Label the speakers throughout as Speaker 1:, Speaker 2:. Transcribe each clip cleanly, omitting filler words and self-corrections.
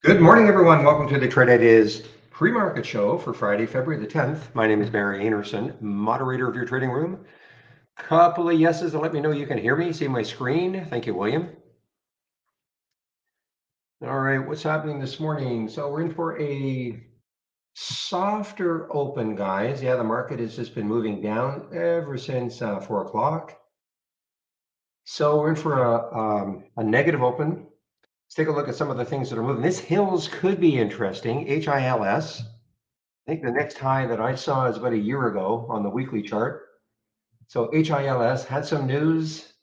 Speaker 1: Good morning, everyone. Welcome to the Trade Ideas pre-market show for Friday, February the 10th. My name is Barry Anderson, moderator of your trading room. Couple of yeses to let me know you can hear me, see my screen. Thank you, William. All right, what's happening this morning? So we're in for a softer open, guys. Yeah, the market has just been moving down ever since 4 o'clock. So we're in for a negative open. Let's take a look at some of the things that are moving. This Hills could be interesting, HILS. I think the next high that I saw is about a year ago on the weekly chart. So HILS had some news,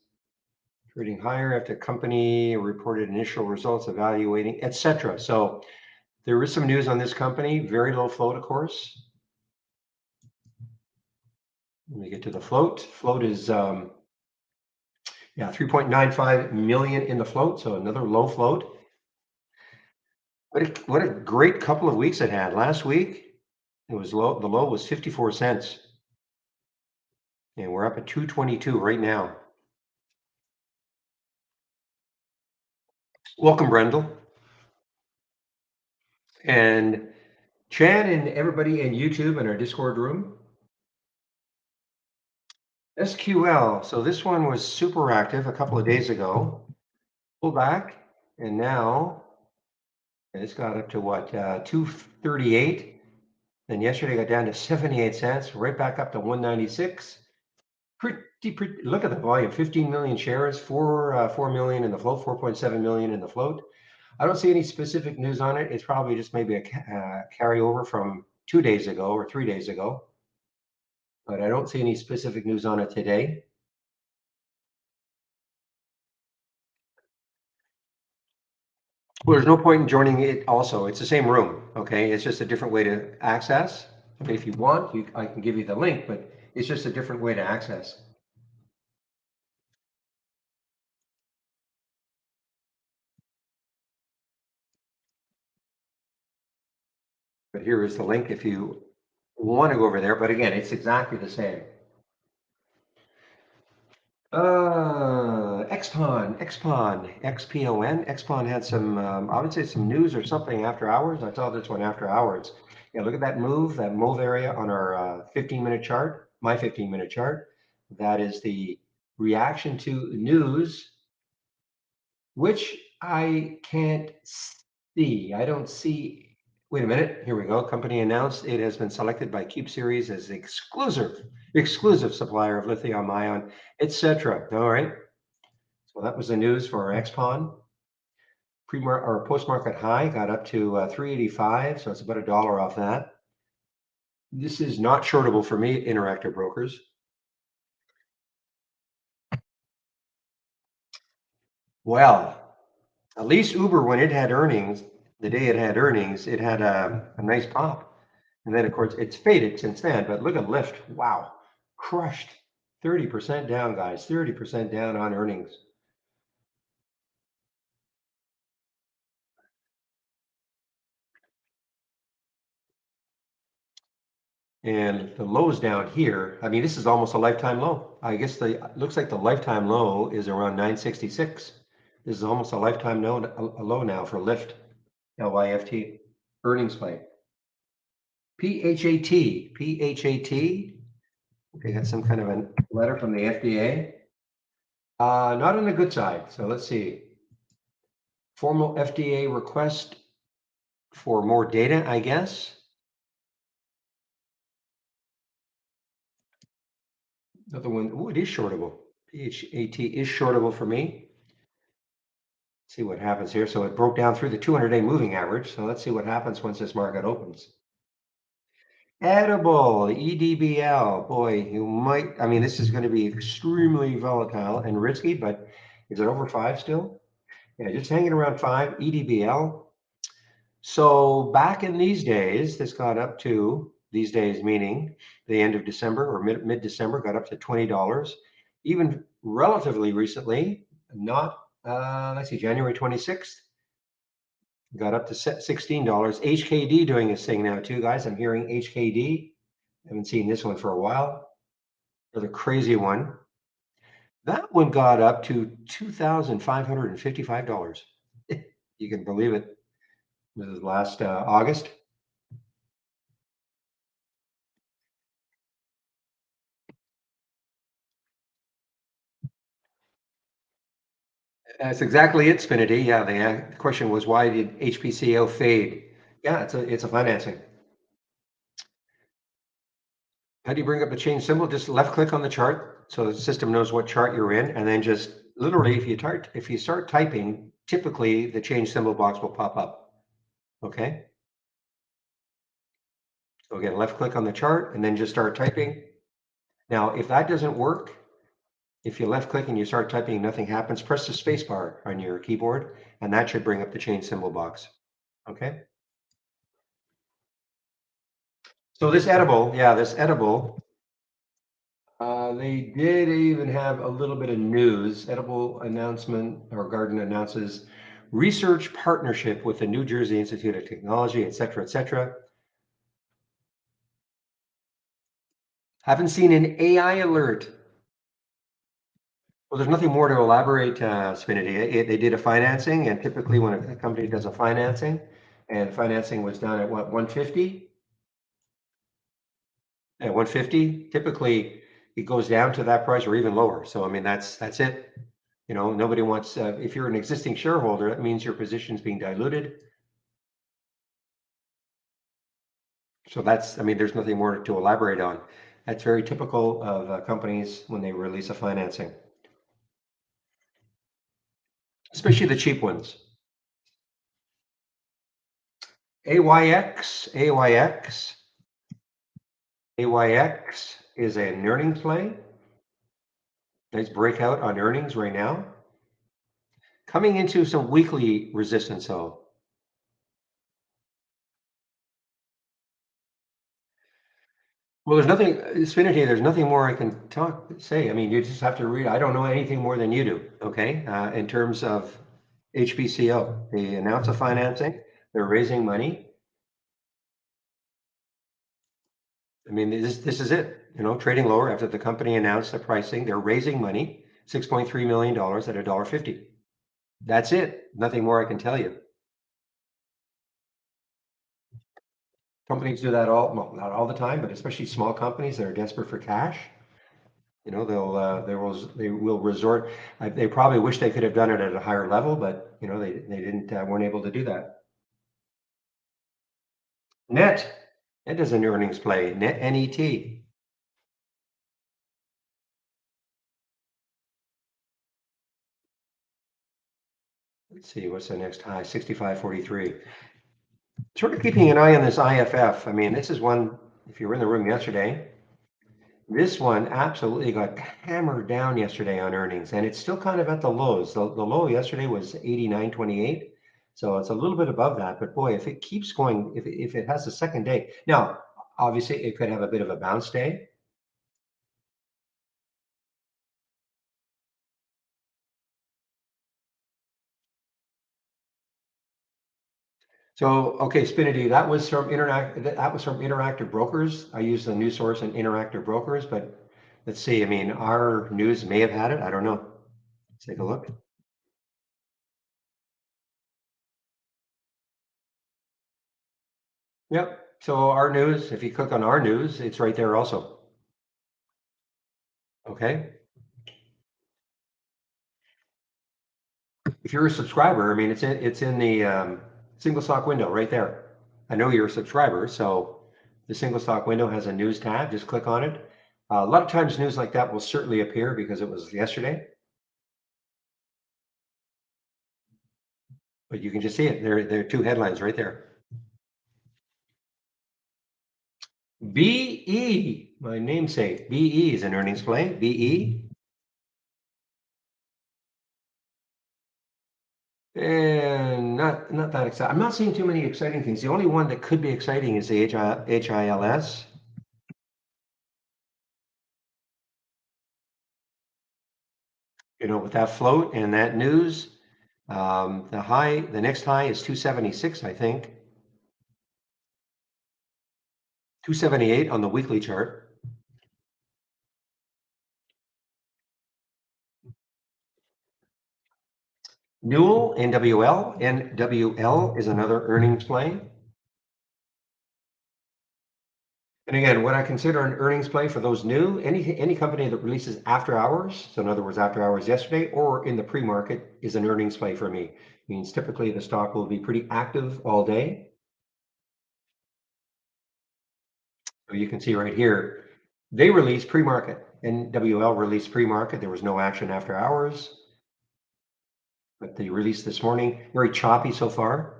Speaker 1: trading higher after company reported initial results evaluating, etc. So there is some news on this company, very low float, of course. Let me get to the float. Float is, 3.95 million in the float, so another low float. What a great couple of weeks it had. Last week, it was low. The low was 54 cents. And we're up at 222 right now. Welcome, Brendel. And Chan and everybody in YouTube and our Discord room. SQL. So this one was super active a couple of days ago. Pull back, and now it's got up to what, 238. Then yesterday got down to 78 cents, right back up to 196. Pretty. Look at the volume: 15 million shares, 4 million in the float, 4.7 million in the float. I don't see any specific news on it. It's probably just maybe a carryover from 2 days ago or 3 days ago. But I don't see any specific news on it today. Well, there's no point in joining it also. It's the same room, okay? It's just a different way to access. I mean, if you want, I can give you the link, but it's just a different way to access. But here is the link if you want to go over there. But again, it's exactly the same. XPON, XPON. XPON had some, I would say some news or something after hours. I saw this one after hours. Yeah, look at that move area on our 15-minute chart, my 15-minute chart. That is the reaction to news, which I can't see. I don't see. Wait a minute. Here we go. Company announced it has been selected by Cube Series as exclusive supplier of lithium ion, etc. All right. So that was the news for XPON. Or post-market high got up to 385, so it's about $1 off that. This is not shortable for me, Interactive Brokers. Well, at least Uber, when it had earnings, the day it had earnings, it had a nice pop. And then, of course, it's faded since then. But look at Lyft. Wow. Crushed. 30% down, guys. 30% down on earnings. And the lows down here, I mean, this is almost a lifetime low. I guess looks like the lifetime low is around 966. This is almost a lifetime low now for Lyft, LYFT, earnings play. PHAT. Okay, got some kind of a letter from the FDA. Not on the good side. So let's see. Formal FDA request for more data, I guess. Another one. Oh, it is shortable. PHAT is shortable for me. Let's see what happens here. So it broke down through the 200-day moving average. So let's see what happens once this market opens. Edible, EDBL. Boy, you might, I mean, this is going to be extremely volatile and risky, but is it over 5 still? Yeah, just hanging around 5, EDBL. So back in these days, this got up to, these days meaning the end of December or mid-December, got up to $20. Even relatively recently, not, let's see, January 26th, got up to $16. HKD doing this thing now too, guys. I'm hearing HKD. Haven't seen this one for a while. Another crazy one. That one got up to $2,555. You can believe it. This is last August. That's exactly it, Spinity. Yeah, the question was, why did HPCO fade? Yeah, it's a financing. How do you bring up the change symbol? Just left click on the chart so the system knows what chart you're in, and then just literally, if you start typing, typically the change symbol box will pop up. Okay. So again, left click on the chart and then just start typing. Now, if that doesn't work, if you left click and you start typing, nothing happens, press the space bar on your keyboard, and that should bring up the change symbol box. Okay. So this edible, yeah, this edible, they did even have a little bit of news. Edible announcement, or Garden announces research partnership with the New Jersey Institute of Technology, et cetera, et cetera. Haven't seen an AI alert. Well, there's nothing more to elaborate, Spinity. They did a financing, and typically when a company does a financing, and financing was done at what, 150? At 150, typically it goes down to that price or even lower. So I mean, that's it. You know, nobody wants, if you're an existing shareholder, that means your position's being diluted. So that's, I mean, there's nothing more to elaborate on. That's very typical of companies when they release a financing, especially the cheap ones. AYX, AYX, AYX is an earnings play. Nice breakout on earnings right now. Coming into some weekly resistance though. Well, there's nothing, Spinity, there's nothing more I can say. I mean, you just have to read. I don't know anything more than you do, okay? In terms of HPCO, they announced a financing, they're raising money. I mean, this is it, you know, trading lower after the company announced the pricing. They're raising money, $6.3 million at $1.50. That's it. Nothing more I can tell you. Companies do that well, not all the time, but especially small companies that are desperate for cash. You know, they will resort. They probably wish they could have done it at a higher level, but you know, they didn't, weren't able to do that. Net, it is an earnings play. Net, NET. Let's see, what's the next high? 65.43. Sort of keeping an eye on this IFF. I mean, this is one. If you were in the room yesterday, this one absolutely got hammered down yesterday on earnings, and it's still kind of at the lows. The low yesterday was 89.28, so it's a little bit above that. But boy, if it keeps going, if it has a second day, now obviously it could have a bit of a bounce day. So okay, Spinity, that was from Interactive Brokers. I use the news source in Interactive Brokers, but let's see. I mean, our news may have had it. I don't know. Let's take a look. Yep. So our news, if you click on our news, it's right there also. Okay. If you're a subscriber, I mean, it's in the single stock window right there. I know you're a subscriber, so the single stock window has a news tab. Just click on it. A lot of times news like that will certainly appear because it was yesterday, but you can just see it. There are two headlines right there. BE, my namesake. BE is an earnings play. BE. And not that exciting. I'm not seeing too many exciting things. The only one that could be exciting is the HILS. You know, with that float and that news, the next high is 276, I think. 278 on the weekly chart. Newell, NWL. NWL is another earnings play. And again, what I consider an earnings play for those new, any company that releases after hours, so in other words, after hours yesterday or in the pre-market, is an earnings play for me. Means typically the stock will be pretty active all day. So you can see right here, they released pre-market. NWL released pre-market. There was no action after hours, but they released this morning. Very choppy so far.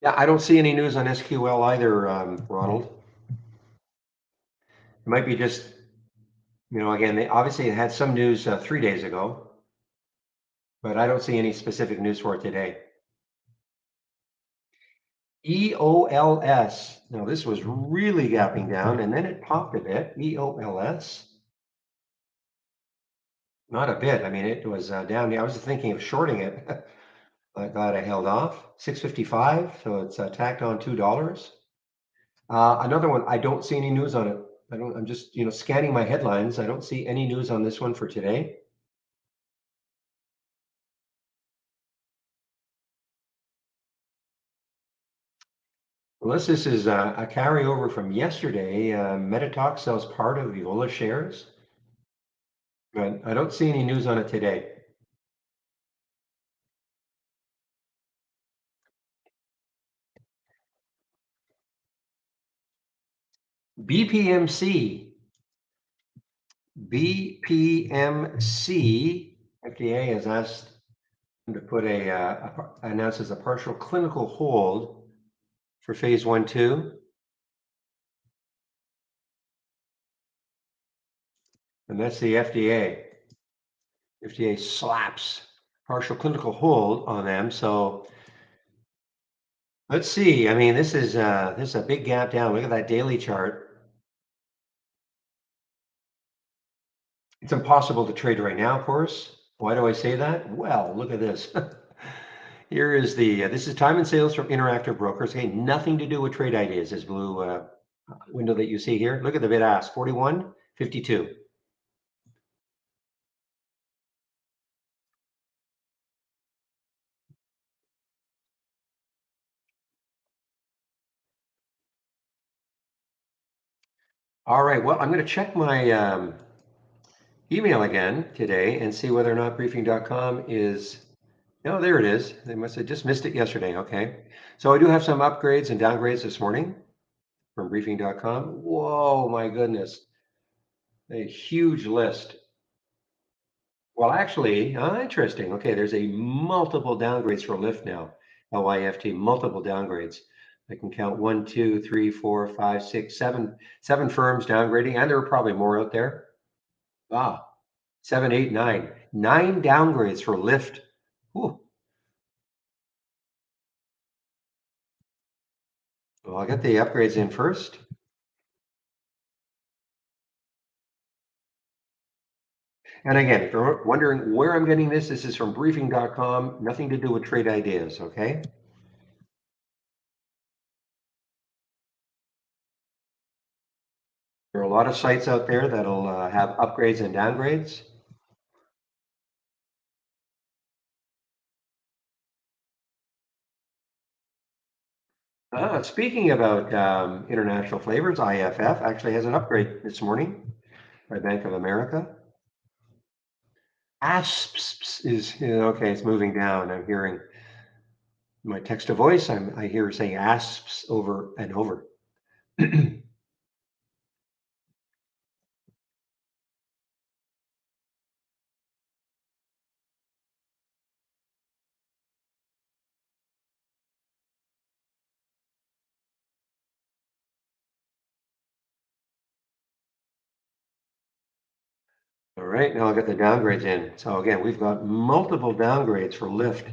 Speaker 1: Yeah, I don't see any news on SQL either, Ronald. It might be just, again, they obviously had some news 3 days ago, but I don't see any specific news for it today. EOLS. Now this was really gapping down and then it popped a bit. EOLS. Not a bit. I mean, it was down. I was thinking of shorting it. I'm glad I held off. 655. So it's tacked on $2. Another one. I don't see any news on it. I'm just scanning my headlines. I don't see any news on this one for today. Unless this is a carryover from yesterday, Metatalk sells part of Evola shares, but I don't see any news on it today. BPMC. BPMC. FDA has asked them to put announces a partial clinical hold for phase 1/2. And that's the FDA. FDA slaps partial clinical hold on them. So let's see. I mean, this is a big gap down. Look at that daily chart. It's impossible to trade right now, of course. Why do I say that? Well, look at this. Here is this is time and sales from Interactive Brokers. Okay, nothing to do with trade ideas. This blue window that you see here. Look at the bid ask, 41.52. All right, well, I'm going to check my email again today and see whether or not briefing.com is, no, there it is. They must have just missed it yesterday. Okay. So I do have some upgrades and downgrades this morning from briefing.com. Whoa, my goodness. A huge list. Well, actually, interesting. Okay, there's a multiple downgrades for Lyft now. LYFT, multiple downgrades. I can count 1, 2, 3, 4, 5, 6, 7, 7 firms downgrading, and there are probably more out there. 7, 8, 9. 9 downgrades for Lyft. Whew. Well, I'll get the upgrades in first. And again, if you're wondering where I'm getting this is from briefing.com. Nothing to do with trade ideas, okay? There are a lot of sites out there that'll have upgrades and downgrades. Speaking about international flavors, IFF actually has an upgrade this morning by Bank of America. ASPS is, okay, it's moving down. I'm hearing my text to voice. I hear saying ASPS over and over. All right, now I'll get the downgrades in. So again, we've got multiple downgrades for Lyft.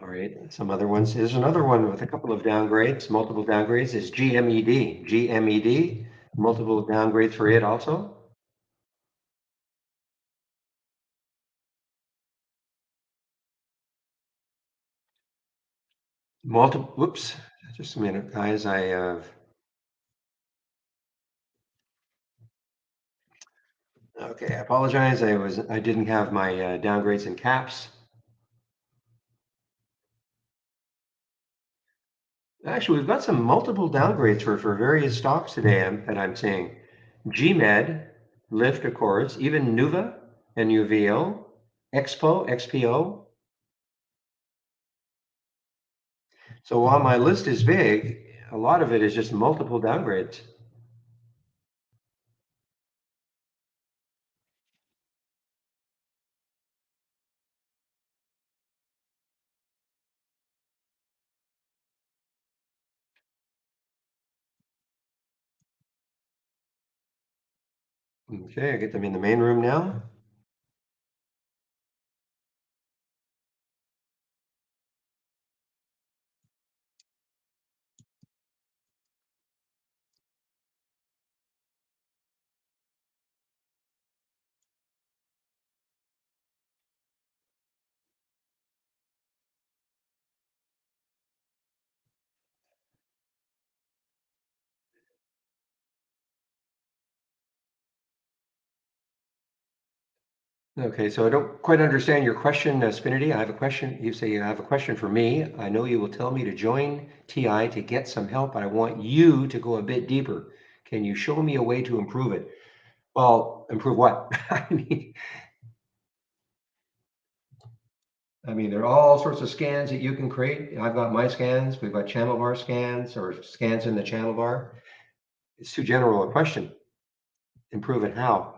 Speaker 1: All right, some other ones. There's another one with a couple of downgrades, multiple downgrades is GMED. GMED, multiple downgrades for it also. Multiple, whoops, just a minute, guys. Okay, I apologize. I didn't have my downgrades in caps. Actually, we've got some multiple downgrades for various stocks today that I'm seeing. GMed, Lyft, of course, even Nuva, NUVO, Expo, XPO. So while my list is big, a lot of it is just multiple downgrades. Okay, I get them in the main room now. Okay, so I don't quite understand your question, Spinity. I have a question. You say you have a question for me. I know you will tell me to join TI to get some help, but I want you to go a bit deeper. Can you show me a way to improve it? Well, improve what? I mean, there are all sorts of scans that you can create. I've got my scans. We've got channel bar scans or scans in the channel bar. It's too general a question. Improve it how?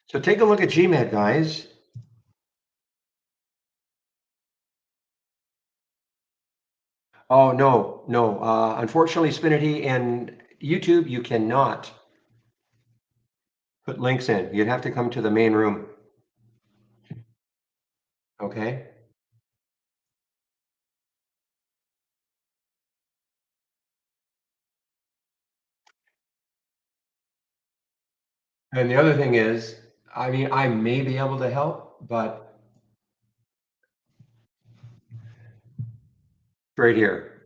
Speaker 1: So take a look at GMed, guys. Oh, no, no. Unfortunately, Spinity and YouTube, you cannot put links in. You'd have to come to the main room. Okay. And the other thing is, I mean, I may be able to help, but right here,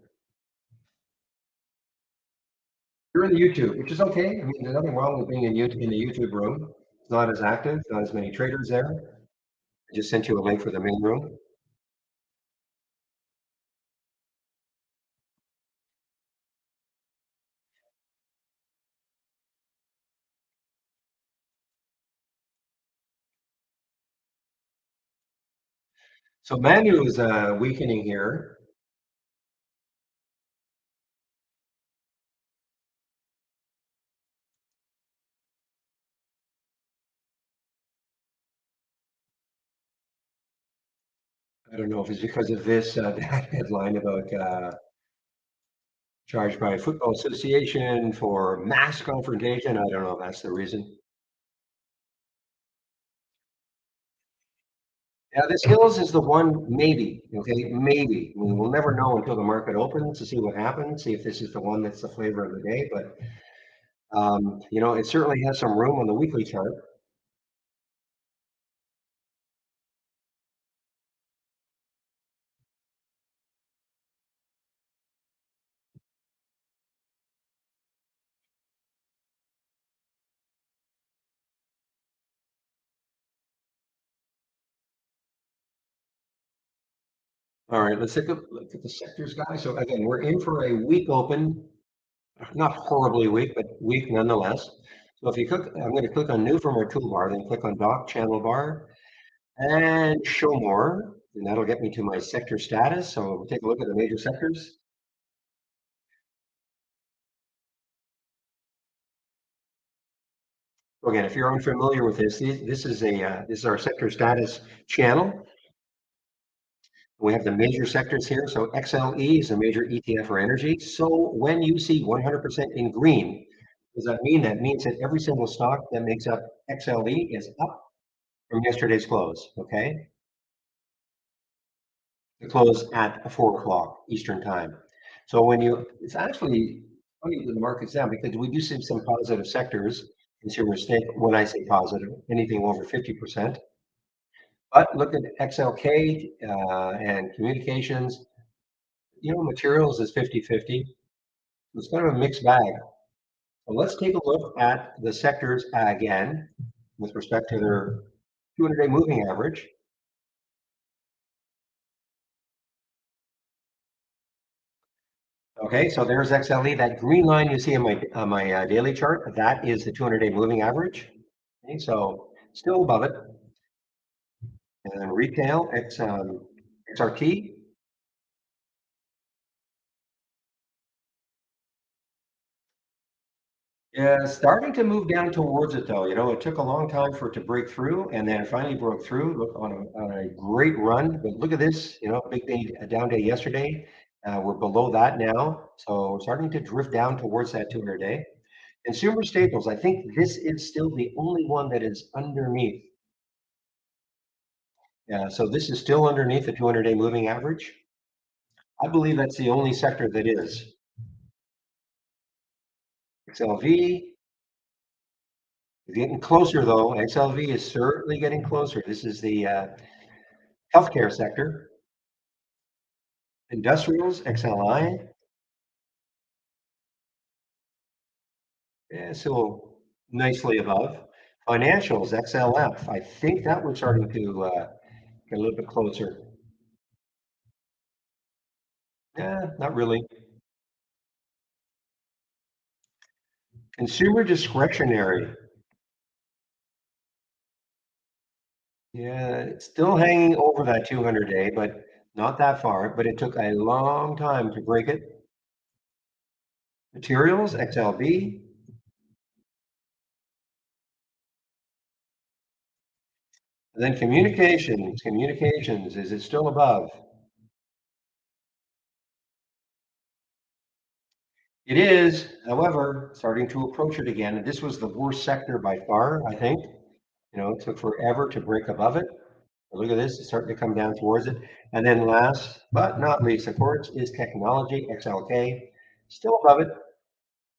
Speaker 1: you're in the YouTube, which is okay. I mean, there's nothing wrong with being in the YouTube room. It's not as active, not as many traders there. I just sent you a link for the main room. So Manu is weakening here. I don't know if it's because of this that headline about charged by Football Association for mass confrontation. I don't know if that's the reason. Yeah, this Hills is the one, maybe, okay, maybe. I mean, we'll never know until the market opens to see what happens, see if this is the one that's the flavor of the day. But, it certainly has some room on the weekly chart. All right, let's take a look at the sectors, guys. So again, we're in for a weak open, not horribly weak, but weak nonetheless. So if you click, I'm going to click on new from our toolbar, then click on dock channel bar and show more. And that'll get me to my sector status. So we'll take a look at the major sectors. So again, if you're unfamiliar with this is our sector status channel. We have the major sectors here. So XLE is a major ETF for energy. So when you see 100% in green, does that mean that means that every single stock that makes up XLE is up from yesterday's close? Okay, the close at 4 o'clock Eastern time. So it's actually funny that the market's down because we do see some positive sectors. Consumer stake, when I say positive, anything over 50%. But look at XLK and communications, materials is 50-50. It's kind of a mixed bag. So let's take a look at the sectors again with respect to their 200-day moving average. Okay, so there's XLE. That green line you see on my daily chart, that is the 200-day moving average. Okay, so still above it. And then retail, XRT. Yeah, starting to move down towards it though. It took a long time for it to break through, and then it finally broke through. Look on a great run, but look at this. Big day, a down day yesterday. We're below that now, so we're starting to drift down towards that 200-day. Consumer staples. I think this is still the only one that is underneath. Yeah, so this is still underneath the 200-day moving average. I believe that's the only sector that is. XLV is getting closer though. XLV is certainly getting closer. This is the healthcare sector. Industrials, XLI. Yeah, so nicely above. Financials, XLF. I think that one's starting to get a little bit closer. Yeah, not really. Consumer discretionary. Yeah, it's still hanging over that 200-day, but not that far. But it took a long time to break it. Materials, XLB. And then communications. Communications, is it still above? It is, however, starting to approach it again. And this was the worst sector by far, I think. It took forever to break above it. But look at this, it's starting to come down towards it. And then last but not least, of course, is technology, XLK. Still above it.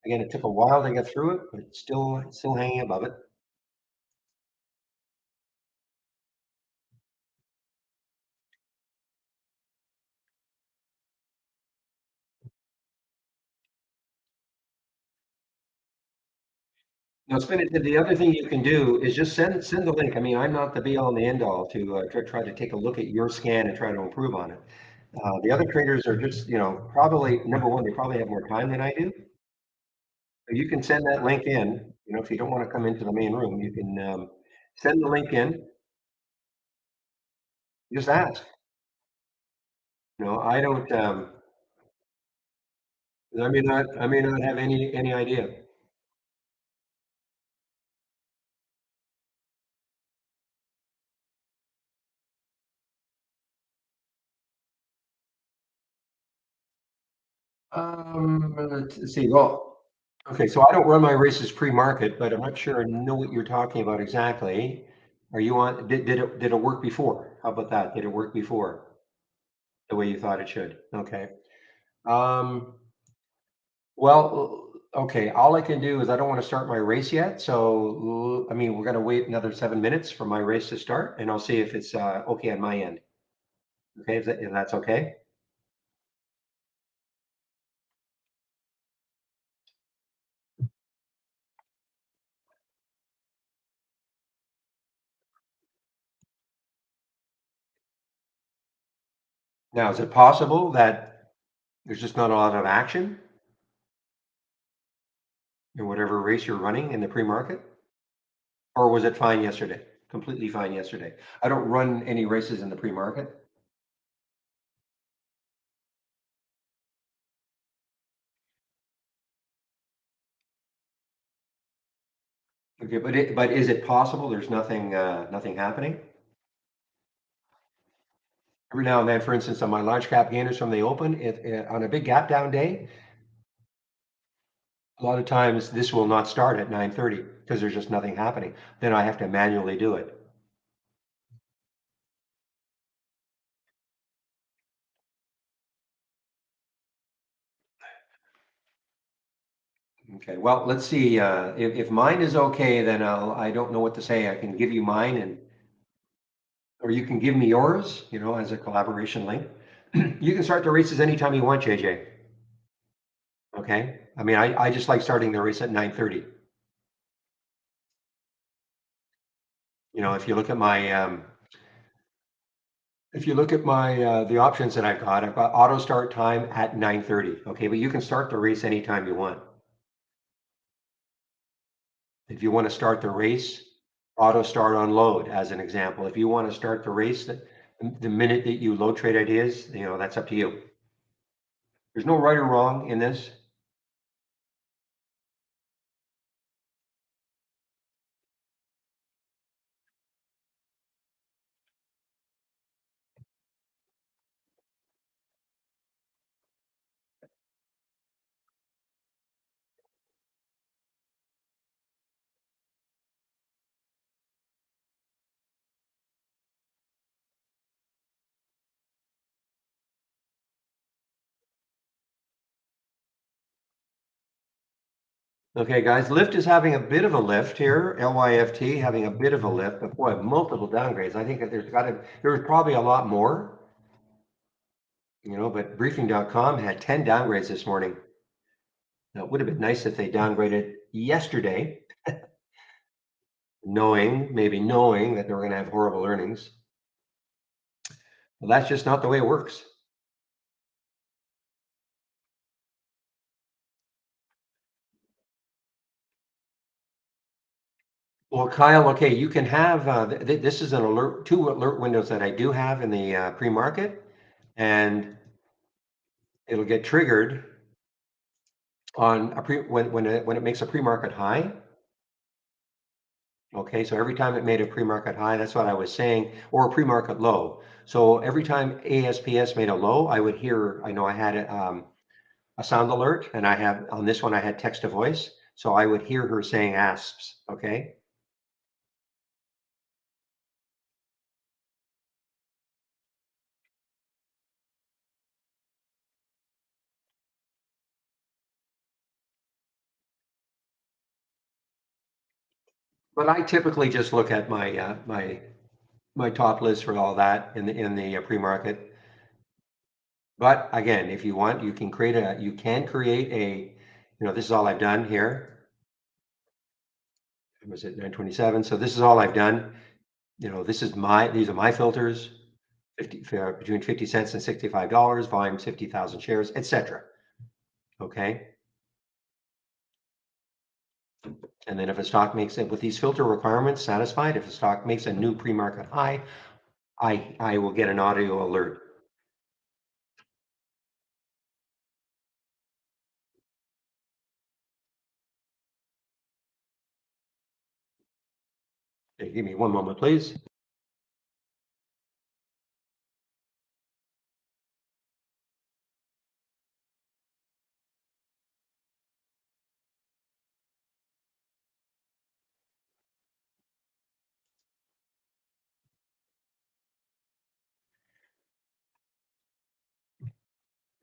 Speaker 1: Again, it took a while to get through it, but it's still hanging above it. Now, spin it. The other thing you can do is just send the link. I mean, I'm not the be all and the end all to try to take a look at your scan and try to improve on it. The other traders are just, probably number one, they probably have more time than I do. So you can send that link in. If you don't want to come into the main room, you can send the link in. Just ask. I don't. I may not have any idea. Let's see. Well, okay, so I don't run my races pre-market, but I'm not sure I know what you're talking about exactly. Are you on, did it work before? How about that? Did it work before the way you thought it should? Okay. Um, well, okay, all I can do is I don't want to start my race yet. So, I mean, we're going to wait another 7 minutes for my race to start and I'll see if it's okay on my end. Okay, if that's okay. Now, is it possible that there's just not a lot of action in whatever race you're running in the pre-market? Or was it fine yesterday? Completely fine yesterday. I don't run any races in the pre-market. Okay, but is it possible there's nothing happening? Every now and then, for instance, on my large cap gainers from the open, on a big gap down day, a lot of times this will not start at 9:30 because there's just nothing happening. Then I have to manually do it. Okay, well, let's see. If mine is okay, then I don't know what to say. I can give you mine and or you can give me yours, as a collaboration link. You can start the races anytime you want, JJ. Okay. I mean, I just like starting the race at 9:30. If you look at my, the options that I've got auto start time at 9:30. Okay. But you can start the race anytime you want. If you want to start the race, auto start on load, as an example. If you want to start the race the minute that you load trade ideas, that's up to you. There's no right or wrong in this. Okay, guys, Lyft is having a bit of a lift here. LYFT having a bit of a lift, but boy, multiple downgrades. I think that there's probably a lot more, but briefing.com had 10 downgrades this morning. Now, it would have been nice if they downgraded yesterday, maybe knowing that they were going to have horrible earnings. Well, that's just not the way it works. Well, Kyle, okay, you can have, this is two alert windows that I do have in the pre-market, and it'll get triggered on when it makes a pre-market high. Okay, so every time it made a pre-market high, that's what I was saying, or a pre-market low. So every time ASPS made a low, I would hear, I know I had a sound alert, and on this one, I had text to voice. So I would hear her saying ASPS, okay? But I typically just look at my top list for all that in the pre-market. But again, if you want, you can create this is all I've done here. Was it 927? So this is all I've done. These are my filters, between 50 cents and $65, volume 50,000 shares, etc. Okay. And then if a stock makes it with these filter requirements satisfied, if a stock makes a new pre-market high, I will get an audio alert. Okay, give me one moment, please.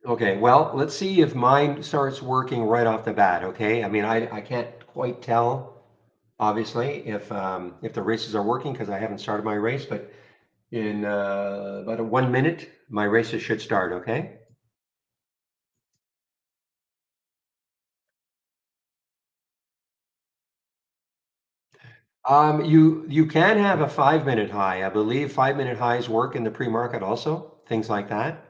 Speaker 1: Okay, well, let's see if mine starts working right off the bat. Okay, I mean, I can't quite tell, obviously, if the races are working because I haven't started my race, but in about 1 minute, my races should start. Okay. You can have a 5 minute high. I believe 5 minute highs work in the pre-market also, things like that.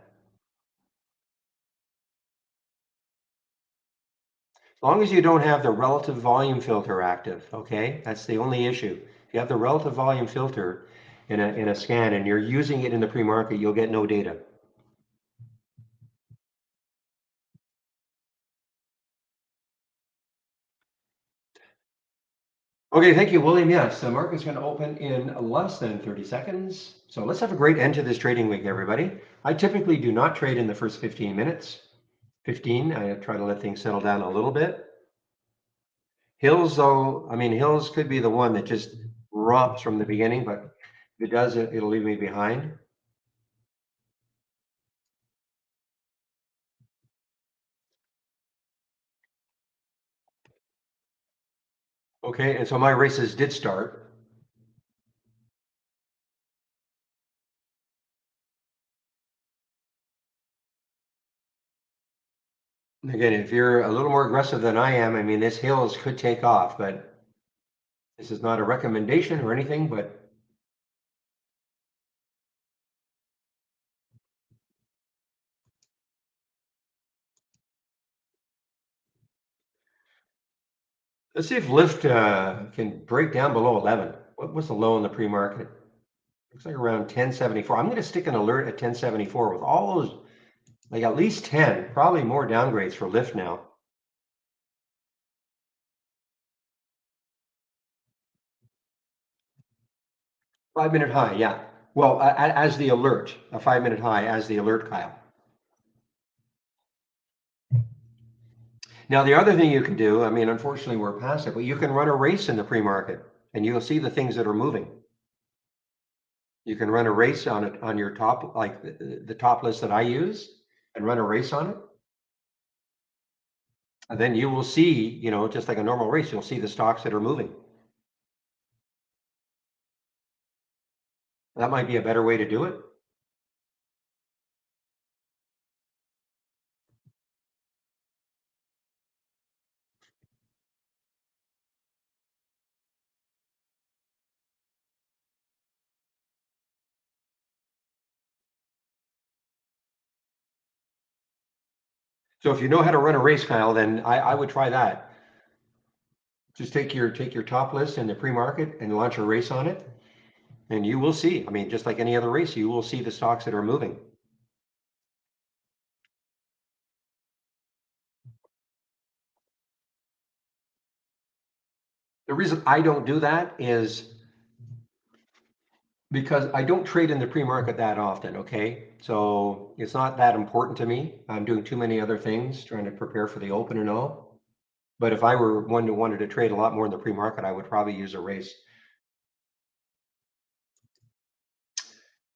Speaker 1: As long as you don't have the relative volume filter active, okay? That's the only issue. If you have the relative volume filter in a scan and you're using it in the pre-market, you'll get no data. Okay, thank you, William. Yes, the market's going to open in less than 30 seconds. So let's have a great end to this trading week, everybody. I typically do not trade in the first 15 minutes. 15, I try to let things settle down a little bit. Hills, though, I mean, Hills could be the one that just romps from the beginning, but if it does, it'll leave me behind. Okay, and so my races did start. Again, if you're a little more aggressive than I am, I mean, this Hills could take off, but this is not a recommendation or anything, but let's see if Lyft can break down below 11. What was the low in the pre-market? Looks like around 1074. I'm going to stick an alert at 1074 with all those, like at least 10, probably more downgrades for Lyft now. 5-minute high, yeah. Well, as the alert, a 5-minute high as the alert, Kyle. Now, the other thing you can do, I mean, unfortunately, we're past it, but you can run a race in the pre-market and you'll see the things that are moving. You can run a race on it on your top, like the top list that I use, and run a race on it. And then you will see, you know, just like a normal race, you'll see the stocks that are moving. That might be a better way to do it. So if you know how to run a race, Kyle, then I would try that. Just take your top list in the pre-market and launch a race on it, and you will see. I mean, just like any other race, you will see the stocks that are moving. The reason I don't do that is because I don't trade in the pre-market that often, okay? So it's not that important to me. I'm doing too many other things, trying to prepare for the open and all. But if I were one who wanted to trade a lot more in the pre-market, I would probably use a race.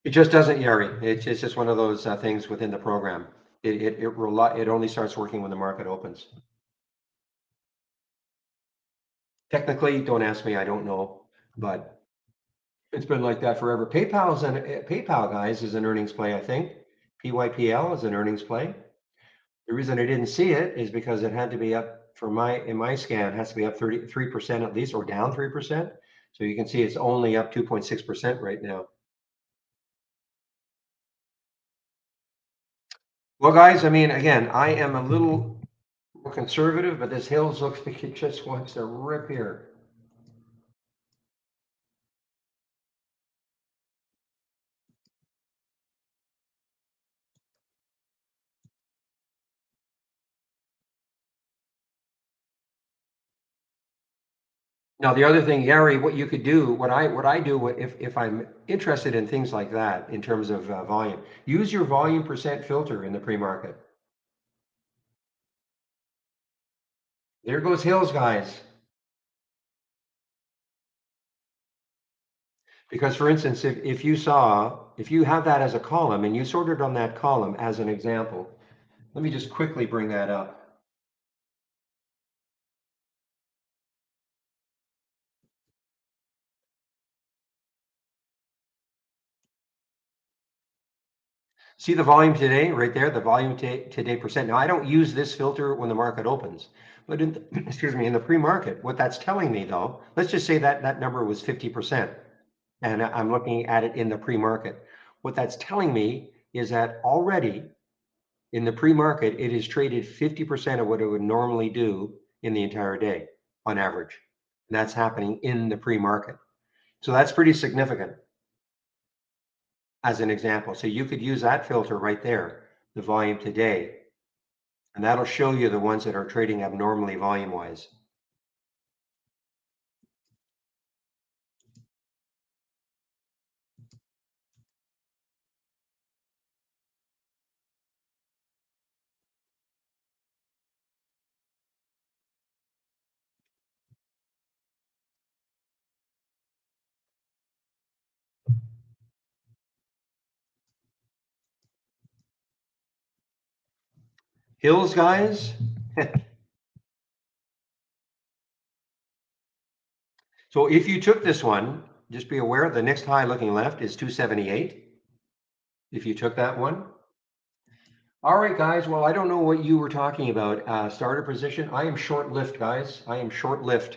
Speaker 1: It just doesn't, Yari. It's just one of those things within the program. It only starts working when the market opens. Technically, don't ask me, I don't know, but it's been like that forever. PayPal, guys, is an earnings play, I think. PYPL is an earnings play. The reason I didn't see it is because it had to be up in my scan, it has to be up 33% at least, or down 3%. So you can see it's only up 2.6% right now. Well, guys, I mean, again, I am a little more conservative, but this Hills looks like it just wants to rip here. Now, the other thing, Gary, what you could do, what I do, if I'm interested in things like that in terms of volume, use your volume percent filter in the pre-market. There goes Hills, guys. Because for instance, if you have that as a column and you sorted on that column as an example, let me just quickly bring that up. See the volume today right there, the volume today percent. Now I don't use this filter when the market opens, but in the, excuse me, in the pre-market, what that's telling me though, let's just say that that number was 50% and I'm looking at it in the pre-market. What that's telling me is that already in the pre-market, it is traded 50% of what it would normally do in the entire day on average. And that's happening in the pre-market. So that's pretty significant as an example. So you could use that filter right there, the volume today, and that'll show you the ones that are trading abnormally volume wise. Hills, guys. So if you took this one, just be aware the next high looking left is 278. If you took that one, All right, guys. Well, I don't know what you were talking about. Starter position. I am short lift, guys. I am short lift.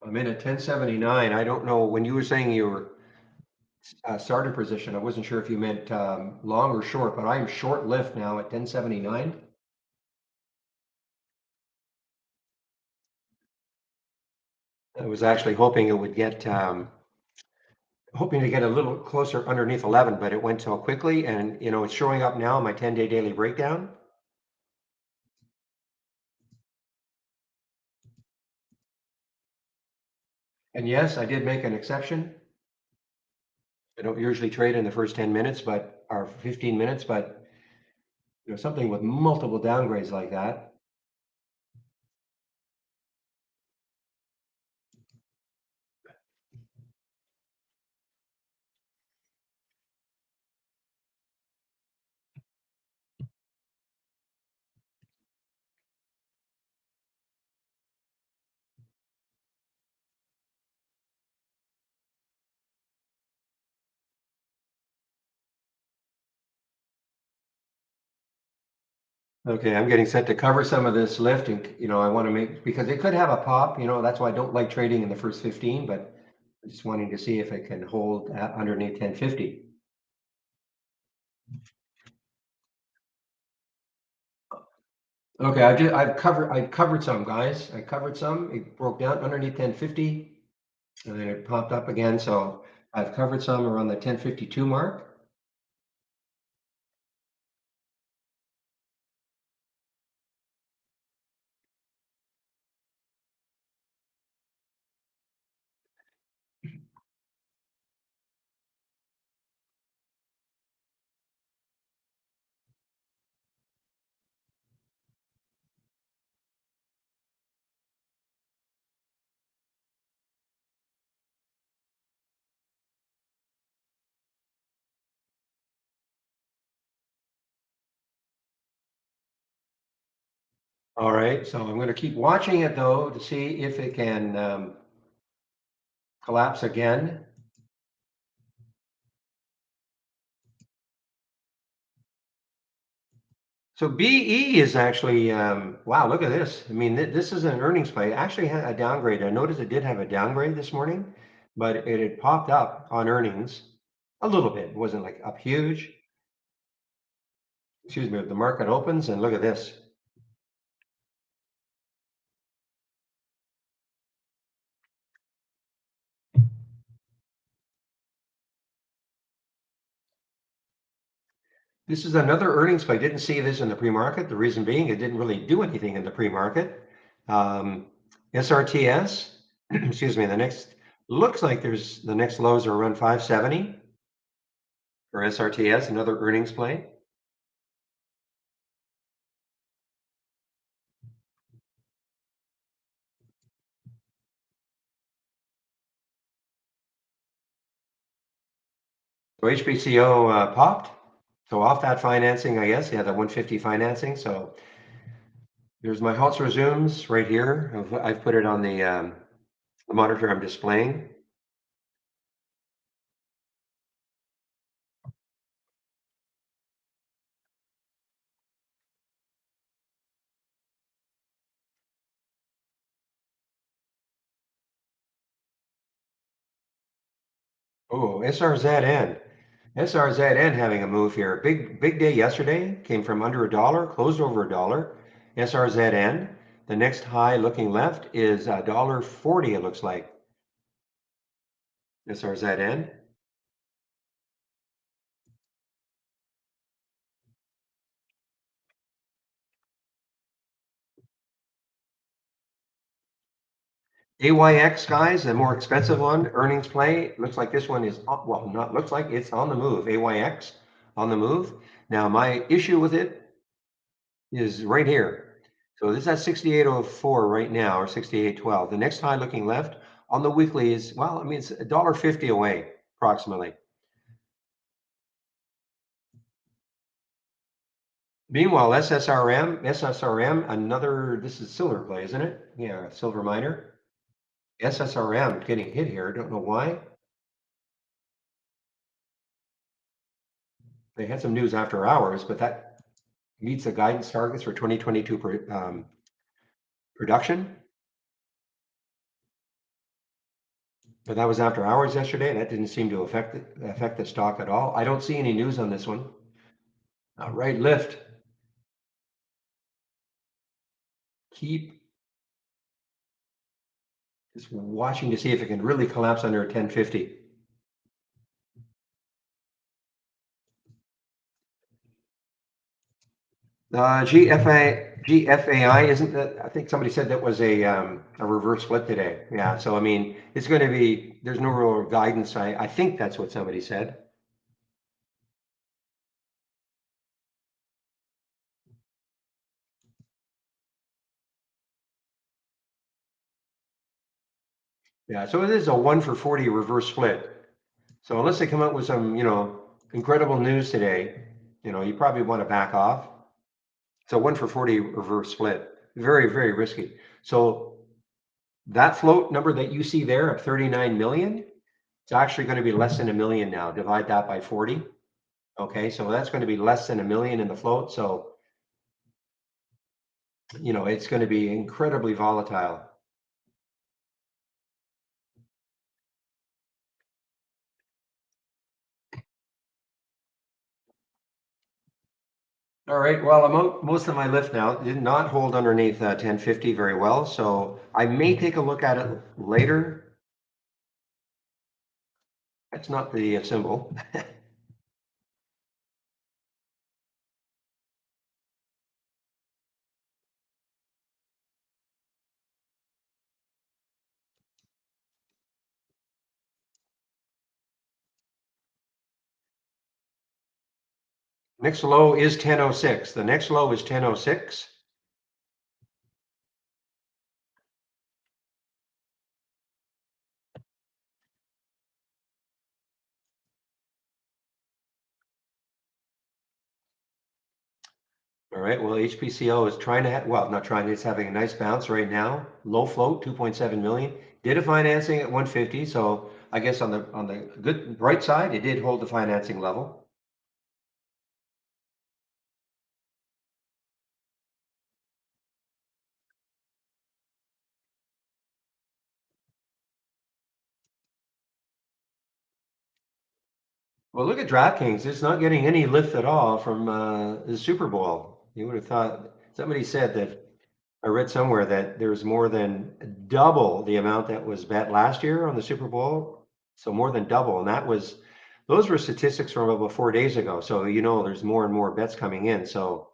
Speaker 1: I'm in at 1079. I don't know when you were saying you were starter position. I wasn't sure if you meant long or short, but I am short lift now at 1079. I was actually hoping it would get hoping to get a little closer underneath 11, but it went so quickly, and it's showing up now in my 10-day daily breakdown. And yes, I did make an exception. I don't usually trade in the first 10 minutes, or 15 minutes, but something with multiple downgrades like that. Okay, I'm getting set to cover some of this lift, and I want to make, because it could have a pop, that's why I don't like trading in the first 15, but I'm just wanting to see if it can hold underneath 1050. Okay, I've covered some, guys. I covered some. It broke down underneath 1050, and then it popped up again. So I've covered some around the 1052 mark. All right, so I'm going to keep watching it though to see if it can collapse again. So BE is actually, wow, look at this. I mean, this is an earnings play. It actually had a downgrade. I noticed it did have a downgrade this morning, but it had popped up on earnings a little bit. It wasn't like up huge. Excuse me, the market opens and look at this. This is another earnings play. Didn't see this in the pre-market. The reason being, it didn't really do anything in the pre-market. SRTS, excuse me, looks like the next lows are around 570 for SRTS, another earnings play. So HBCO popped. So off that financing, I guess, yeah, the 150 financing. So there's my Halts resumes right here. I've put it on the monitor I'm displaying. Oh, SRZN. SRZN having a move here. Big day yesterday. Came from under $1, closed over $1. SRZN. The next high looking left is $1.40, it looks like. SRZN. AYX, guys, the more expensive one, earnings play. Looks like this one is, well, not looks like, it's on the move. AYX on the move. Now, my issue with it is right here. So this is at 68.04 right now, or 68.12. The next high looking left on the weekly is, well, I mean, it's $1.50 away, approximately. Meanwhile, SSRM, another, this is silver play, isn't it? Yeah, silver miner. SSRM getting hit here. Don't know why. They had some news after hours, but that meets the guidance targets for 2022 production. But that was after hours yesterday. That didn't seem to affect the stock at all. I don't see any news on this one. Right, lift. Keep just watching to see if it can really collapse under 1050. GFAI isn't that? I think somebody said that was a reverse split today. Yeah, so I mean, it's going to be. There's no real guidance. I think that's what somebody said. Yeah, so it is a 1-for-40 reverse split. So unless they come out with some, incredible news today, you probably want to back off. So 1-for-40 reverse split, very, very risky. So that float number that you see there of 39 million, it's actually going to be less than a million now. Divide that by 40. Okay, so that's going to be less than a million in the float. So, it's going to be incredibly volatile. All right, well, I'm out most of my lift now. Did not hold underneath 1050 very well, so I may take a look at it later. That's not the symbol. Next low is 1006. The next low is 1006. All right, well, HPCO is trying to, well, not trying, it's having a nice bounce right now. Low float, 2.7 million. Did a financing at 150, so I guess on the good bright side, it did hold the financing level. Well, look at DraftKings. It's not getting any lift at all from the Super Bowl. You would have thought, somebody said that, I read somewhere that there's more than double the amount that was bet last year on the Super Bowl. So more than double. And those were statistics from about 4 days ago. So, there's more and more bets coming in. So,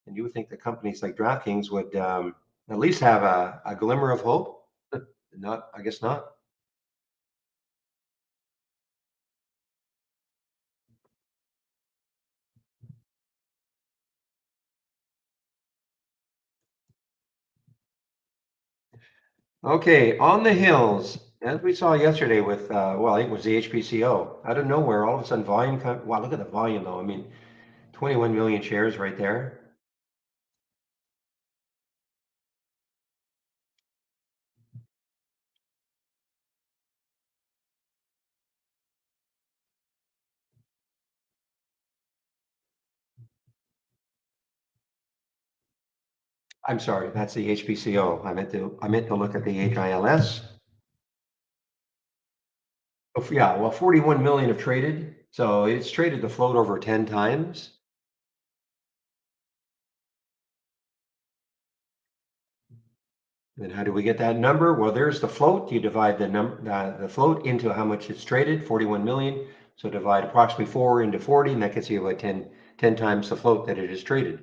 Speaker 1: and you would think that companies like DraftKings would at least have a glimmer of hope. Not, I guess not. Okay, on the hills, as we saw yesterday with, well, I think it was the HPCO. Out of nowhere, all of a sudden volume wow, look at the volume though. I mean, 21 million shares right there. I'm sorry, that's the HPCO. I meant to look at the HILS. Oh, yeah, well, 41 million have traded. So it's traded the float over 10 times. And how do we get that number? Well, there's the float. You divide the float into how much it's traded, 41 million. So divide approximately 4 into 40, and that gets you about 10 times the float that it is traded.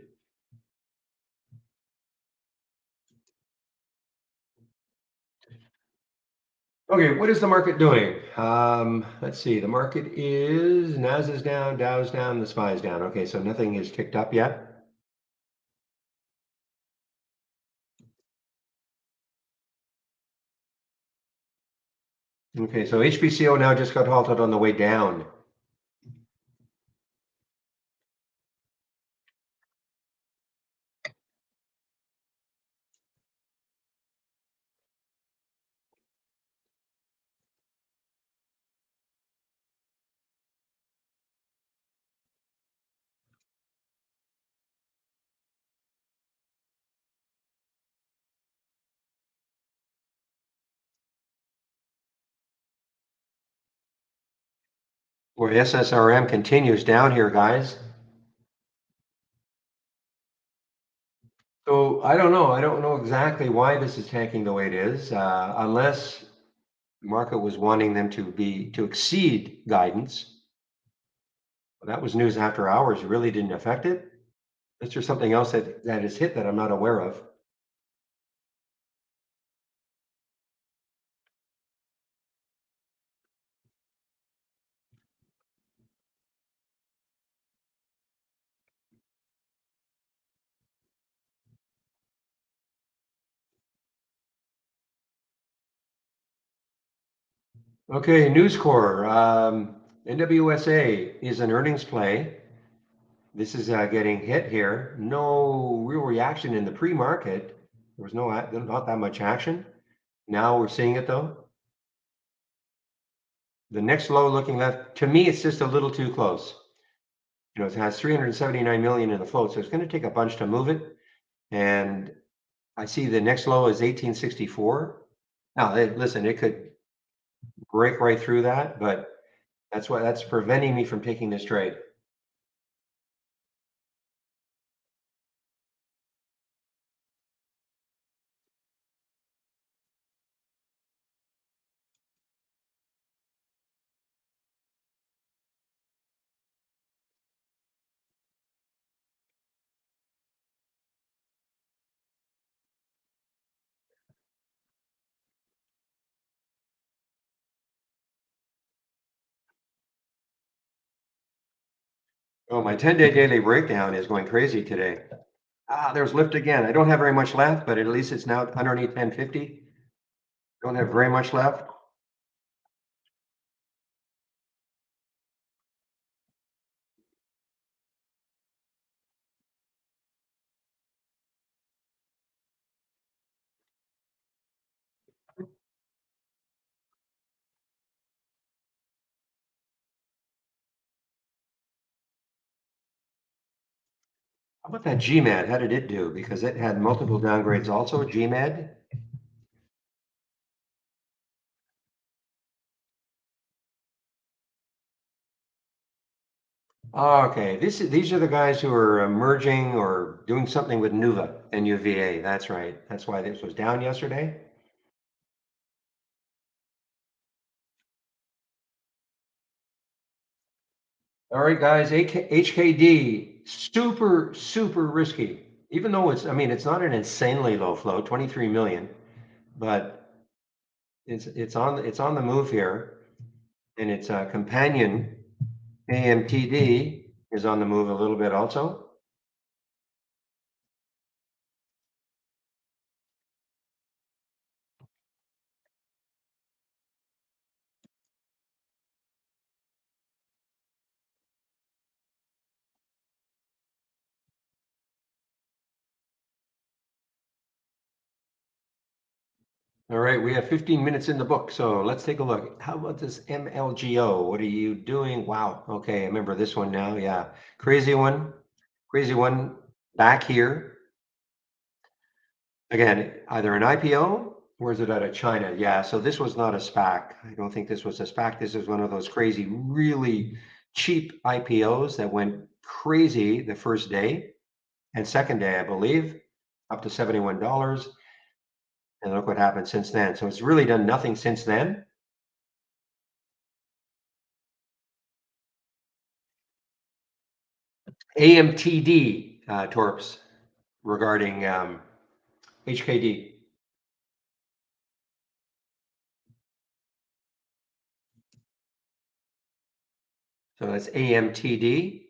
Speaker 1: Okay, what is the market doing? Let's see. The market is Nas is down, Dow's down, the SPY is down. Okay, so nothing is ticked up yet. Okay, so HPCO now just got halted on the way down. Where SSRM continues down here, guys. So I don't know. I don't know exactly why this is tanking the way it is, unless the market was wanting them to exceed guidance. That was news after hours. It really didn't affect it. Is there something else that has hit that I'm not aware of? Okay, News Corp. NWSA is an earnings play. This is getting hit here. No real reaction in the pre-market. There was not that much action. Now we're seeing it though. The next low looking left, to me, it's just a little too close. You know, it has 379 million in the float, so it's going to take a bunch to move it. And I see the next low is 1864. Now, listen, it could break right through that, but that's preventing me from taking this trade. Oh, my 10-day daily breakdown is going crazy today. There's lift again. I don't have very much left, but at least it's now underneath 1050. Don't have very much left. How about that GMAD? How did it do? Because it had multiple downgrades also, GMAD. Okay, these are the guys who are merging or doing something with Nuva, NUVA. That's right. That's why this was down yesterday. All right, guys, HKD, super risky. Even though I mean, it's not an insanely low flow, 23 million, but it's on the move here, and its companion AMTD is on the move a little bit also. All right, we have 15 minutes in the book, so let's take a look. How about this MLGO? What are you doing? Wow. Okay, I remember this one now. Yeah, crazy one, crazy one. Back here again, either an IPO or is it out of China? Yeah. So this was not a SPAC. I don't think this was a SPAC. This is one of those crazy, really cheap IPOs that went crazy the first day and second day, I believe, up to $71. And look what happened since then. So it's really done nothing since then. AMTD, Torps, regarding HKD. So that's AMTD.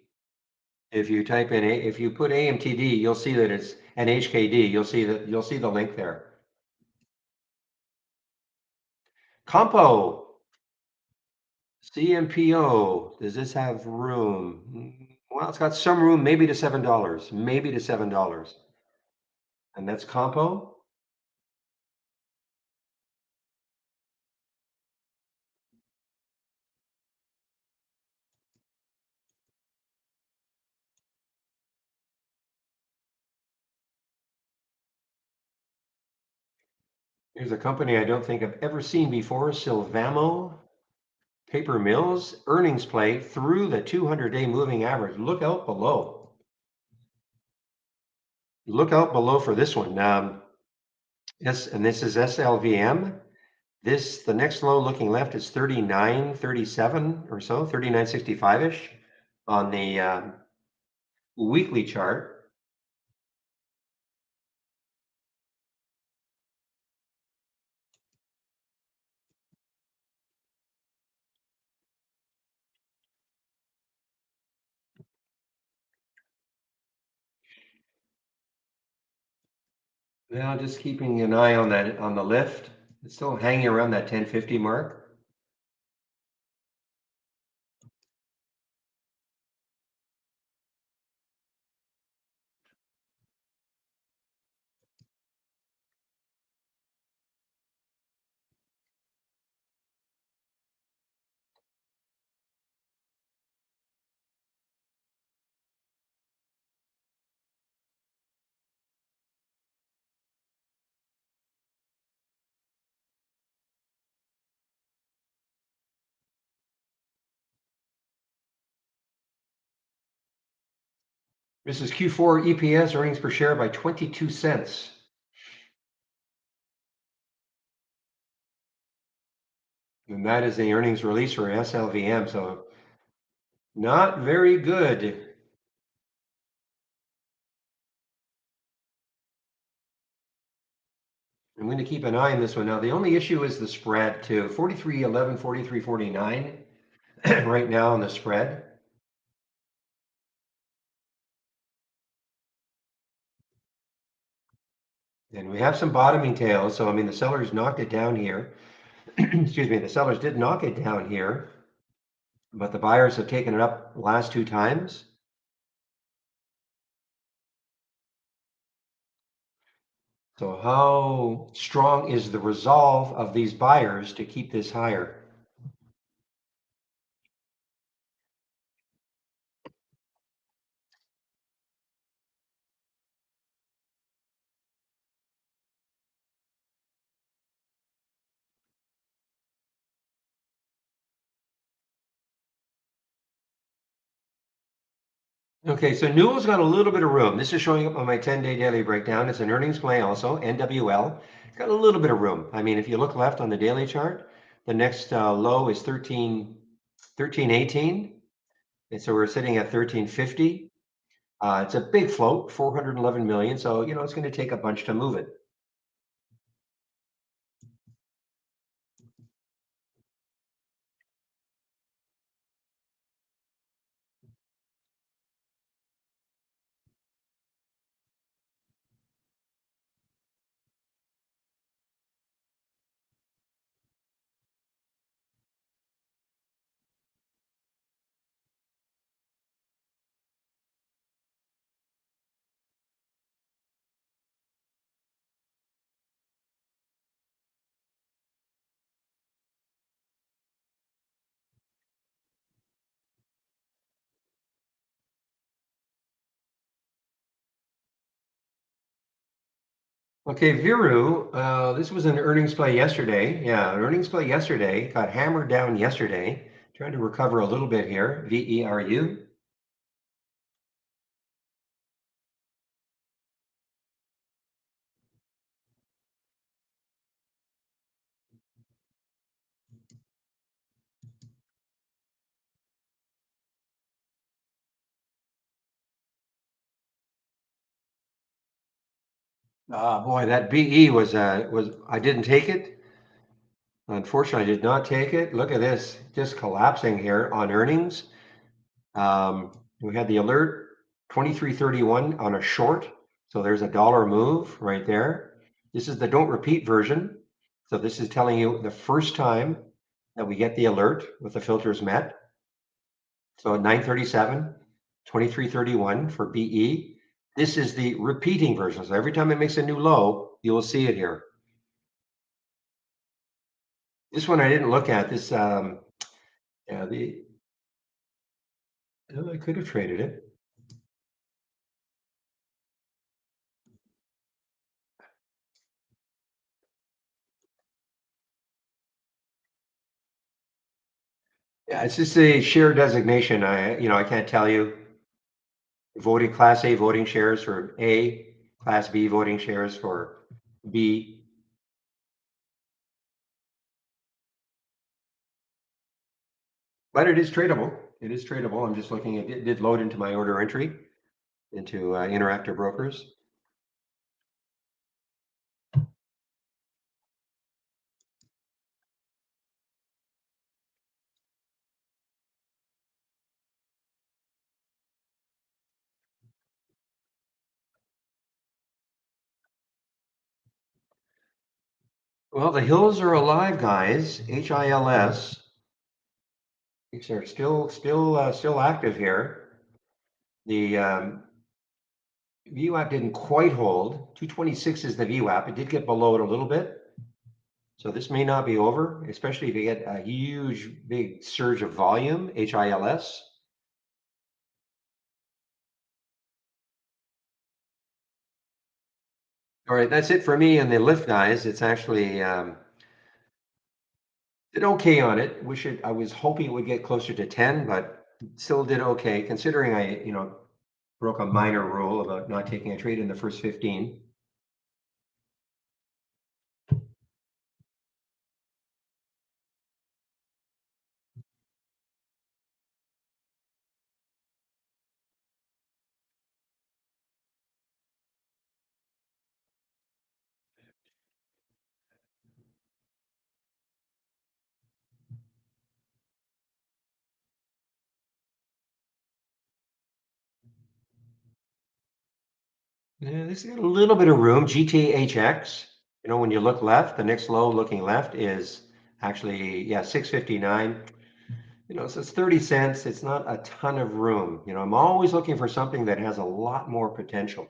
Speaker 1: If you put AMTD, you'll see that it's an HKD. You'll see the link there. Compo, CMPO. Does this have room? Well, it's got some room, maybe to $7, maybe to $7. And that's Compo. Here's a company I don't think I've ever seen before, Silvamo. Paper Mills earnings play through the 200-day moving average. Look out below. Look out below for this one. Yes, and this is SLVM. The next low looking left is 39.37 or so, 39.65-ish on the weekly chart. Now just keeping an eye on that on the lift. It's still hanging around that 1050 mark. This is Q4 EPS, earnings per share, by 22 cents. And that is the earnings release for SLVM. So not very good. I'm going to keep an eye on this one. Now, the only issue is the spread too. 43.11, 43.49 right now on the spread. And we have some bottoming tails. So, I mean, the sellers knocked it down here. Excuse me, the sellers did knock it down here, but the buyers have taken it up the last two times. So how strong is the resolve of these buyers to keep this higher? Okay, so Newell's got a little bit of room. This is showing up on my 10-day daily breakdown. It's an earnings play also, NWL. Got a little bit of room. I mean, if you look left on the daily chart, the next low is 1318. And so we're sitting at 1350. It's a big float, 411 million. So, it's going to take a bunch to move it. Okay, Viru, this was an earnings play yesterday. Yeah, an earnings play yesterday. Got hammered down yesterday. Trying to recover a little bit here. VERU. Boy, that BE was I didn't take it. Unfortunately, I did not take it. Look at this, just collapsing here on earnings. We had the alert 23.31 on a short. So there's a dollar move right there. This is the don't repeat version. So this is telling you the first time that we get the alert with the filters met. So at 9:37, 23.31 for BE. This is the repeating version. So every time it makes a new low, you will see it here. This one I didn't look at. This, yeah, I could have traded it. Yeah, it's just a share designation. I can't tell you. Voting Class A voting shares for A, Class B voting shares for B. But it is tradable. It is tradable. I'm just looking at it did load into my order entry into Interactive Brokers. Well, the hills are alive, guys. HILS. These are still active here. The VWAP didn't quite hold. 226 is the VWAP. It did get below it a little bit. So this may not be over, especially if you get a huge, big surge of volume, HILS. All right, that's it for me and the lift guys. It's actually did okay on it. I was hoping it would get closer to 10, but still did okay considering I broke a minor rule about not taking a trade in the first 15. Yeah, this got a little bit of room. GTHX, when you look left, the next low looking left is actually, yeah, 659. So it's 30 cents. It's not a ton of room. I'm always looking for something that has a lot more potential.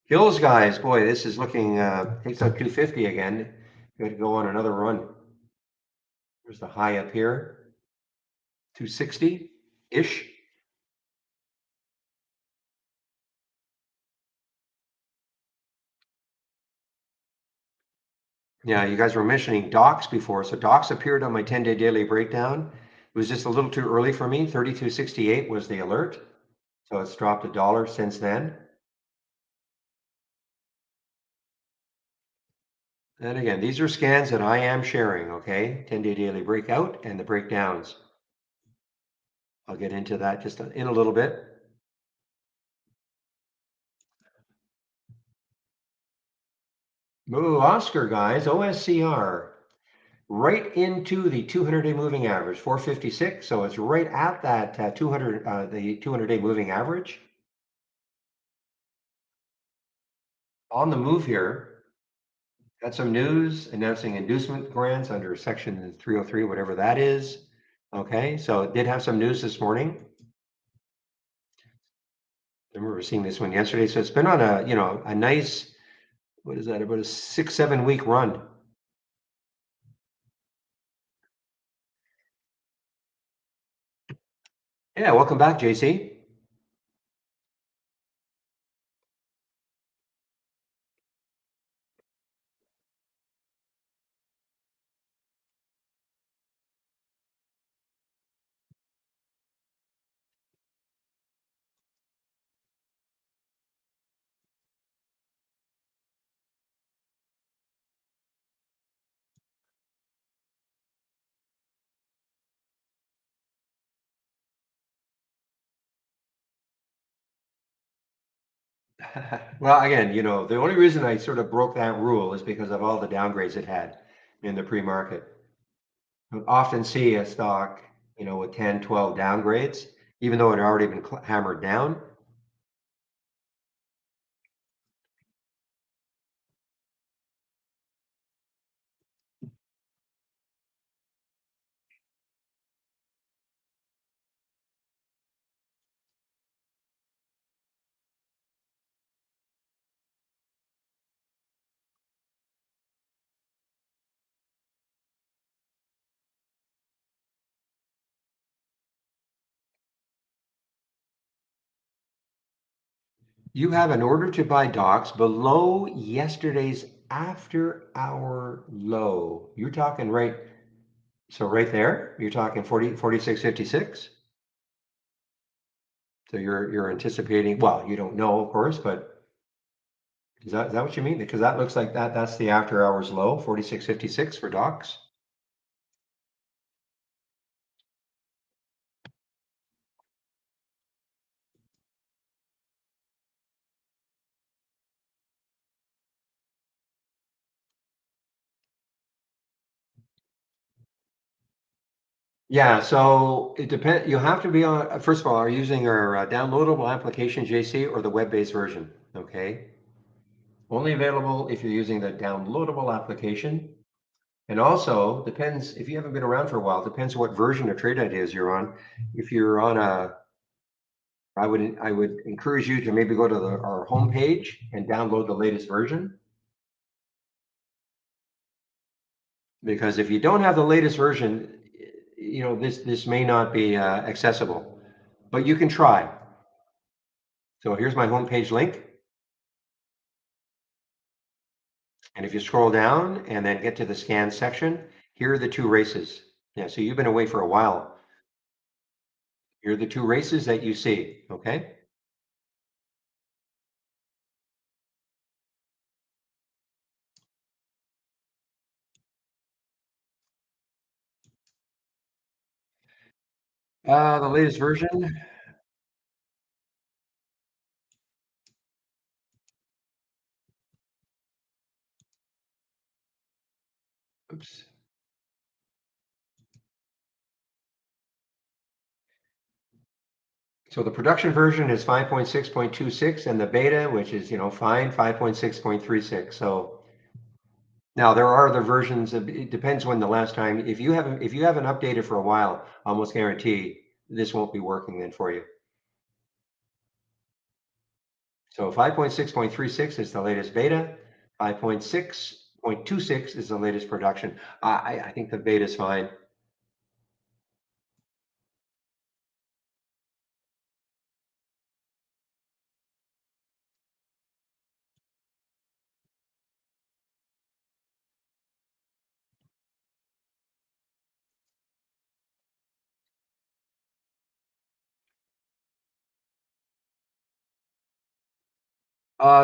Speaker 1: Hills guys, boy, this is looking, takes out 250 again. Going to go on another run. There's the high up here, 260-ish. Yeah, you guys were mentioning docs before. So docs appeared on my 10-day daily breakdown. It was just a little too early for me. 32.68 was the alert. So it's dropped $1 since then. And again, these are scans that I am sharing, okay? 10-day daily breakout and the breakdowns. I'll get into that just in a little bit. Ooh, Oscar, guys, OSCR, right into the 200-day moving average, 456. So it's right at that the 200-day moving average. On the move here, got some news announcing inducement grants under Section 303, whatever that is. Okay, so it did have some news this morning. I remember seeing this one yesterday. So it's been on a nice, what is that, about a 6-7 week run. Yeah, welcome back, JC. Well, again, the only reason I sort of broke that rule is because of all the downgrades it had in the pre-market. I often see a stock, with 10, 12 downgrades, even though it had already been hammered down. You have an order to buy docs below yesterday's after hour low. You're talking right, so right there, you're talking 46.56. So you're anticipating, well, you don't know, of course, but is that what you mean? Because that looks like that's the after hours low, 46.56 for docs. Yeah, so it depends. You have to be on, first of all, are you using our downloadable application, JC, or the web-based version? Okay. Only available if you're using the downloadable application. And also depends, if you haven't been around for a while, depends what version of Trade Ideas you're on. If you're on I would encourage you to maybe go to our homepage and download the latest version. Because if you don't have the latest version, this may not be accessible, but you can try. So here's my homepage link. And if you scroll down and then get to the scan section, here are the two races. Yeah, so you've been away for a while. Here are the two races that you see, okay? The latest version. Oops. So the production version is 5.6.26 and the beta, which is, fine, 5.6.36. So now there are other versions. It depends when the last time, if you haven't updated for a while, almost guarantee this won't be working then for you. So 5.6.36 is the latest beta. 5.6.26 is the latest production. I think the beta is fine.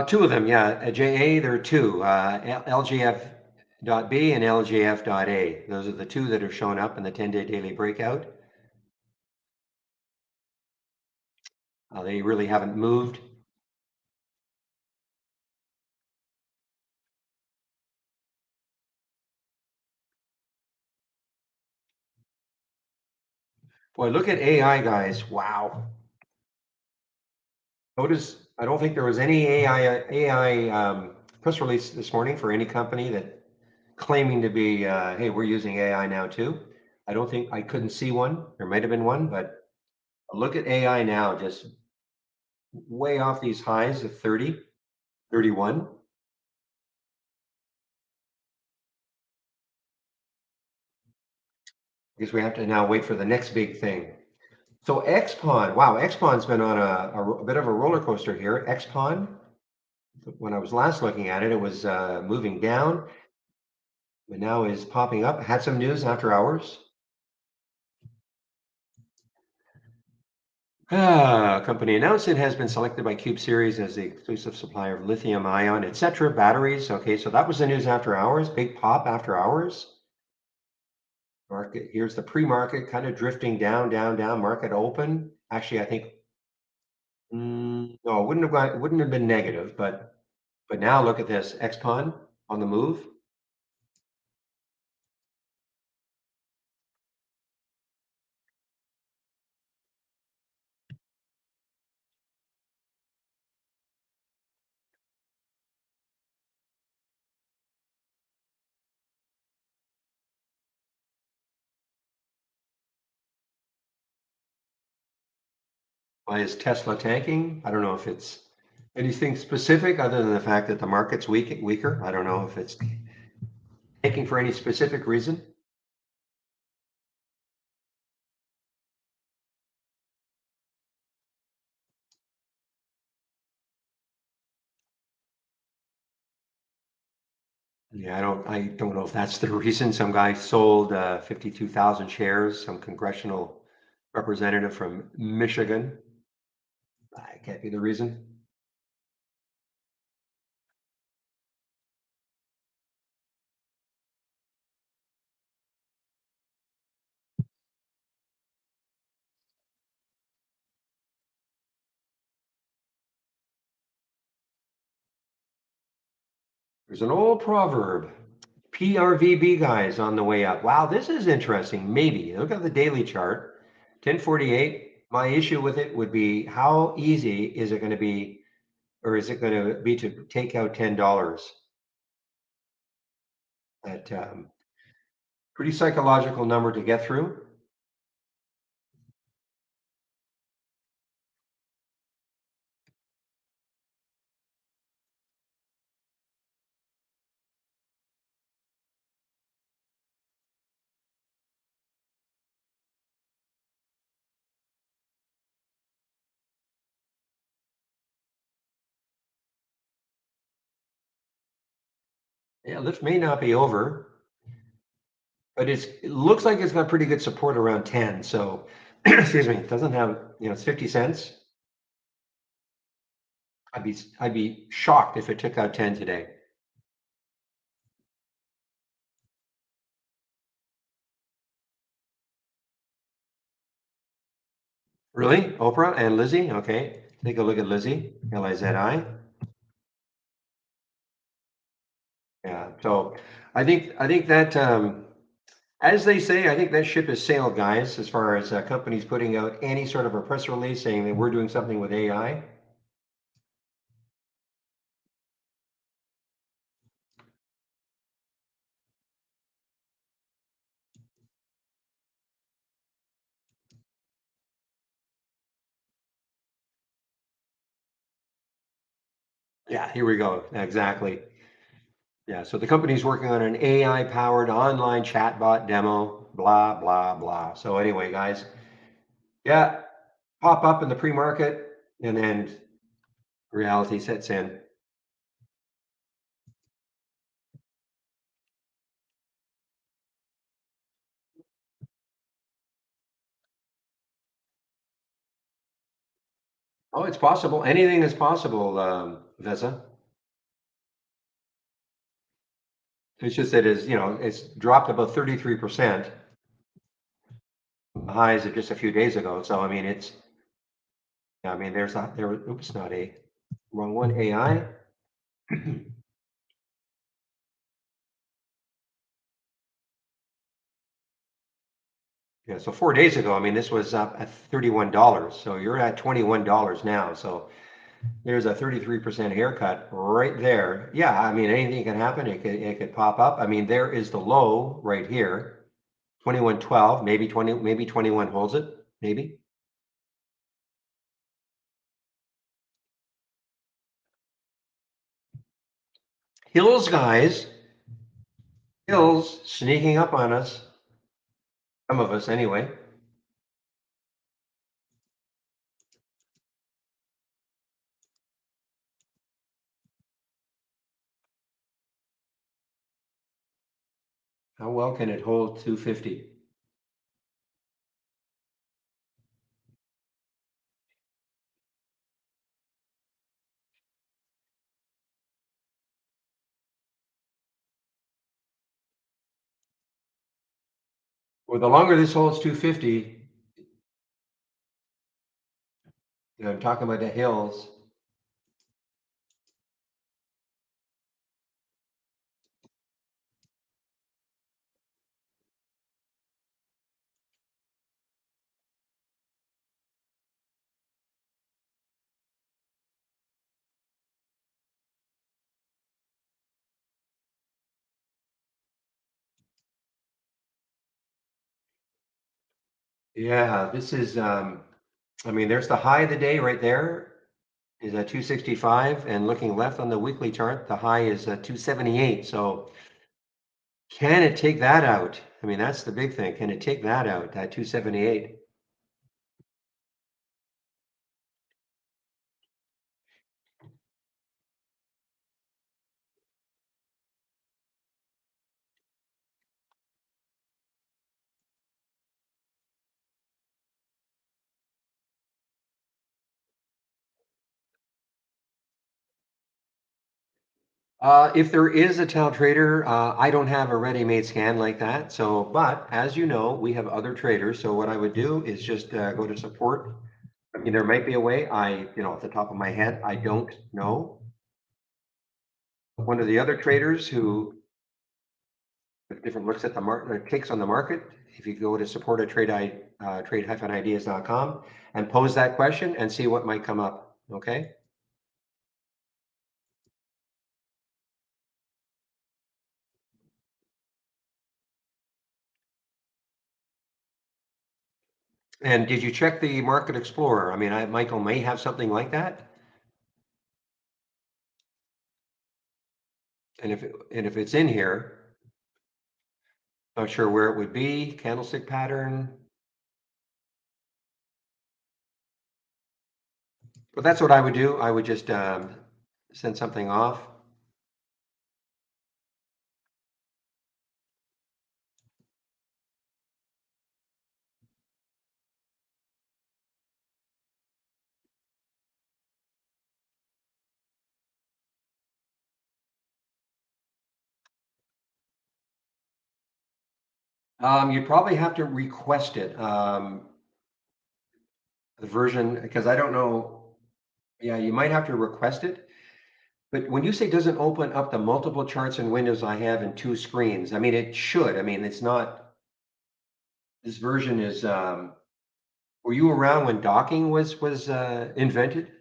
Speaker 1: Two of them, yeah. JA, there are two. LGF.B and LGF.A. Those are the two that have shown up in the 10-day daily breakout. They really haven't moved. Boy, look at AI, guys. Wow. Notice, I don't think there was any AI press release this morning for any company that claiming to be, hey, we're using AI now too. I couldn't see one. There might have been one, but look at AI now, just way off these highs of 30, 31. Because we have to now wait for the next big thing. So XPON, wow, XPON's been on a bit of a roller coaster here. XPON, when I was last looking at it, it was moving down, but now is popping up. Had some news after hours. Company announced it has been selected by Cube Series as the exclusive supplier of lithium ion, etc. batteries. Okay, so that was the news after hours. Big pop after hours. Market, here's the pre-market kind of drifting down, down, down. Market open. Actually, I think no, it wouldn't have been negative, but now look at this. XPON on the move. Why is Tesla tanking? I don't know if it's anything specific other than the fact that the market's weaker. I don't know if it's tanking for any specific reason. Yeah, I don't know if that's the reason. Some guy sold 52,000 shares, some congressional representative from Michigan. That can't be the reason. There's an old proverb. PRVB guys on the way up. Wow, this is interesting. Maybe look at the daily chart, 1048. My issue with it would be how easy is it going to be, or is it going to be to take out $10? That pretty psychological number to get through. Yeah, this may not be over, but it looks like it's got pretty good support around 10. So, excuse me, it doesn't have, it's 50 cents. I'd be shocked if it took out 10 today. Really? Oprah and Lizzie? Okay. Take a look at Lizzie, Lizi. Yeah. So I think that as they say, I think that ship has sailed, guys, as far as companies putting out any sort of a press release saying that we're doing something with AI. Yeah, here we go. Exactly. Yeah. So the company's working on an AI powered online chatbot demo, blah, blah, blah. So anyway, guys, yeah, pop up in the pre-market and then reality sets in. Oh, it's possible. Anything is possible, Vesa. It's just that it's dropped about 33%. The highs of just a few days ago. So I mean, there's a there. Oops, not a wrong one. AI. Yeah. So 4 days ago, I mean, this was up at $31. So you're at $21 now. So there's a 33% haircut right there. Yeah. I mean, anything can happen. It could pop up. I mean, there is the low right here, 21.12. Maybe 20. Maybe 21 holds it. Maybe. Hills, guys. Hills sneaking up on us. Some of us, anyway. How well can it hold 250? Well, the longer this holds 250, I'm talking about the hills. Yeah, this is, I mean, there's the high of the day right there is at 265, and looking left on the weekly chart, the high is at 278. So can it take that out? I mean, that's the big thing. Can it take that out, that 278? If there is a towel trader, I don't have a ready-made scan like that. So, but as you know, we have other traders. So what I would do is just go to support. I mean, there might be a way. Off the top of my head, I don't know. One of the other traders who with different looks at the market, takes on the market. If you go to support at trade-ideas.com and pose that question and see what might come up. Okay. And did you check the Market Explorer? I mean, Michael may have something like that. And if it's in here, not sure where it would be. Candlestick pattern. But that's what I would do. I would just send something off. You'd probably have to request it. The version, because I don't know. Yeah, you might have to request it. But when you say doesn't open up the multiple charts and windows I have in two screens, I mean, it should. I mean, it's not, this version is, were you around when docking was invented?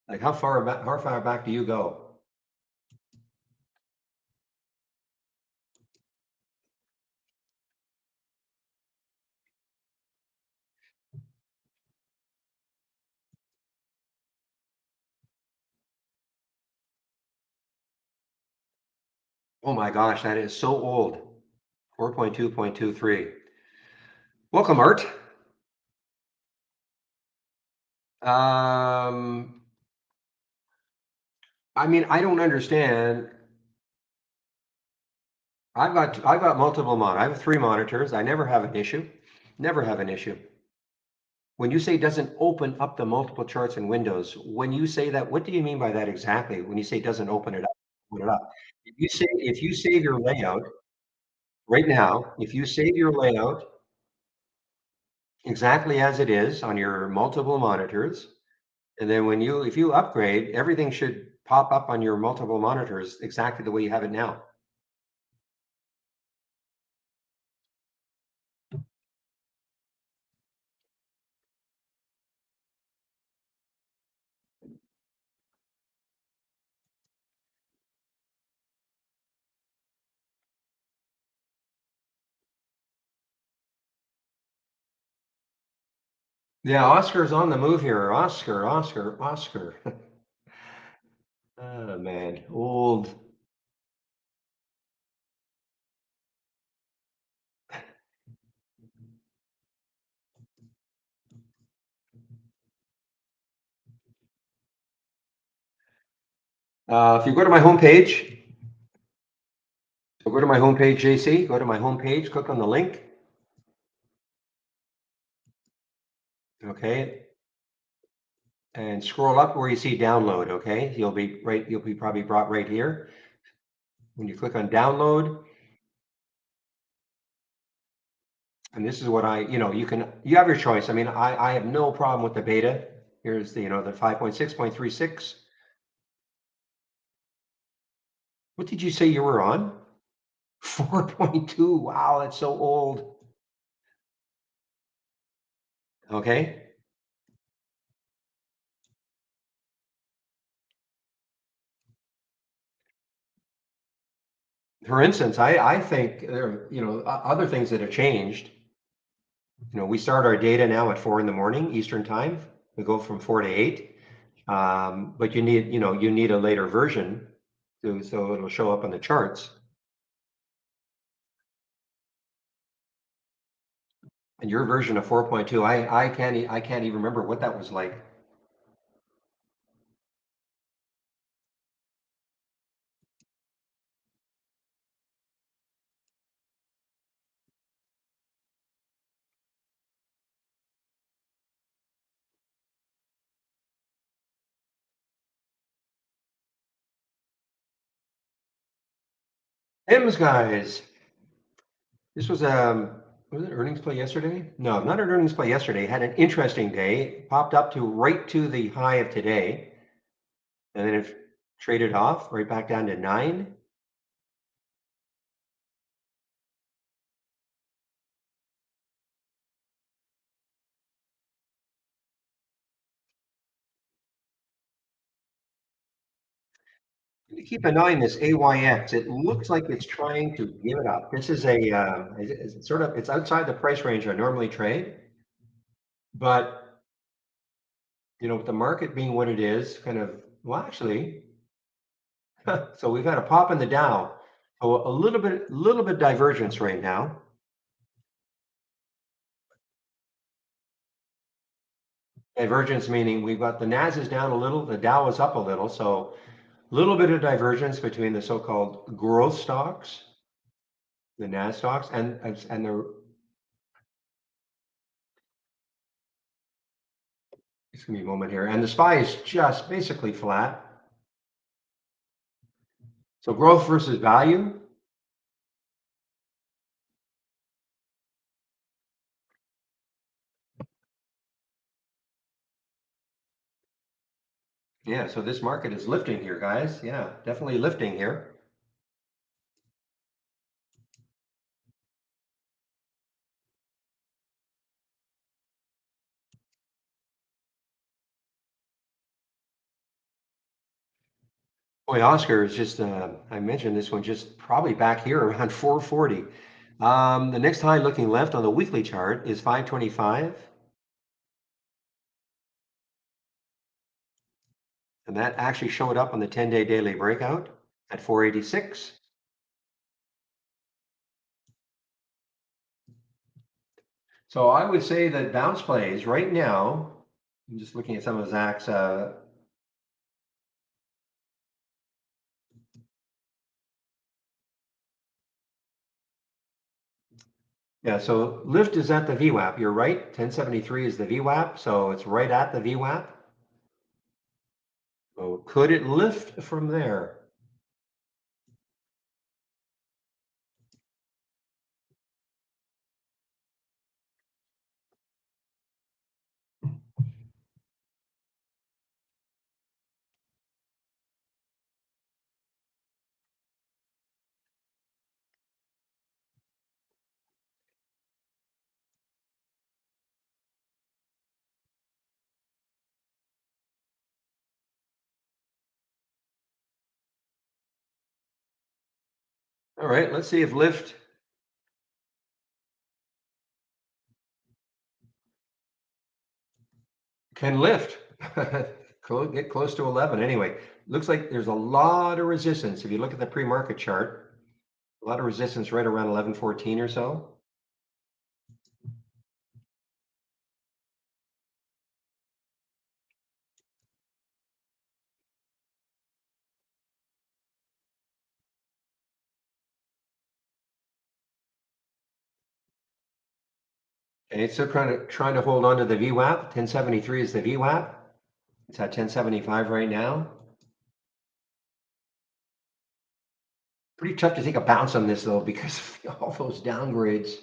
Speaker 1: Like how far back do you go? Oh my gosh, that is so old. 4.2.23. Welcome, Art. Um, I mean, I don't understand. I've got multiple I have three monitors. I never have an issue. Never have an issue. When you say doesn't open up the multiple charts and windows, when you say that, what do you mean by that exactly? When you say doesn't open it up. If you save your layout right now, if you save your layout exactly as it is on your multiple monitors, and then if you upgrade, everything should pop up on your multiple monitors exactly the way you have it now. Yeah, Oscar's on the move here. Oscar, Oscar, Oscar. Oh man, old. If you go to my homepage, JC, go to my homepage, click on the link. Okay, and scroll up where you see download. Okay, you'll be probably brought right here. When you click on download, and this is what you have your choice. I mean, I have no problem with the beta. Here's the 5.6.36. What did you say you were on? 4.2. Wow, that's so old. Okay. For instance, I think there, other things that have changed. We start our data now at 4 in the morning Eastern time. We go from 4 to 8. But you need a later version so it'll show up on the charts. And your version of 4.2, I can't even remember what that was like. Hims, guys. This was it earnings play yesterday? No, not an earnings play yesterday. Had an interesting day. Popped up to right to the high of today, and then it traded off right back down to 9. Keep an eye on this AYX. It looks like it's trying to give it up. This is it's sort of, it's outside the price range I normally trade, but with the market being what it is, kind of, well, actually, so we've got a pop in the Dow. So a little bit divergence right now. Divergence meaning we've got the Nas is down a little, the Dow is up a little, so a little bit of divergence between the so-called growth stocks, the Nas stocks, and the, just give me a moment here, and the SPY is just basically flat. So growth versus value. Yeah, so this market is lifting here, guys. Yeah, definitely lifting here. Boy, Oscar is just, I mentioned this one just probably back here around 440. The next high looking left on the weekly chart is 525. And that actually showed up on the 10-day daily breakout at 486. So I would say that bounce plays right now, I'm just looking at some of Zach's, yeah, so lift is at the VWAP. You're right, 1073 is the VWAP, so it's right at the VWAP. So could it lift from there? All right, let's see if lift can lift. Get close to 11. Anyway, looks like there's a lot of resistance. If you look at the pre-market chart, a lot of resistance right around 1114 or so. And it's still trying to hold on to the VWAP. 1073 is the VWAP. It's at 1075 right now. Pretty tough to take a bounce on this though because of all those downgrades.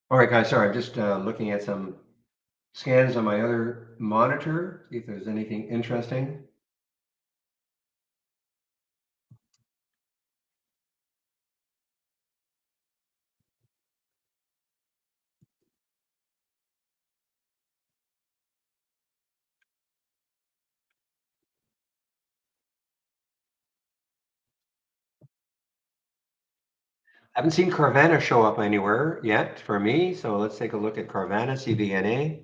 Speaker 1: All right, guys, sorry, I'm just looking at some scans on my other monitor, see if there's anything interesting. Haven't seen Carvana show up anywhere yet for me, so let's take a look at Carvana, CVNA.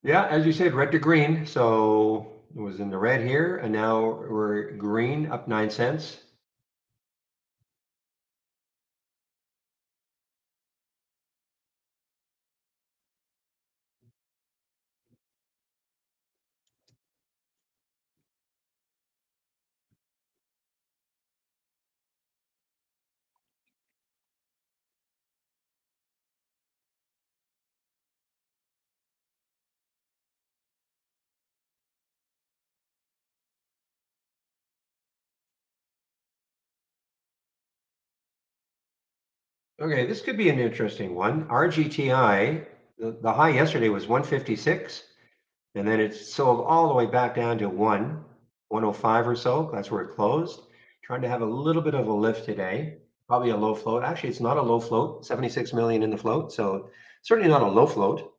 Speaker 1: Yeah, as you said, red to green. So it was in the red here, and now we're green, up 9 cents. Okay, this could be an interesting one. RGTI, the high yesterday was 156, and then it sold all the way back down to 105 or so. That's where it closed. Trying to have a little bit of a lift today. Probably a low float. Actually, it's not a low float, 76 million in the float. So certainly not a low float.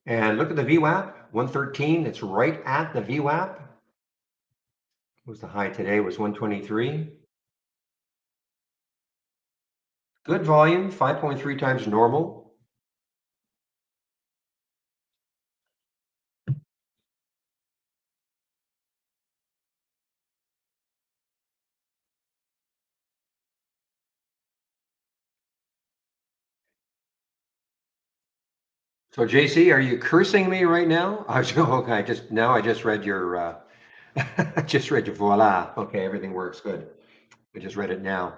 Speaker 1: And look at the VWAP, 113. It's right at the VWAP. What was the high today? Was 123. Good volume, 5.3 times normal. So JC, are you cursing me right now? I was okay. I just read your I just read your voila. Okay, everything works good. I just read it now.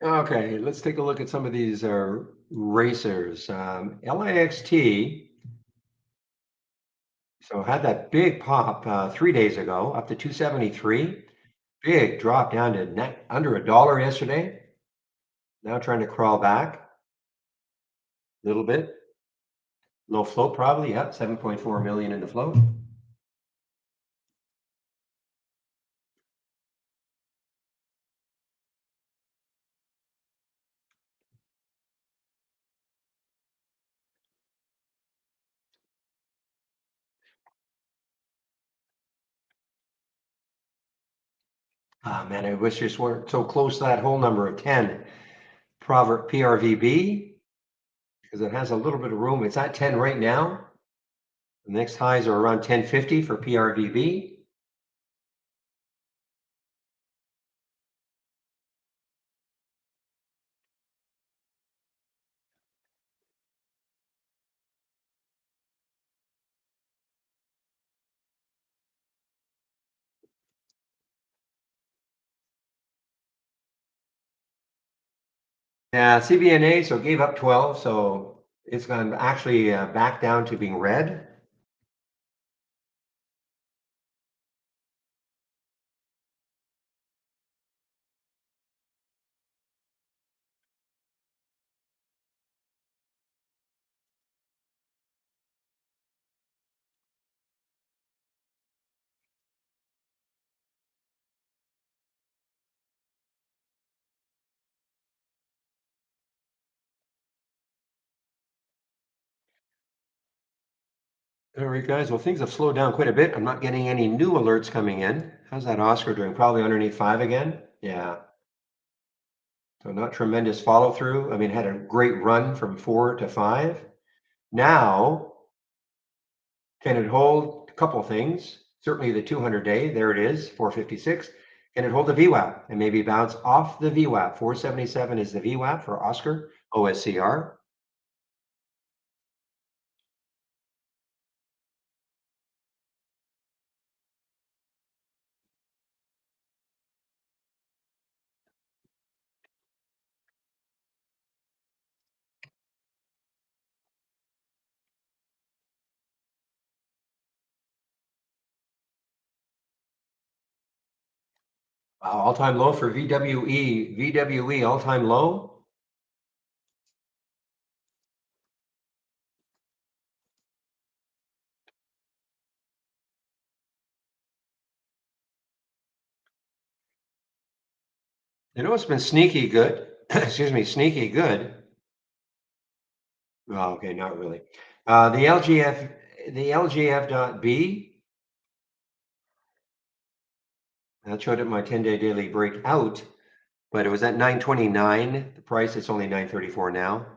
Speaker 1: Okay, let's take a look at some of these racers. LAXT, so had that big pop 3 days ago, up to 273. Big drop down to under $1 yesterday. Now trying to crawl back a little bit. Low float probably, yep, 7.4 million in the float. Ah, man, I wish this weren't so close to that whole number of 10. PRVB, because it has a little bit of room. It's at 10 right now. The next highs are around 1050 for PRVB. Yeah, CBNA, so gave up 12, so it's gone actually back down to being red. All right, guys. Well, things have slowed down quite a bit. I'm not getting any new alerts coming in. How's that Oscar doing? Probably underneath 5 again. Yeah. So not tremendous follow through. I mean, had a great run from 4 to 5. Now, can it hold a couple of things? Certainly the 200-day, there it is, 456. Can it hold the VWAP and maybe bounce off the VWAP? 477 is the VWAP for Oscar, OSCR. All-time low for VWE. VWE, all-time low. You know, it's been sneaky good. Excuse me, sneaky good. Oh, okay, not really. The LGF dot B, that showed it my 10-day daily breakout, but it was at 929. The price, it's only 934 now.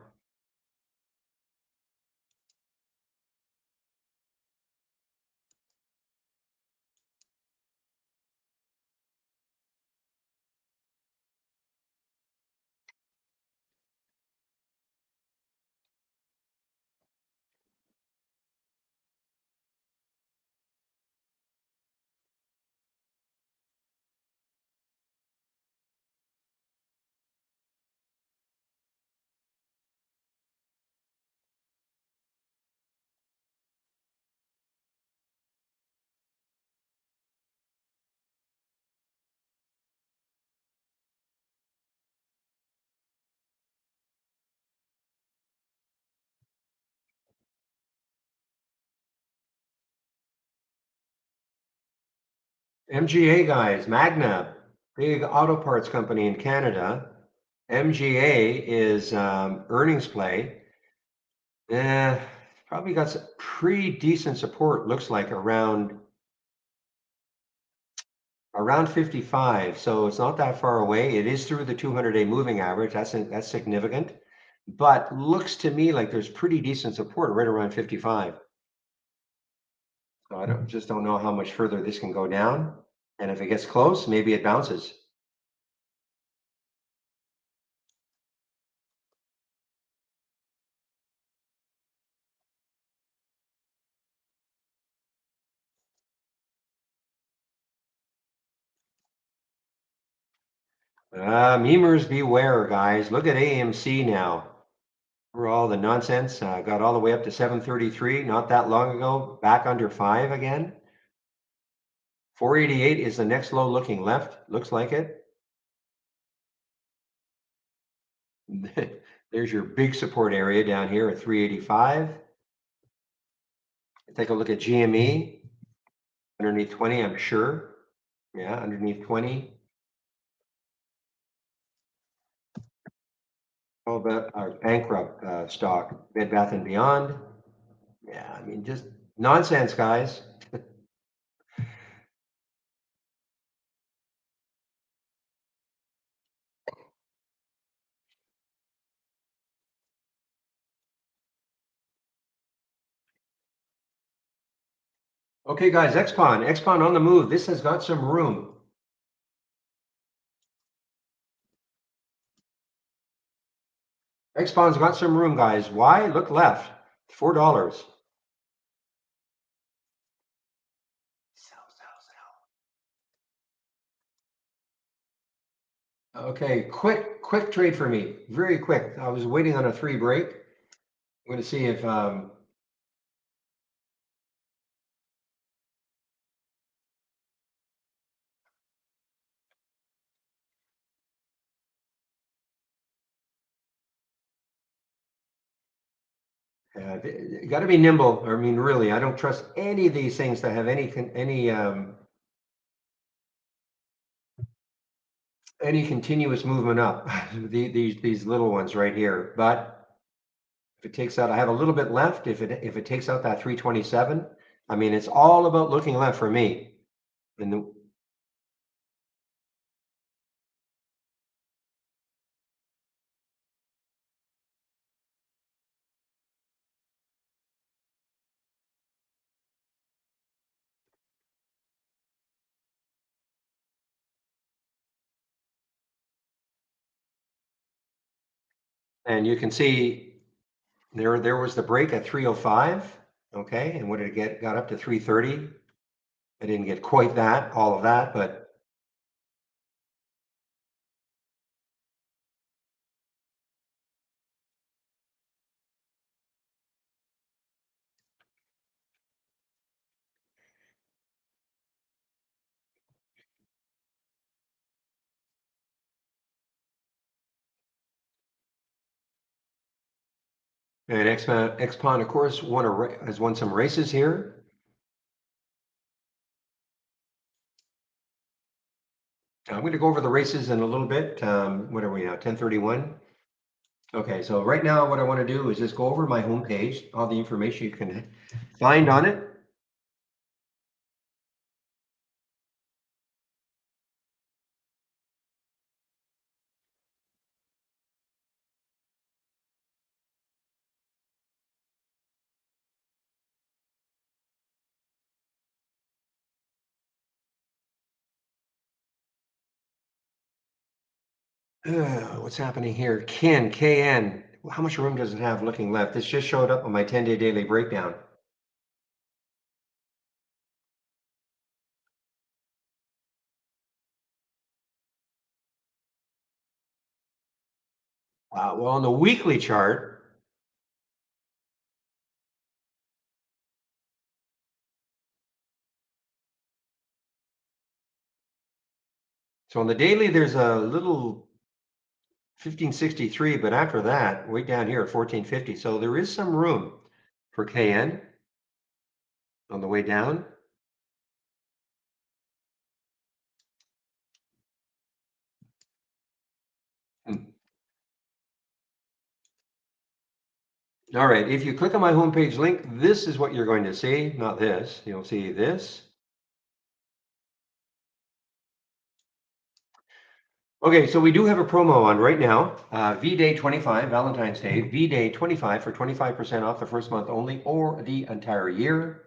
Speaker 1: MGA guys, Magna, big auto parts company in Canada. MGA is earnings play. Probably got some pretty decent support, looks like around 55. So it's not that far away. It is through the 200-day moving average. That's significant. But looks to me like there's pretty decent support right around 55. So I just don't know how much further this can go down. And if it gets close, maybe it bounces. Memers beware, guys. Look at AMC now. For all the nonsense, got all the way up to 733 not that long ago, back under 5 again. 488 is the next low looking left, looks like it. There's your big support area down here at 385. Take a look at GME, underneath 20, I'm sure. Yeah, underneath 20. How about our bankrupt stock, Bed Bath and Beyond? Yeah, I mean, just nonsense, guys. Okay, guys, XPON on the move. This has got some room. XPON's got some room, guys. Why? Look left, $4. Sell, sell, sell. Okay, quick trade for me. Very quick. I was waiting on a 3 break. I'm going to see if you got to be nimble. I mean, really, I don't trust any of these things that have any continuous movement up. These little ones right here. But if it takes out, I have a little bit left. If it takes out that 327, I mean, it's all about looking left for me. And you can see there was the break at 305. Okay, and what did it get? Got up to 330. I didn't get quite that, all of that, but And Xpon, of course, has won some races here. I'm going to go over the races in a little bit. What are we now? 10:31. Okay, so right now what I want to do is just go over my homepage, all the information you can find on it. What's happening here? KN. How much room does it have looking left? This just showed up on my 10-day daily breakdown. Well, on the weekly chart, so on the daily, there's a little 1563, but after that, way down here at 1450. So there is some room for KN on the way down. Hmm. All right, if you click on my homepage link, this is what you're going to see, not this. You'll see this. Okay, so we do have a promo on right now. V-Day 25, Valentine's Day, V-Day 25 for 25% off the first month only or the entire year.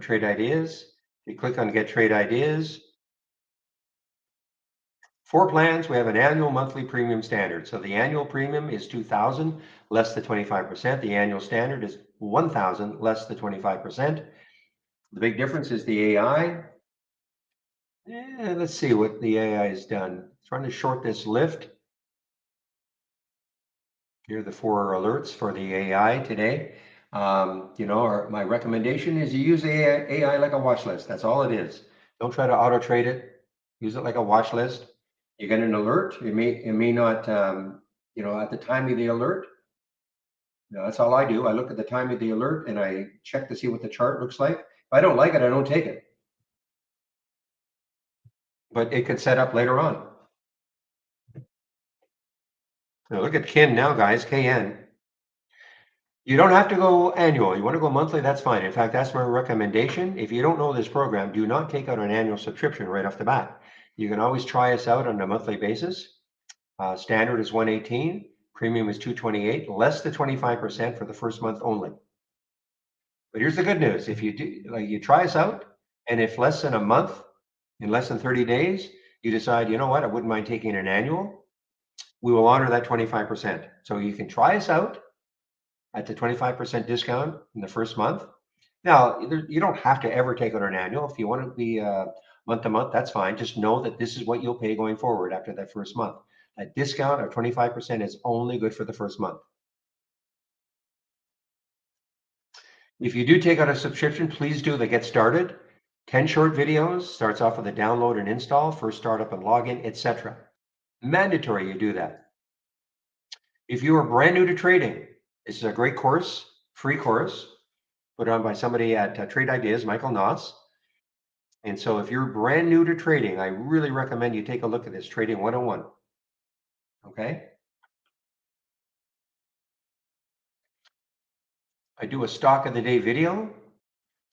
Speaker 1: Trade ideas. You click on Get Trade Ideas. 4 plans, we have an annual monthly premium standard. So the annual premium is 2,000 less the 25%. The annual standard is 1,000 less the 25%. The big difference is the AI. Let's see what the AI has done. Trying to short this lift. Here are the 4 alerts for the AI today. My recommendation is you use AI like a watch list. That's all it is. Don't try to auto trade it. Use it like a watch list. You get an alert. It may not, at the time of the alert. That's all I do. I look at the time of the alert and I check to see what the chart looks like. If I don't like it, I don't take it. But it could set up later on. Now look at KIN now, guys. KN. You don't have to go annual. You want to go monthly, that's fine. In fact, that's my recommendation. If you don't know this program, do not take out an annual subscription right off the bat. You can always try us out on a monthly basis. Standard is 118, premium is 228, less than 25% for the first month only. But here's the good news. If you do, like, you try us out, and if less than a month, in less than 30 days, you decide, you know what, I wouldn't mind taking an annual, we will honor that 25%. So you can try us out at the 25% discount in the first month. Now, you don't have to ever take out an annual. If you want to be month to month, that's fine. Just know that this is what you'll pay going forward after that first month. A discount of 25% is only good for the first month. If you do take out a subscription, please do the Get Started. 10 short videos, starts off with a download and install, first startup and login, etc. Mandatory you do that. If you are brand new to trading, this is a great course, free course, put on by somebody at Trade Ideas, Michael Noss. And so if you're brand new to trading, I really recommend you take a look at this Trading 101. Okay. I do a stock of the day video.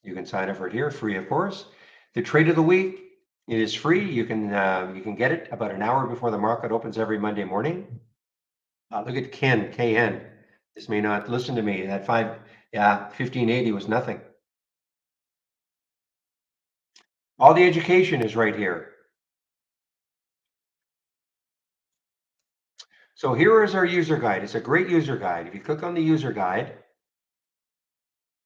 Speaker 1: You can sign up for it here, free of course. The trade of the week, it is free. You can get it about an hour before the market opens every Monday morning. Look at KN. This may not listen to me. That 1580 was nothing. All the education is right here. So here is our user guide. It's a great user guide. If you click on the user guide,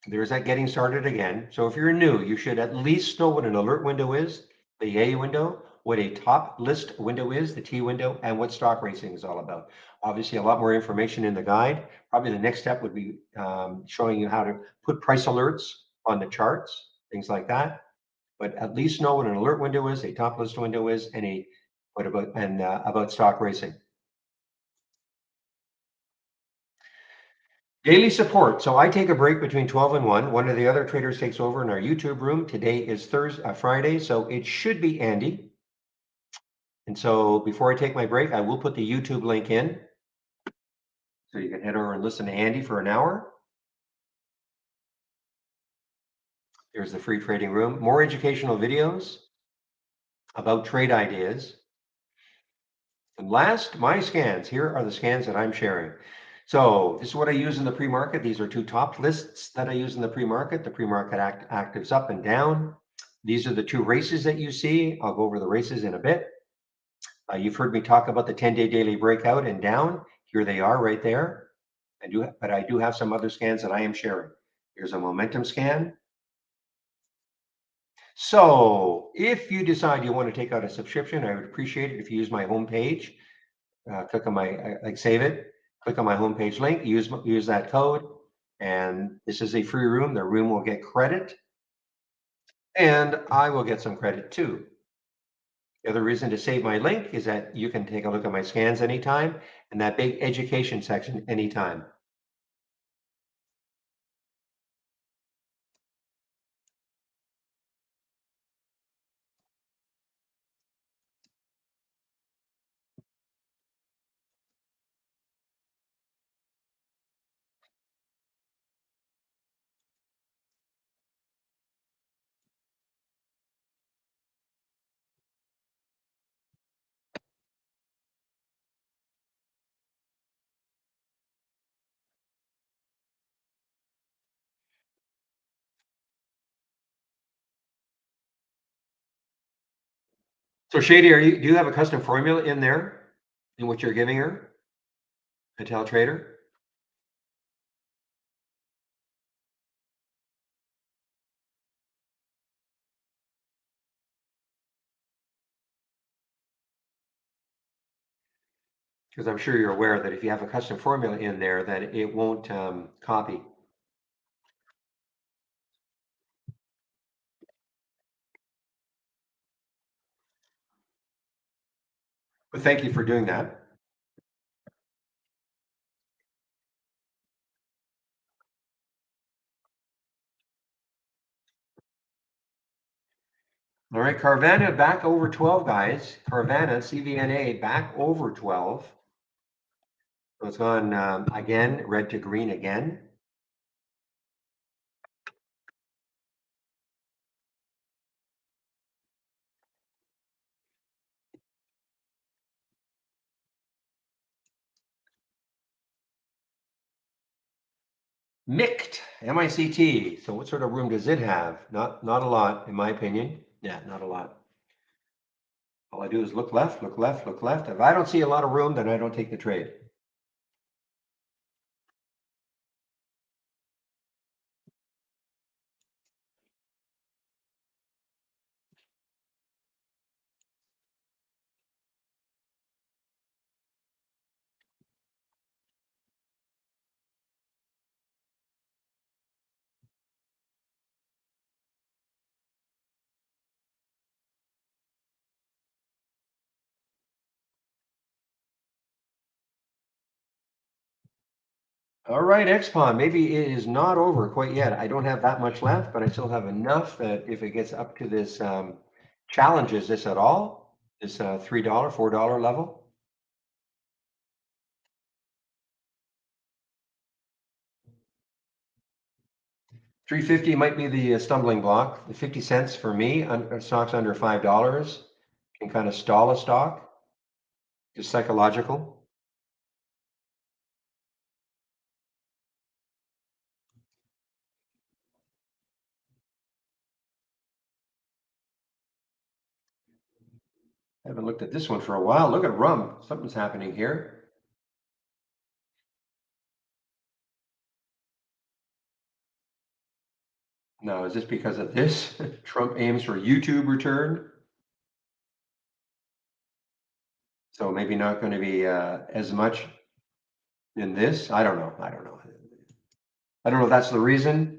Speaker 1: there's that getting started again. So if you're new, you should at least know what an alert window is, the A window, what a top list window is, the T window, and what stock racing is all about. Obviously, a lot more information in the guide. Probably the next step would be showing you how to put price alerts on the charts, things like that. But at least know what an alert window is, a top list window is, and about stock racing. Daily support. So I take a break between 12 and 1. One of the other traders takes over in our YouTube room. Today is Friday, so it should be Andy. And so before I take my break, I will put the YouTube link in. So you can head over and listen to Andy for an hour. There's the free trading room. More educational videos about trade ideas. And last, my scans. Here are the scans that I'm sharing. So this is what I use in the pre-market. These are two top lists that I use in the pre-market. The pre-market actives up and down. These are the two races that you see. I'll go over the races in a bit. You've heard me talk about the 10-day daily breakout and down. Here they are right there. But I do have some other scans that I am sharing. Here's a momentum scan. So if you decide you want to take out a subscription, I would appreciate it if you use my homepage. Click on my, like save it, click on my homepage link, use that code. And this is a free room. The room will get credit and I will get some credit too. The other reason to save my link is that you can take a look at my scans anytime and that big education section anytime. So Shady, do you have a custom formula in there in what you're giving her, Intel Trader? Because I'm sure you're aware that if you have a custom formula in there, that it won't copy. But thank you for doing that. All right, Carvana back over 12, guys. Carvana, CVNA back over 12. So it's gone again, red to green again. MICT, M-I-C-T. So what sort of room does it have? Not a lot, in my opinion. Yeah, not a lot. All I do is look left, look left, look left. If I don't see a lot of room, then I don't take the trade. All right, XPON, maybe it is not over quite yet. I don't have that much left, but I still have enough that if it gets up to this, challenges this at all, this $3, $4 level. 350 might be the stumbling block. The 50 cents for me, stocks under $5 can kind of stall a stock. Just psychological. I haven't looked at this one for a while. Look at rum. Something's happening here. Now, is this because of this? Trump aims for YouTube return. So maybe not going to be as much in this. I don't know. I don't know. I don't know if that's the reason.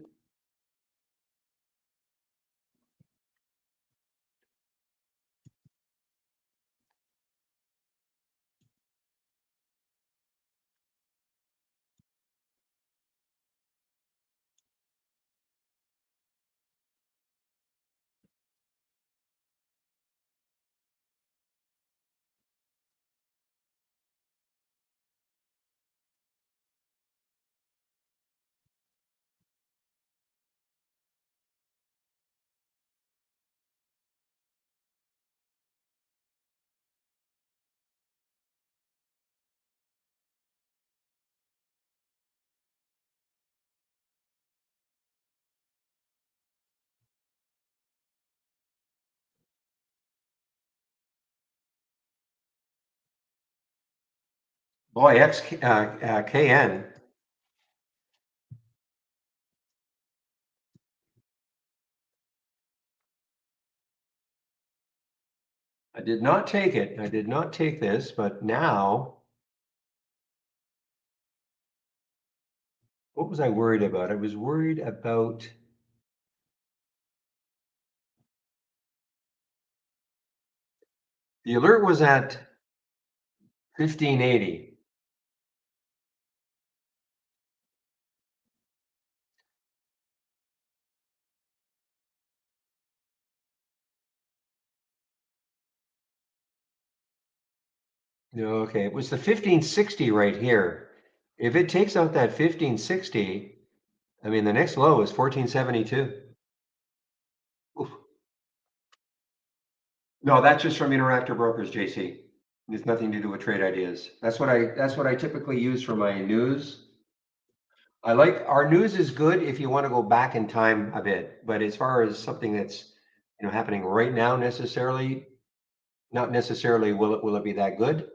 Speaker 1: Boy, KN. I did not take it. I did not take this, but now, what was I worried about? I was worried about, the alert was at 1580. Okay, it was the 1560 right here. If it takes out that 1560, I mean, the next low is 1472. Oof. No, that's just from Interactive Brokers, JC. It's nothing to do with trade ideas. That's what I typically use for my news. I like our news is good if you want to go back in time a bit, but as far as something that's happening right now necessarily, not necessarily will it be that good?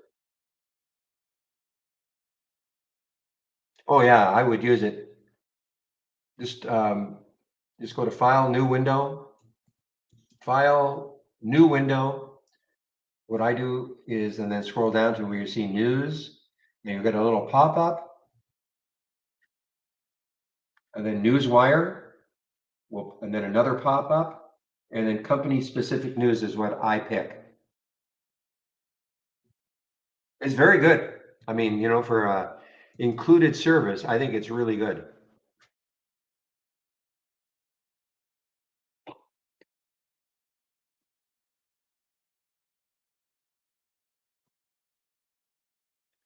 Speaker 1: Oh yeah, I would use it. Just go to File, New Window, File, New Window. What I do is, and then scroll down to where you see News, and you get a little pop-up, and then Newswire, and then another pop-up, and then company-specific news is what I pick. It's very good. I mean, for a included service, I think it's really good.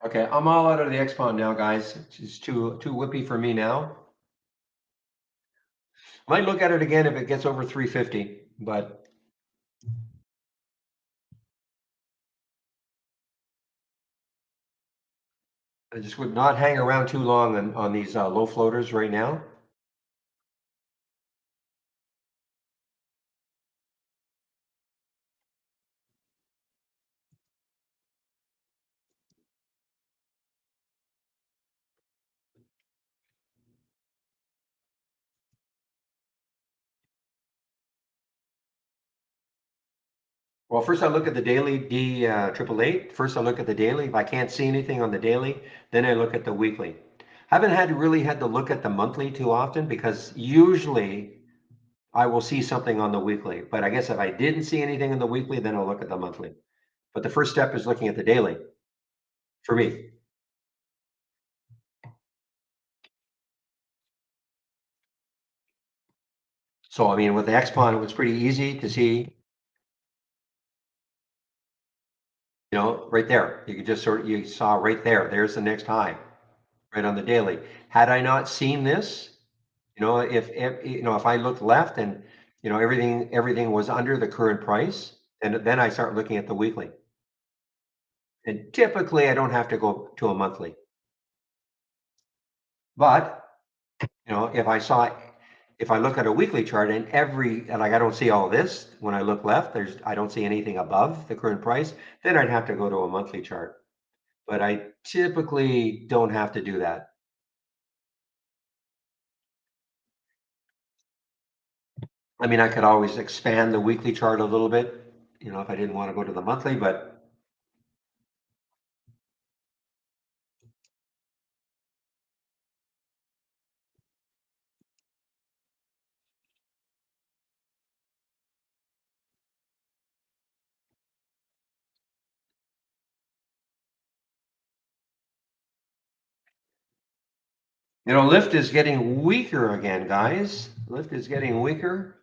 Speaker 1: Okay, I'm all out of the XPON now, guys. It's too whippy for me now. Might look at it again if it gets over 350, but I just would not hang around too long on these low floaters right now. Well, first I look at the daily D888. First I look at the daily. If I can't see anything on the daily, then I look at the weekly. Haven't really had to look at the monthly too often because usually I will see something on the weekly. But I guess if I didn't see anything in the weekly, then I'll look at the monthly. But the first step is looking at the daily for me. So I mean, with the XPON, it was pretty easy to see, right there. You could just you saw right there. There's the next high, right on the daily. Had I not seen this, if I looked left and everything was under the current price, and then I start looking at the weekly. And typically, I don't have to go to a monthly. But if I look at a weekly chart and like I don't see all this when I look left, I don't see anything above the current price, then I'd have to go to a monthly chart. But I typically don't have to do that. I mean, I could always expand the weekly chart a little bit, if I didn't want to go to the monthly, but Lyft is getting weaker again, guys. Lyft is getting weaker.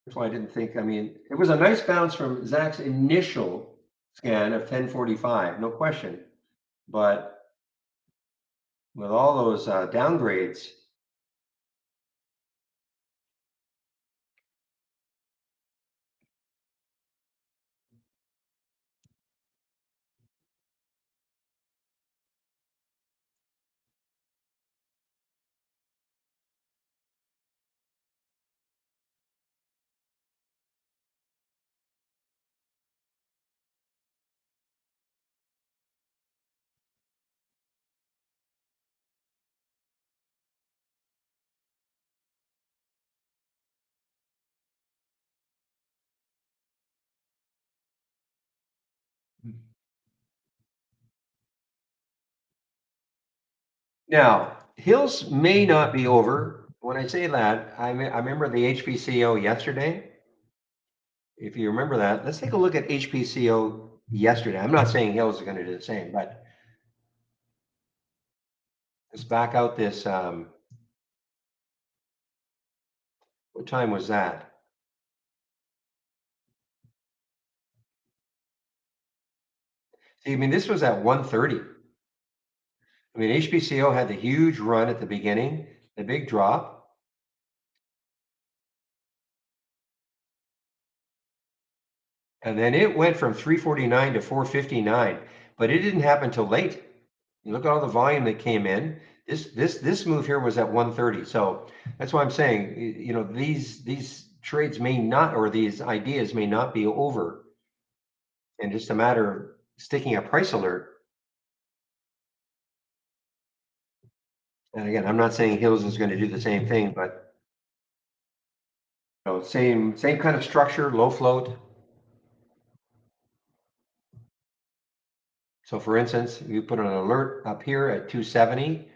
Speaker 1: That's why I didn't think, I mean, it was a nice bounce from Zach's initial scan of 1045, no question. But with all those downgrades, Now, Hills may not be over. When I say that, I remember the HPCO yesterday. If you remember that, let's take a look at HPCO yesterday. I'm not saying Hills is going to do the same, but let's back out this. What time was that? See, I mean, this was at 1:30. I mean, HPCO had the huge run at the beginning, the big drop. And then it went from 349 to 459, but it didn't happen till late. You look at all the volume that came in. This move here was at 130. So that's why I'm saying, you know, these trades may not, or these ideas may not be over, and just a matter of sticking a price alert. And again, I'm not saying Hills is going to do the same thing, but you know, same kind of structure, low float. So for instance, you put an alert up here at 270.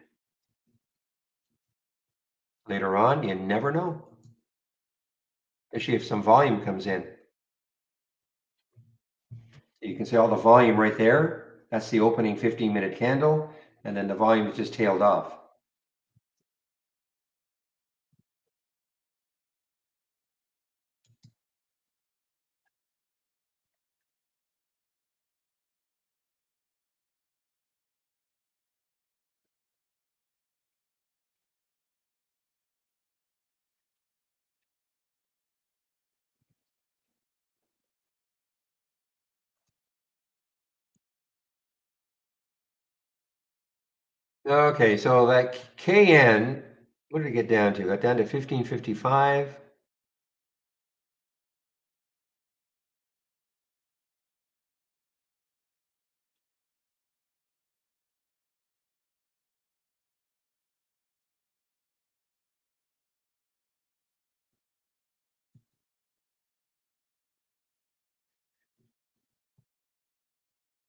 Speaker 1: Later on, you never know, especially if some volume comes in. You can see all the volume right there. That's the opening 15-minute candle, and then the volume is just tailed off. Okay, so that KN, what did it get down to? Got down to 1555.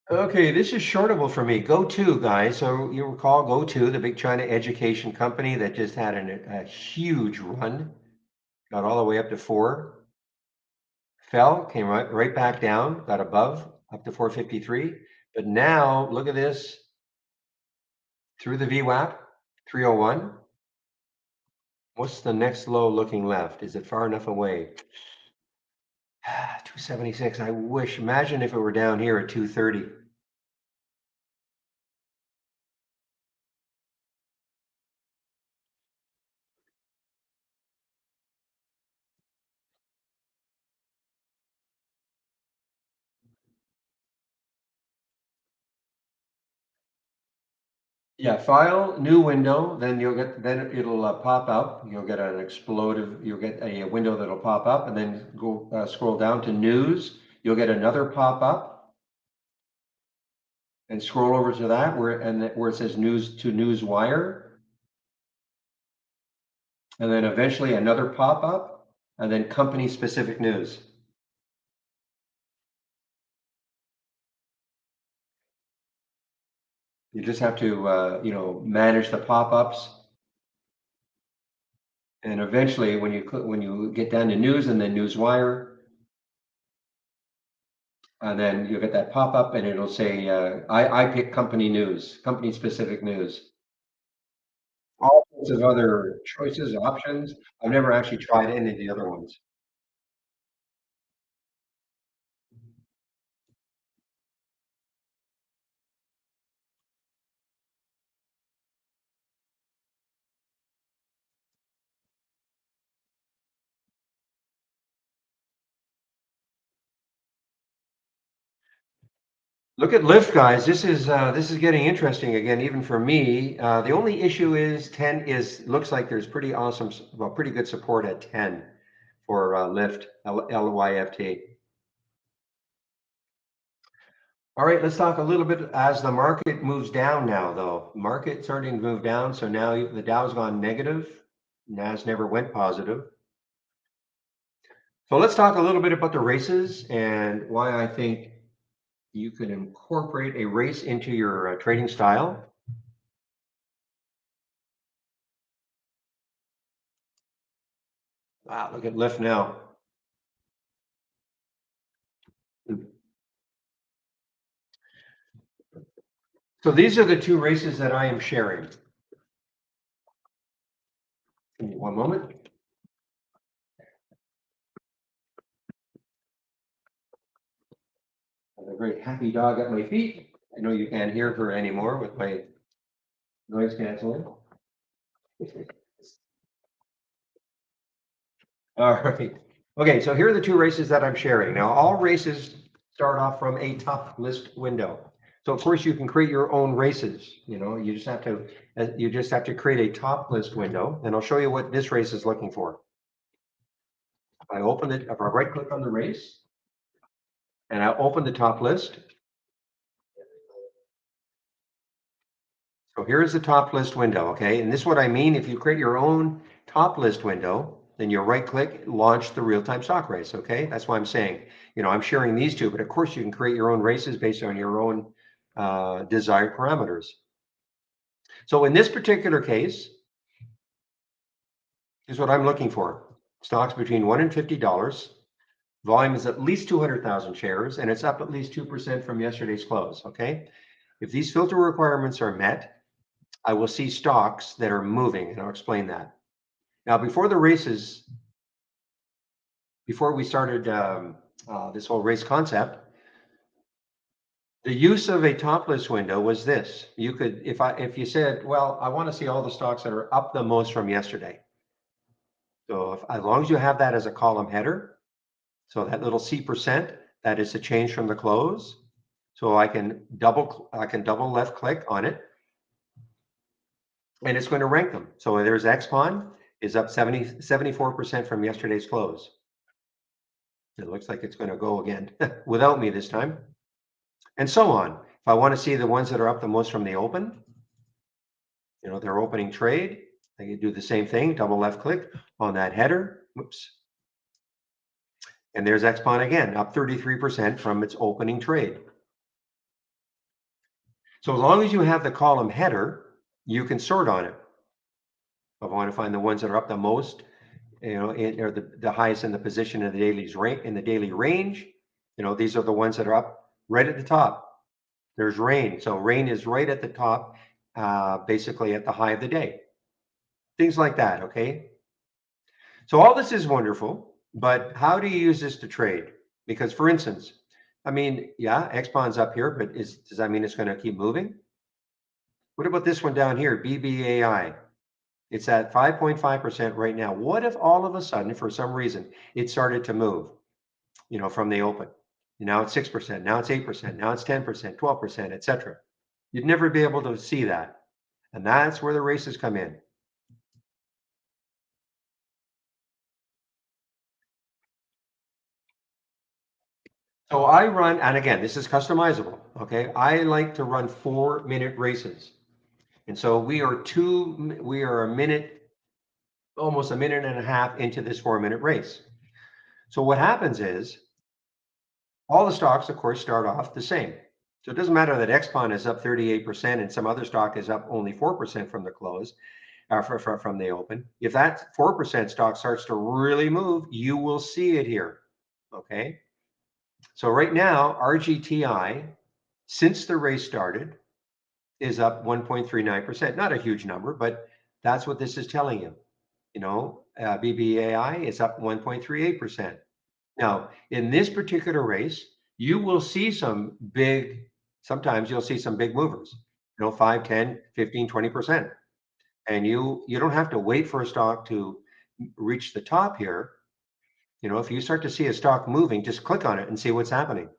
Speaker 1: Okay, this is shortable for me. Go2, guys. So you recall Go2, the big China education company that just had a huge run, got all the way up to 4, fell, came right back down, got above, up to 453. But now look at this through the VWAP, 301. What's the next low looking left? Is it far enough away? 276. I wish, imagine if it were down here at 230. Yeah, file, new window, then then it'll pop up. You'll get an explosive, you'll get a window that'll pop up, and then go scroll down to news. You'll get another pop up, and scroll over to that where it says news to news wire, and then eventually another pop up, and then company specific news. You just have to you know, manage the pop ups. And eventually, when you get down to news and then Newswire, and then you'll get that pop up, and it'll say, "I pick company news, company specific news." All sorts of other choices, options. I've never actually tried any of the other ones. Look at Lyft, guys. This is getting interesting again, even for me. The only issue is 10 is looks like there's pretty awesome, well, pretty good support at 10 for Lyft, LYFT. All right, let's talk a little bit as the market moves down now, though. Market starting to move down, so now the Dow's gone negative. Nas never went positive. So let's talk a little bit about the races and why I think you can incorporate a race into your trading style. Wow, look at Lyft now. So these are the two races that I am sharing. Give me one moment. I have a very happy dog at my feet. I know you can't hear her anymore with my noise canceling. All right. Okay, so here are the two races that I'm sharing. Now, all races start off from a top list window. So of course you can create your own races. You just have to create a top list window, and I'll show you what this race is looking for. If I right click on the race and I open the top list. So here's the top list window, okay? And this is what I mean. If you create your own top list window, then you right click, launch the real-time stock race, okay? That's why I'm saying, I'm sharing these two, but of course you can create your own races based on your own desired parameters. So in this particular case, here's what I'm looking for. Stocks between $1 and $50. Volume is at least 200,000 shares, and it's up at least 2% from yesterday's close, okay? If these filter requirements are met, I will see stocks that are moving, and I'll explain that. Now, before we started this whole race concept, the use of a top list window was this. You could, if you said, well, I want to see all the stocks that are up the most from yesterday. So as long as you have that as a column header, so that little C%, that is the change from the close. So I can double left click on it, and it's going to rank them. So there's XPON is up 74% from yesterday's close. It looks like it's going to go again without me this time, and so on. If I want to see the ones that are up the most from the open, their opening trade, I can do the same thing, double left click on that header. Whoops. And there's XPON again, up 33% from its opening trade. So as long as you have the column header, you can sort on it. If I want to find the ones that are up the most, or the highest in the position in the daily range, these are the ones that are up right at the top. There's rain. So rain is right at the top, basically at the high of the day. Things like that, okay? So all this is wonderful, but how do you use this to trade? Because for instance, yeah, XPON's up here, but does that mean it's going to keep moving? What about this one down here, BBAI? It's at 5.5% right now. What if all of a sudden, for some reason, it started to move, from the open? Now it's 6%, now it's 8%, now it's 10%, 12%, etc. You'd never be able to see that. And that's where the races come in. So I run, and again, this is customizable, okay? I like to run 4-minute races. And so we are almost a minute and a half into this 4-minute race. So what happens is all the stocks, of course, start off the same. So it doesn't matter that XPON is up 38% and some other stock is up only 4% from the close, from the open. If that 4% stock starts to really move, you will see it here, okay? So right now, RGTI, since the race started, is up 1.39%. Not a huge number, but that's what this is telling you. BBAI is up 1.38%. Now, in this particular race, you will see sometimes you'll see some big movers, 5, 10, 15, 20%. And you don't have to wait for a stock to reach the top here. If you start to see a stock moving, just click on it and see what's happening.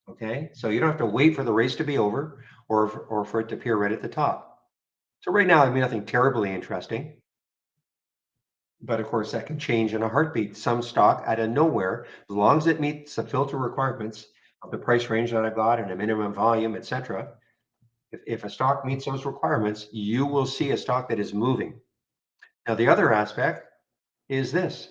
Speaker 1: Okay, so you don't have to wait for the race to be over or for it to appear right at the top. So right now, nothing terribly interesting. But of course, that can change in a heartbeat. Some stock out of nowhere, as long as it meets the filter requirements of the price range that I've got and a minimum volume, etc. If a stock meets those requirements, you will see a stock that is moving. Now, the other aspect is this.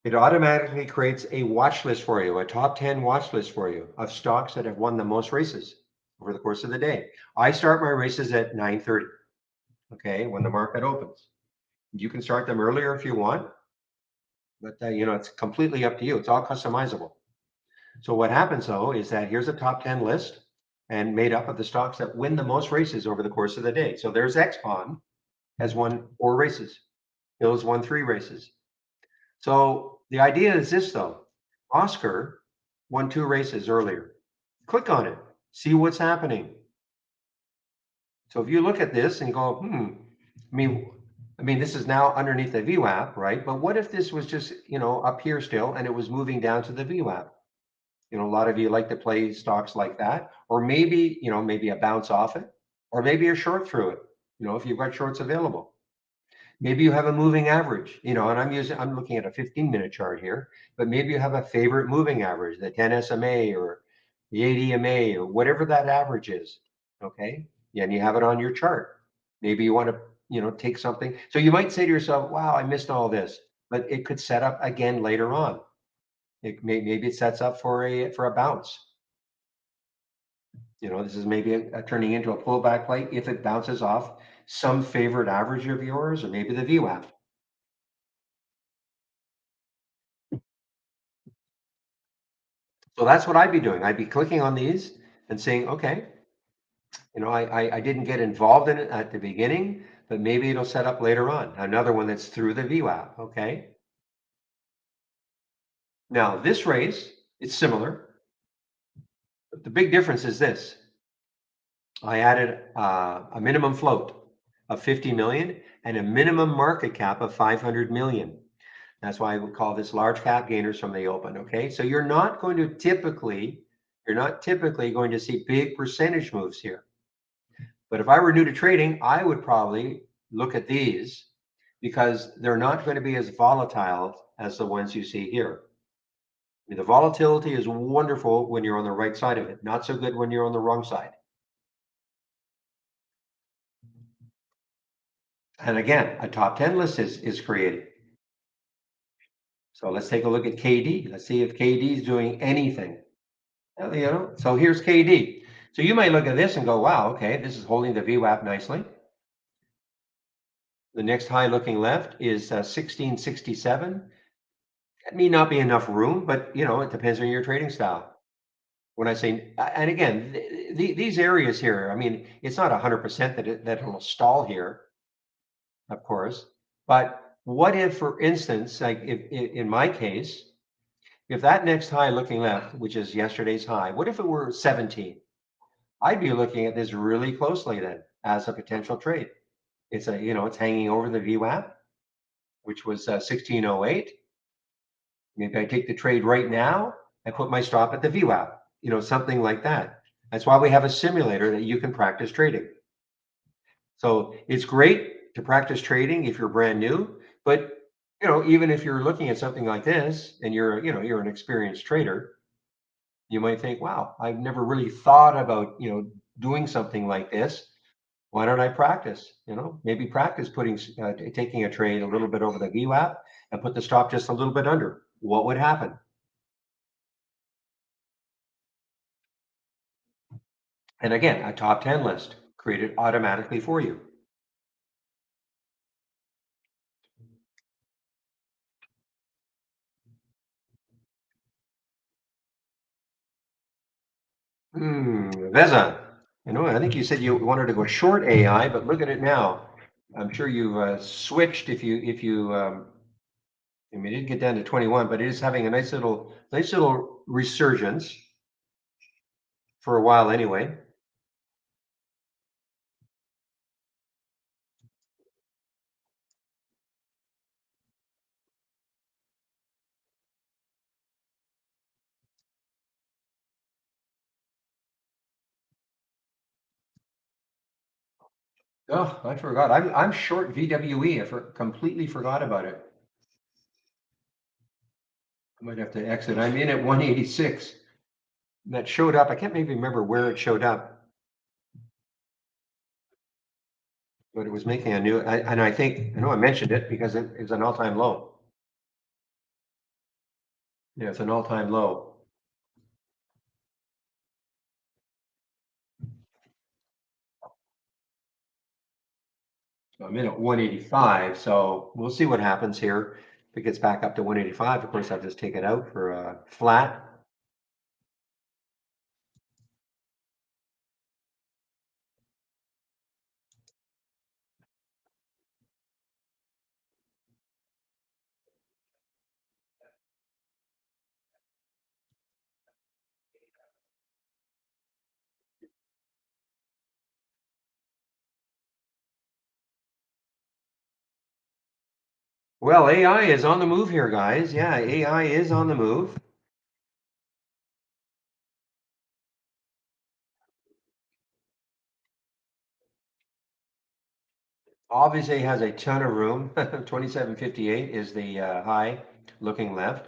Speaker 1: It automatically creates a watch list for you, a top 10 watch list for you of stocks that have won the most races over the course of the day. I start my races at 9:30, okay, when the market opens. You can start them earlier if you want, but it's completely up to you. It's all customizable. So what happens though is that here's a top 10 list and made up of the stocks that win the most races over the course of the day. So there's XPON has won 4 races. Hills won 3 races. So the idea is this though. Oscar won 2 races earlier. Click on it, see what's happening. So if you look at this and go, I mean, this is now underneath the VWAP, right? But what if this was just, up here still and it was moving down to the VWAP? A lot of you like to play stocks like that, or maybe a bounce off it, or maybe a short through it, if you've got shorts available. Maybe you have a moving average, and I'm looking at a 15-minute chart here, but maybe you have a favorite moving average, the 10 SMA or the 80 MA or whatever that average is. Okay. Yeah, and you have it on your chart. Maybe you want to, take something. So you might say to yourself, wow, I missed all this, but it could set up again later on. Maybe it sets up for a bounce. This is maybe turning into a pullback play if it bounces off some favorite average of yours, or maybe the VWAP. So that's what I'd be doing. I'd be clicking on these and saying, okay, I didn't get involved in it at the beginning, but maybe it'll set up later on. Another one that's through the VWAP. Okay. Now this race, it's similar, but the big difference is this. I added a minimum float of 50 million and a minimum market cap of 500 million. That's why I would call this large cap gainers from the open. Okay. So you're not typically going to see big percentage moves here. But if I were new to trading, I would probably look at these because they're not going to be as volatile as the ones you see here. I mean, the volatility is wonderful when you're on the right side of it, not so good when you're on the wrong side. And again, a top 10 list is created. So let's take a look at KD. Let's see if KD is doing anything. So here's KD. So you might look at this and go, wow, okay, this is holding the VWAP nicely. The next high looking left is 1667. That may not be enough room, but it depends on your trading style. When I say, and again, these areas here, I mean, it's not 100% that it'll stall here, of course. But what if, for instance, like if in my case, if that next high looking left, which is yesterday's high, what if it were 17? I'd be looking at this really closely then as a potential trade. It's it's hanging over the VWAP, which was 1608. Maybe I take the trade right now and put my stop at the VWAP, something like that. That's why we have a simulator that you can practice trading. So it's great to practice trading if you're brand new, but even if you're looking at something like this and you're an experienced trader, you might think, wow, I've never really thought about, doing something like this. Why don't I practice? Maybe practice taking a trade a little bit over the VWAP and put the stop just a little bit under. What would happen? And again, a top 10 list created automatically for you. Veza, I think you said you wanted to go short AI, but look at it now. I'm sure you've switched I mean, it didn't get down to 21, but it is having a nice little resurgence for a while anyway. Oh, I forgot. I'm short VWE. Completely forgot about it. I might have to exit. I'm in at 186. That showed up. I can't maybe remember where it showed up, but it was making a new. And I know I mentioned it because it is an all-time low. Yeah, it's an all-time low. So I'm in at 185, so we'll see what happens here. If it gets back up to 185, of course, I'll just take it out for a flat. Well, AI is on the move here, guys. Yeah, AI is on the move. Obviously has a ton of room. 2758 is the high looking left.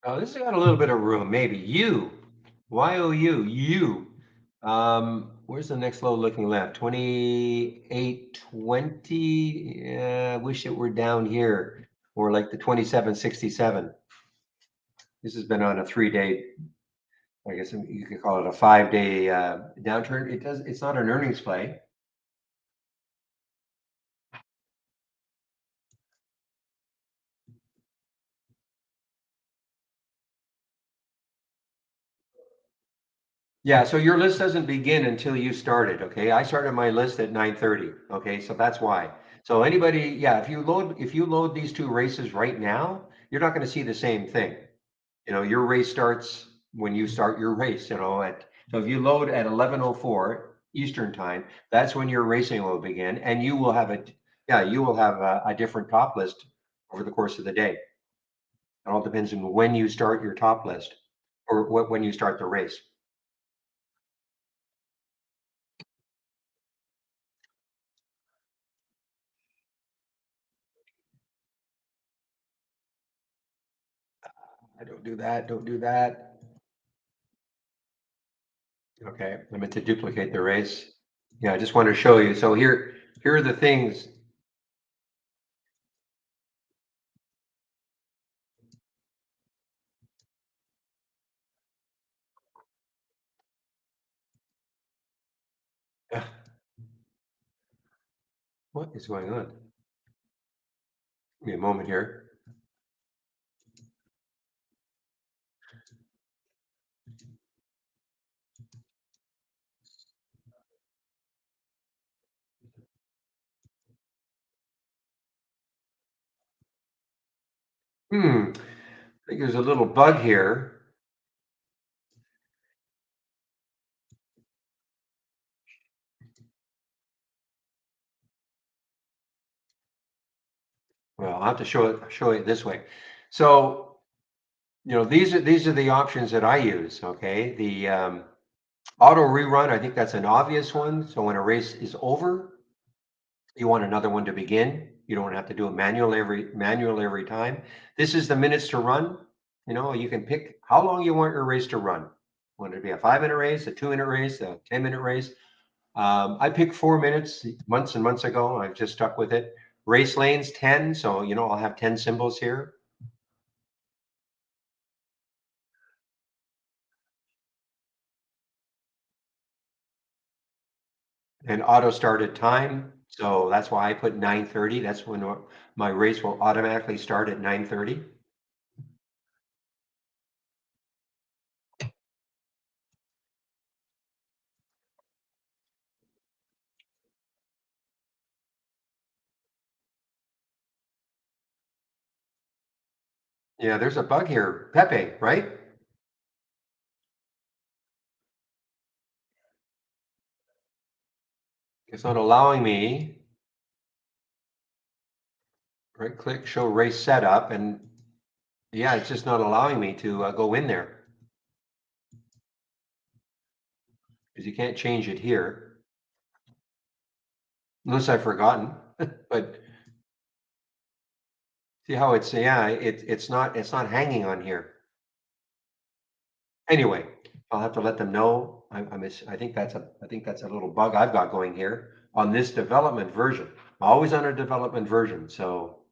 Speaker 1: Oh, this has got a little bit of room, maybe. You. Where's the next low looking left? 2820. Yeah, I wish it were down here or like the 2767. This has been on a 3 day, I guess you could call it a 5 day downturn. It's not an earnings play. Yeah, so your list doesn't begin until you started, okay? I started my list at 9:30, okay? So that's why. So anybody, yeah, if you load these two races right now, you're not going to see the same thing. Your race starts when you start your race, so if you load at 11:04 Eastern time, that's when your racing will begin and you will have a different top list over the course of the day. It all depends on when you start your top list or when you start the race. I don't do that. Don't do that. Okay, I meant to duplicate the race. Yeah, I just want to show you. So here are the things. Ugh, what is going on? Give me a moment here. I think there's a little bug here. Well, I'll have to show it this way. So, these are the options that I use. Okay, the auto rerun. I think that's an obvious one. So when a race is over, you want another one to begin. You don't have to do a manual every time. This is the minutes to run. You can pick how long you want your race to run. Want it to be a 5 minute race, a 2 minute race, a 10 minute race. I picked 4 minutes months and months ago. I've just stuck with it. Race lanes 10. So, I'll have 10 symbols here. And auto started time. So that's why I put 9:30. That's when my race will automatically start at 9:30. Yeah, there's a bug here. Pepe, right? It's not allowing me. right click, show race setup, and yeah, it's just not allowing me to go in there because you can't change it here unless I've forgotten. But see how it's, yeah, it's not hanging on here. Anyway, I'll have to let them know. I think that's a little bug I've got going here on this development version. Always on a development version. So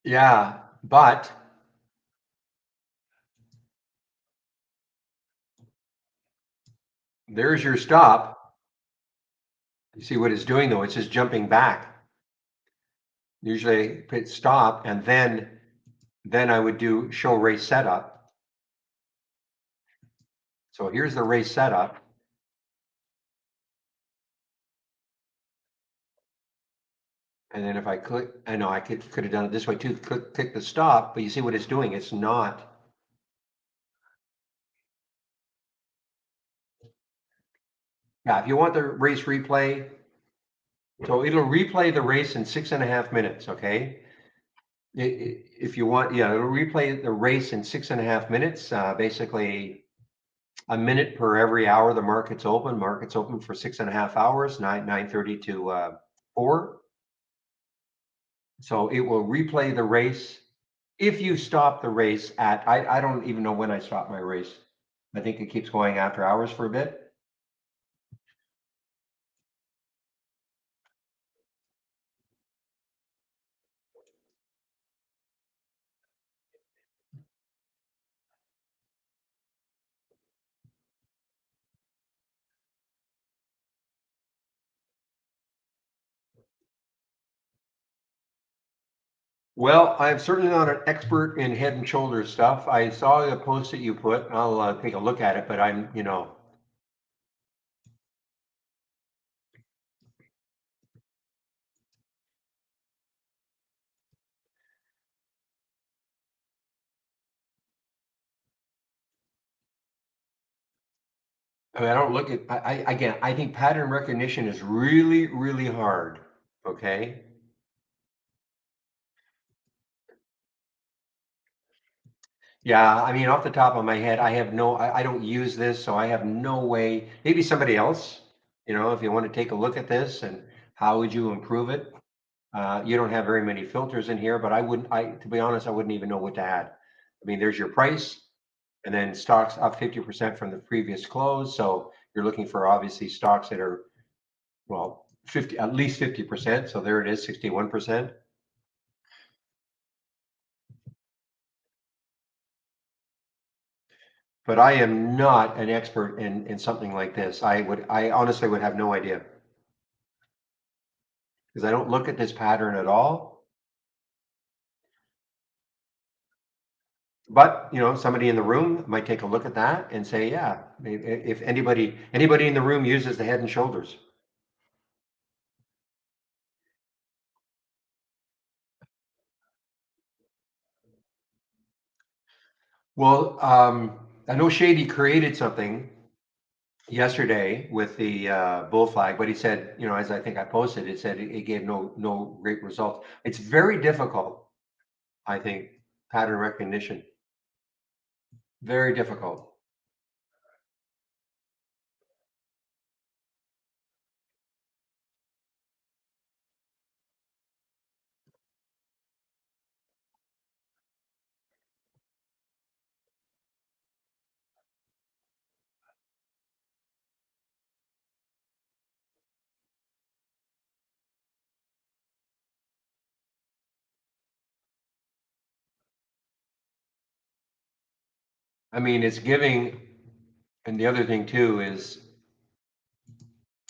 Speaker 1: yeah, but there's your stop. You see what it's doing though? It's just jumping back. Usually hit stop and then I would do show race setup. So here's the race setup. And then if I click, I know I could have done it this way too. Click the stop, but you see what it's doing? It's not. Yeah, if you want the race replay, so it'll replay the race in 6.5 minutes, okay? If you want, yeah, it'll replay the race in 6.5 minutes, basically a minute per every hour the market's open. Market's open for 6.5 hours, 9:30 to 4. So it will replay the race. If you stop the race at, I don't even know when I stopped my race. I think it keeps going after hours for a bit. Well, I'm certainly not an expert in Head and Shoulders stuff. I saw the post that you put. I'll take a look at it, but I don't look at, again, I think pattern recognition is really, really hard. Okay. Yeah. I mean, off the top of my head, I don't use this, so I have no way. Maybe somebody else, if you want to take a look at this and how would you improve it? You don't have very many filters in here, but to be honest, I wouldn't even know what to add. I mean, there's your price and then stocks up 50% from the previous close. So you're looking for obviously stocks that are, well, at least 50%. So there it is, 61%. But I am not an expert in something like this. I honestly would have no idea because I don't look at this pattern at all. But, somebody in the room might take a look at that and say, yeah, if anybody in the room uses the Head and Shoulders. Well, I know Shady created something yesterday with the bull flag, but he said, as I think I posted, it said it gave no great results. It's very difficult, I think, pattern recognition. Very difficult. I mean, it's giving, and the other thing too is,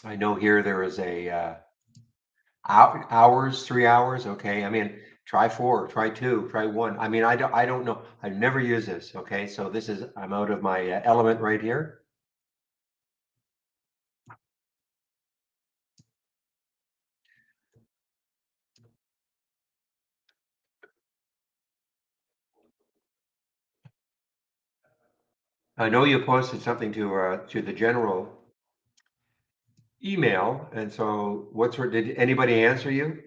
Speaker 1: I know here there is a hours, 3 hours. Okay, I mean, try 4, try 2, try 1. I mean, I don't know. I've never used this. Okay, so I'm out of my element right here. I know you posted something to the general email, and so did anybody answer you?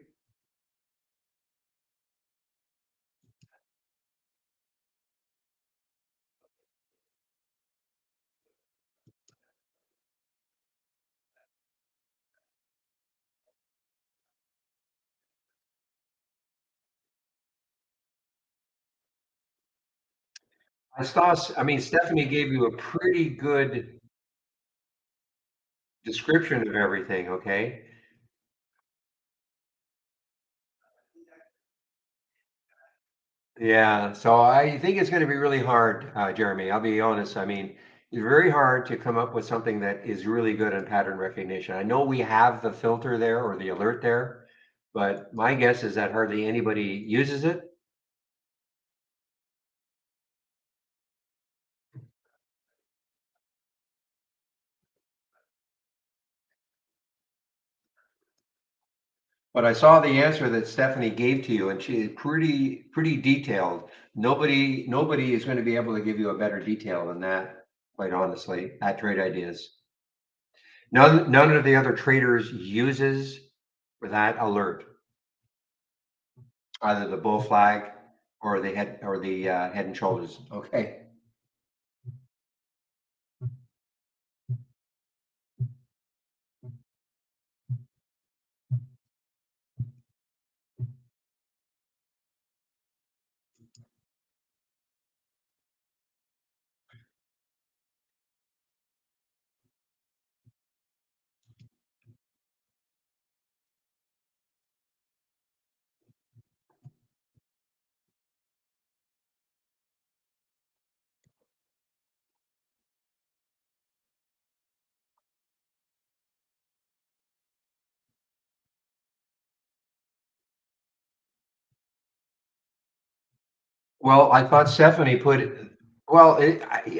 Speaker 1: I mean, Stephanie gave you a pretty good description of everything, okay? Yeah, so I think it's going to be really hard, Jeremy. I'll be honest. I mean, it's very hard to come up with something that is really good in pattern recognition. I know we have the filter there or the alert there, but my guess is that hardly anybody uses it. But I saw the answer that Stephanie gave to you, and she is pretty detailed. Nobody is going to be able to give you a better detail than that, quite honestly, at Trade Ideas. None of the other traders uses that alert, either the bull flag or the head and shoulders. Okay. Well, I thought Stephanie put it. Well,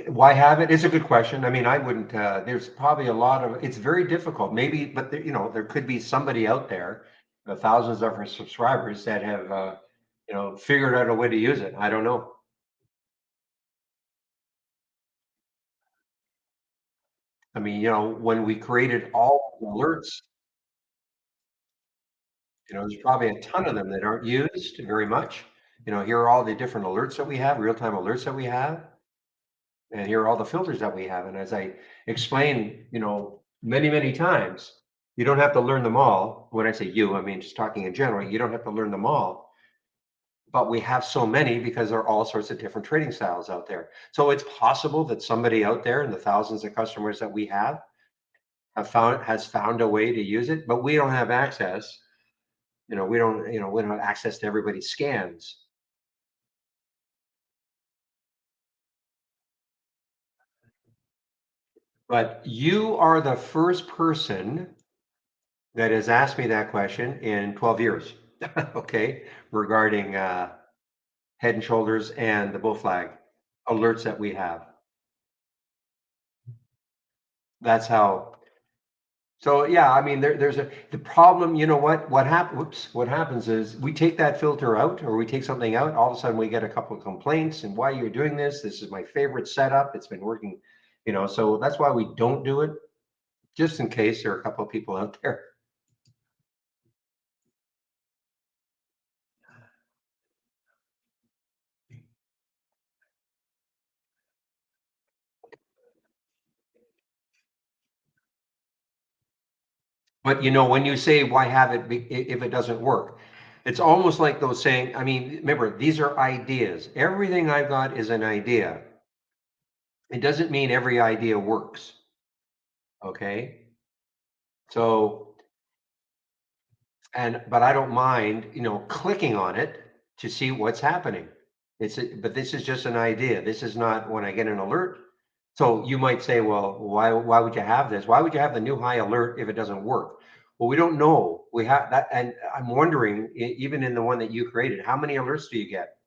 Speaker 1: why have it? It's a good question. I mean, I wouldn't. There's probably a lot of. It's very difficult. Maybe, but there could be somebody out there, the thousands of our subscribers that have, figured out a way to use it. I don't know. I mean, when we created all the alerts, there's probably a ton of them that aren't used very much. Here are all the different alerts that we have, real-time alerts that we have, and here are all the filters that we have. And as I explained, many times, you don't have to learn them all. When I say you, I mean just talking in general. You don't have to learn them all, but we have so many because there are all sorts of different trading styles out there. So it's possible that somebody out there in the thousands of customers that we has found a way to use it, but we don't have access. We don't have access to everybody's scans. But you are the first person that has asked me that question in 12 years, okay, regarding head and shoulders and the bull flag alerts that we have. That's how. So yeah, I mean, the problem. You know what happens is we take that filter out or we take something out. All of a sudden, we get a couple of complaints and why you're doing this. This is my favorite setup. It's been working. So that's why we don't do it, just in case there are a couple of people out there. But when you say why have it if it doesn't work, it's almost like those saying, I mean, remember, these are ideas. Everything I've got is an idea. It doesn't mean every idea works. Okay. So, but I don't mind, clicking on it to see what's happening. But this is just an idea. This is not when I get an alert. So you might say, well, why would you have this? Why would you have the new high alert if it doesn't work? Well, we don't know. We have that, and I'm wondering, even in the one that you created, how many alerts do you get?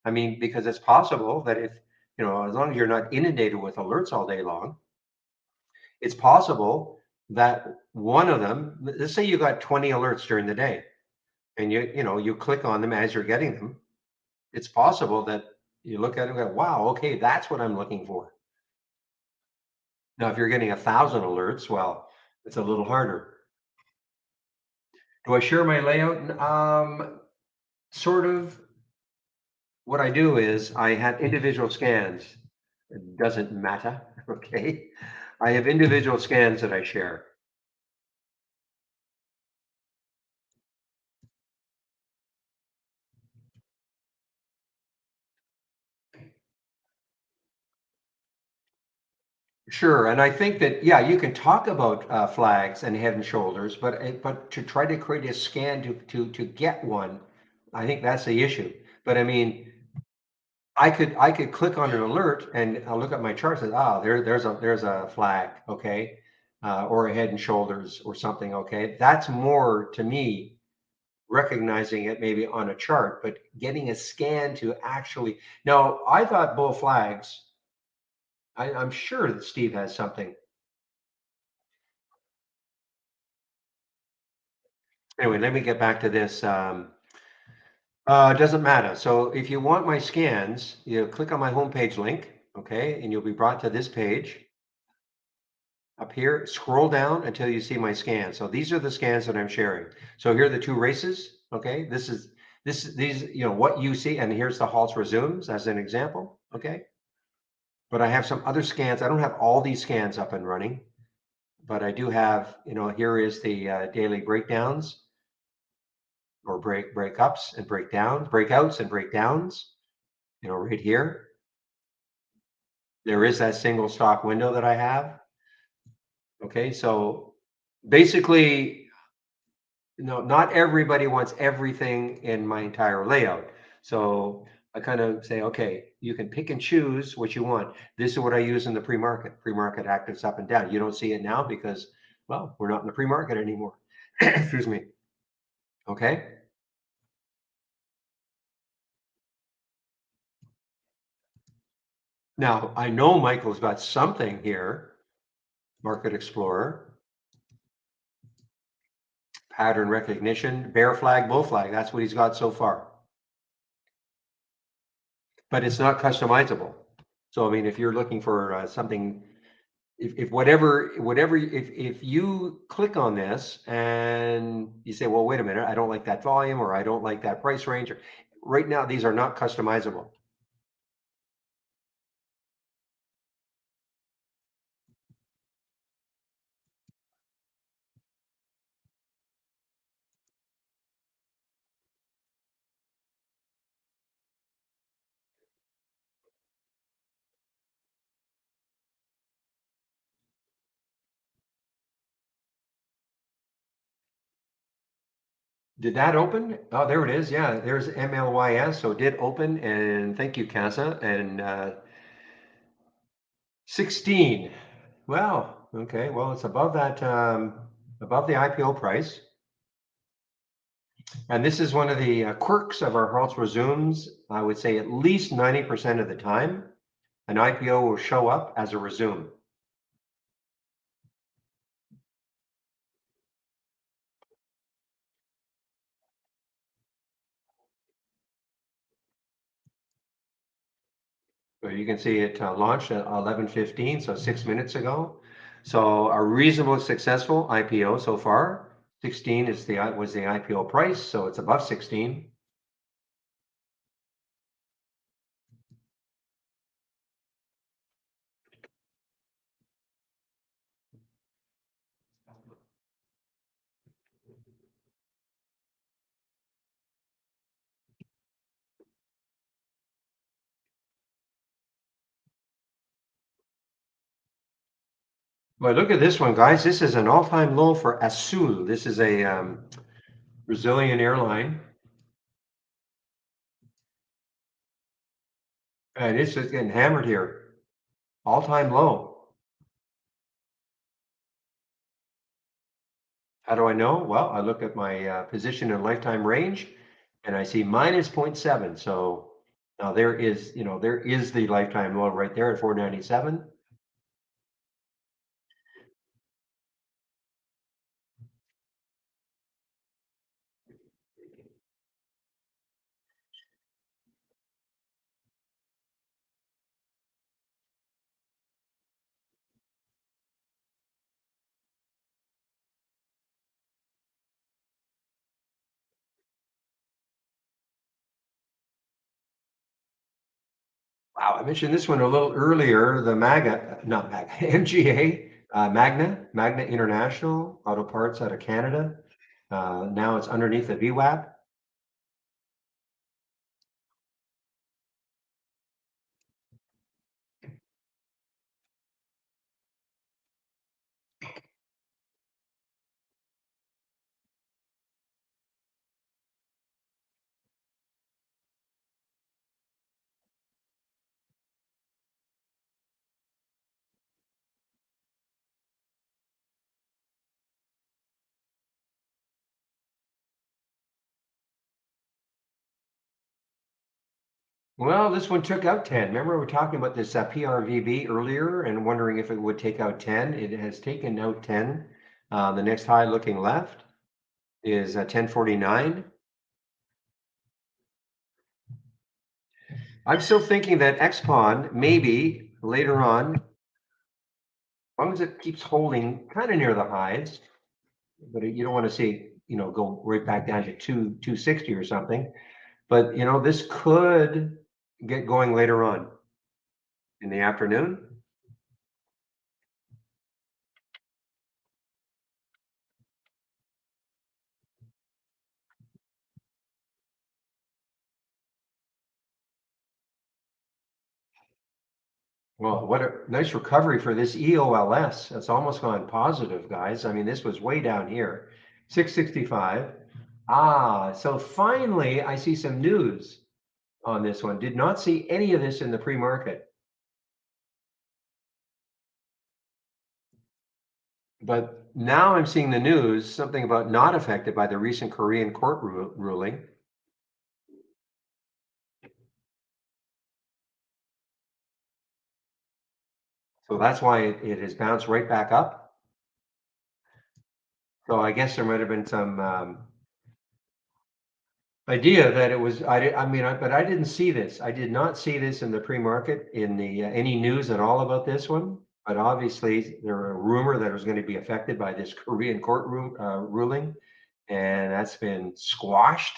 Speaker 1: I mean, because it's possible that if as long as you're not inundated with alerts all day long, it's possible that one of them, let's say you got 20 alerts during the day, and you click on them as you're getting them. It's possible that you look at it and go, wow, okay, that's what I'm looking for. Now, if you're getting 1,000 alerts, well, it's a little harder. Do I share my layout? Sort of. What I do is I have individual scans. It doesn't matter, okay? I have individual scans that I share. Sure, and I think that, yeah, you can talk about flags and head and shoulders, but to try to create a scan to get one, I think that's the issue. But I mean, I could click on an alert and I'll look at my charts and there's a flag, okay, or a head and shoulders or something, okay. That's more to me recognizing it maybe on a chart, but getting a scan to actually. Now, I thought bull flags. I'm sure that Steve has something. Anyway, let me get back to this. It doesn't matter. So if you want my scans, you click on my homepage link, okay, and you'll be brought to this page up here. Scroll down until you see my scans. So these are the scans that I'm sharing. So here are the two races, okay. These, what you see, and here's the halts resumes as an example, okay. But I have some other scans. I don't have all these scans up and running, but I do have, here is the daily breakdowns or breakups and breakdowns, breakouts and breakdowns, right here. There is that single stock window that I have. Okay, so basically, not everybody wants everything in my entire layout. So I kind of say, okay, you can pick and choose what you want. This is what I use in the pre-market. Pre-market actives up and down. You don't see it now because, well, we're not in the pre-market anymore. Excuse me. Okay. Now I know Michael's got something here. Market Explorer, pattern recognition, bear flag, bull flag. That's what he's got so far. But it's not customizable. So I mean, if you're looking for something, if whatever, if you click on this and you say, well, wait a minute, I don't like that volume, or I don't like that price range, or right now these are not customizable. Did that open? Oh, there it is. Yeah, there's MLYS. So it did open, and thank you, Casa. And 16. Well, okay. Well, it's above that, above the IPO price. And this is one of the quirks of our halts resumes. I would say at least 90% of the time, an IPO will show up as a resume. So you can see it launched at 11:15, so 6 minutes ago. So a reasonably successful IPO so far. 16 was the IPO price, so it's above 16. But look at this one, guys. This is an all-time low for Azul. This is a Brazilian airline. And it's just getting hammered here. All-time low. How do I know? Well, I look at my position in lifetime range and I see minus 0.7. So now there is the lifetime low right there at 497. Wow, I mentioned this one a little earlier, the MAGA, not MAGA, MGA, Magna International Auto Parts out of Canada. Now it's underneath the VWAP. Well, this one took out 10. Remember, we were talking about this PRVB earlier and wondering if it would take out 10. It has taken out 10. The next high looking left is 1049. I'm still thinking that XPON maybe later on, as long as it keeps holding kind of near the highs, but you don't want to see, go right back down to 260 or something. But this could get going later on in the afternoon. Well, what a nice recovery for this EOLS. It's almost gone positive, guys. I mean, this was way down here, 665. So finally, I see some news on this one. Did not see any of this in the pre-market. But now I'm seeing the news, something about not affected by the recent Korean court ruling. So that's why it has bounced right back up. So I guess there might have been some idea that it was, but I didn't see this. I did not see this in the pre-market in the any news at all about this one. But obviously, there were a rumor that it was going to be affected by this Korean court ruling, and that's been squashed.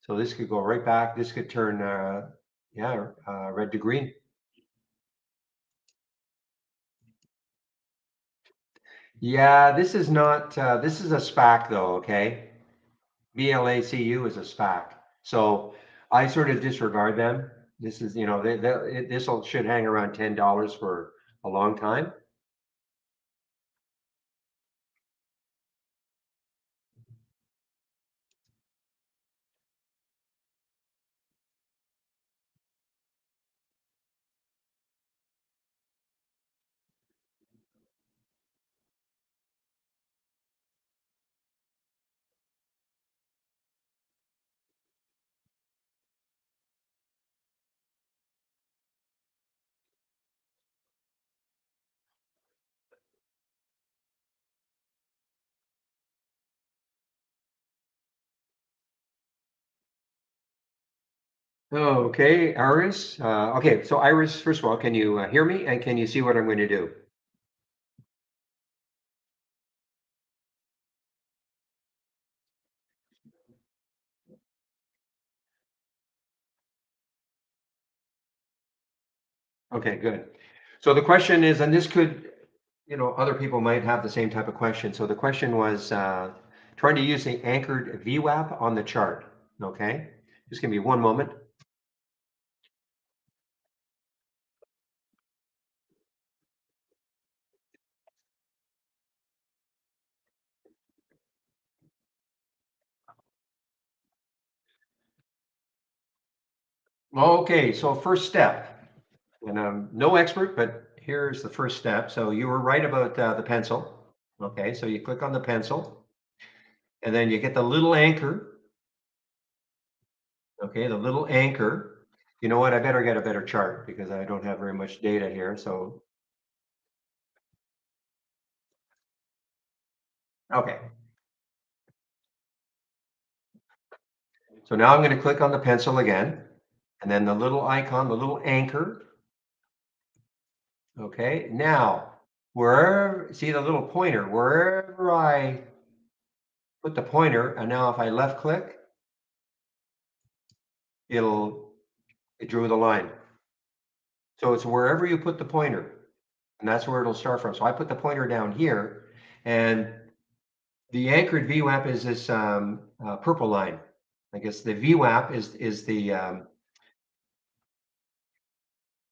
Speaker 1: So this could go right back. This could turn, red to green. Yeah, this is not. This is a SPAC though. Okay, BLACU is a SPAC. So I sort of disregard them. This is, this should hang around $10 for a long time. Oh, okay, Iris. Okay, so Iris, first of all, can you hear me and can you see what I'm going to do? Okay, good. So the question is, and this could, other people might have the same type of question. So the question was trying to use the anchored VWAP on the chart. Okay, just give me one moment. Okay, so first step, and I'm no expert, but here's the first step. So you were right about the pencil. Okay, so you click on the pencil, and then you get the little anchor. Okay, the little anchor. You know what? I better get a better chart because I don't have very much data here. So, okay. So now I'm going to click on the pencil again, and then the little icon, the little anchor. Okay, now wherever, see the little pointer, wherever I put the pointer, and now if I left click, it drew the line. So it's wherever you put the pointer, and that's where it'll start from. So I put the pointer down here, and the anchored VWAP is this purple line. I guess the VWAP is the I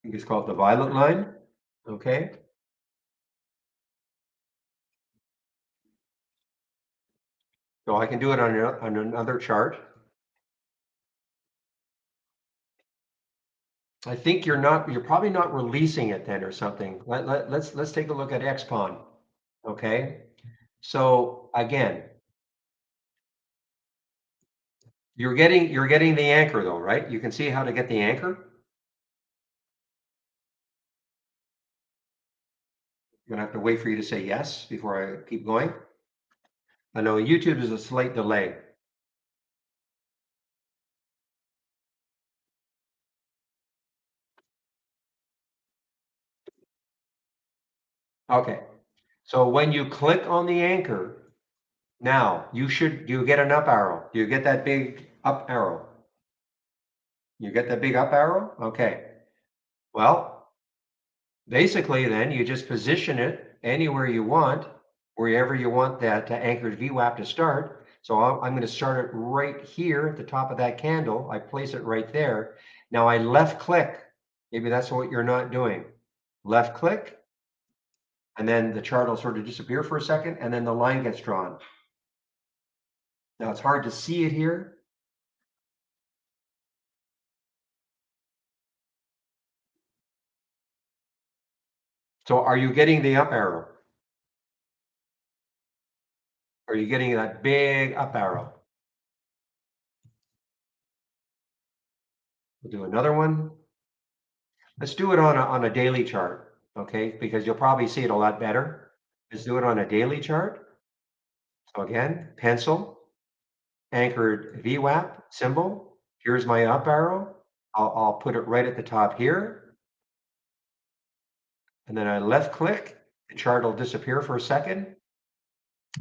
Speaker 1: think it's called the violet line. Okay. So I can do it on another chart. I think you're probably not releasing it then or something. Let's take a look at XPON. Okay. So again, you're getting the anchor though, right? You can see how to get the anchor. I'm gonna have to wait for you to say yes before I keep going. I know YouTube is a slight delay. Okay. So when you click on the anchor, now you get an up arrow. You get that big up arrow. You get that big up arrow? Okay. Well, basically then you just position it anywhere you want, wherever you want that anchored VWAP to start. So I'm going to start it right here at the top of that candle. I place it right there. Now I left click. Maybe that's what you're not doing. Left click, and then the chart will sort of disappear for a second, and then the line gets drawn. Now it's hard to see it here. So are you getting the up arrow? Are you getting that big up arrow? We'll do another one. Let's do it on a daily chart, okay? Because you'll probably see it a lot better. Let's do it on a daily chart. So again, pencil, anchored VWAP symbol. Here's my up arrow. I'll put it right at the top here. And then I left click. The chart will disappear for a second.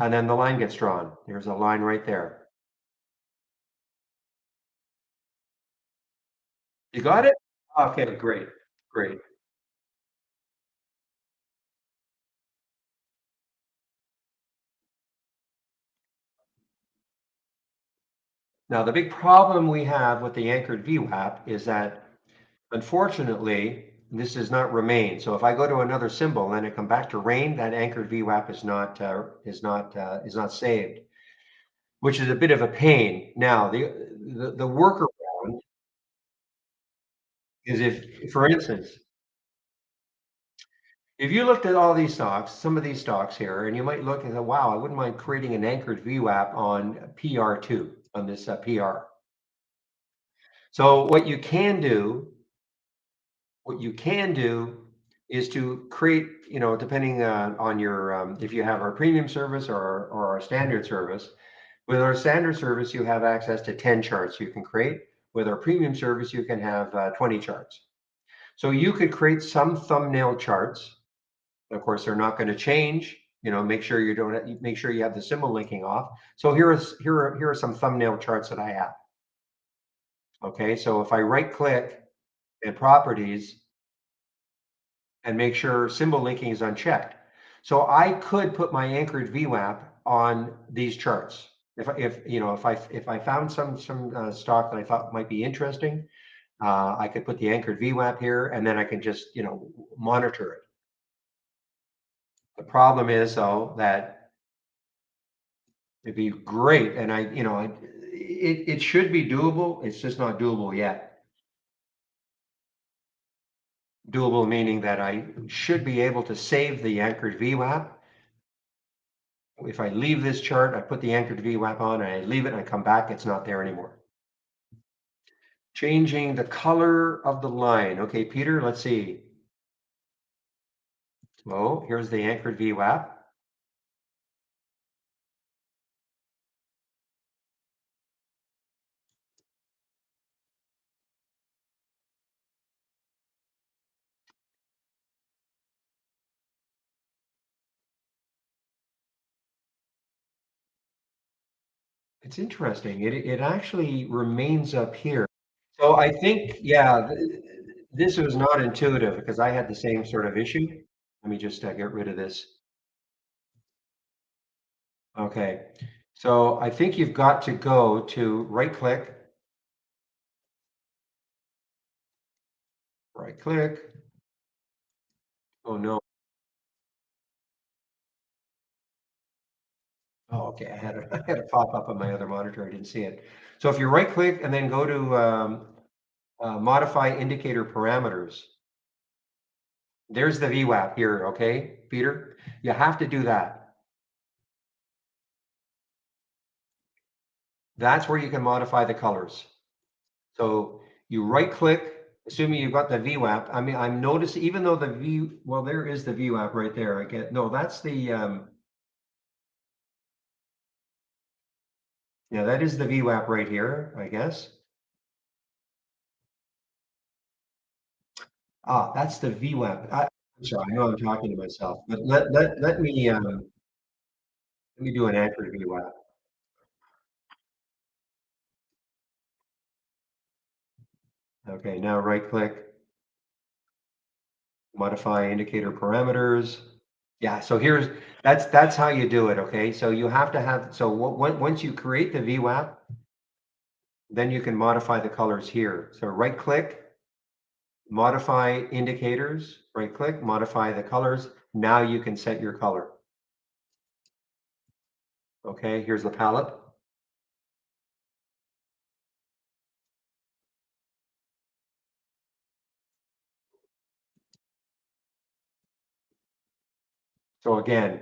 Speaker 1: And then the line gets drawn. There's a line right there. You got it? Okay, great, great. Now, the big problem we have with the anchored VWAP is that, unfortunately, this does not remain. So if I go to another symbol and it come back to rain, that anchored VWAP is not saved, which is a bit of a pain. Now, the workaround is if, for instance, if you looked at all these stocks, some of these stocks here, and you might look and say, wow, I wouldn't mind creating an anchored VWAP on PR2, on this PR. So what you can do is to create, depending on your, if you have our premium service or our standard service. With our standard service, you have access to 10 charts you can create. With our premium service, you can have 20 charts. So you could create some thumbnail charts. Of course, they're not going to change. Make sure you don't make sure you have the symbol linking off. So here are some thumbnail charts that I have. Okay, so if I right click in properties and make sure symbol linking is unchecked. So I could put my anchored VWAP on these charts. If I found some stock that I thought might be interesting, I could put the anchored VWAP here, and then I can just monitor it. The problem is though that it'd be great, and it should be doable. It's just not doable yet. Doable meaning that I should be able to save the anchored VWAP. If I leave this chart, I put the anchored VWAP on, and I leave it, and I come back, it's not there anymore. Changing the color of the line. Okay, Peter, let's see. Oh, here's the anchored VWAP. It's interesting. It actually remains up here. So I think, yeah, this was not intuitive because I had the same sort of issue. Let me just get rid of this. Okay. So I think you've got to go to right click. Oh no. Oh, okay. I had it pop up on my other monitor. I didn't see it. So if you right click and then go to modify indicator parameters, there's the VWAP here. Okay, Peter, you have to do that. That's where you can modify the colors. So you right click, assuming you've got the VWAP. I mean, I'm noticing even though well, there is the VWAP right there. No, that's the, yeah, that is the VWAP right here, I guess. Ah, that's the VWAP. I'm sorry, I know I'm talking to myself, but let me do an accurate VWAP. Okay, now right click, modify indicator parameters. Yeah, so that's how you do it. Okay, so you have to have, so once you create the VWAP, then you can modify the colors here. So right click, modify indicators, right click, modify the colors. Now you can set your color. Okay, here's the palette. So again,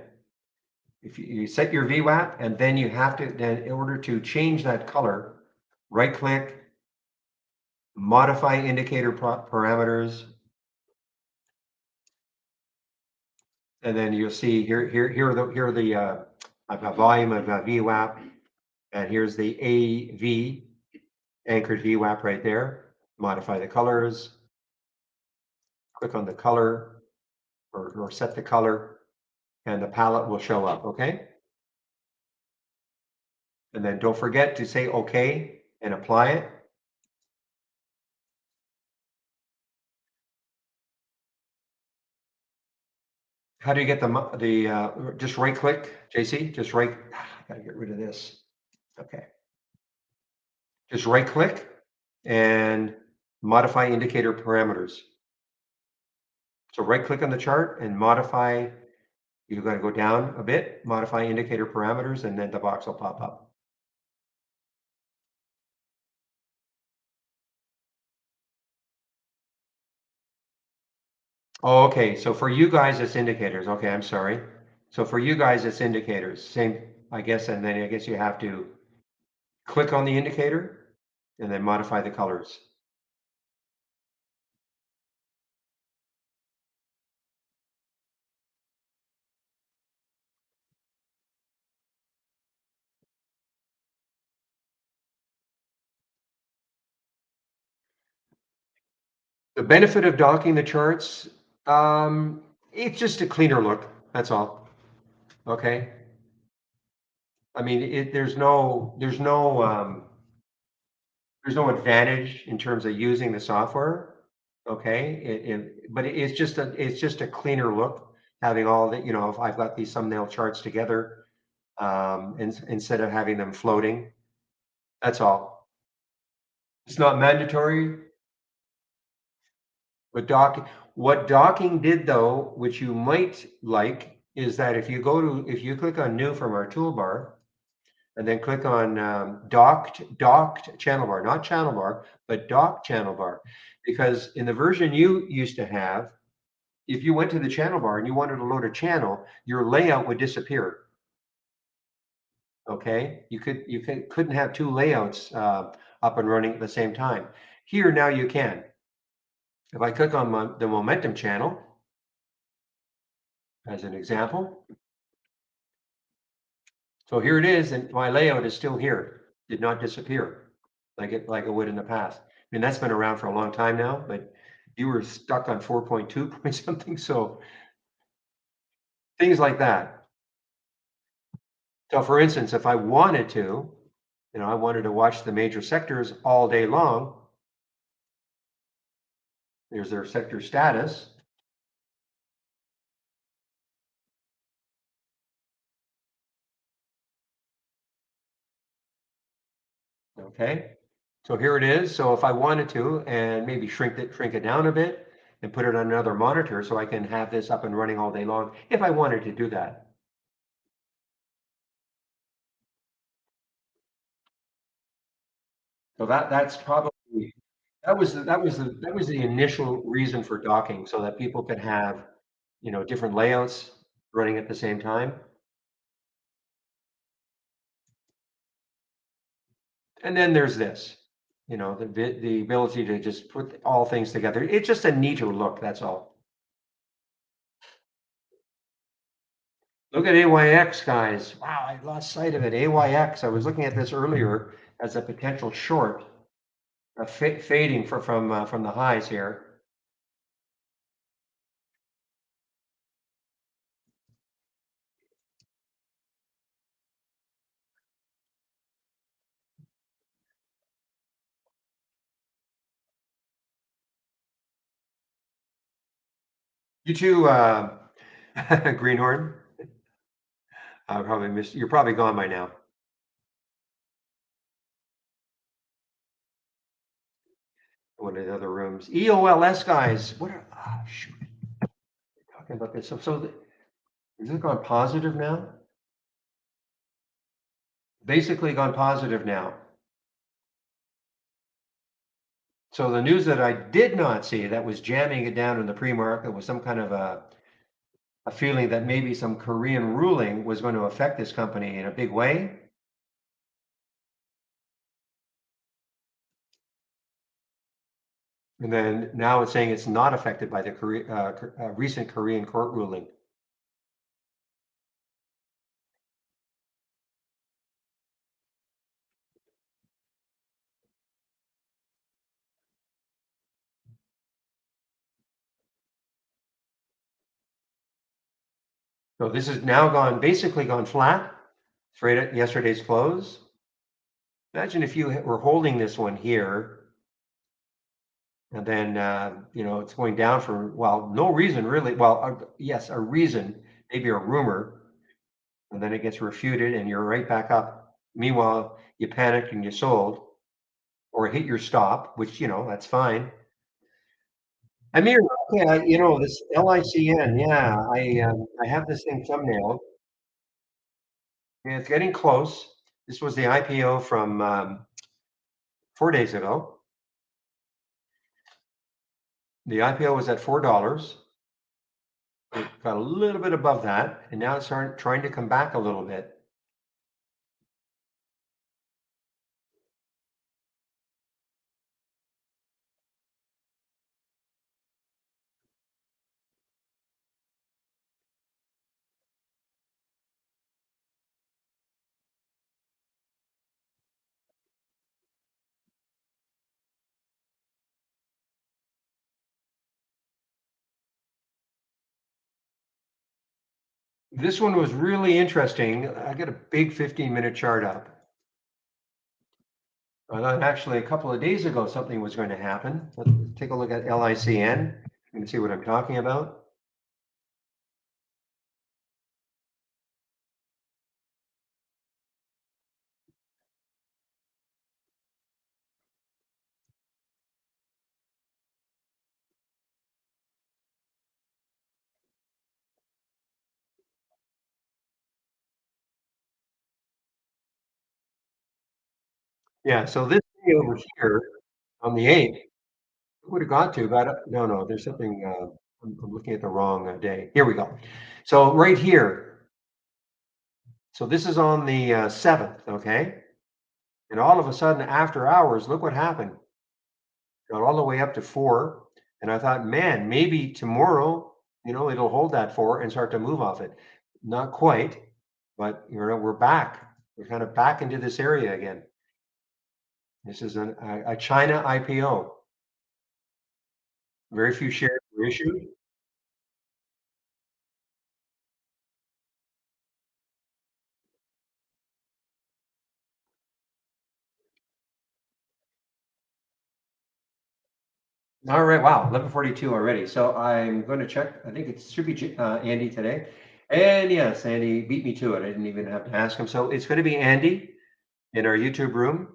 Speaker 1: if you set your VWAP and then you have to, then in order to change that color, right click, modify indicator parameters, and then you'll see here are the I've got volume of VWAP, and here's the AV anchored VWAP right there. Modify the colors, click on the color or set the color, and the palette will show up. Okay, and then don't forget to say OK and apply it. How do you get just right click, JC? Just right. I gotta get rid of this. Okay. Just right click and modify indicator parameters. So right click on the chart and modify. You've got to go down a bit, modify indicator parameters, and then the box will pop up. Oh, okay. So for you guys, it's indicators. Okay, I'm sorry. So for you guys, it's indicators. Same, I guess, and then I guess you have to click on the indicator and then modify the colors. The benefit of docking the charts, it's just a cleaner look. That's all. Okay. I mean, there's no advantage in terms of using the software. Okay, but it's just a cleaner look having all the, if I've got these thumbnail charts together, instead of having them floating. That's all. It's not mandatory, but what docking did though, which you might like, is that if you click on new from our toolbar, and then click on docked channel bar, not channel bar, but docked channel bar. Because in the version you used to have, if you went to the channel bar and you wanted to load a channel, your layout would disappear. Okay, couldn't have two layouts up and running at the same time. Here now you can. If I click on the momentum channel as an example, so here it is, and my layout is still here, did not disappear like it would in the past. I mean, that's been around for a long time now, but you were stuck on 4.2 point something, so things like that. So for instance, if I wanted to, I wanted to watch the major sectors all day long, There's their sector status. Okay. So here it is. So if I wanted to, and maybe shrink it down a bit and put it on another monitor so I can have this up and running all day long, if I wanted to do that. So that's probably, that was the initial reason for docking, so that people could have, different layouts running at the same time. And then there's this, the ability to just put all things together. It's just a neater look, that's all. Look at AYX, guys. Wow, I lost sight of it. AYX. I was looking at this earlier as a potential short, fading from the highs here. You too, Greenhorn. I probably missed. You're probably gone by now. One of the other rooms. EOLS, guys. What are? Shoot. Talking about this. So is it gone positive now? Basically gone positive now. So the news that I did not see that was jamming it down in the pre-market was some kind of a feeling that maybe some Korean ruling was going to affect this company in a big way. And then now it's saying it's not affected by the recent Korean court ruling. So this has now basically gone flat, straight at yesterday's close. Imagine if you were holding this one here, and then it's going down for, well, no reason really. Well, yes, a reason, maybe a rumor, and then it gets refuted, and you're right back up. Meanwhile, you panicked and you sold, or hit your stop, which that's fine. Amir, okay, this LICN, yeah, I have this thing thumbnailed. Yeah, it's getting close. This was the IPO from 4 days ago. The IPO was at $4. It got a little bit above that, and now it's trying to come back a little bit. This one was really interesting. I got a big 15-minute chart up. I thought actually a couple of days ago something was going to happen. Let's take a look at LICN. You can see what I'm talking about. Yeah, so this day over here on the 8th, would have got to, but no, there's something, I'm looking at the wrong day. Here we go. So right here, so this is on the 7th, okay? And all of a sudden, after hours, look what happened. Got all the way up to 4. And I thought, man, maybe tomorrow, it'll hold that 4 and start to move off it. Not quite, but we're back. We're kind of back into this area again. This is a China IPO. Very few shares were issued. All right, wow, 11:42 already. So I'm going to check. I think it should be Andy today. And yes, Andy beat me to it. I didn't even have to ask him. So it's going to be Andy in our YouTube room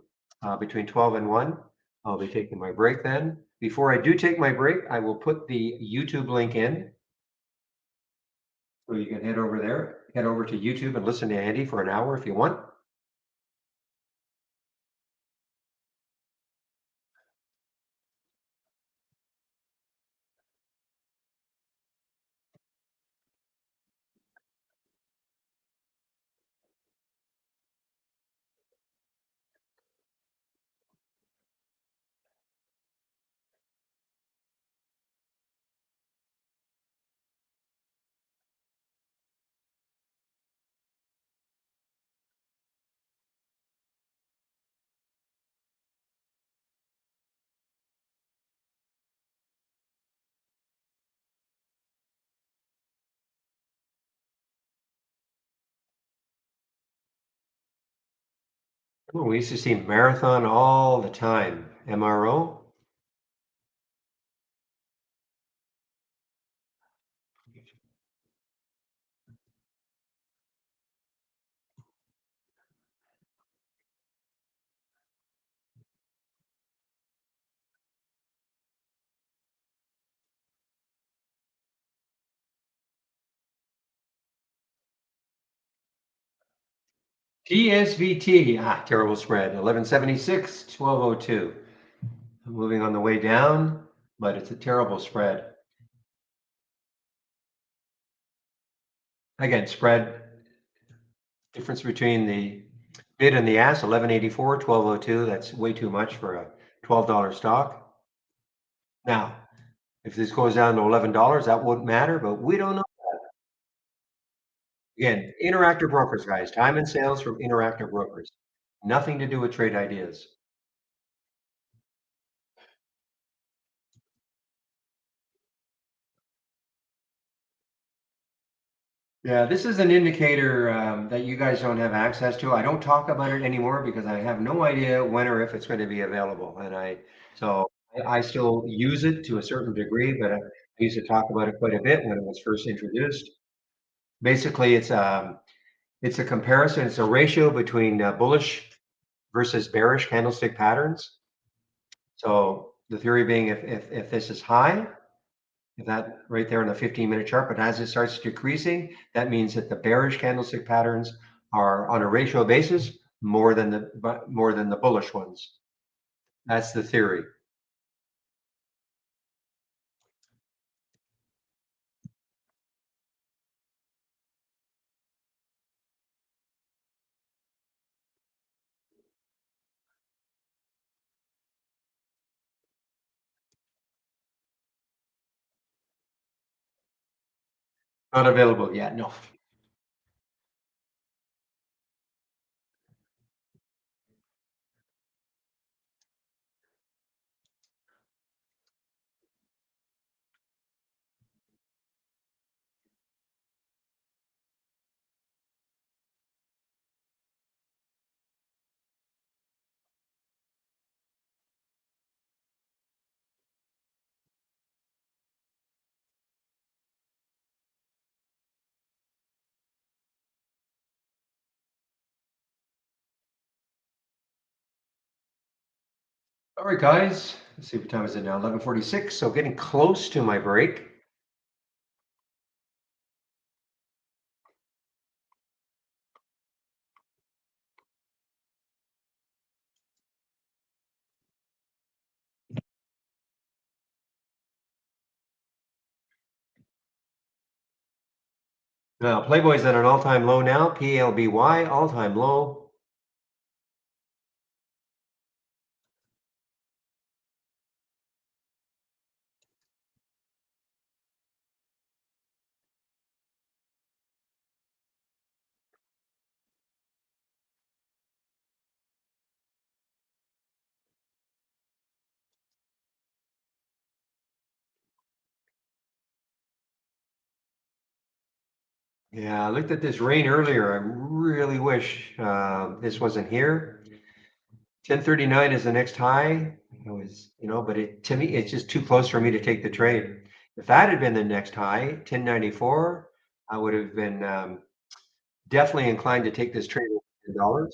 Speaker 1: between 12 and 1. I'll be taking my break then. Before I do take my break, I will put the YouTube link in. So you can head over there, head over to YouTube and listen to Andy for an hour if you want. Oh, we used to see Marathon all the time. MRO. TSVT, terrible spread. 1176, 1202. Moving on the way down, but it's a terrible spread. Again, spread difference between the bid and the ask, 1184, 1202. That's way too much for a $12 stock. Now, if this goes down to $11, that wouldn't matter, but we don't know. Again, Interactive Brokers, guys, time and sales from Interactive Brokers. Nothing to do with trade ideas. Yeah, this is an indicator that you guys don't have access to. I don't talk about it anymore because I have no idea when or if it's going to be available. So I still use it to a certain degree, but I used to talk about it quite a bit when it was first introduced. Basically, it's a comparison. It's a ratio between bullish versus bearish candlestick patterns. So the theory being, if this is high, if that right there on the 15-minute chart, but as it starts decreasing, that means that the bearish candlestick patterns are on a ratio basis more than the bullish ones. That's the theory. Not available yet. No. All right, guys. Let's see what time is it now? 11:46. So getting close to my break. Now, Playboy's at an all-time low now. PLBY all-time low. Yeah, I looked at this rain earlier. I really wish this wasn't here. 1039 is the next high. It was, but to me, it's just too close for me to take the trade. If that had been the next high, 1094, I would have been definitely inclined to take this trade over $10.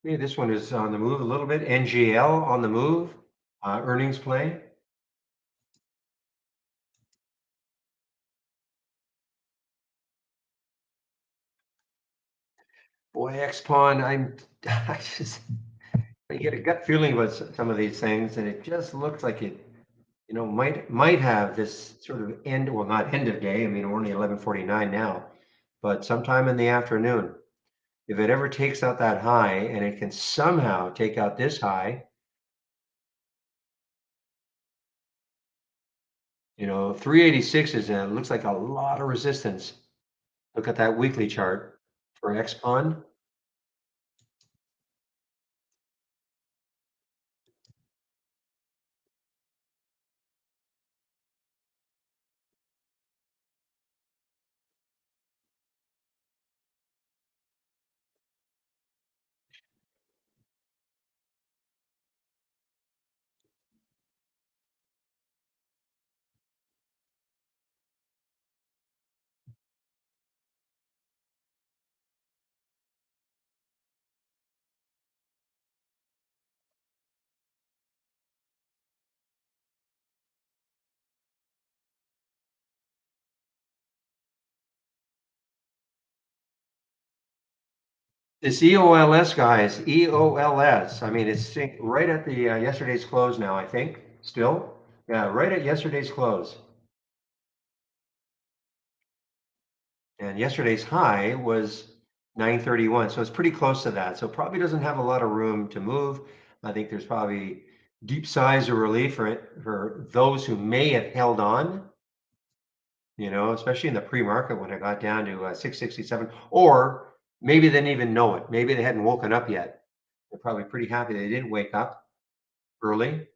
Speaker 1: Yeah, this one is on the move a little bit. NGL on the move, earnings play. Boy, X-Pawn, I just, I get a gut feeling about some of these things, and it just looks like it, might have this sort of end, well, not end of day. I mean, we're only 11:49 now, but sometime in the afternoon, if it ever takes out that high and it can somehow take out this high, 386 looks like a lot of resistance. Look at that weekly chart for X-Pawn. This EOLS, guys, EOLS. I mean, it's right at the yesterday's close now, I think. Still, yeah, right at yesterday's close. And yesterday's high was 931, so it's pretty close to that. So probably doesn't have a lot of room to move. I think there's probably deep sighs of relief for those who may have held on, especially in the pre-market when it got down to 667, or maybe they didn't even know it. Maybe they hadn't woken up yet. They're probably pretty happy they didn't wake up early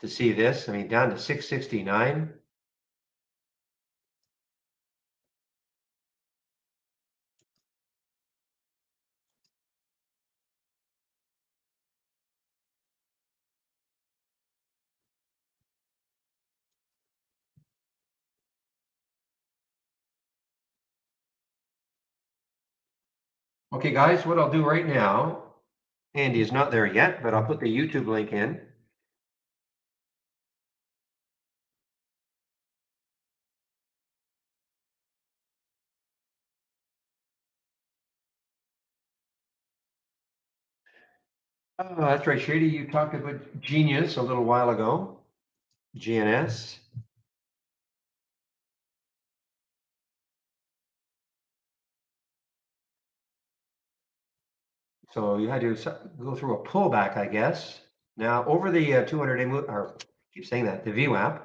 Speaker 1: to see this. I mean, down to 669. Okay, guys, what I'll do right now, Andy is not there yet, but I'll put the YouTube link in. Oh, that's right, Shady. You talked about Genius a little while ago. GNS. So you had to go through a pullback, I guess. Now over the 200-day move, or keep saying that, the VWAP.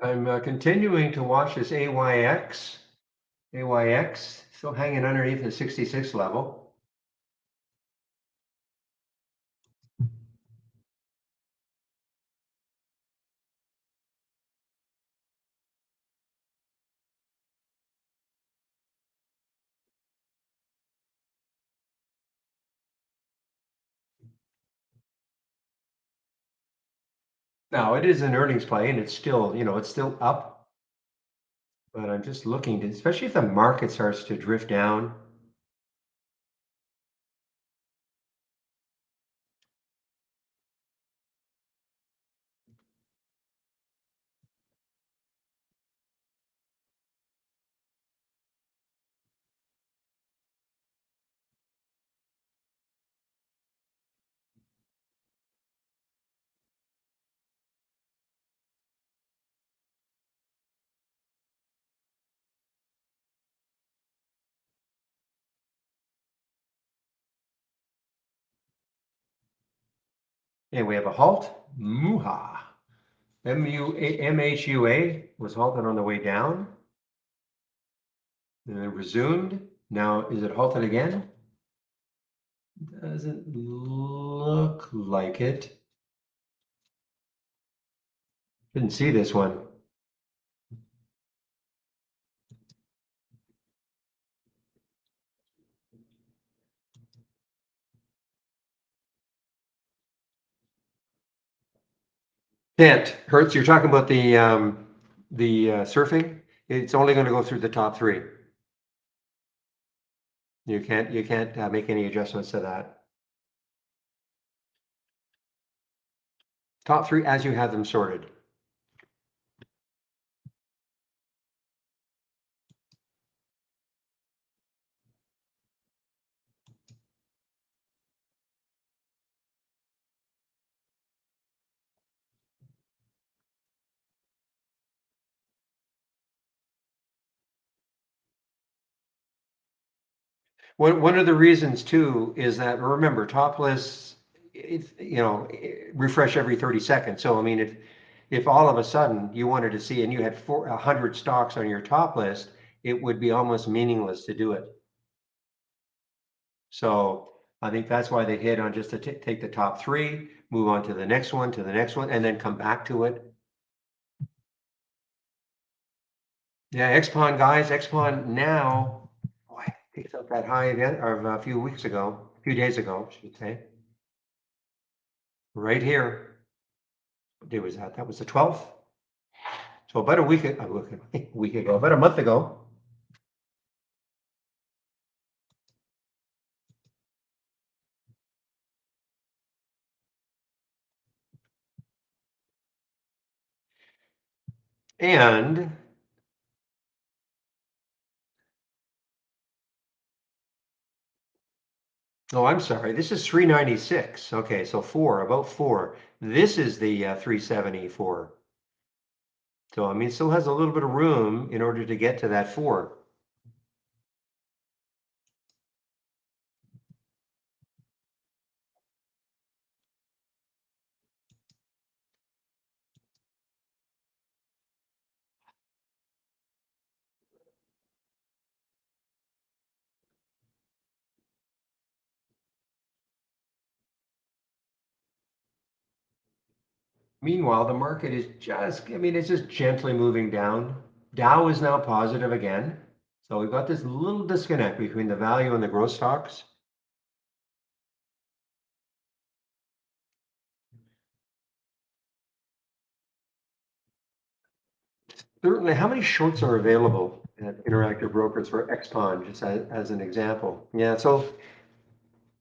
Speaker 1: I'm continuing to watch this AYX. AYX still hanging underneath the 66 level. Now it is an earnings play and it's still, it's still up, but I'm just looking to, especially if the market starts to drift down. And we have a halt. MUHA. MHUA was halted on the way down. And then resumed. Now, is it halted again? Doesn't look like it. Didn't see this one. Can't. Hertz, you're talking about the surfing? It's only going to go through the top three. You can't make any adjustments to that. Top three as you have them sorted. One of the reasons too is that, remember, top lists, refresh every 30 seconds. So I mean, if all of a sudden you wanted to see and you had 100 stocks on your top list, it would be almost meaningless to do it. So I think that's why they hit on just to take the top three, move on to the next one, and then come back to it. Yeah, XPON guys, XPON now, boy, picked up that high again, or a few days ago, I should say. Right here. What day was that? That was the 12th. So about a week ago, about a month ago. And oh, I'm sorry. This is 396. Okay, so about four. This is the 374. So I mean, it still has a little bit of room in order to get to that four. Meanwhile, the market is it's just gently moving down. Dow is now positive again. So we've got this little disconnect between the value and the growth stocks. Certainly, how many shorts are available at Interactive Brokers for XPON, just as an example? Yeah, so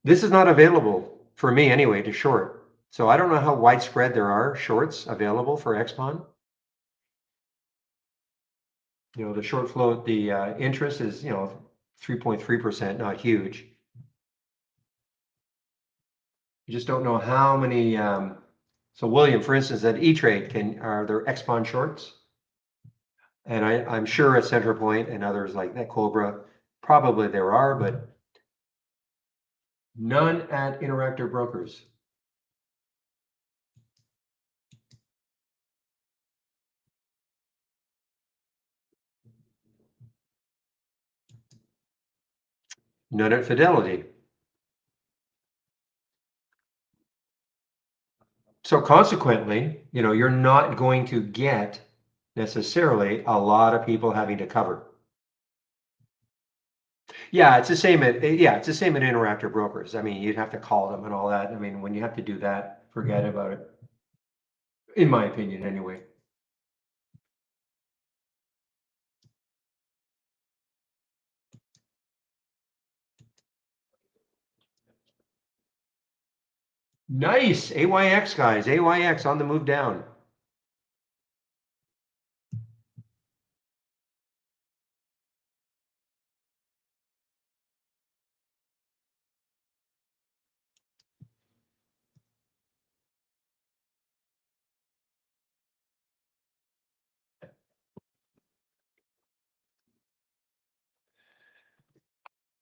Speaker 1: this is not available for me anyway to short. So I don't know how widespread there are shorts available for XPON. The short float, the interest is, 3.3%, not huge. You just don't know how many. So William, for instance, at E-Trade, are there XPON shorts? And I'm sure at Centerpoint and others like that, Cobra, probably there are, but none at Interactive Brokers. None at Fidelity. So consequently, you're not going to get necessarily a lot of people having to cover. Yeah, it's the same it's the same at Interactive Brokers. I mean, you'd have to call them and all that. I mean, when you have to do that, forget about it. In my opinion, anyway. Nice. AYX guys. AYX on the move down.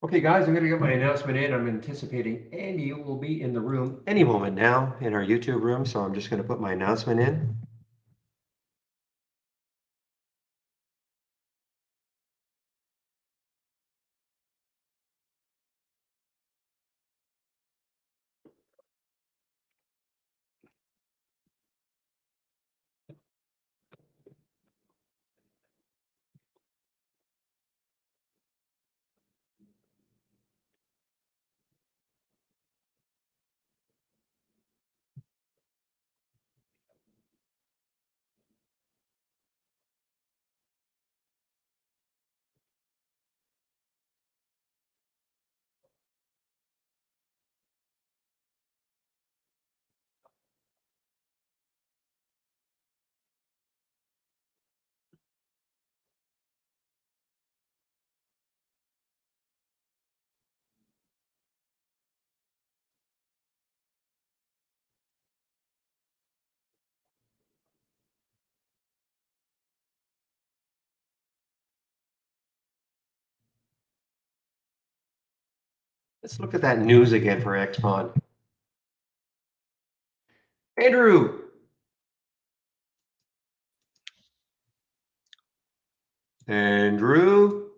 Speaker 1: Okay, guys, I'm going to get my announcement in. I'm anticipating Andy will be in the room any moment now in our YouTube room. So I'm just going to put my announcement in. Let's look at that news again for XPON. Andrew. Andrew.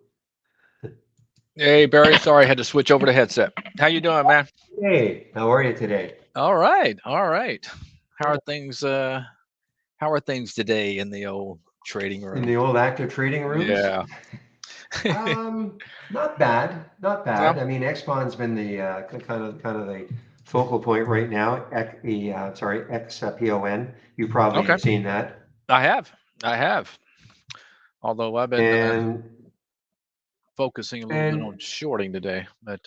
Speaker 2: Hey, Barry. Sorry, I had to switch over to headset. How you doing, man?
Speaker 1: Hey, how are you today?
Speaker 2: All right, all right. How are things? How are things today in the old trading
Speaker 1: In
Speaker 2: room?
Speaker 1: the old active trading rooms?
Speaker 2: Yeah.
Speaker 1: Not bad, not
Speaker 2: No?
Speaker 1: bad. I mean, XPON's been the kind of the focal point right now. XPON. You probably
Speaker 2: Okay.
Speaker 1: have seen that.
Speaker 2: I have. I have. Although I've been
Speaker 1: And
Speaker 2: focusing a little bit on
Speaker 1: and
Speaker 2: shorting today, but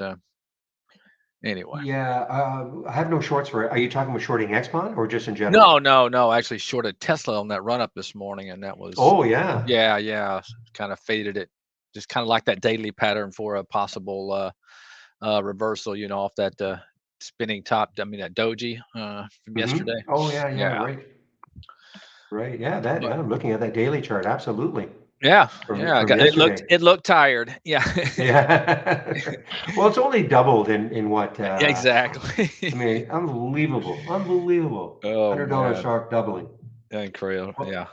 Speaker 2: anyway.
Speaker 1: yeah, I have no shorts for it. Are you talking about shorting XPON or just in general?
Speaker 2: No, no, no. I actually shorted Tesla on that run up this morning, and that was,
Speaker 1: Oh yeah.
Speaker 2: yeah, yeah, kind of faded it. Just kind of like that daily pattern for a possible reversal, off that spinning top. I mean, that doji from yesterday.
Speaker 1: Oh yeah, yeah,
Speaker 2: Yeah,
Speaker 1: right. Right. Yeah, that
Speaker 2: but
Speaker 1: I'm looking at that daily chart. Absolutely.
Speaker 2: yeah,
Speaker 1: From
Speaker 2: yeah.
Speaker 1: from
Speaker 2: It looked
Speaker 1: yesterday.
Speaker 2: it looked tired. Yeah,
Speaker 1: Yeah. Well, it's only doubled in what,
Speaker 2: exactly.
Speaker 1: I mean, unbelievable. Unbelievable.
Speaker 2: Oh
Speaker 1: $100
Speaker 2: man,
Speaker 1: stock doubling.
Speaker 2: incredible.
Speaker 1: Well,
Speaker 2: Yeah.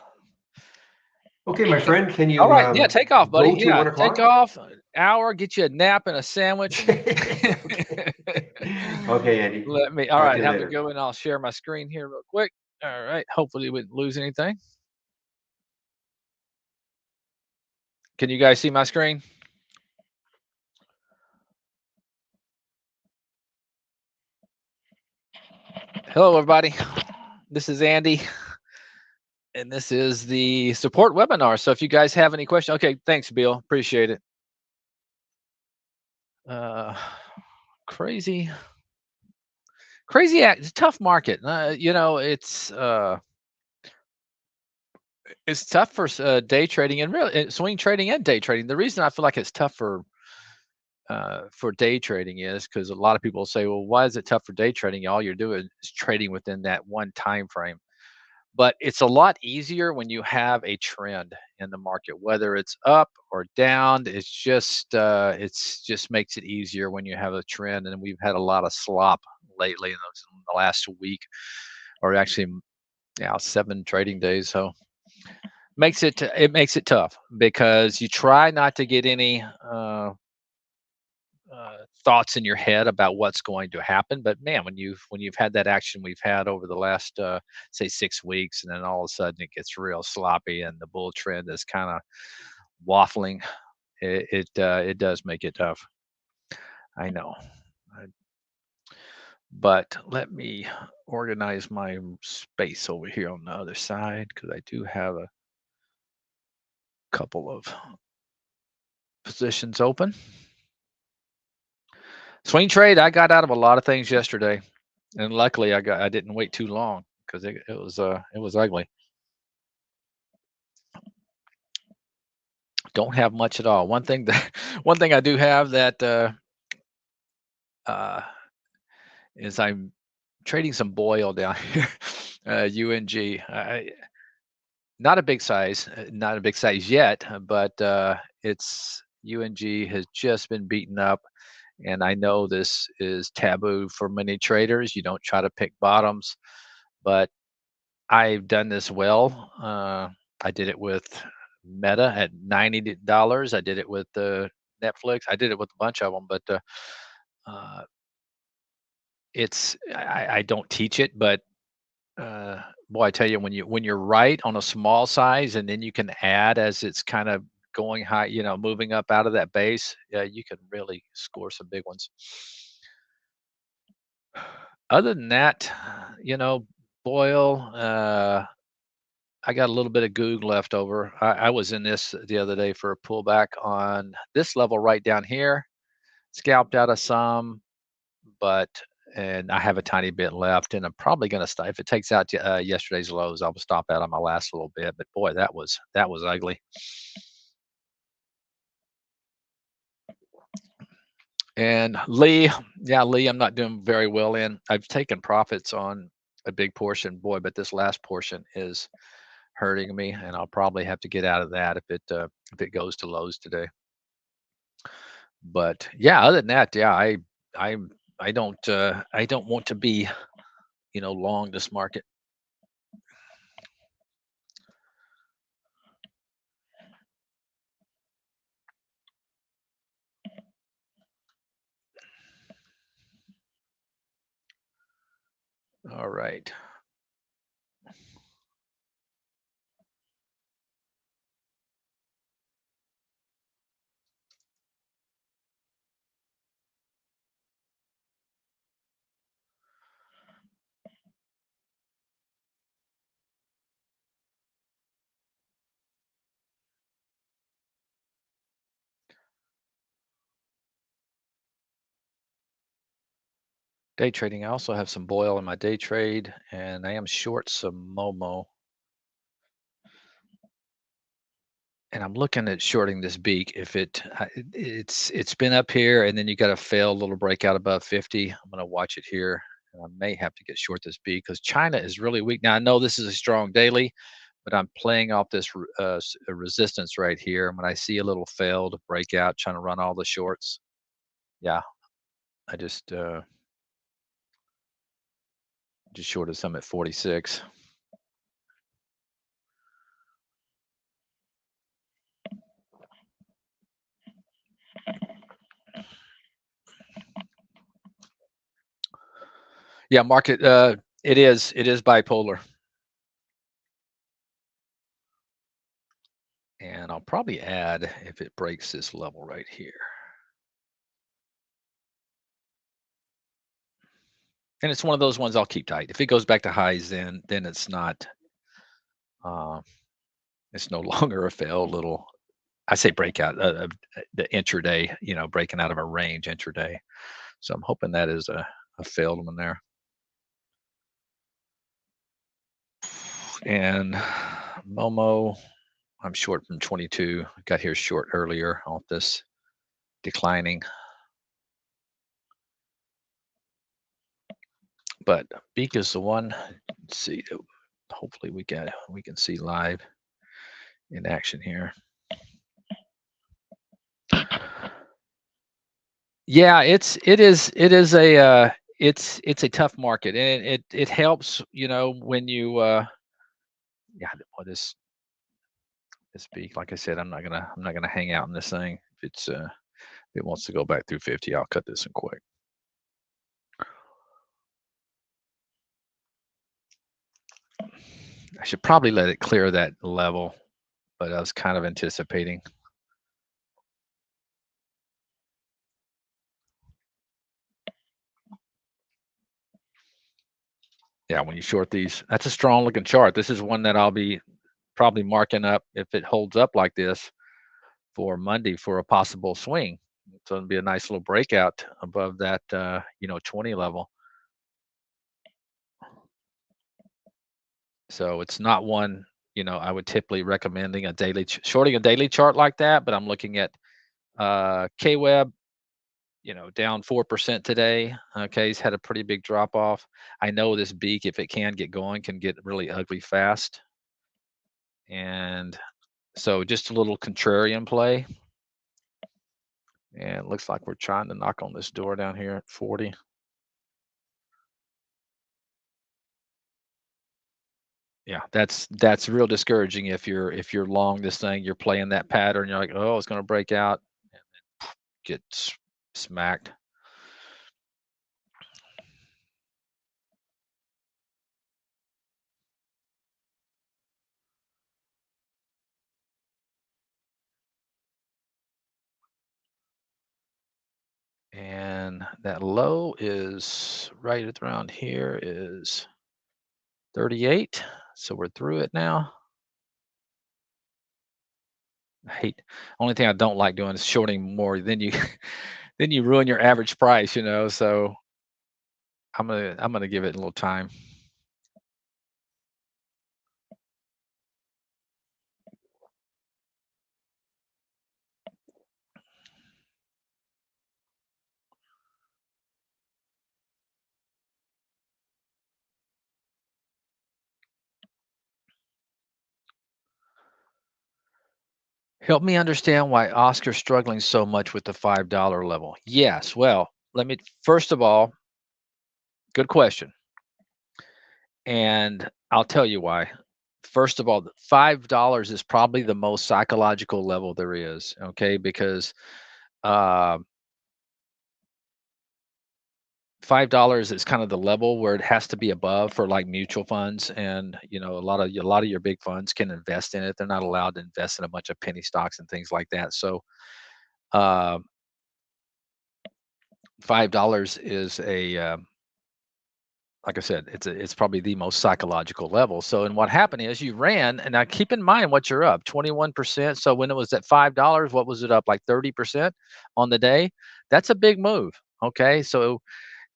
Speaker 1: okay, my friend, can
Speaker 2: All
Speaker 1: you
Speaker 2: right. Yeah, take off, buddy.
Speaker 1: go to
Speaker 2: Yeah,
Speaker 1: 1
Speaker 2: take
Speaker 1: o'clock?
Speaker 2: off. An hour. Get you a nap and a sandwich.
Speaker 1: Okay. Okay, Andy.
Speaker 2: Let me. All
Speaker 1: Talk to
Speaker 2: right.
Speaker 1: you
Speaker 2: Have a
Speaker 1: later.
Speaker 2: good one. I'll share my screen here real quick. All right. Hopefully, we didn't lose anything. Can you guys see my screen? Hello, everybody. This is Andy, and this is the support webinar. So if you guys have any questions, okay, thanks, Bill. Appreciate it. Crazy, crazy act. It's a tough market. It's tough for day trading and really swing trading and day trading. The reason I feel like it's tough for day trading is because a lot of people say, well, why is it tough for day trading? All you're doing is trading within that one time frame. But it's a lot easier when you have a trend in the market, whether it's up or down. It's just makes it easier when you have a trend. And we've had a lot of slop lately in the last week, or actually, yeah, 7 trading days. So it makes it tough because you try not to get any thoughts in your head about what's going to happen. But man, when you've had that action we've had over the last say 6 weeks, and then all of a sudden it gets real sloppy and the bull trend is kind of waffling, it does make it tough. I know. I- But let me organize my space over here on the other side because I do have a couple of positions open. Swing trade, I got out of a lot of things yesterday, and luckily I didn't wait too long because it was ugly. Don't have much at all. One thing that one thing I do have that uh, is I'm trading some Boyle down here, UNG. Not a big size, not a big size yet, but it's UNG has just been beaten up, and I know this is taboo for many traders. You don't try to pick bottoms, but I've done this well. I did it with Meta at $90. I did it with Netflix. I did it with a bunch of them, but uh, I don't teach it, but boy, I tell you, when you're right on a small size, and then you can add as it's kind of going high, moving up out of that base, yeah, you can really score some big ones. Other than that, Boyle. I got a little bit of goog left over. I was in this the other day for a pullback on this level right down here. Scalped out of some, but and I have a tiny bit left, and I'm probably going to stop if it takes out yesterday's lows. I'll stop out on my last little bit. But boy, that was ugly. And Lee, yeah, Lee, I'm not doing very well in. I've taken profits on a big portion, boy, but this last portion is hurting me, and I'll probably have to get out of that if it goes to lows today. But yeah, other than that, yeah, I I don't want to be long this market. All right. Day trading. I also have some Boyle in my day trade, and I am short some Momo. And I'm looking at shorting this beak. If it's been up here, and then you got a failed little breakout above 50. I'm gonna watch it here, and I may have to get short this beak because China is really weak. Now I know this is a strong daily, but I'm playing off this resistance right here. When I see a little failed breakout, trying to run all the shorts. Yeah, I just shorted some at 46. Yeah, market. It is bipolar, and I'll probably add if it breaks this level right here. And it's one of those ones I'll keep tight. If it goes back to highs, then it's not. Uh, it's no longer a failed little. I say breakout of the intraday. Breaking out of a range intraday. So I'm hoping that is a failed one there. And Momo, I'm short from 22. Got here short earlier on this declining. But Beak is the one. Let's see. Hopefully we can see live in action here. Yeah, it is it's a tough market, and it helps when you yeah, what is this Beak? Like I said, I'm not gonna hang out in this thing. If it's If it wants to go back through 50, I'll cut this in quick. I should probably let it clear that level, but I was kind of anticipating. Yeah, when you short these, that's a strong looking chart. This is one that I'll be probably marking up if it holds up like this for Monday for a possible swing. So it'll be a nice little breakout above that, 20 level. So it's not one, I would typically recommending shorting a daily chart like that, but I'm looking at KWeb, down 4% today. Okay, he's had a pretty big drop off. I know this beak, if it can get going, can get really ugly fast. And so just a little contrarian play. And it looks like we're trying to knock on this door down here at 40. Yeah, that's real discouraging if you're long this thing, you're playing that pattern, you're like, oh, it's gonna break out, and then get smacked. And that low is right at around here is 38. So we're through it now. I hate only thing I don't like doing is shorting more. Then you then you ruin your average price. So I'm gonna give it a little time. Help me understand why Oscar's struggling so much with the $5 level. Yes, well, let me first of all, good question. And I'll tell you why. First of all, the $5 is probably the most psychological level there is, okay? Because uh, $5 is kind of the level where it has to be above for like mutual funds, and a lot of your big funds can invest in it. They're not allowed to invest in a bunch of penny stocks and things like that. So uh, $5 is like I said, it's probably the most psychological level. So, and what happened is you ran, and now keep in mind what you're up, 21%. So when it was at $5, what was it up like 30% on the day? That's a big move. Okay. So,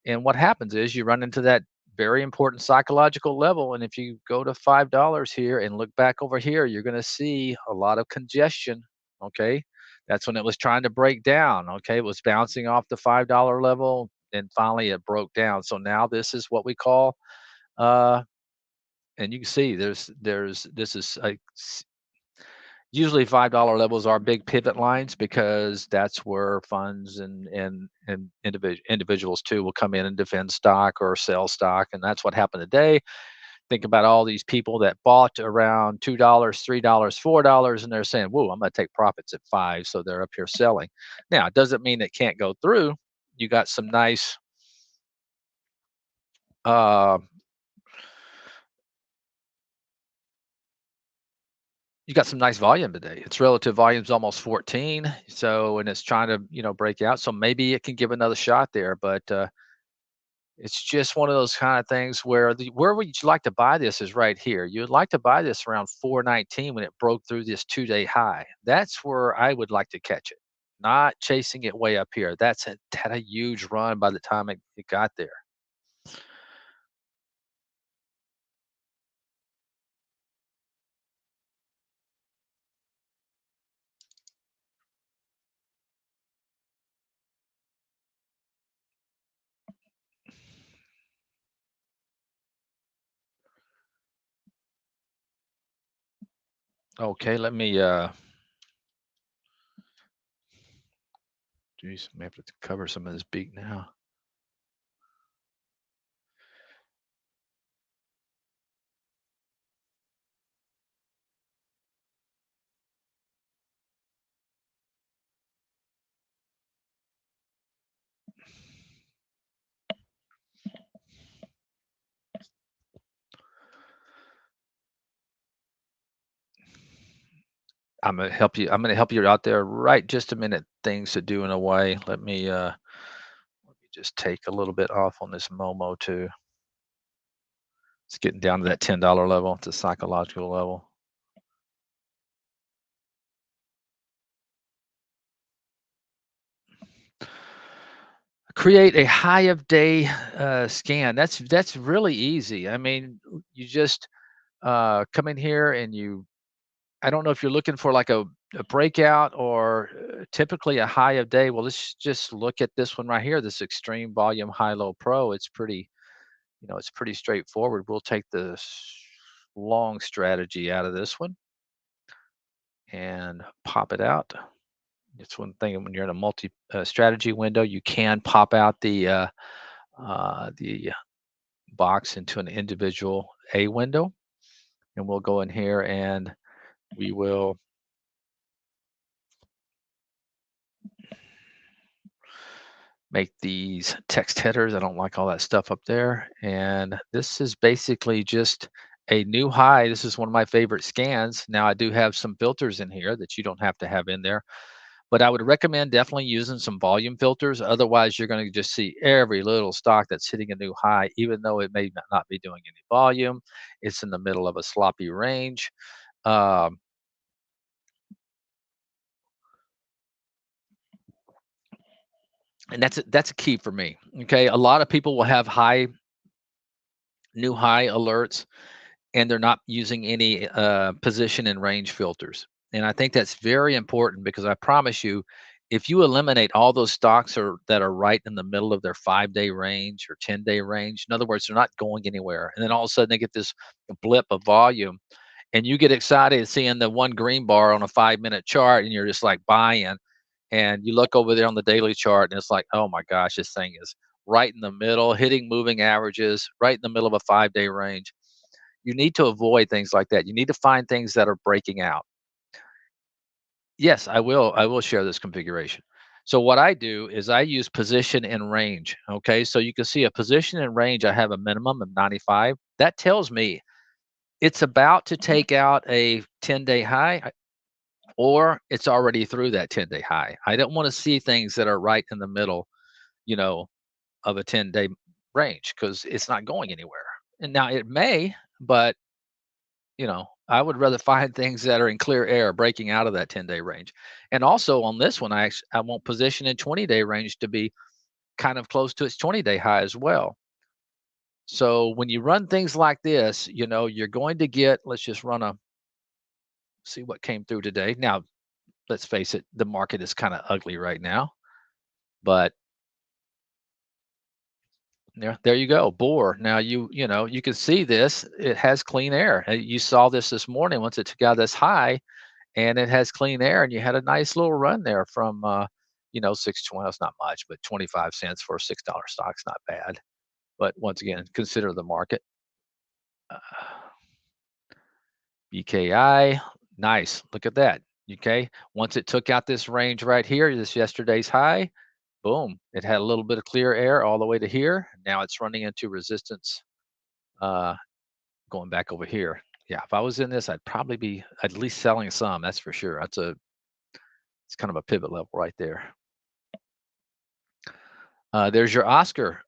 Speaker 2: and what happens is you run into that very important psychological level. And if you go to $5 here and look back over here, you're going to see a lot of congestion. Okay. That's when it was trying to break down. Okay. It was bouncing off the $5 level, and finally it broke down. So now this is what we call, uh, and you can see this is usually $5 levels are big pivot lines, because that's where funds and individuals too will come in and defend stock or sell stock, and that's what happened today. Think about all these people that bought around $2, $3, $4, and they're saying, "Whoa, I'm going to take profits at 5," so they're up here selling. Now, it doesn't mean it can't go through. You got some nice uh, you got some nice volume today. Its relative volume's almost 14. So, and it's trying to, break out. So maybe it can give another shot there. But it's just one of those kind of things where where would you like to buy this is right here. You'd like to buy this around 419 when it broke through this 2-day high. That's where I would like to catch it, not chasing it way up here. Had a huge run by the time it got there. Okay, let me geez, may have to cover some of this beat now. I'm gonna help you out there right just a minute. Things to do in a way. Let me just take a little bit off on this Momo too. It's getting down to that $10 level. It's a psychological level. Create a high of day scan. That's really easy. I mean, you just come in here and you. I don't know if you're looking for like a breakout or typically a high of day. Well, let's just look at this one right here. This extreme volume high low pro. It's pretty, it's pretty straightforward. We'll take the long strategy out of this one and pop it out. It's one thing when you're in a multi strategy window, you can pop out the box into an individual A window, and we'll go in here and we will make these text headers. I don't like all that stuff up there. And this is basically just a new high. This is one of my favorite scans. Now I do have some filters in here that you don't have to have in there, but I would recommend definitely using some volume filters. Otherwise, you're going to just see every little stock that's hitting a new high, even though it may not be doing any volume. It's in the middle of a sloppy range. Um, and that's a key for me. Okay, a lot of people will have new high alerts, and they're not using any position and range filters. And I think that's very important because I promise you, if you eliminate all those stocks that are right in the middle of their 5-day range or 10-day range, in other words, they're not going anywhere, and then all of a sudden they get this blip of volume, and you get excited seeing the one green bar on a 5-minute chart, and you're just like buying, and you look over there on the daily chart, and it's like, oh my gosh, this thing is right in the middle, hitting moving averages, right in the middle of a 5-day range. You need to avoid things like that. You need to find things that are breaking out. Yes, I will share this configuration. So what I do is I use position and range. Okay. So you can see a position and range. I have a minimum of 95. That tells me it's about to take out a 10-day high or it's already through that 10-day high. I don't want to see things that are right in the middle, you know, of a 10-day range because it's not going anywhere. And now it may, but I would rather find things that are in clear air, breaking out of that 10-day range. And also on this one, I want position in 20-day range to be kind of close to its 20-day high as well. So when you run things like this, you're going to get, let's just see what came through today. Now, let's face it, the market is kind of ugly right now, but there you go, Bohr. Now you can see this. It has clean air. You saw this morning once it took out this high, and it has clean air, and you had a nice little run there from 620. It's not much, but 25 cents for a $6 stock's not bad. But once again, consider the market. uh, BKI, nice, look at that. Okay, once it took out this range right here, this yesterday's high, boom, it had a little bit of clear air all the way to here. Now it's running into resistance, uh going back over here. Yeah, if I was in this, I'd probably be at least selling some, that's for sure. It's kind of a pivot level right there. There's your Oscar.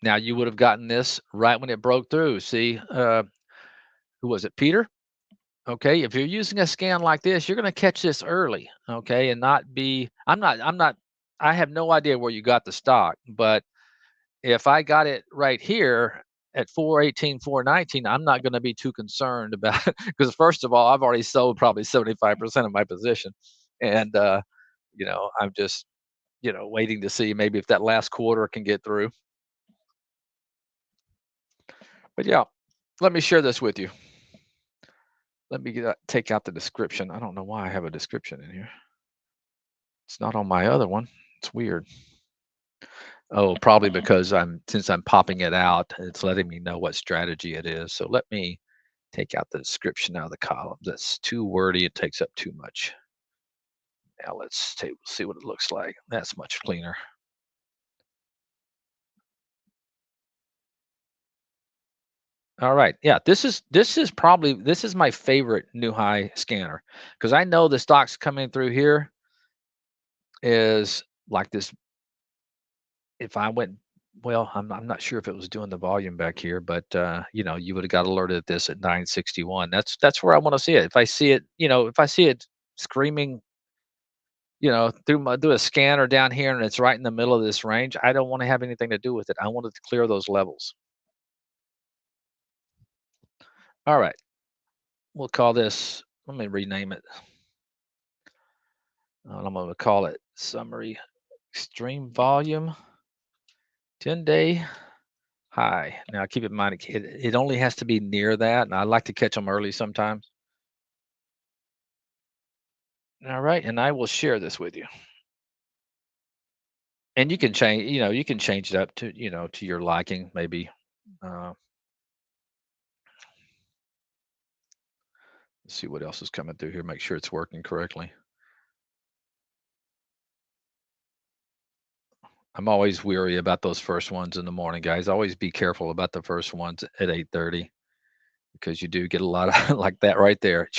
Speaker 2: Now you would have gotten this right when it broke through. See, who was it? Peter. Okay, if you're using a scan like this, you're going to catch this early. Okay, and not be. I'm not. I have no idea where you got the stock, but if I got it right here at 418, 419, I'm not going to be too concerned about it because first of all, I've already sold probably 75% of my position, and I'm just waiting to see maybe if that last quarter can get through. But yeah, let me share this with you. Let me take out the description. I don't know why I have a description in here. It's not on my other one. It's weird. Oh, probably because since I'm popping it out, it's letting me know what strategy it is. So let me take out the description out of the column. That's too wordy. It takes up too much. Now see what it looks like. That's much cleaner. All right. Yeah, this is my favorite new high scanner because I know the stocks coming through here is like this. If I went, well, I'm not sure if it was doing the volume back here, but you would have got alerted at this at 961. That's where I want to see it. If I see it, if I see it screaming, through a scanner down here and it's right in the middle of this range, I don't want to have anything to do with it. I want it to clear those levels. All right. We'll call this, let me rename it. I'm going to call it summary extreme volume 10-day high. Now keep in mind, it only has to be near that. And I like to catch them early sometimes. All right. And I will share this with you. And you can change it up to your liking, maybe. Uh, let's see what else is coming through here. Make sure it's working correctly. I'm always weary about those first ones in the morning, guys. Always be careful about the first ones at 8:30 because you do get a lot of like that right there.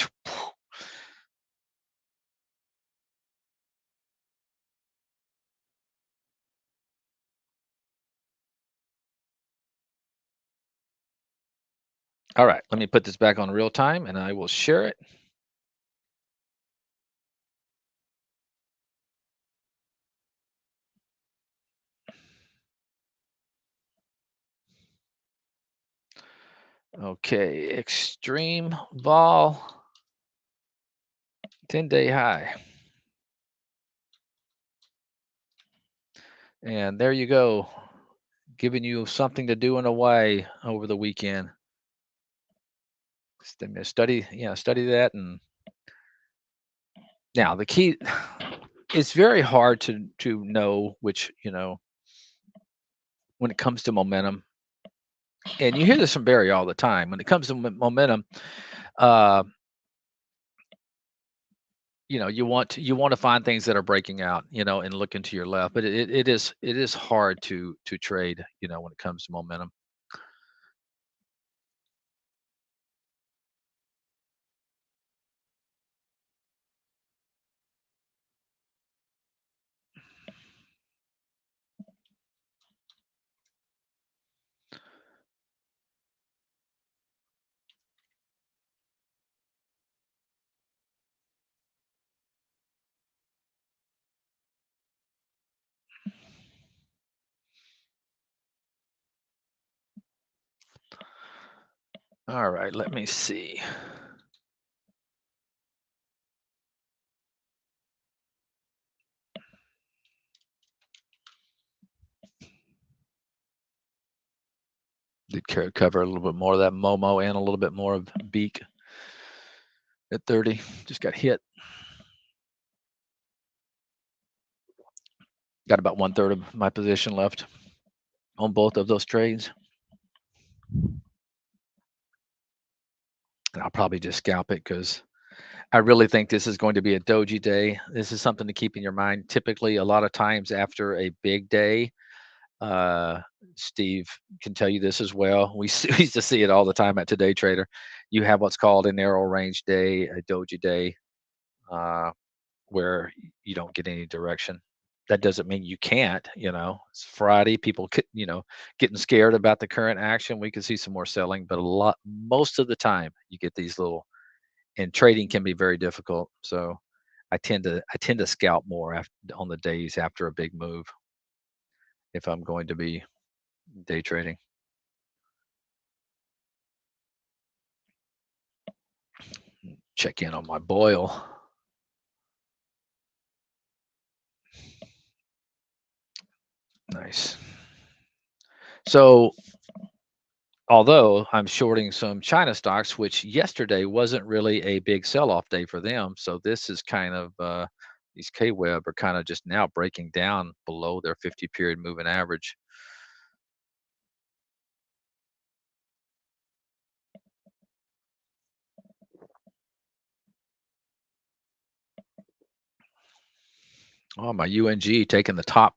Speaker 2: All right, let me put this back on real time and I will share it. Okay, extreme vol 10-day high. And there you go, giving you something to do in Hawaii over the weekend. Study that. And now the key, it's very hard to know which, when it comes to momentum. And you hear this from Barry all the time. When it comes to momentum, uh, you want to find things that are breaking out, and look into your left. But it is hard to trade, when it comes to momentum. All right, let me see. Did cover a little bit more of that Momo and a little bit more of Beak at 30. Just got hit. Got about 1/3 of my position left on both of those trades. And I'll probably just scalp it because I really think this is going to be a doji day. This is something to keep in your mind. Typically, a lot of times after a big day, uh, Steve can tell you this as well. We used to see it all the time at Today Trader. You have what's called a narrow range day, a doji day, uh, where you don't get any direction. That doesn't mean you can't. It's Friday. People, getting scared about the current action. We could see some more selling, but most of the time, you get these little. And trading can be very difficult. So I tend to scalp more on the days after a big move if I'm going to be day trading. Check in on my boil. Nice. So although I'm shorting some China stocks, which yesterday wasn't really a big sell-off day for them, so this is kind of these KWeb are kind of just now breaking down below their 50-period moving average. Oh, my UNG taking the top.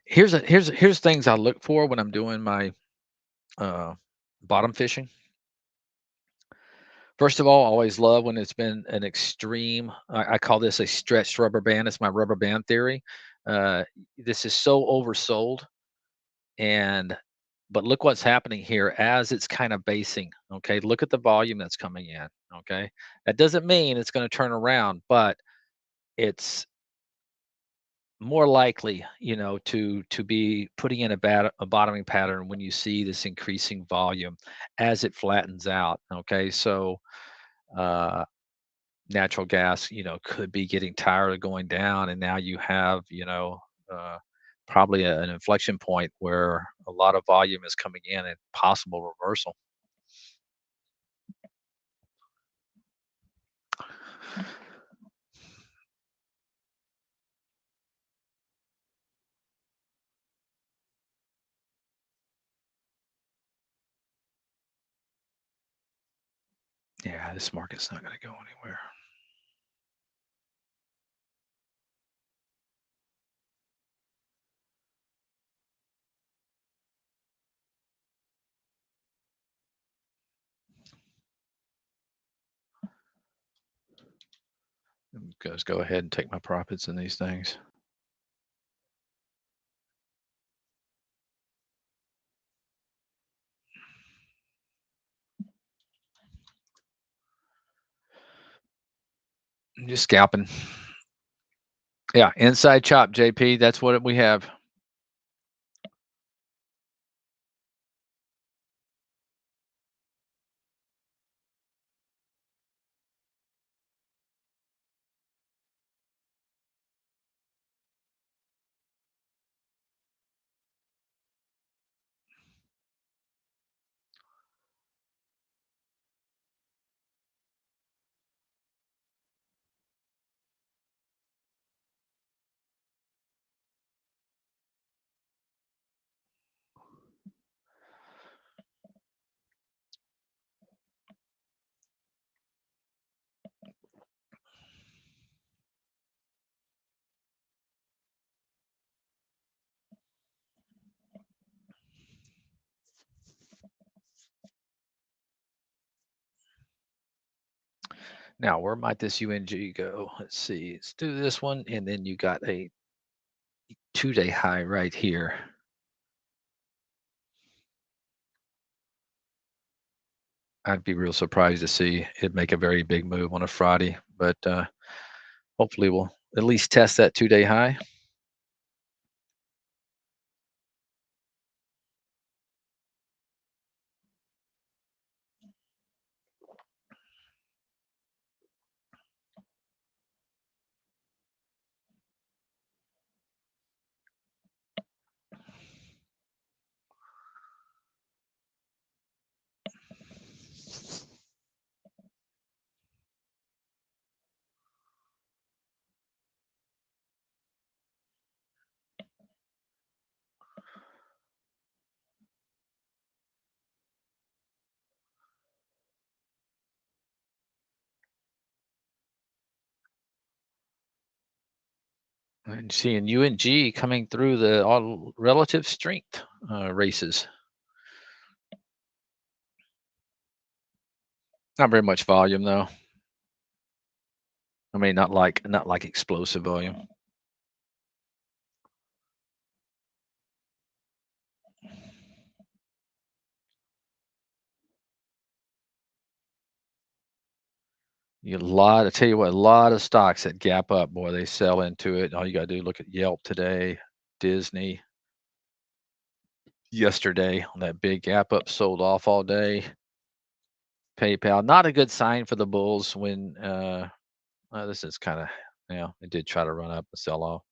Speaker 2: Here's things I look for when I'm doing my uh, bottom fishing. First of all, I always love when it's been an extreme. I call this a stretched rubber band. It's my rubber band theory. Uh, this is so oversold, and but look what's happening here as it's kind of basing. Okay, look at the volume that's coming in. Okay, that doesn't mean it's going to turn around, but it's more likely, to be putting in a bottoming pattern when you see this increasing volume as it flattens out. Okay, so uh, natural gas, could be getting tired of going down, and now you have, uh, probably an inflection point where a lot of volume is coming in and possible reversal. Yeah, this market's not going to go anywhere. Just go ahead and take my profits in these things. I'm just scalping. Yeah, inside chop, JP. That's what we have. Now, where might this UNG go? Let's see. Let's do this one, and then you got a 2-day high right here. I'd be real surprised to see it make a very big move on a Friday, but hopefully we'll at least test that 2-day high. And seeing UNG coming through the all relative strength races. Not very much volume though. I mean, not like explosive volume. You get a lot. I tell you what, a lot of stocks that gap up, boy, they sell into it. All you gotta do look at Yelp today, Disney yesterday on that big gap up, sold off all day. PayPal, not a good sign for the bulls when this is kind of, it did try to run up and sell off.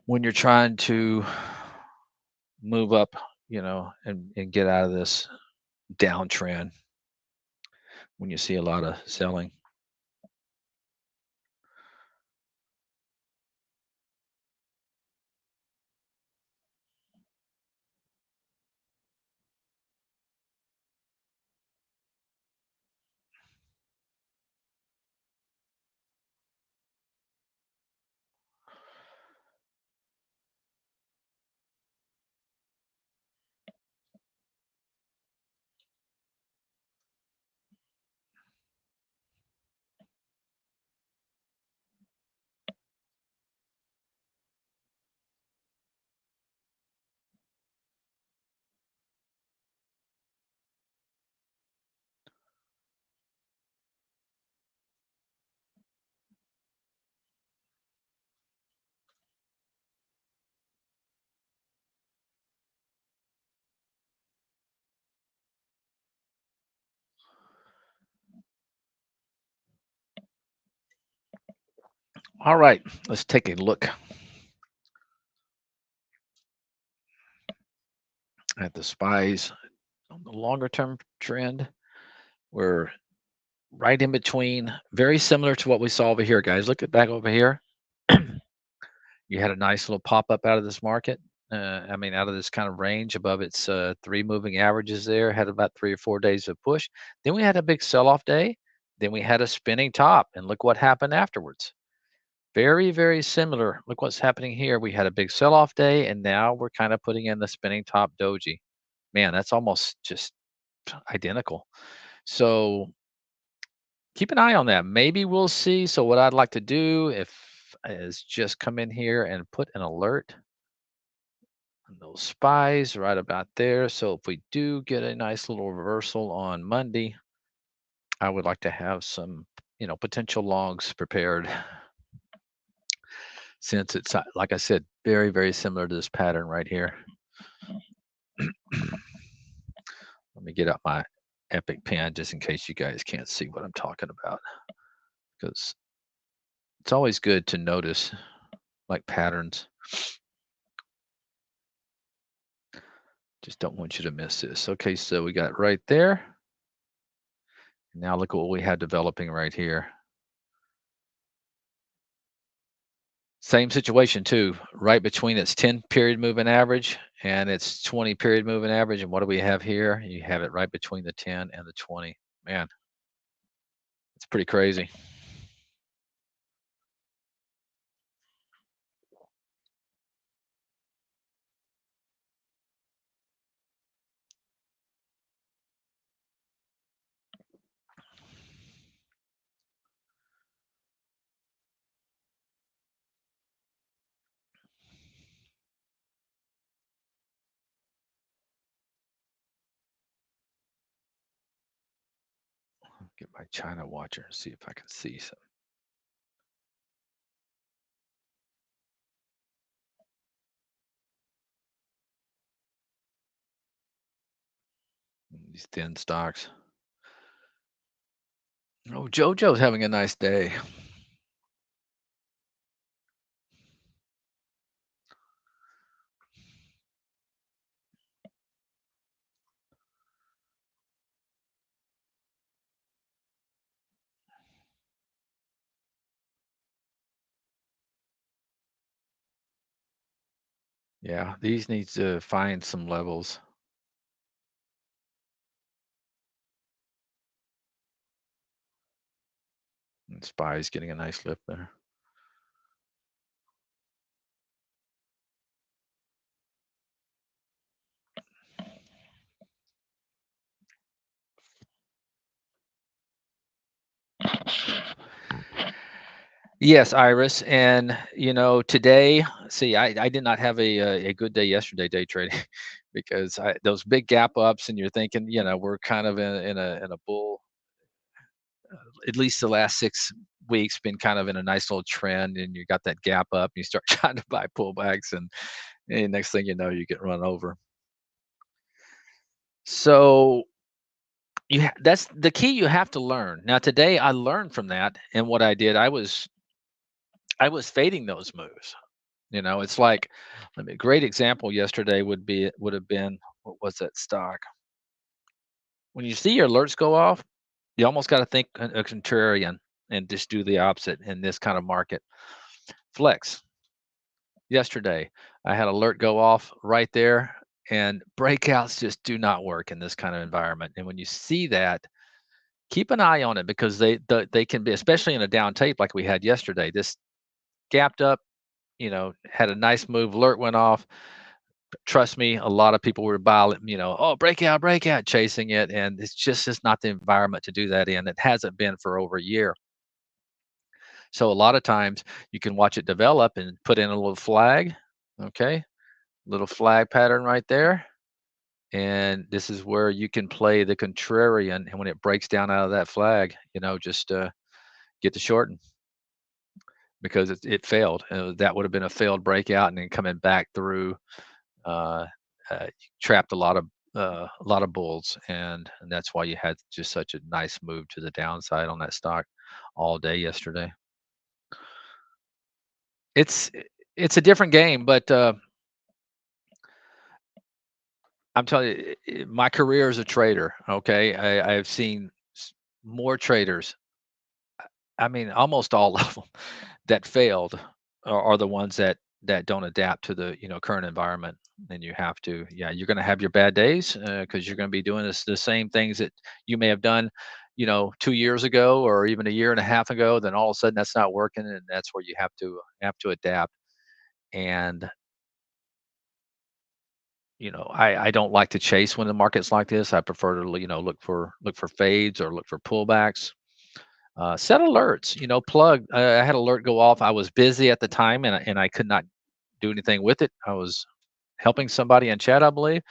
Speaker 2: When you're trying to move up, and get out of this downtrend, when you see a lot of selling. All right, let's take a look at the spies on the longer term trend. We're right in between, very similar to what we saw over here, guys. Look at back over here. You had a nice little pop up out of this market. I mean, out of this kind of range above its three moving averages there, had about 3 or 4 days of push. Then we had a big sell off day. Then we had a spinning top. And look what happened afterwards. Very, very similar. Look what's happening here. We had a big sell off day, and now we're kind of putting in the spinning top doji. Man, that's almost just identical. So keep an eye on that. Maybe we'll see. So what I'd like to do if is just come in here and put an alert on those spies right about there. So if we do get a nice little reversal on Monday, I would like to have some, potential longs prepared since it's like I said, very, very similar to this pattern right here. Let me get out my Epic pen just in case you guys can't see what I'm talking about, because it's always good to notice like patterns. Just don't want you to miss this. Okay, so we got it right there. Now look at what we had developing right here. Same situation too, right between its 10 period moving average and its 20 period moving average. And what do we have here? You have it right between the 10 and the 20. Man, it's pretty crazy. Get my China watcher and see if I can see some. These thin stocks. Oh, JoJo's having a nice day. Yeah, these needs to find some levels. And Spy's getting a nice lift there. Yes, Iris. And today, see, I did not have a good day yesterday day trading because those big gap ups, and you're thinking, we're kind of in a bull. At least the last 6 weeks been kind of in a nice little trend, and you got that gap up, and you start trying to buy pullbacks, and next thing you know, you get run over. So that's the key you have to learn. Now today I learned from that, and what I did, I was fading those moves. It's like, a great example yesterday would have been, what was that stock? When you see your alerts go off, you almost got to think a contrarian and just do the opposite in this kind of market. Flex yesterday, I had alert go off right there, and breakouts just do not work in this kind of environment. And when you see that, keep an eye on it, because they can be, especially in a down tape like we had yesterday. This gapped up, had a nice move, alert went off. Trust me, a lot of people were buying, oh, breakout, chasing it, and it's not the environment to do that in. It hasn't been for over a year. So a lot of times you can watch it develop and put in a little flag, okay, little flag pattern right there, and this is where you can play the contrarian. And when it breaks down out of that flag, just get the shorting, because it failed. That would have been a failed breakout, and then coming back through, uh, trapped a lot of bulls, and that's why you had just such a nice move to the downside on that stock all day yesterday. it's it's a different game, but I'm telling you, my career as a trader, okay, I've seen more traders. I mean, almost all of them that failed are the ones that don't adapt to the current environment. And you have to, yeah, you're going to have your bad days because you're going to be doing the same things that you may have done, 2 years ago or even a year and a half ago. Then all of a sudden that's not working, and that's where you have to adapt. And I don't like to chase when the market's like this. I prefer to look for fades or look for pullbacks. Set alerts, plug. I had alert go off. I was busy at the time, and I could not do anything with it. I was helping somebody in chat, I believe.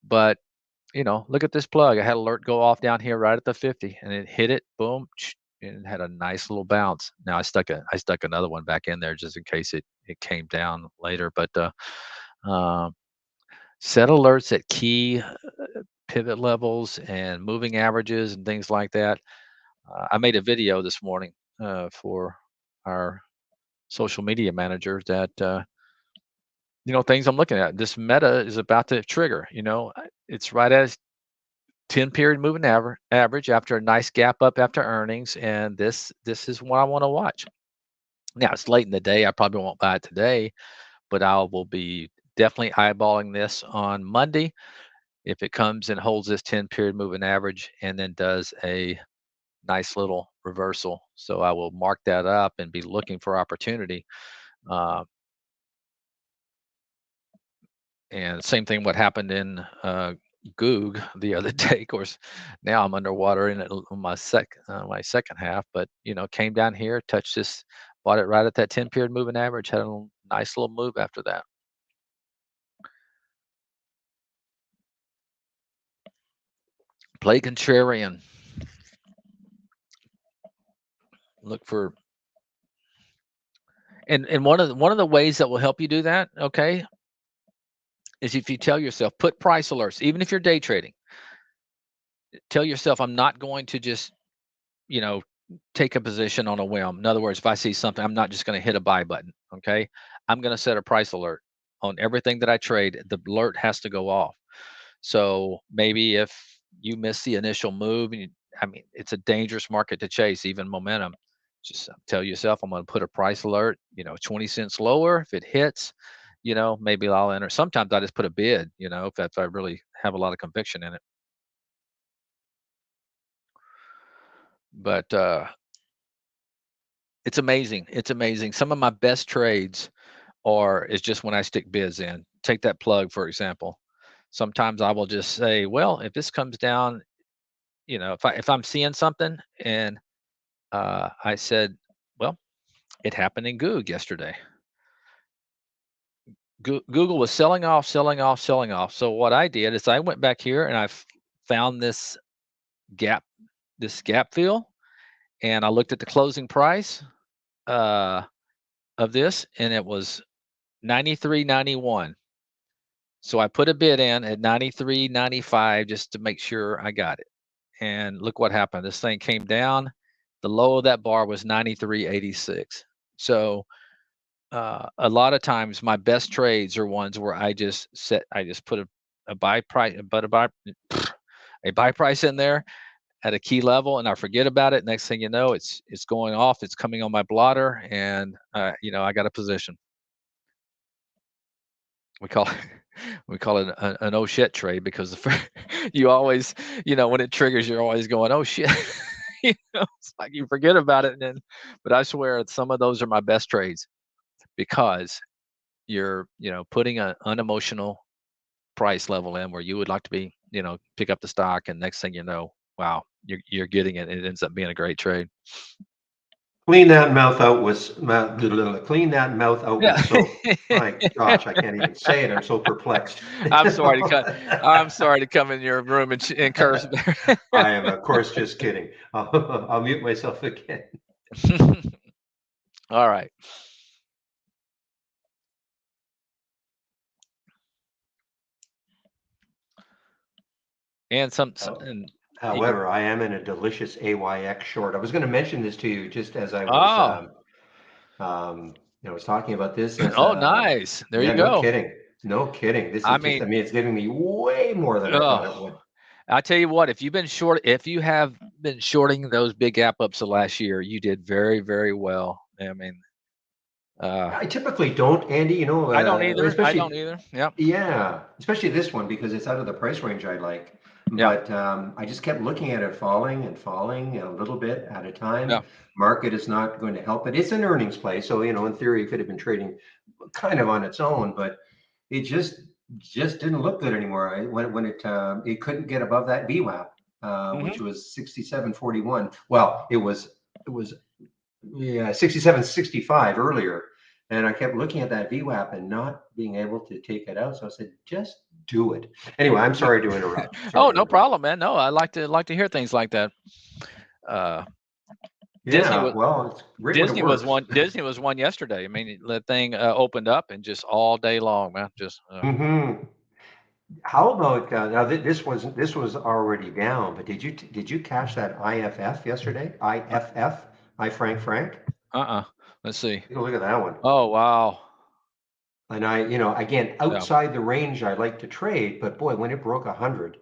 Speaker 2: But look at this plug. I had alert go off down here right at the 50, and it hit it. Boom, and it had a nice little bounce. Now I stuck another one back in there just in case it came down later. But uh, set alerts at key pivot levels and moving averages and things like that. I made a video this morning for our social media manager that things I'm looking at. This Meta is about to trigger. It's right at its 10-period moving average after a nice gap up after earnings, and this is what I want to watch. Now it's late in the day. I probably won't buy it today, but I will be definitely eyeballing this on Monday if it comes and holds this 10-period moving average and then does a nice little reversal. So I will mark that up and be looking for opportunity. Uh, and same thing what happened in Goog the other day. Of course, now I'm underwater in it on my second half, but came down here, touched this, bought it right at that 10-period moving average, had a nice little move after that. Play contrarian. Look for and one of the ways that will help you do that, okay, is if you tell yourself, put price alerts, even if you're day trading. Tell yourself, I'm not going to just, you know, take a position on a whim. In other words, if I see something, I'm not just going to hit a buy button. Okay. I'm going to set a price alert on everything that I trade. The alert has to go off. So maybe if you miss the initial move, I mean, it's a dangerous market to chase, even momentum. Just tell yourself, I'm going to put a price alert, 20 cents lower. If it hits, maybe I'll enter. Sometimes I just put a bid, if I really have a lot of conviction in it. But it's amazing. It's amazing. Some of my best trades is just when I stick bids in. Take that plug, for example. Sometimes I will just say, well, if this comes down, if I'm seeing something and I said, well, it happened in Goog yesterday. Google was selling off, selling off, selling off. So what I did is I went back here and found gap, this gap fill, and I looked at the closing price uh, of this, and it was 93.91. So I put a bid in at 93.95 just to make sure I got it. And look what happened. This thing came down. The low of that bar was 93.86. So a lot of times my best trades are ones where I just put a buy price, but a buy price in there at a key level, and I forget about it. Next thing you know, it's going off. It's coming on my blotter, and I got a position. We call we call it an oh shit trade because you always, when it triggers, you're always going, oh shit. It's like you forget about it. But I swear some of those are my best trades because you're, putting an unemotional price level in where you would like to be, pick up the stock. And next thing you know, wow, you're getting it. And it ends up being a great trade.
Speaker 1: Clean that mouth out clean that mouth out
Speaker 2: Yeah.
Speaker 1: with soap. My gosh, I can't even say it. I'm so perplexed.
Speaker 2: I'm sorry to come in your room and curse.
Speaker 1: I am, of course, just kidding. I'll mute myself again.
Speaker 2: All right. And
Speaker 1: However, I am in a delicious AYX short. I was going to mention this to you just as I was
Speaker 2: oh,
Speaker 1: I was talking about this as,
Speaker 2: Oh, nice. There
Speaker 1: yeah,
Speaker 2: you
Speaker 1: no
Speaker 2: go.
Speaker 1: kidding. No kidding. This
Speaker 2: I
Speaker 1: is just,
Speaker 2: mean,
Speaker 1: I mean, it's giving me way more than I thought it
Speaker 2: oh,
Speaker 1: would.
Speaker 2: I tell you what, if you have been shorting those big gap ups the last year, you did very, very well. I mean, uh,
Speaker 1: I typically don't, Andy,
Speaker 2: I don't either. I don't
Speaker 1: especially,
Speaker 2: either. Yep.
Speaker 1: yeah, especially this one because it's out of the price range I like.
Speaker 2: Yeah.
Speaker 1: But I just kept looking at it falling and falling a little bit at a time.
Speaker 2: Yeah.
Speaker 1: Market is not going to help it. It's an earnings play, so in theory, it could have been trading kind of on its own, but it just didn't look good anymore. When it couldn't get above that VWAP,
Speaker 2: Hmm.
Speaker 1: which was 67.41. Well, it was yeah 67.65 earlier, and I kept looking at that VWAP and not being able to take it out. So I said, just do it. Anyway, I'm
Speaker 2: Yeah.
Speaker 1: sorry to interrupt.
Speaker 2: Oh,
Speaker 1: Sorry to
Speaker 2: no
Speaker 1: interrupt.
Speaker 2: problem, man. No, I like to hear things like that. Uh, Disney
Speaker 1: Yeah,
Speaker 2: was
Speaker 1: well, it's great when it works.
Speaker 2: Disney was one yesterday. I mean, the thing opened up and just all day long, man. Just
Speaker 1: Hmm. How about now? This was already down, but did you catch that IFF yesterday? IFF, I Frank.
Speaker 2: uh-uh. Let's see.
Speaker 1: Take a look at that one.
Speaker 2: Oh, wow.
Speaker 1: And again,
Speaker 2: Yeah,
Speaker 1: outside the range I like to trade, but boy, when it broke 100,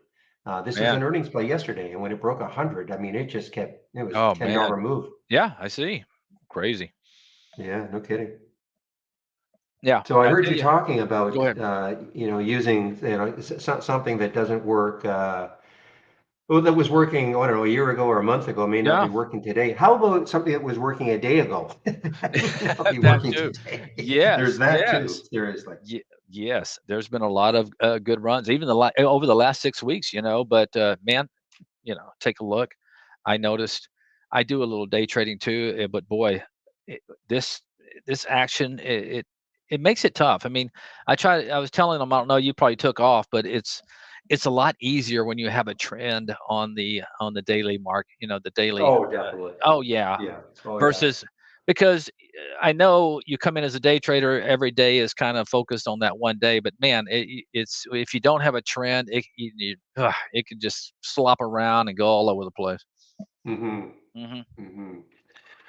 Speaker 1: this was
Speaker 2: man.
Speaker 1: an earnings play yesterday, and when it broke 100, I mean, it just kept. It was
Speaker 2: Oh,
Speaker 1: $10
Speaker 2: man.
Speaker 1: move.
Speaker 2: Yeah, I see. Crazy.
Speaker 1: Yeah, no kidding.
Speaker 2: Yeah,
Speaker 1: So I
Speaker 2: I
Speaker 1: heard
Speaker 2: tell
Speaker 1: you
Speaker 2: you.
Speaker 1: talking
Speaker 2: Go
Speaker 1: about
Speaker 2: ahead.
Speaker 1: using something that doesn't work. Well, that was working, I don't know, a year ago or a month ago, may not be
Speaker 2: Yeah.
Speaker 1: working today. How about something that was working a day ago? May not be
Speaker 2: That
Speaker 1: working
Speaker 2: too.
Speaker 1: today. There's
Speaker 2: Yes,
Speaker 1: that too,
Speaker 2: yes.
Speaker 1: seriously.
Speaker 2: Yes, there's been a lot of good runs, even over the last 6 weeks, but man, take a look. I noticed I do a little day trading too, but boy, it, this this action it makes it tough. I mean, I was telling them, I don't know, you probably took off, but it's a lot easier when you have a trend on the daily mark, the daily.
Speaker 1: Oh, definitely.
Speaker 2: Oh yeah,
Speaker 1: Yeah. Oh, yeah.
Speaker 2: versus because I know you come in as a day trader, every day is kind of focused on that one day, but man, it's if you don't have a trend, it can just slop around and go all over the place.
Speaker 1: Hmm.
Speaker 2: Hmm.
Speaker 1: Hmm.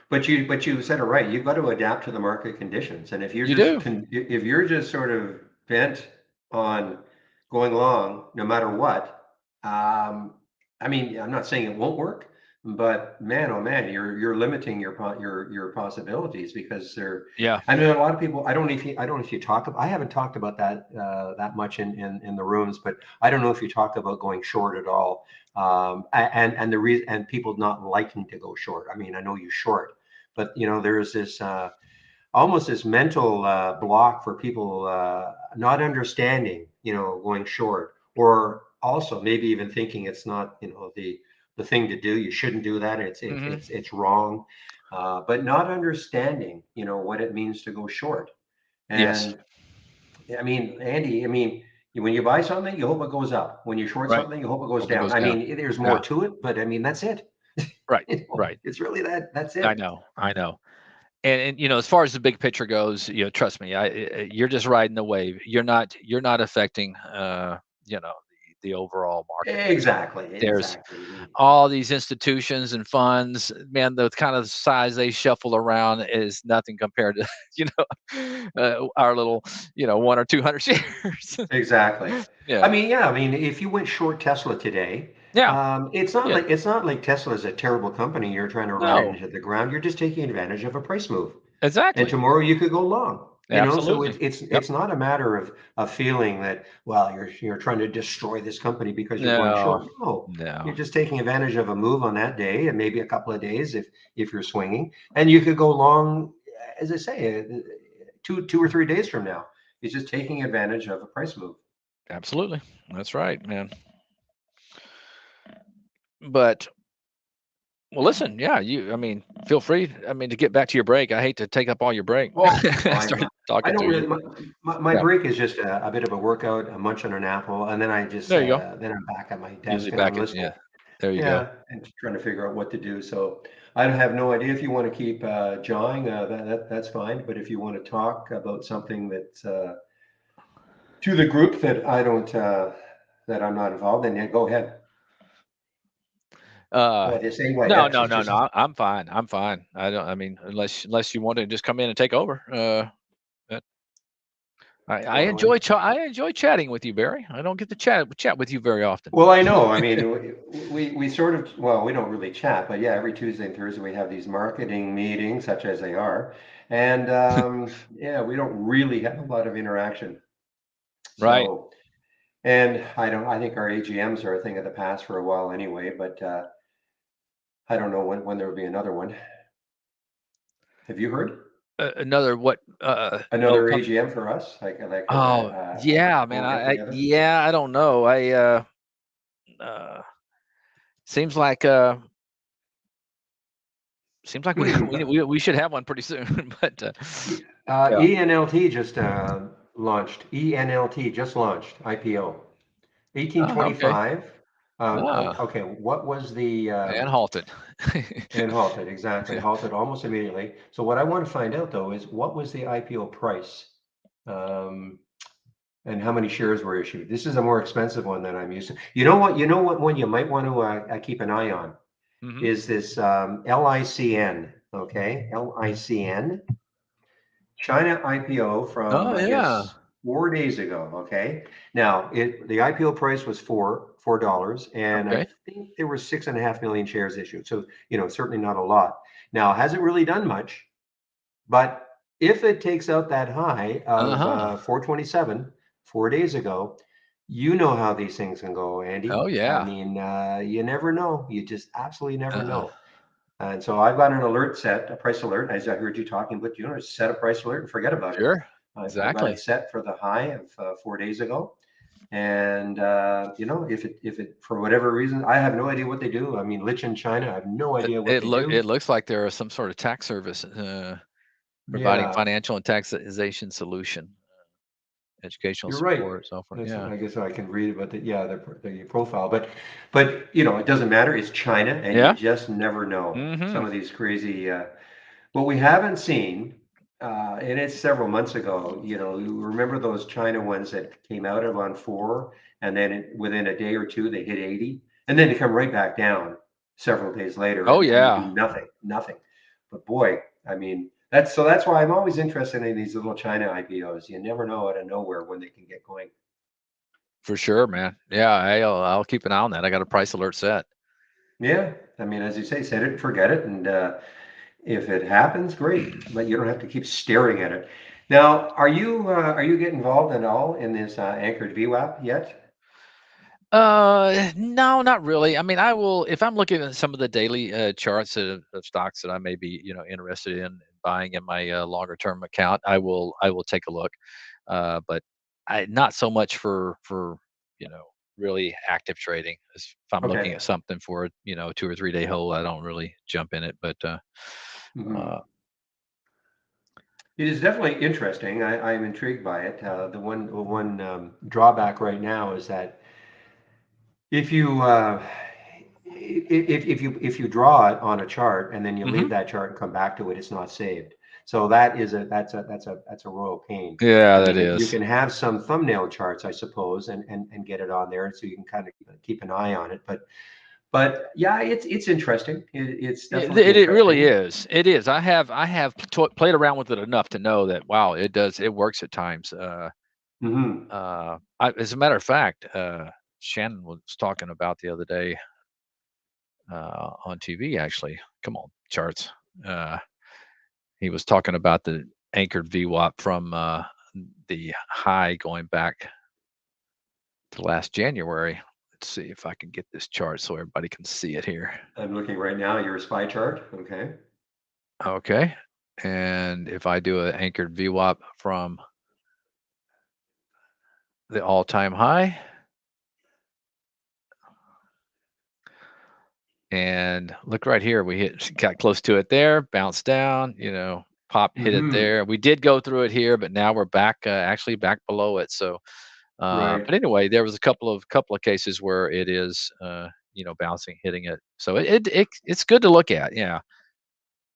Speaker 1: But you said it right. You've got to adapt to the market conditions. And
Speaker 2: You do.
Speaker 1: if you're just sort of bent on going along no matter what, I mean, I'm not saying it won't work, but man, oh man, you're limiting your possibilities because they're.
Speaker 2: Yeah.
Speaker 1: I know a lot of people. I don't know if you talk about. I haven't talked about that that much in the rooms, but I don't know if you talk about going short at all. And the reason and people not liking to go short. I mean, I know you short, but there's this almost this mental block for people not understanding, going short, or also maybe even thinking it's not, the thing to do. You shouldn't do that.
Speaker 2: Hmm.
Speaker 1: It's wrong, but not understanding, what it means to go short.
Speaker 2: Yes.
Speaker 1: And I mean, Andy, I mean, when you buy something, you hope it goes up. When you short
Speaker 2: Right.
Speaker 1: something, you hope it goes
Speaker 2: Hope it
Speaker 1: down.
Speaker 2: goes
Speaker 1: I
Speaker 2: down.
Speaker 1: mean, there's more
Speaker 2: Yeah.
Speaker 1: to it, but I mean, that's it.
Speaker 2: Right. Right.
Speaker 1: It's really that's
Speaker 2: I
Speaker 1: it.
Speaker 2: know. I know. And as far as the big picture goes, trust me, you're just riding the wave. You're not affecting the overall market.
Speaker 1: Exactly,
Speaker 2: There's
Speaker 1: exactly.
Speaker 2: all these institutions and funds, man, the kind of size they shuffle around is nothing compared to, our little, 1 or 200 shares.
Speaker 1: Exactly. I
Speaker 2: Yeah.
Speaker 1: mean, yeah, I mean, if you went short Tesla today,
Speaker 2: Yeah. Yeah.
Speaker 1: it's not like Tesla is a terrible company you're trying to ride
Speaker 2: No.
Speaker 1: into the ground. You're just taking advantage of a price move. And
Speaker 2: Exactly.
Speaker 1: tomorrow you could go long. So
Speaker 2: Absolutely. Yep.
Speaker 1: it's not a matter of feeling that, well, you're trying to destroy this company because you're going
Speaker 2: No.
Speaker 1: short. No, you're
Speaker 2: No.
Speaker 1: just taking advantage of a move on that day and maybe a couple of days if you're swinging, and you could go long, as I say, 2 or 3 days from now. It's just taking advantage of a price move.
Speaker 2: Absolutely. That's right, man. But well, listen, yeah, I mean, feel free. I mean, to get back to your break. I hate to take up all your break.
Speaker 1: Oh,
Speaker 2: Start
Speaker 1: I
Speaker 2: talking
Speaker 1: don't
Speaker 2: to you.
Speaker 1: really. My
Speaker 2: Yeah,
Speaker 1: break is just a bit of a workout, a munch on an apple, and then
Speaker 2: there you go.
Speaker 1: then I'm back at my
Speaker 2: Usually
Speaker 1: desk and I'm
Speaker 2: back at
Speaker 1: listening.
Speaker 2: yeah. There you go.
Speaker 1: Yeah, and trying to figure out what to do. So I have no idea if you want to keep jawing. That's fine. But if you want to talk about something that to the group that I don't that I'm not involved in, yeah, go ahead.
Speaker 2: Uh,
Speaker 1: Well, they say what,
Speaker 2: no,
Speaker 1: X
Speaker 2: no,
Speaker 1: is
Speaker 2: no,
Speaker 1: just,
Speaker 2: no. I'm fine. I'm fine. I don't. I mean, unless you want to just come in and take over. That- I
Speaker 1: well,
Speaker 2: enjoy I enjoy chatting with you, Barry. I don't get to chat with you very often.
Speaker 1: well, I know. I mean, we sort of, well, we don't really chat, but yeah, every Tuesday and Thursday we have these marketing meetings, such as they are. And yeah, we don't really have a lot of interaction.
Speaker 2: Right.
Speaker 1: So, and I think our AGMs are a thing of the past for a while anyway, but I don't know when there will be another one. Have you heard?
Speaker 2: Another what? Another
Speaker 1: Another
Speaker 2: company.
Speaker 1: AGM for us, like
Speaker 2: Oh yeah, man.
Speaker 1: we'll get together.
Speaker 2: Yeah. I don't know. Uh seems like seems like we
Speaker 1: Hmm.
Speaker 2: we should have one pretty soon. But yeah.
Speaker 1: ENLT just launched. ENLT just launched IPO.
Speaker 2: Oh, okay.
Speaker 1: 1825.
Speaker 2: Ah,
Speaker 1: Okay, what was the
Speaker 2: and halted.
Speaker 1: and halted, exactly,
Speaker 2: Yeah.
Speaker 1: halted almost immediately. So what I want to find out though is what was the IPO price, um, and how many shares were issued? This is a more expensive one than I'm used to. You know what one you might want to keep an eye on
Speaker 2: Hmm.
Speaker 1: is this LICN. Okay, LICN. China IPO from,
Speaker 2: Oh
Speaker 1: I
Speaker 2: yeah.
Speaker 1: guess, 4 days ago. Okay. Now, the IPO price was $4, and I
Speaker 2: Okay.
Speaker 1: think there were 6.5 million shares issued. So, certainly not a lot. Now, hasn't really done much, but if it takes out that high of
Speaker 2: Uh-huh.
Speaker 1: 427 4 days ago, you know how these things can go, Andy.
Speaker 2: Oh
Speaker 1: I
Speaker 2: yeah.
Speaker 1: mean, you never know. You just absolutely never
Speaker 2: Uh,
Speaker 1: know. And so I've got an alert set, a price alert. As I heard you talking, but set a price alert and forget about it.
Speaker 2: sure.
Speaker 1: I've got it
Speaker 2: Exactly.
Speaker 1: set for the high of 4 days ago. And if it for whatever reason, I have no idea what they do. I mean, Lich in China, I have no idea what they
Speaker 2: It
Speaker 1: do.
Speaker 2: looks like there is some sort of tax service providing
Speaker 1: Yeah,
Speaker 2: financial and taxation solution, educational
Speaker 1: you're right.
Speaker 2: support, so forth.
Speaker 1: That's,
Speaker 2: Yeah.
Speaker 1: I guess I can read about the profile, but it doesn't matter. It's China, and you
Speaker 2: Yeah.
Speaker 1: just never know
Speaker 2: Hmm.
Speaker 1: some of these crazy. What we haven't seen, and it's several months ago, you remember those China ones that came out of on four, and then within a day or two they hit 80, and then they come right back down several days later,
Speaker 2: Oh
Speaker 1: and they do
Speaker 2: yeah.
Speaker 1: nothing. But boy, I mean, that's why I'm always interested in these little China IPOs. You never know out of nowhere when they can get going.
Speaker 2: For sure, man. Yeah, I'll keep an eye on that. I got a price alert set.
Speaker 1: Yeah, I mean, as you say, set it and forget it, and if it happens, great, but you don't have to keep staring at it. Now, are you getting involved at all in this anchored VWAP yet?
Speaker 2: No, not really. I mean, I will if I'm looking at some of the daily charts of stocks that I may be, interested in buying in my longer term account. I will take a look. But I not so much for you know really active trading. If I'm looking
Speaker 1: Okay.
Speaker 2: at something for a 2 or 3 day hold, I don't really jump in it. But
Speaker 1: Hmm.
Speaker 2: uh,
Speaker 1: It is definitely interesting. I'm intrigued by it. The one drawback right now is that if you if you draw it on a chart and then you
Speaker 2: mhm.
Speaker 1: leave that chart and come back to it, it's not saved. So that's a royal pain.
Speaker 2: Yeah,
Speaker 1: I
Speaker 2: that
Speaker 1: mean, you
Speaker 2: is.
Speaker 1: can have some thumbnail charts, I suppose, and get it on there, so you can kind of keep an eye on it. But yeah, it's interesting. It's definitely
Speaker 2: It really
Speaker 1: interesting.
Speaker 2: is. It is. I have played around with it enough to know that wow, it works at times.
Speaker 1: Hmm.
Speaker 2: As a matter of fact, Shannon was talking about the other day on TV. Actually, come on, charts. Uh, he was talking about the anchored VWAP from the high going back to last January. Let's see if I can get this chart so everybody can see it here.
Speaker 1: I'm looking right now. Your SPY chart. Okay.
Speaker 2: Okay, and if I do an anchored VWAP from the all-time high, and look right here, got close to it there, bounced down, pop hit it
Speaker 1: Hmm.
Speaker 2: there. We did go through it here, but now we're back, actually back below it. So,
Speaker 1: Right.
Speaker 2: but anyway, there was a couple of cases where it is, bouncing, hitting it. So it's good to look at. Yeah.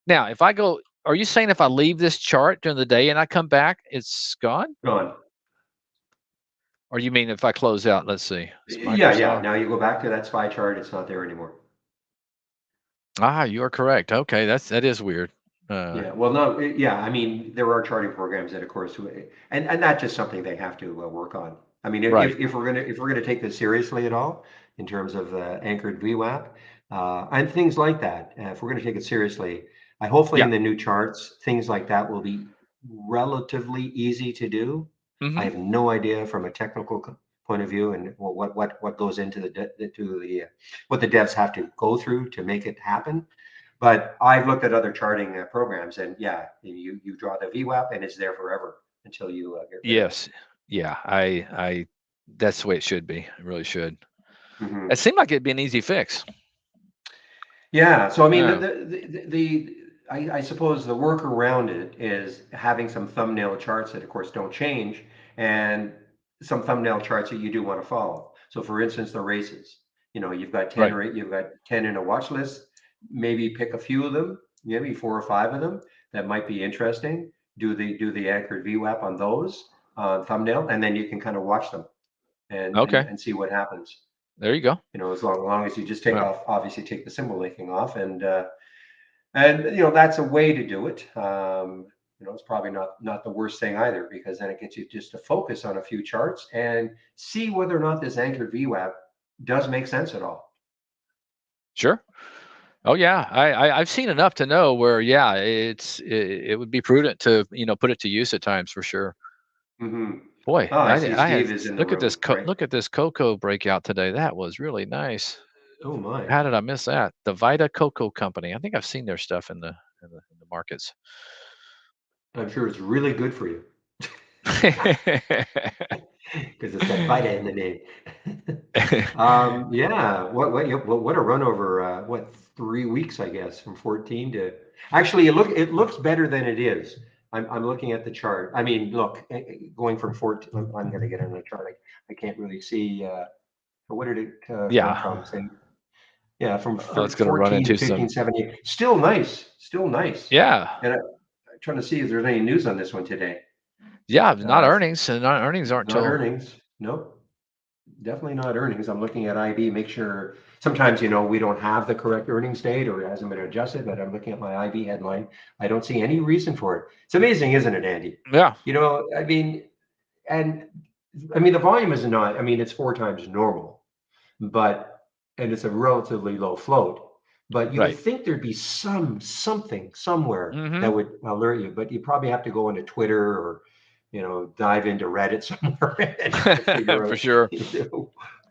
Speaker 2: Now, if I go, are you saying if I leave this chart during the day and I come back, it's gone?
Speaker 1: Gone.
Speaker 2: Or you mean if I close out, let's see, it's
Speaker 1: Yeah, yeah.
Speaker 2: Microsoft.
Speaker 1: Now you go back to that SPY chart. It's not there anymore.
Speaker 2: Ah, you are correct. Okay, that is weird.
Speaker 1: Yeah, well, no, yeah, I mean, there are charting programs that, of course, and that's just something they have to work on. I mean,
Speaker 2: Right.
Speaker 1: if we're gonna take this seriously at all in terms of anchored VWAP and things like that, if we're gonna take it seriously, I hopefully
Speaker 2: Yeah.
Speaker 1: in the new charts, things like that will be relatively easy to do. I
Speaker 2: Hmm.
Speaker 1: have no idea from a technical point of view and what goes into what the devs have to go through to make it happen. But I've looked at other charting programs, and yeah, you draw the VWAP, and it's there forever until you get rid of it.
Speaker 2: Yes. Yeah. I. That's the way it should be. It really should.
Speaker 1: Hmm.
Speaker 2: It seemed like it'd be an easy fix.
Speaker 1: Yeah, so I mean,
Speaker 2: Yeah.
Speaker 1: I suppose the work around it is having some thumbnail charts that, of course, don't change, and some thumbnail charts that you do want to follow. So, for instance, the races.
Speaker 2: Right.
Speaker 1: You've got 10 in a watch list. Maybe pick a few of them, maybe 4 or 5 of them that might be interesting. Do the anchored VWAP on those thumbnail, and then you can kind of watch them and and
Speaker 2: Okay.
Speaker 1: and see what happens.
Speaker 2: There you go.
Speaker 1: As long as you just take
Speaker 2: Well,
Speaker 1: off, obviously take the symbol linking off, and that's a way to do it. It's probably not the worst thing either, because then it gets you just to focus on a few charts and see whether or not this anchored VWAP does make sense at all.
Speaker 2: sure. Oh yeah, I've seen enough to know where yeah, it would be prudent to put it to use at times for sure.
Speaker 1: Hmm.
Speaker 2: Boy,
Speaker 1: Oh, I see
Speaker 2: I had
Speaker 1: Steve is in the room, right?
Speaker 2: look at this cocoa breakout today. That was really nice.
Speaker 1: Oh my,
Speaker 2: How did I miss that? The Vita Cocoa Company. I think I've seen their stuff in the markets.
Speaker 1: I'm sure it's really good for you because it's got Vita in the name. Yeah, what a run over what 3 weeks, I guess, from 14 to actually it looks better than it is. I'm looking at the chart. I mean, look, going from 14, I'm going to get on the chart. I can't really see what did it come
Speaker 2: Yeah.
Speaker 1: from? Say, yeah, from
Speaker 2: Oh, it's gonna run
Speaker 1: 14 to
Speaker 2: into
Speaker 1: 15,
Speaker 2: some.
Speaker 1: 17. Still nice, still nice.
Speaker 2: Yeah.
Speaker 1: And I'm trying to see if there's any news on this one today.
Speaker 2: Yeah, not
Speaker 1: Uh,
Speaker 2: earnings, and not earnings aren't
Speaker 1: Not
Speaker 2: till.
Speaker 1: earnings. Nope. Definitely not earnings. I'm looking at IB, make sure, sometimes, we don't have the correct earnings date or it hasn't been adjusted, but I'm looking at my IB headline. I don't see any reason for it. It's amazing, isn't it, Andy?
Speaker 2: Yeah.
Speaker 1: I mean, and I mean, the volume is not, I mean, it's 4 times normal, and it's a relatively low float, but you would
Speaker 2: Right.
Speaker 1: think there'd be something somewhere that
Speaker 2: Mhm.
Speaker 1: would alert you, but you probably have to go into Twitter or, dive into Reddit somewhere and to figure
Speaker 2: For
Speaker 1: out,
Speaker 2: sure.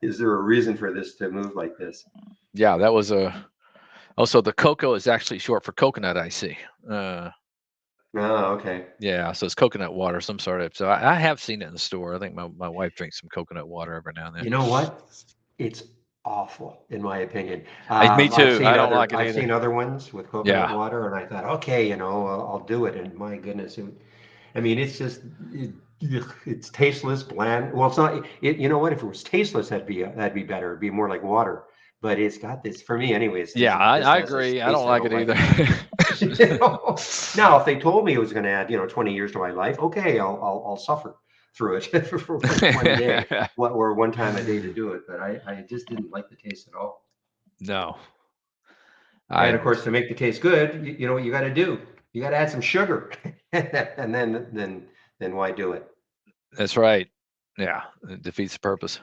Speaker 1: is there a reason for this to move like this?
Speaker 2: Yeah, that was a. Also, the cocoa is actually short for coconut, I see. Uh,
Speaker 1: Oh, okay.
Speaker 2: yeah, so it's coconut water, some sort of. So I have seen it in the store. I think my wife drinks some coconut water every now and then.
Speaker 1: You know what? It's awful, in my opinion.
Speaker 2: Me
Speaker 1: I've
Speaker 2: too.
Speaker 1: seen
Speaker 2: I don't
Speaker 1: other
Speaker 2: like it
Speaker 1: I've
Speaker 2: either.
Speaker 1: seen other ones with coconut
Speaker 2: Yeah.
Speaker 1: water, and I thought, okay, I'll do it. And my goodness, I mean, it's just it's tasteless, bland. Well, it's not. You know what? If it was tasteless, that'd be better. It'd be more like water. But it's got this, for me, anyways.
Speaker 2: Yeah,
Speaker 1: Just
Speaker 2: I
Speaker 1: has this
Speaker 2: agree. I don't
Speaker 1: taste. I
Speaker 2: like
Speaker 1: don't
Speaker 2: it
Speaker 1: like
Speaker 2: either.
Speaker 1: it. Now, if they told me it was going to add, 20 years to my life, okay, I'll suffer through it for one day, or one time a day to do it. But I just didn't like the taste at all.
Speaker 2: No.
Speaker 1: And
Speaker 2: I
Speaker 1: of course, to make the taste good, you know what you got to do? You got to add some sugar, and then why do it?
Speaker 2: That's right. Yeah, it defeats the purpose.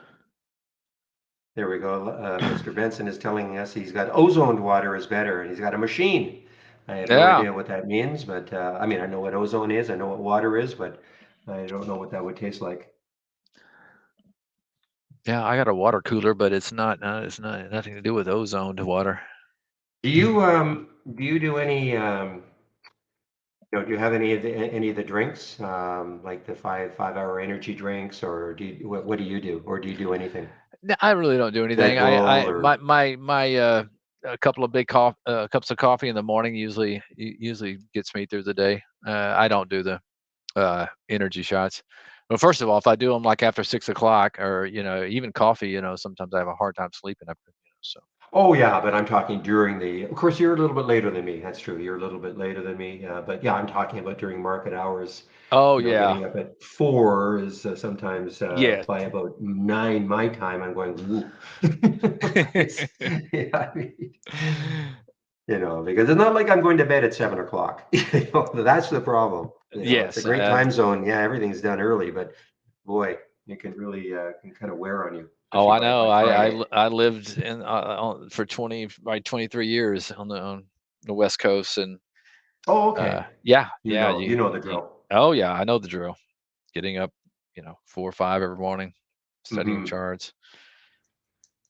Speaker 1: There we go. Mr. Benson is telling us he's got ozoned water is better, and he's got a machine. I have no
Speaker 2: Yeah.
Speaker 1: idea what that means, but I mean, I know what ozone is, I know what water is, but I don't know what that would taste like.
Speaker 2: Yeah, I got a water cooler, but it's not nothing to do with ozone to water.
Speaker 1: Do you do any do you have any of the drinks like the five hour energy drinks, or what do you do, or do you do anything?
Speaker 2: No, I really don't do anything.
Speaker 1: Red Bull
Speaker 2: I
Speaker 1: or
Speaker 2: my a couple of big cups of coffee in the morning usually gets me through the day. I don't do the energy shots. Well, first of all, if I do them like after 6 o'clock or even coffee, sometimes I have a hard time sleeping after. So
Speaker 1: Oh yeah, but I'm talking during of course, you're a little bit later than me. That's true. You're a little bit later than me. But yeah, I'm talking about during market hours.
Speaker 2: oh yeah,
Speaker 1: Getting up at 4 is sometimes
Speaker 2: yes.
Speaker 1: by about 9 my time. I'm going, ooh. It's, yeah, Because it's not like I'm going to bed at 7 o'clock. That's the problem. It's a
Speaker 2: Yes.
Speaker 1: great time zone. Yeah, everything's done early, but boy, it can really can kind of wear on you,
Speaker 2: Oh,
Speaker 1: especially
Speaker 2: I
Speaker 1: by
Speaker 2: know.
Speaker 1: Friday.
Speaker 2: I lived for 23 years on the West Coast, and
Speaker 1: Oh, okay.
Speaker 2: yeah,
Speaker 1: You
Speaker 2: yeah.
Speaker 1: know, you know the
Speaker 2: You
Speaker 1: drill.
Speaker 2: oh yeah, I know the drill. Getting up, 4 or 5 every morning, studying
Speaker 1: Hmm.
Speaker 2: charts.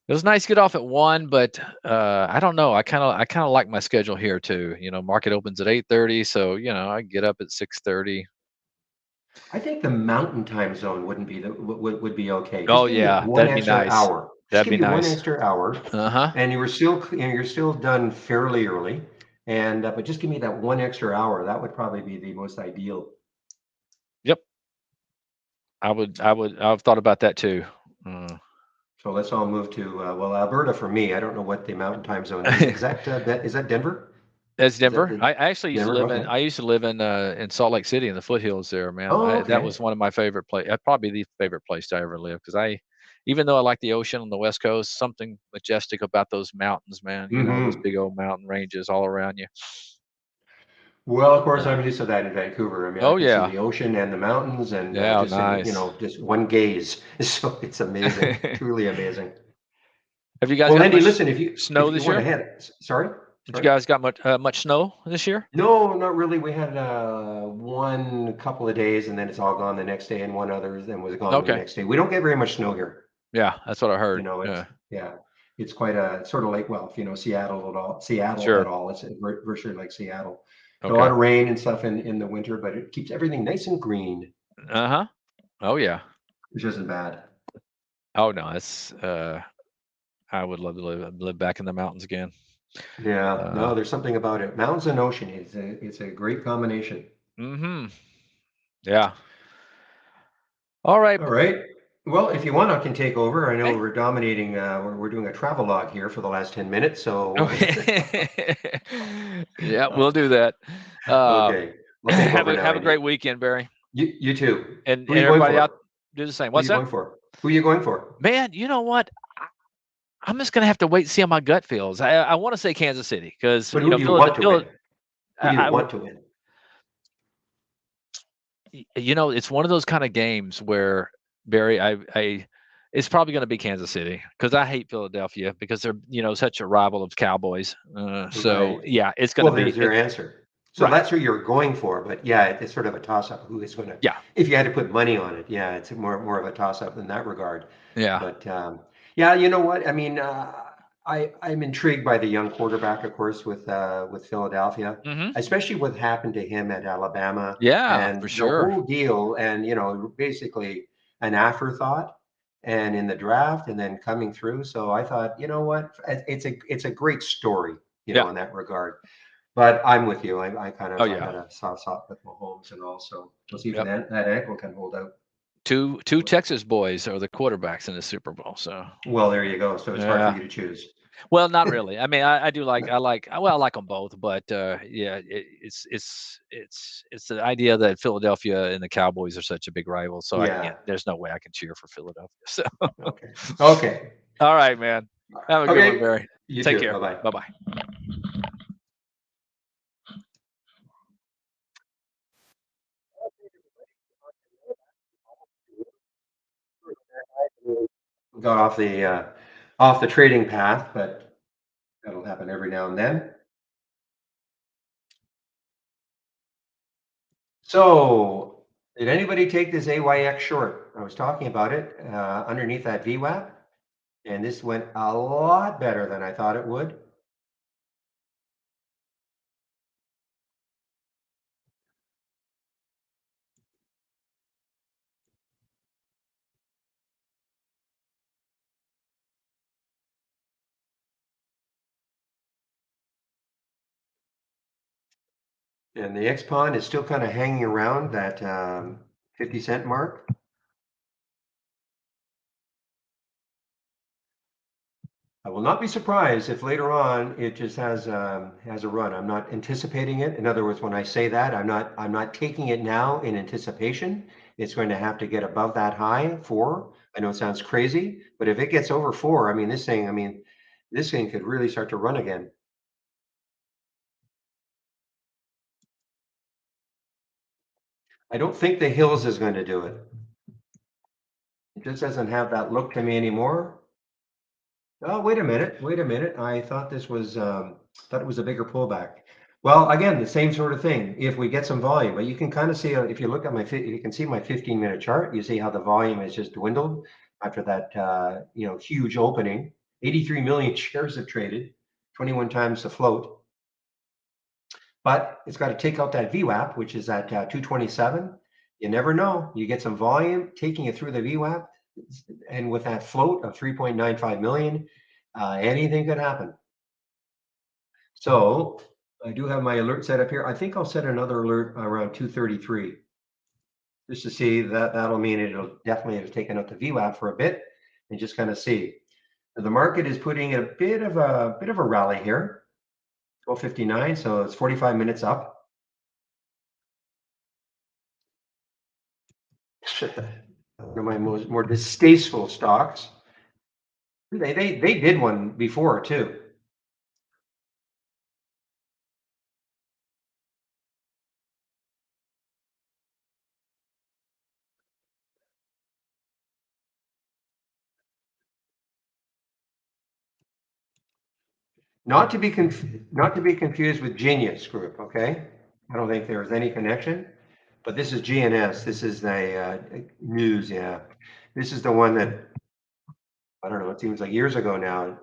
Speaker 2: It was nice to get off at 1, but I don't know. I kind of like my schedule here too. Market opens at 8:30, so I get up at 6:30.
Speaker 1: I think the mountain time zone wouldn't be would be okay. Just
Speaker 2: Oh
Speaker 1: give me
Speaker 2: yeah,
Speaker 1: one
Speaker 2: that'd be
Speaker 1: extra
Speaker 2: nice.
Speaker 1: hour. Just
Speaker 2: That'd
Speaker 1: give
Speaker 2: be
Speaker 1: me one
Speaker 2: nice.
Speaker 1: extra hour,
Speaker 2: Uh-huh.
Speaker 1: and you're still done fairly early. And but just give me that one extra hour. That would probably be the most ideal.
Speaker 2: Yep. I've thought about that too. Mm.
Speaker 1: So let's all move to Alberta for me. I don't know what the mountain time zone is. Is that Denver?
Speaker 2: That's
Speaker 1: Is that
Speaker 2: Denver.
Speaker 1: the
Speaker 2: I actually used to
Speaker 1: Denver?
Speaker 2: live in
Speaker 1: Okay.
Speaker 2: I used to live in Salt Lake City in the foothills there, man.
Speaker 1: Oh,
Speaker 2: That
Speaker 1: okay.
Speaker 2: was one of my favorite place. Probably the favorite place to ever live because even though I like the ocean on the West Coast, something majestic about those mountains, man. Those
Speaker 1: Hmm.
Speaker 2: big old mountain ranges all around you.
Speaker 1: Well, of course,
Speaker 2: Uh,
Speaker 1: I'm used to that in Vancouver. I mean, I
Speaker 2: oh
Speaker 1: can see
Speaker 2: yeah,
Speaker 1: the ocean and the mountains, and
Speaker 2: yeah,
Speaker 1: just in
Speaker 2: nice.
Speaker 1: just one gaze. So it's amazing, truly amazing.
Speaker 2: Have you guys
Speaker 1: Well,
Speaker 2: got
Speaker 1: Andy,
Speaker 2: much
Speaker 1: listen, if
Speaker 2: snow
Speaker 1: you
Speaker 2: this
Speaker 1: want
Speaker 2: year?
Speaker 1: ahead, sorry,
Speaker 2: Have you
Speaker 1: sorry.
Speaker 2: guys got much snow this year?
Speaker 1: No, not really. We had one couple of days, and then it's all gone the next day, and one other, then was gone the
Speaker 2: Okay,
Speaker 1: next day. We don't get very much snow here.
Speaker 2: yeah, that's what I
Speaker 1: You
Speaker 2: heard.
Speaker 1: know, it's
Speaker 2: Yeah,
Speaker 1: yeah, it's quite a sort of like, well, if you know Seattle at
Speaker 2: sure.
Speaker 1: all, it's virtually like Seattle. A lot
Speaker 2: Okay.
Speaker 1: of rain and stuff in the winter, but it keeps everything nice and green,
Speaker 2: Uh huh. Oh yeah.
Speaker 1: which isn't bad.
Speaker 2: Oh no, it's I would love to live back in the mountains again.
Speaker 1: Yeah,
Speaker 2: Uh,
Speaker 1: no, there's something about it. Mountains and ocean, it's a great combination.
Speaker 2: mhm. Yeah. All right.
Speaker 1: All right. Well, if you want, I can take over. I know
Speaker 2: Okay.
Speaker 1: we're dominating. We're doing a travel log here for the last 10 minutes. So,
Speaker 2: Okay. Yeah, we'll do that. Um,
Speaker 1: okay, I'll take over now,
Speaker 2: have a great
Speaker 1: Andy.
Speaker 2: weekend, Barry,
Speaker 1: You too.
Speaker 2: and
Speaker 1: Who are you going
Speaker 2: everybody out
Speaker 1: for?
Speaker 2: do the same.
Speaker 1: Who are
Speaker 2: What's
Speaker 1: you
Speaker 2: that?
Speaker 1: going for? Who are you going for?
Speaker 2: Man, you know what? I'm just gonna have to wait and see how my gut feels. I want to say Kansas City because
Speaker 1: But who do you want to win? Who do you
Speaker 2: I
Speaker 1: want to win?
Speaker 2: it's one of those kind of games where Barry, it's probably going to be Kansas City because I hate Philadelphia because they're such a rival of Cowboys. So
Speaker 1: Right.
Speaker 2: yeah, it's going to
Speaker 1: Well,
Speaker 2: be
Speaker 1: there's your answer. So
Speaker 2: right.
Speaker 1: that's who you're going for. But yeah, it's sort of a toss-up. Who is going to,
Speaker 2: Yeah,
Speaker 1: if you had to put money on it, yeah, it's more of a toss-up in that regard.
Speaker 2: yeah.
Speaker 1: But yeah, you know what? I mean, I'm intrigued by the young quarterback, of course, with Philadelphia,
Speaker 2: Hmm.
Speaker 1: especially what happened to him at Alabama
Speaker 2: Yeah, for
Speaker 1: and the
Speaker 2: sure.
Speaker 1: whole deal, and basically an afterthought, and in the draft, and then coming through. So I thought, you know what? It's a great story,
Speaker 2: Yeah.
Speaker 1: in that regard. But I'm with you.
Speaker 2: Oh
Speaker 1: I
Speaker 2: yeah.
Speaker 1: got a soft spot with Mahomes, and also we'll see if
Speaker 2: Yep.
Speaker 1: that ankle can hold out.
Speaker 2: Two Texas boys are the quarterbacks in the Super Bowl. So
Speaker 1: Well, there you go. So it's hard for
Speaker 2: yeah.
Speaker 1: you to choose.
Speaker 2: Well, not really. I mean, I do like I like them both, but yeah, it's the idea that Philadelphia and the Cowboys are such a big rival. So I can't.
Speaker 1: Yeah.
Speaker 2: There's no way I can cheer for Philadelphia. So
Speaker 1: Okay. Okay.
Speaker 2: all right, man. Have a good one,
Speaker 1: Okay.
Speaker 2: Barry.
Speaker 1: You
Speaker 2: Take
Speaker 1: too.
Speaker 2: care.
Speaker 1: Bye bye.
Speaker 2: Bye bye.
Speaker 1: Got off the trading path, but that'll happen every now and then. So, did anybody take this AYX short? I was talking about it underneath that VWAP, and this went a lot better than I thought it would. And the X-Pon is still kind of hanging around that 50 cent mark. I will not be surprised if later on it just has a run. I'm not anticipating it. In other words, when I say that, I'm not taking it now in anticipation. It's going to have to get above that high 4. I know it sounds crazy, but if it gets over 4, I mean this thing could really start to run again. I don't think the hills is going to do it. It just doesn't have that look to me anymore. Oh, wait a minute, wait a minute. I thought this was, thought it was a bigger pullback. Well, again, the same sort of thing. If we get some volume, but you can kind of see, if you look at you can see my 15-minute chart, you see how the volume has just dwindled after that, huge opening. 83 million shares have traded, 21 times the float. But it's got to take out that VWAP, which is at 227. You never know. You get some volume taking it through the VWAP, and with that float of 3.95 million, anything could happen. So I do have my alert set up here. I think I'll set another alert around 233 just to see that that'll mean it'll definitely have taken out the VWAP for a bit and just kind of see. The market is putting a bit of a rally here, 1259, so it's 45 minutes up. One of my more distasteful stocks. They did one before too. Not to be confused with Genius Group, okay? I don't think there was any connection, but this is GNS. This is the news, yeah. This is the one that, I don't know, it seems like years ago now,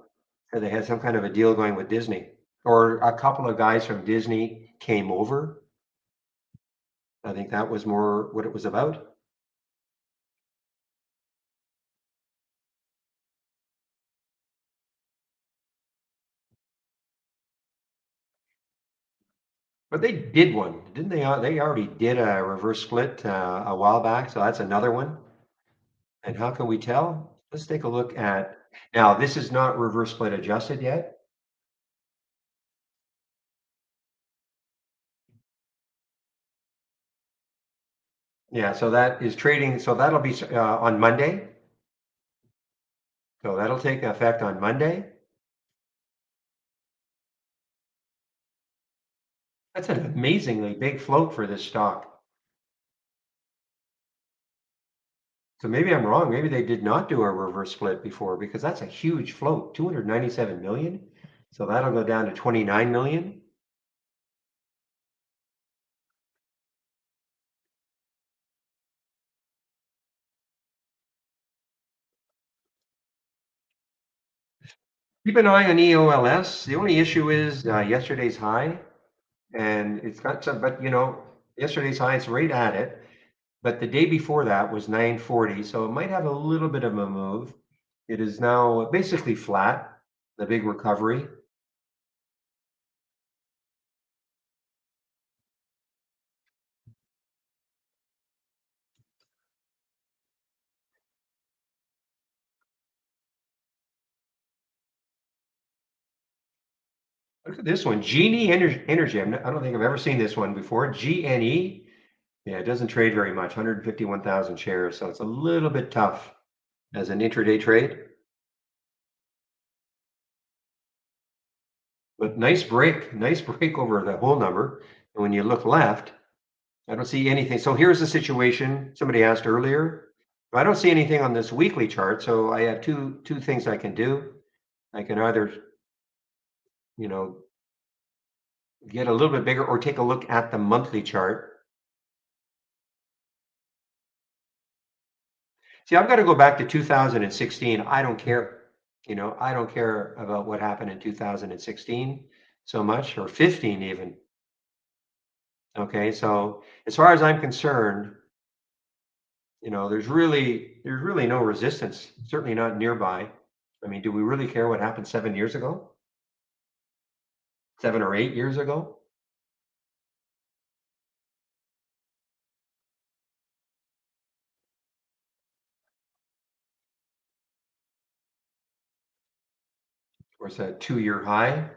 Speaker 1: they had some kind of a deal going with Disney, or a couple of guys from Disney came over. I think that was more what it was about. But they did one, didn't they? They already did a reverse split a while back, so that's another one. And how can we tell? Let's take a look at, now this is not reverse split adjusted yet. Yeah, so that is trading, so that'll be on Monday. So that'll take effect on Monday. That's an amazingly big float for this stock. So maybe I'm wrong. Maybe they did not do a reverse split before, because that's a huge float, 297 million. So that'll go down to 29 million. Keep an eye on EOLS. The only issue is yesterday's high, and it's got some, but yesterday's high is right at it. But the day before that was 940, so it might have a little bit of a move. It is now basically flat, the big recovery. Look at this one, Genie Energy. I don't think I've ever seen this one before. GNE. Yeah, it doesn't trade very much, 151,000 shares, so it's a little bit tough as an intraday trade. But nice break over the whole number. And when you look left, I don't see anything. So here's the situation. Somebody asked earlier. I don't see anything on this weekly chart. So I have two things I can do. I can either, you know, get a little bit bigger or take a look at the monthly chart. See, I've got to go back to 2016. I don't care. I don't care about what happened in 2016 so much, or 15 even. Okay, so as far as I'm concerned, there's really no resistance, certainly not nearby. I mean, do we really care what happened 7 years ago? 7 or 8 years ago? Of course, a 2-year high.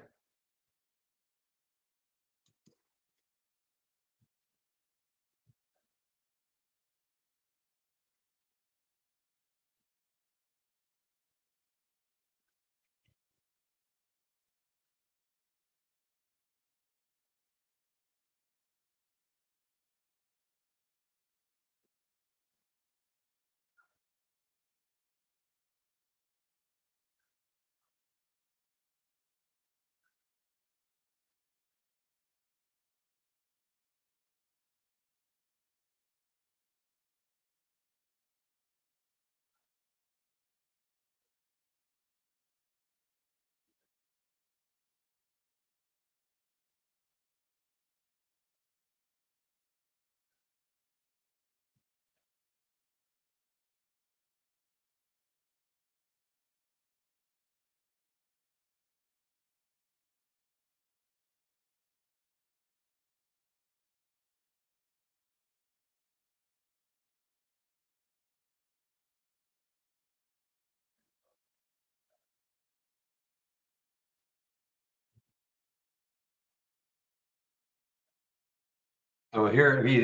Speaker 1: So here, I mean,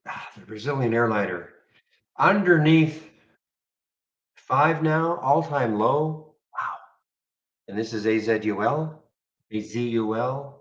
Speaker 1: the Brazilian airliner underneath 5 now, all-time low. Wow. And this is AZUL, AZUL.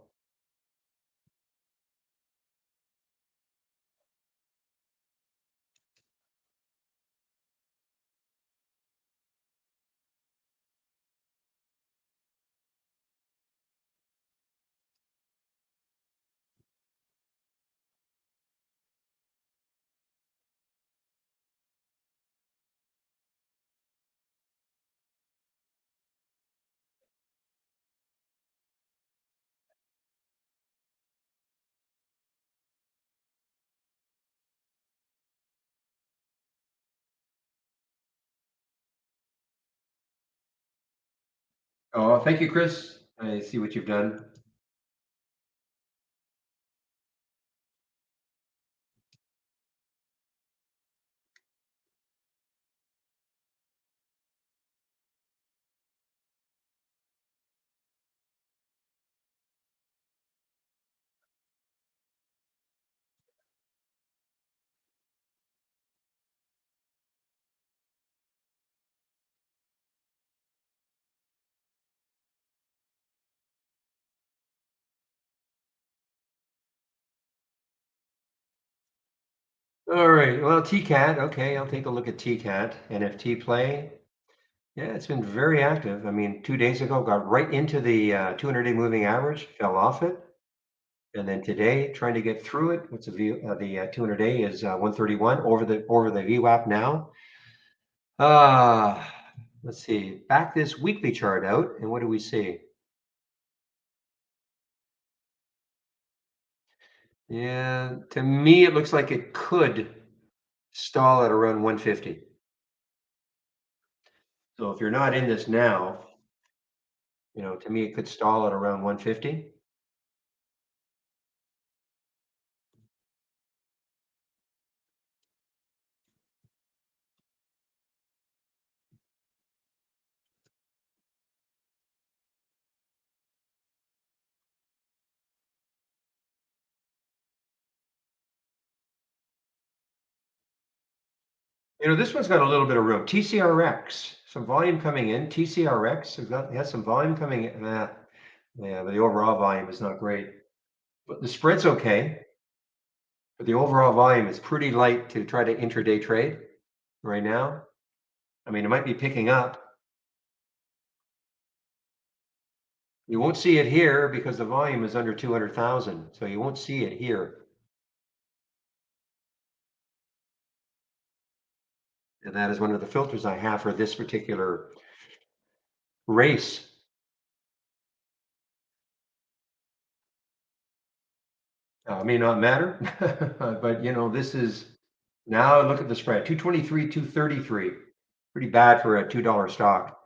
Speaker 1: Oh, thank you, Chris. I see what you've done. All right. Well, TCAT. Okay, I'll take a look at TCAT. NFT play. Yeah, it's been very active. I mean, 2 days ago, got right into the 200-day moving average, fell off it. And then today, trying to get through it. What's the 200-day is 131 over the VWAP now. Let's see. Back this weekly chart out, and what do we see? Yeah, to me, it looks like it could stall at around 150. So if you're not in this now, to me, it could stall at around 150. This one's got a little bit of room. TCRX, some volume coming in. TCRX has some volume coming in. Yeah, but the overall volume is not great. But the spread's okay. But the overall volume is pretty light to try to intraday trade right now. I mean, it might be picking up. You won't see it here because the volume is under 200,000. So you won't see it here. And that is one of the filters I have for this particular race. May not matter, but this is now look at the spread 223, 233. Pretty bad for a $2 stock.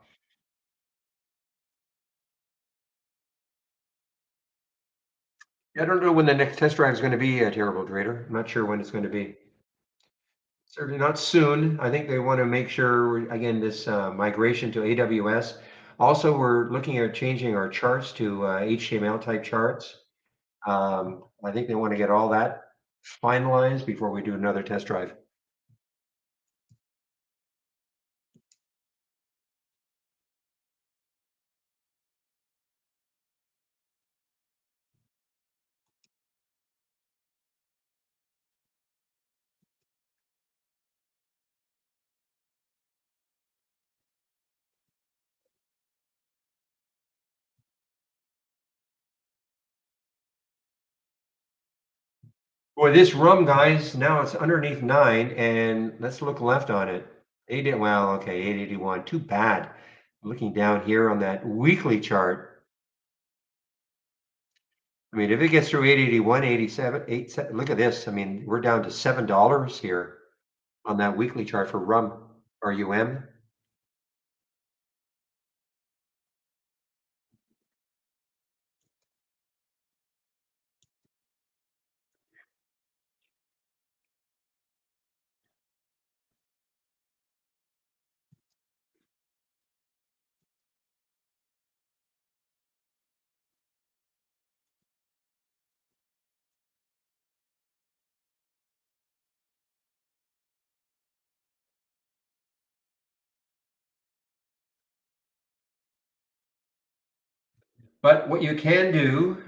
Speaker 1: I don't know when the next test drive is going to be, Terrible Trader. I'm not sure when it's going to be. Certainly not soon. I think they want to make sure, again, this migration to AWS. Also, we're looking at changing our charts to HTML type charts. I think they want to get all that finalized before we do another test drive. Boy, this rum, guys, now it's underneath 9, and let's look left on it. 8, well, okay, 881. Too bad. Looking down here on that weekly chart. I mean, if it gets through 881, 87, 87, look at this. I mean, we're down to $7 here on that weekly chart for rum, RUM. But what you can do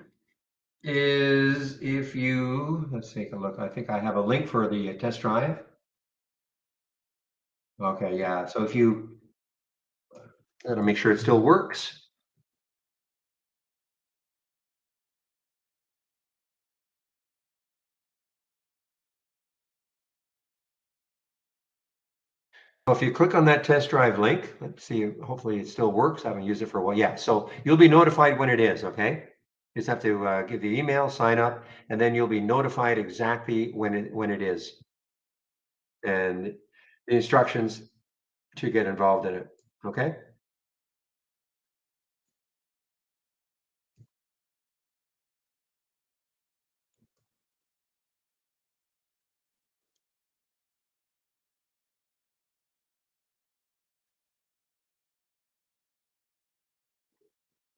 Speaker 1: is if you, let's take a look. I think I have a link for the test drive. Okay, yeah. So if you, gotta make sure it still works. So if you click on that test drive link, let's see, hopefully it still works. I haven't used it for a while. Yeah, so you'll be notified when it is, okay? You just have to give the email, sign up, and then you'll be notified exactly when it is and the instructions to get involved in it. Okay?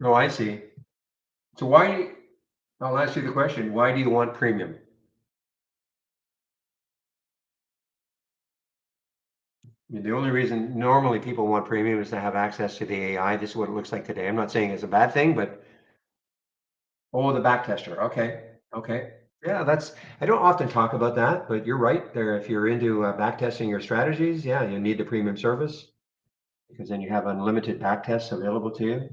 Speaker 1: Oh, I see. So why, I'll ask you the question, why do you want premium? I mean, the only reason normally people want premium is to have access to the AI. This is what it looks like today. I'm not saying it's a bad thing, but oh, the back tester. Okay. Okay. Yeah, that's, I don't often talk about that, but you're right there. If you're into back testing your strategies, yeah, you need the premium service because then you have unlimited back tests available to you.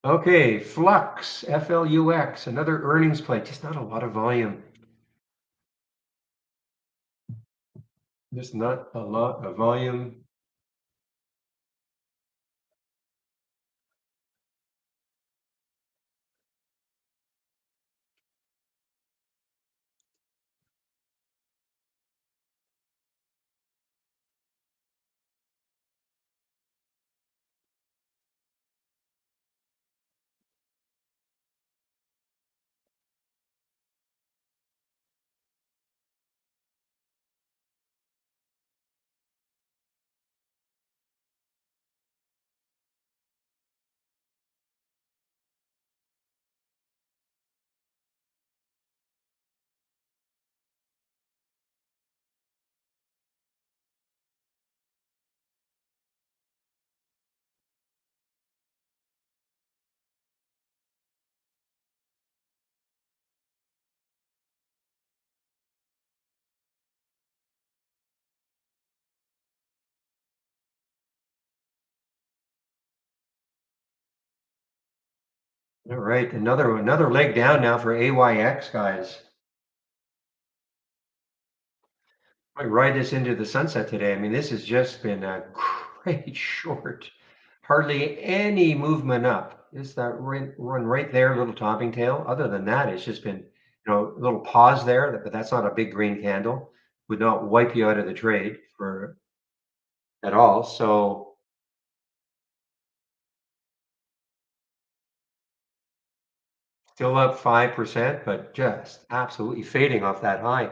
Speaker 1: Okay, Flux, FLUX, another earnings play, just not a lot of volume. Just not a lot of volume. All right, another leg down now for AYX, guys. I ride this into the sunset today. I mean, this has just been a great short. Hardly any movement up. Just that run right there, little topping tail. Other than that, it's just been, a little pause there, but that's not a big green candle. Would not wipe you out of the trade for at all. So still up 5%, but just absolutely fading off that high.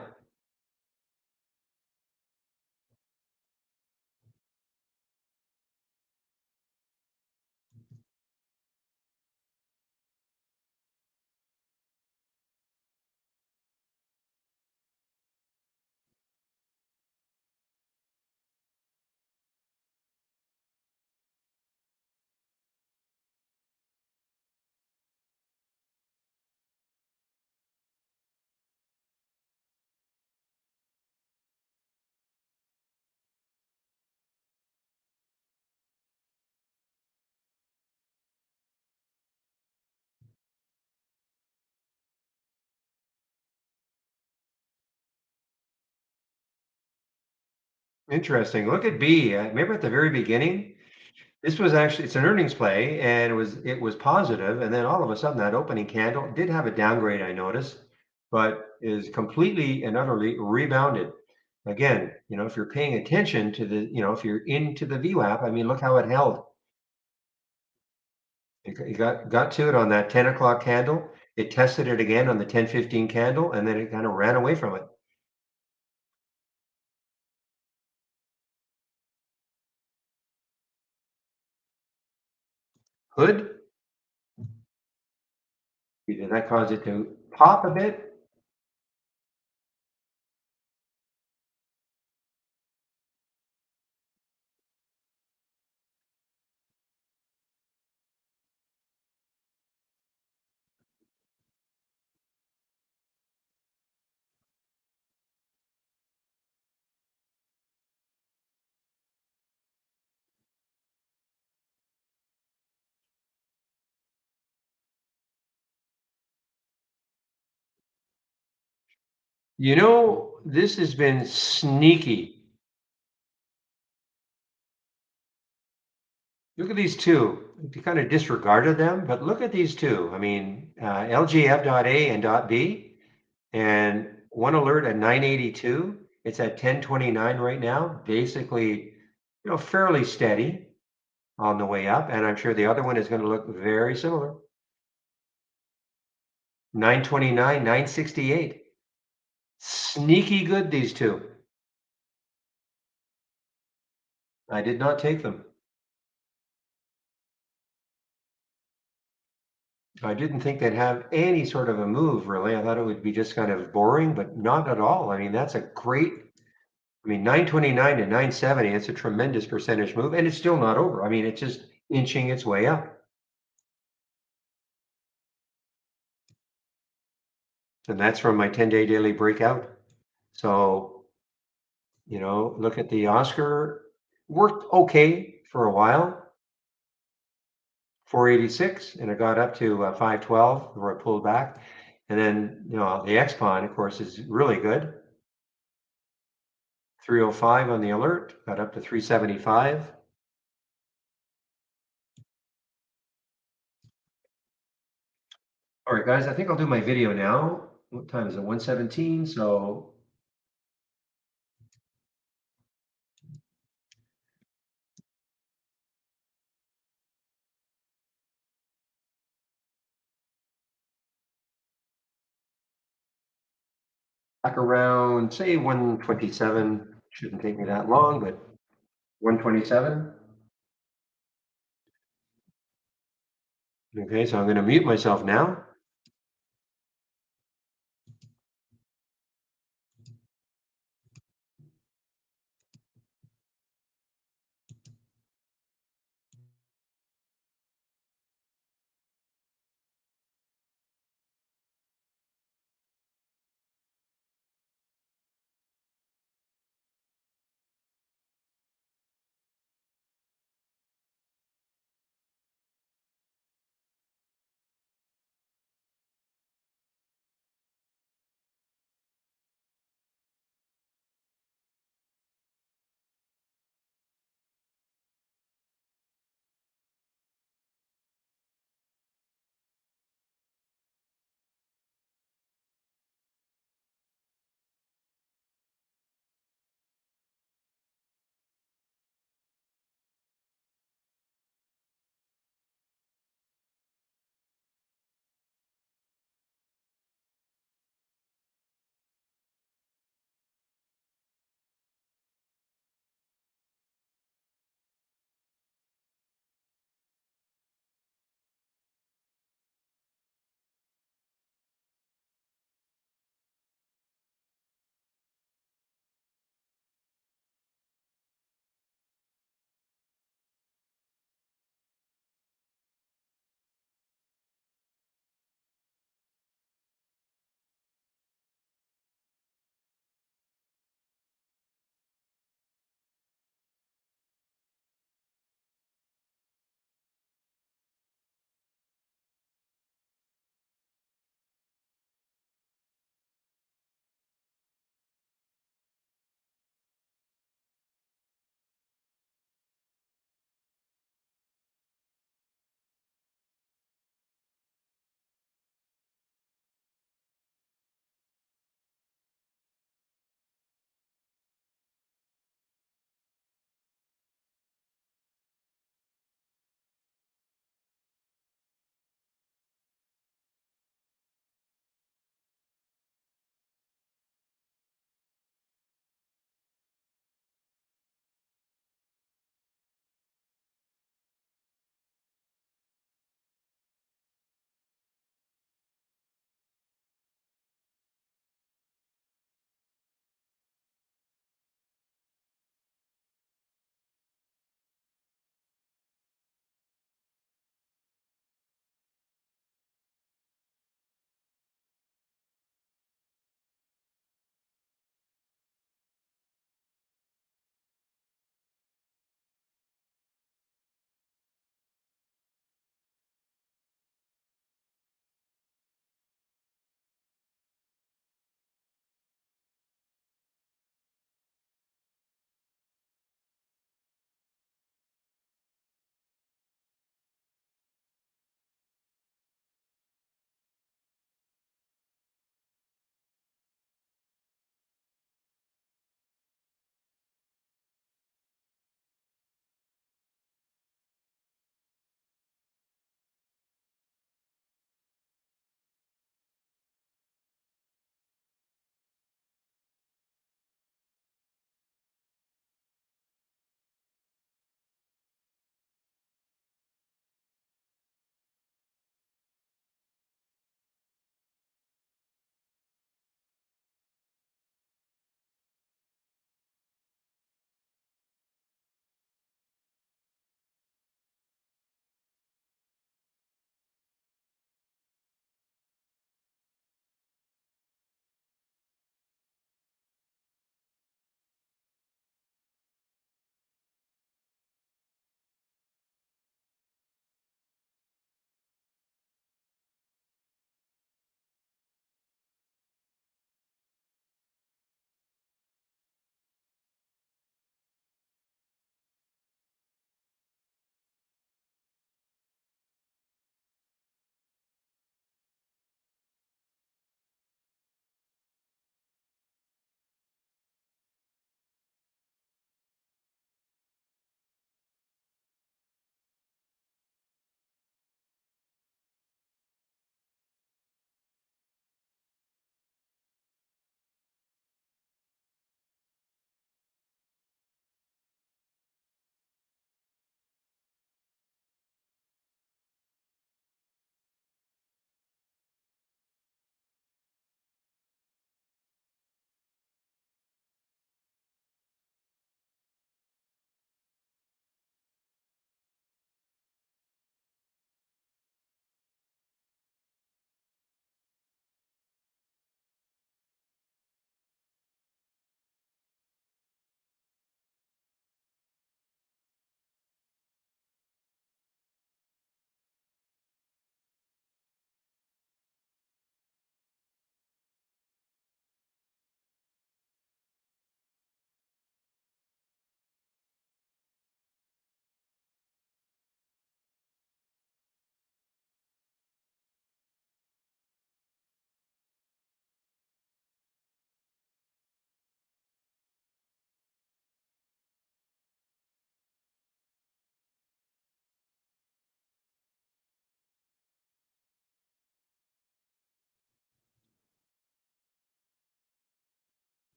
Speaker 1: Interesting. Look at B. Remember at the very beginning, this was actually, it's an earnings play and it was positive, and then all of a sudden that opening candle did have a downgrade, I noticed. but is completely and utterly rebounded. Again, if you're paying attention to if you're into the VWAP, I mean, look how it held. It got to it on that 10 o'clock candle. It tested it again on the 10:15 candle, and then it kind of ran away from it. Hood, did that cause it to pop a bit? This has been sneaky. Look at these two. You kind of disregarded them, but look at these two. I mean, LGF.A and .B, and one alert at 982. It's at 1029 right now. Basically, fairly steady on the way up, and I'm sure the other one is going to look very similar. 929, 968. Sneaky good, these two. I did not take them. I didn't think they'd have any sort of a move, really. I thought it would be just kind of boring, but not at all. I mean, that's a great, 929 to 970, it's a tremendous percentage move, and it's still not over. I mean, it's just inching its way up. And that's from my 10-day daily breakout. So, look at the Oscar, worked okay for a while, 486, and it got up to 512 where it pulled back. And then, the XPON, of course, is really good. 305 on the alert, got up to 375. All right, guys, I think I'll do my video now. What time is it? 1:17. So back around, say 127. Shouldn't take me that long, but 127. Okay, so I'm going to mute myself now.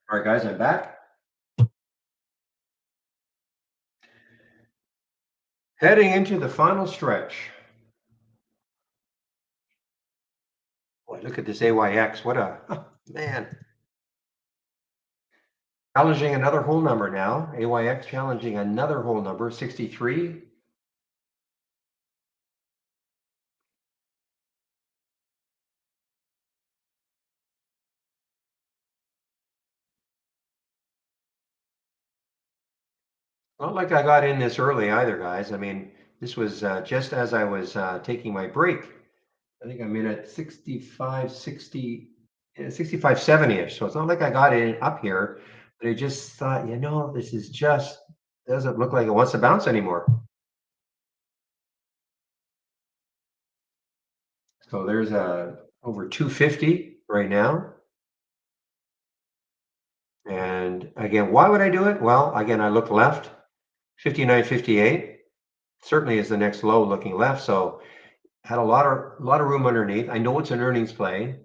Speaker 1: All right, guys, I'm back. Heading into the final stretch. Boy, look at this AYX. What a man. Challenging another whole number now. AYX challenging another whole number, 63. Not like I got in this early either, guys. I mean, this was just as I was taking my break. I think I'm in at 65, 60, 65, 70-ish. So it's not like I got in up here, but I just thought, this is just doesn't look like it wants to bounce anymore. So there's over 250 right now. And again, why would I do it? Well, again, I look left, 59.58 certainly is the next low looking left. So had a lot of room underneath. I know it's an earnings play.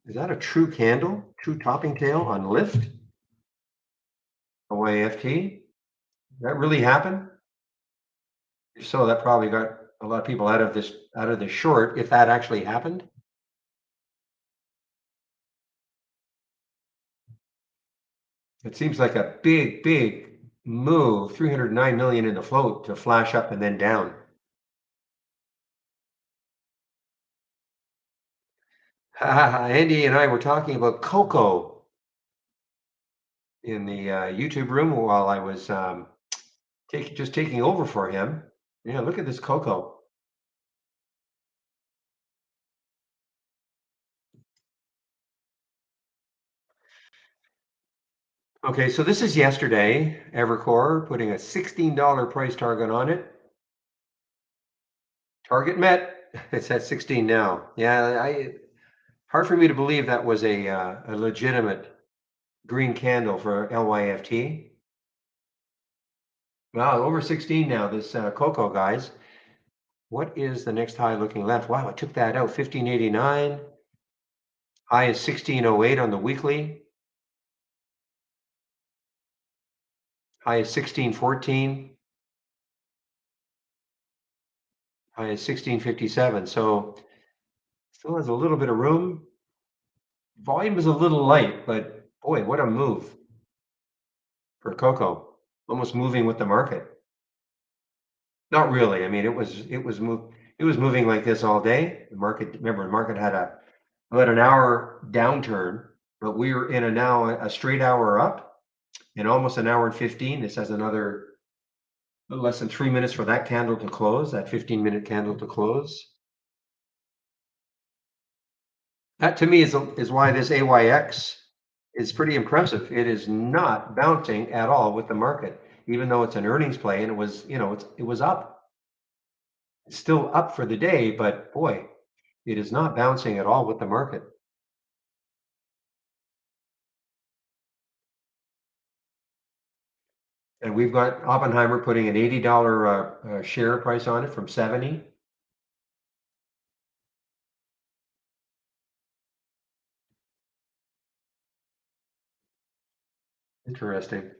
Speaker 1: Is that a true candle? True topping tail on lift? OAFT? That really happened? If so, that probably got a lot of people out of this short, if that actually happened. It seems like a big move, 309 million in the float to flash up and then down. Andy and I were talking about Coco in the YouTube room while I was just taking over for him. Yeah, look at this Coco. Okay, so this is yesterday. Evercore putting a $16 price target on it. Target met. It's at 16 now. Yeah, hard for me to believe that was a legitimate green candle for LYFT. Wow, over 16 now, this Coco, guys. What is the next high looking left? Wow, I took that out, 1589. High is 1608 on the weekly. High is 1614. High is 1657. So still has a little bit of room. Volume is a little light, but boy, what a move for Coco. Almost moving with the market. Not really. I mean, it was moving like this all day. The market had about an hour downturn, but we are in a straight hour up in almost an hour and 15. This has another little less than 3 minutes for that candle to close, that 15-minute candle to close. That to me is why this AYX is pretty impressive. It is not bouncing at all with the market, even though it's an earnings play and it was up. It's still up for the day, but boy, it is not bouncing at all with the market. And we've got Oppenheimer putting an $80 share price on it from 70. Interesting.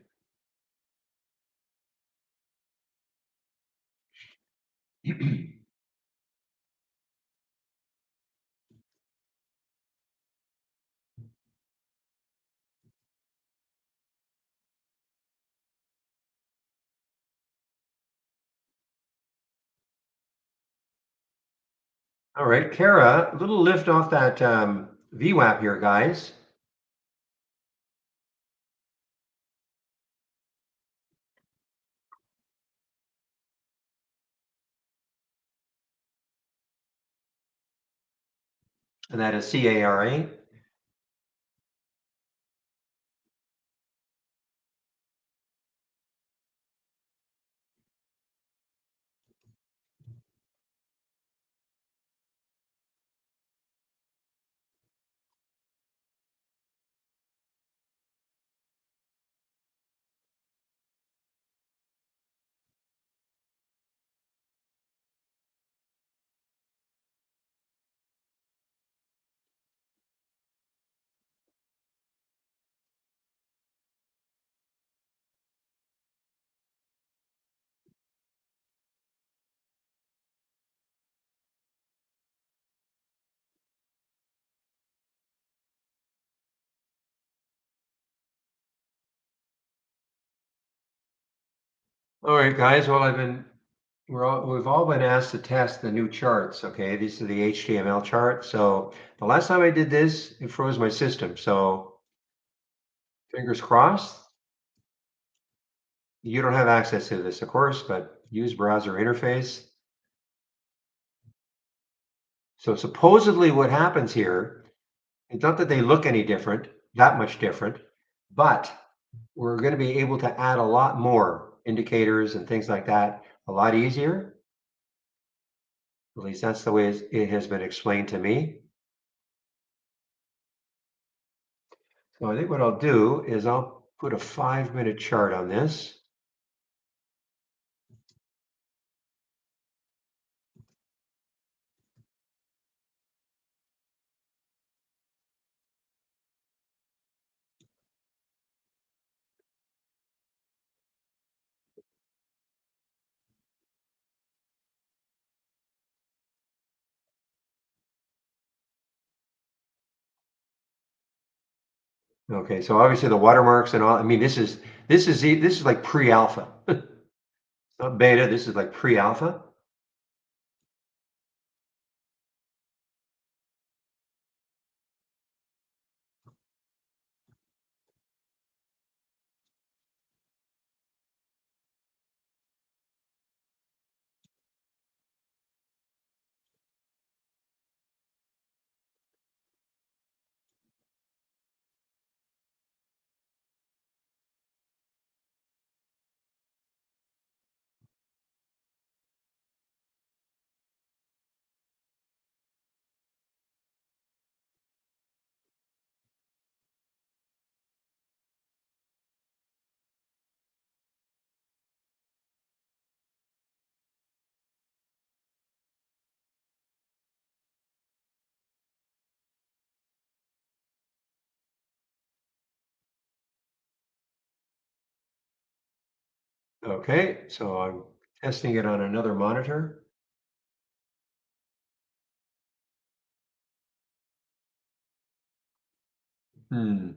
Speaker 1: All right, Kara, a little lift off that VWAP here, guys. And that is CARA. All right, guys. Well, we've all been asked to test the new charts. Okay, these are the HTML charts. So the last time I did this, it froze my system. So fingers crossed. You don't have access to this, of course, but use browser interface. So supposedly what happens here, it's not that they look any different, that much different, but we're going to be able to add a lot more indicators and things like that a lot easier. At least that's the way it has been explained to me. So I think what I'll do is I'll put a 5-minute chart on this. Okay, so obviously the watermarks and all, I mean, this is like pre-alpha. Not beta, this is like pre-alpha. Okay, so I'm testing it on another monitor. Hmm.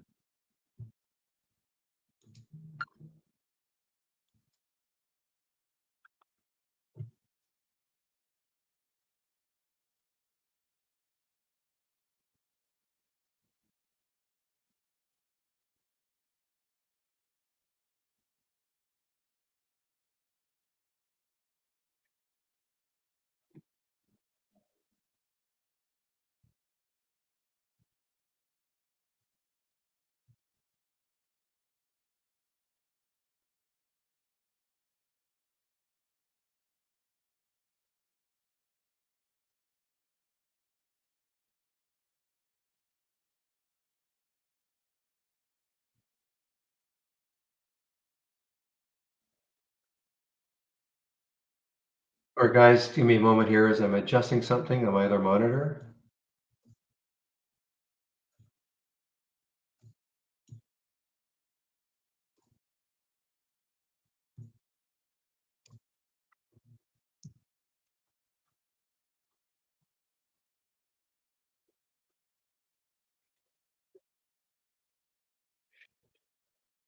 Speaker 1: All right, guys, give me a moment here as I'm adjusting something on my other monitor.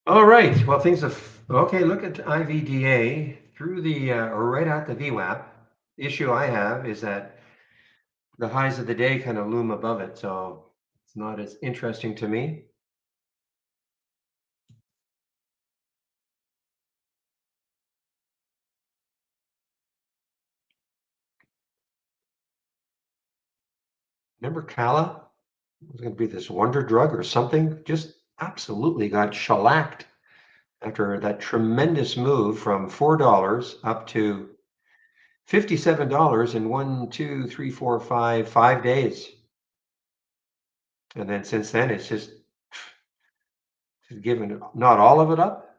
Speaker 1: All right, well, things have, okay, look at IVDA through or right at the VWAP. The issue I have is that the highs of the day kind of loom above it, so it's not as interesting to me. Remember Cala? It was going to be this wonder drug or something. Just absolutely got shellacked after that tremendous move from $4 up to $57 in 5 days. And then since then, it's just given not all of it up.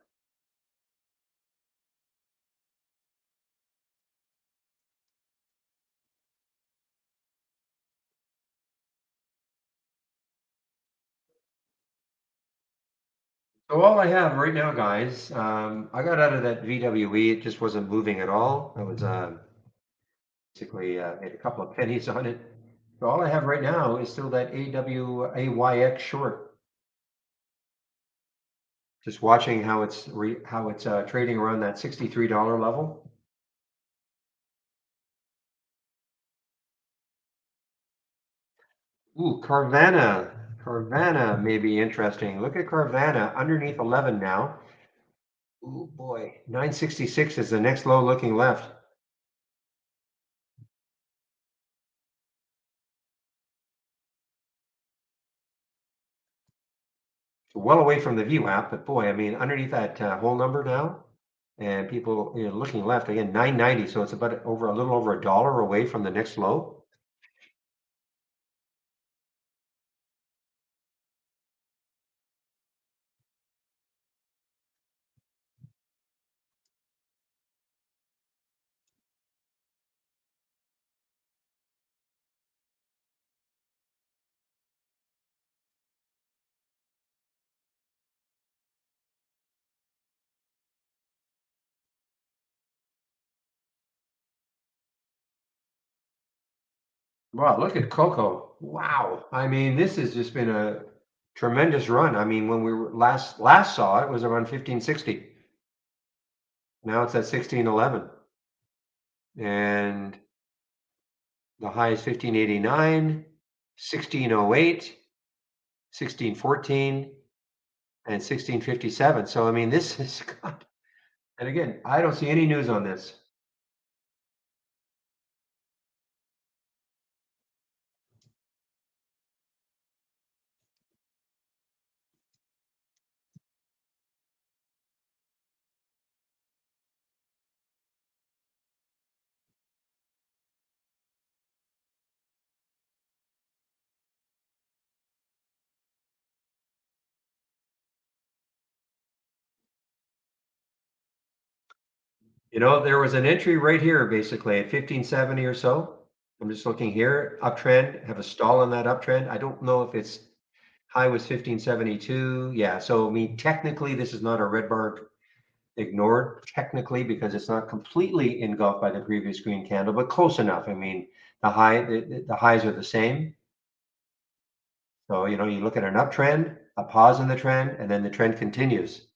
Speaker 1: So all I have right now, guys, I got out of that VWE. It just wasn't moving at all. I was basically made a couple of pennies on it. So all I have right now is still that AWAYX short. Just watching how it's trading around that $63 level. Ooh, Carvana may be interesting. Look at Carvana underneath 11 now. Ooh, boy, 966 is the next low looking left. Well away from the view app, but boy, I mean, underneath that whole number now, and people, looking left again, 990. So it's about over a little over $1 away from the next low. Wow, look at Coco. Wow. I mean, this has just been a tremendous run. I mean, when we were last saw it was around 1560. Now it's at 1611. And the high is 1589, 1608, 1614, and 1657. So I mean, this is and again, I don't see any news on this. There was an entry right here basically at 1570 or so. I'm just looking here, uptrend, have a stall on that uptrend. I don't know if it's high was 1572. Yeah, so I mean, technically, this is not a red bar ignored technically because it's not completely engulfed by the previous green candle, but close enough. I mean, the highs are the same. So, you look at an uptrend, a pause in the trend, and then the trend continues.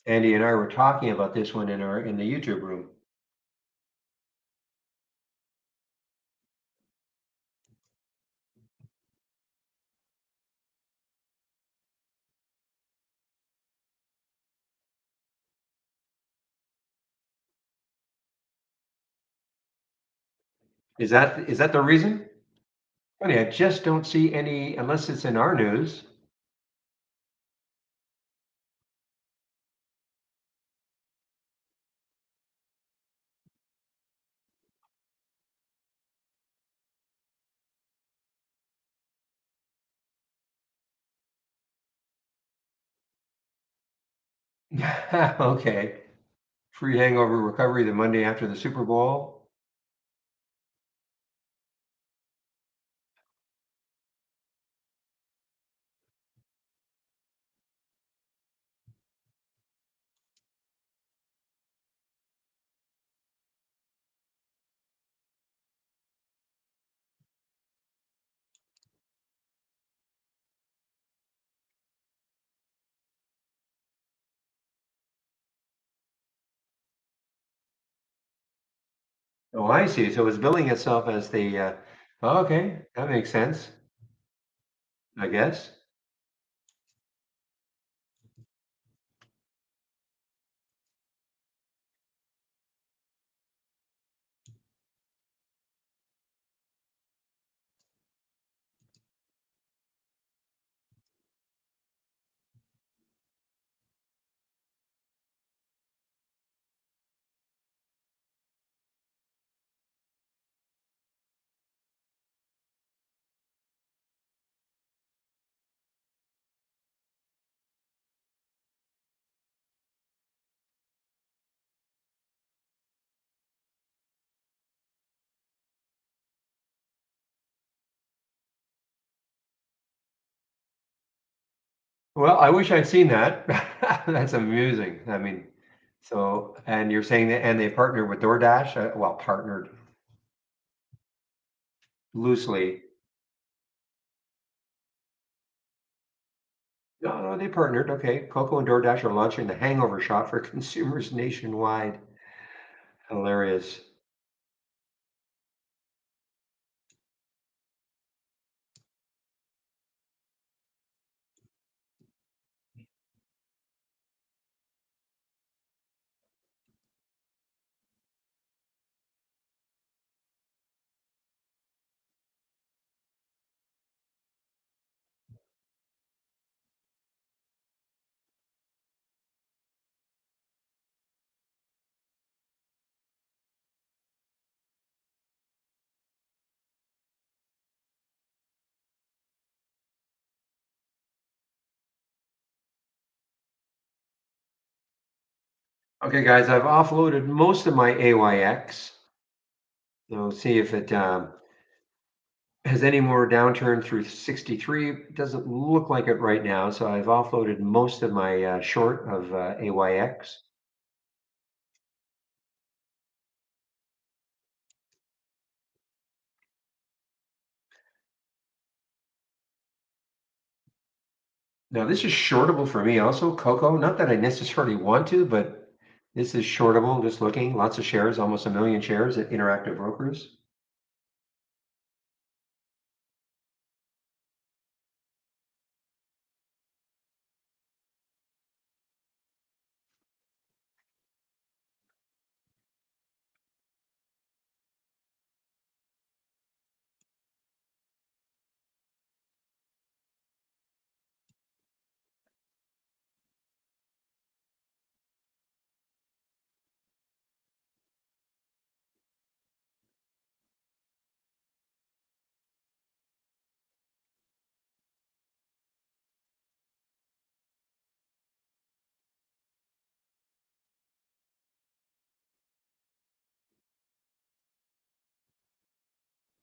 Speaker 1: Andy and I were talking about this one in the YouTube room. Is that the reason? Funny, I just don't see any unless it's in our news. Okay. Free hangover recovery the Monday after the Super Bowl. Oh, I see. So it's billing itself as okay, that makes sense, I guess. Well, I wish I'd seen that. That's amusing. I mean, and you're saying that, and they partnered with DoorDash, well, partnered loosely. No, no, they partnered. Okay. Coco and DoorDash are launching the hangover shot for consumers nationwide. Hilarious. Okay, guys, I've offloaded most of my AYX. So see if it has any more downturn through 63. Doesn't look like it right now. So I've offloaded most of my short of AYX. Now this is shortable for me also, Coco. Not that I necessarily want to, but this is shortable. Just looking, lots of shares, almost 1 million shares at Interactive Brokers.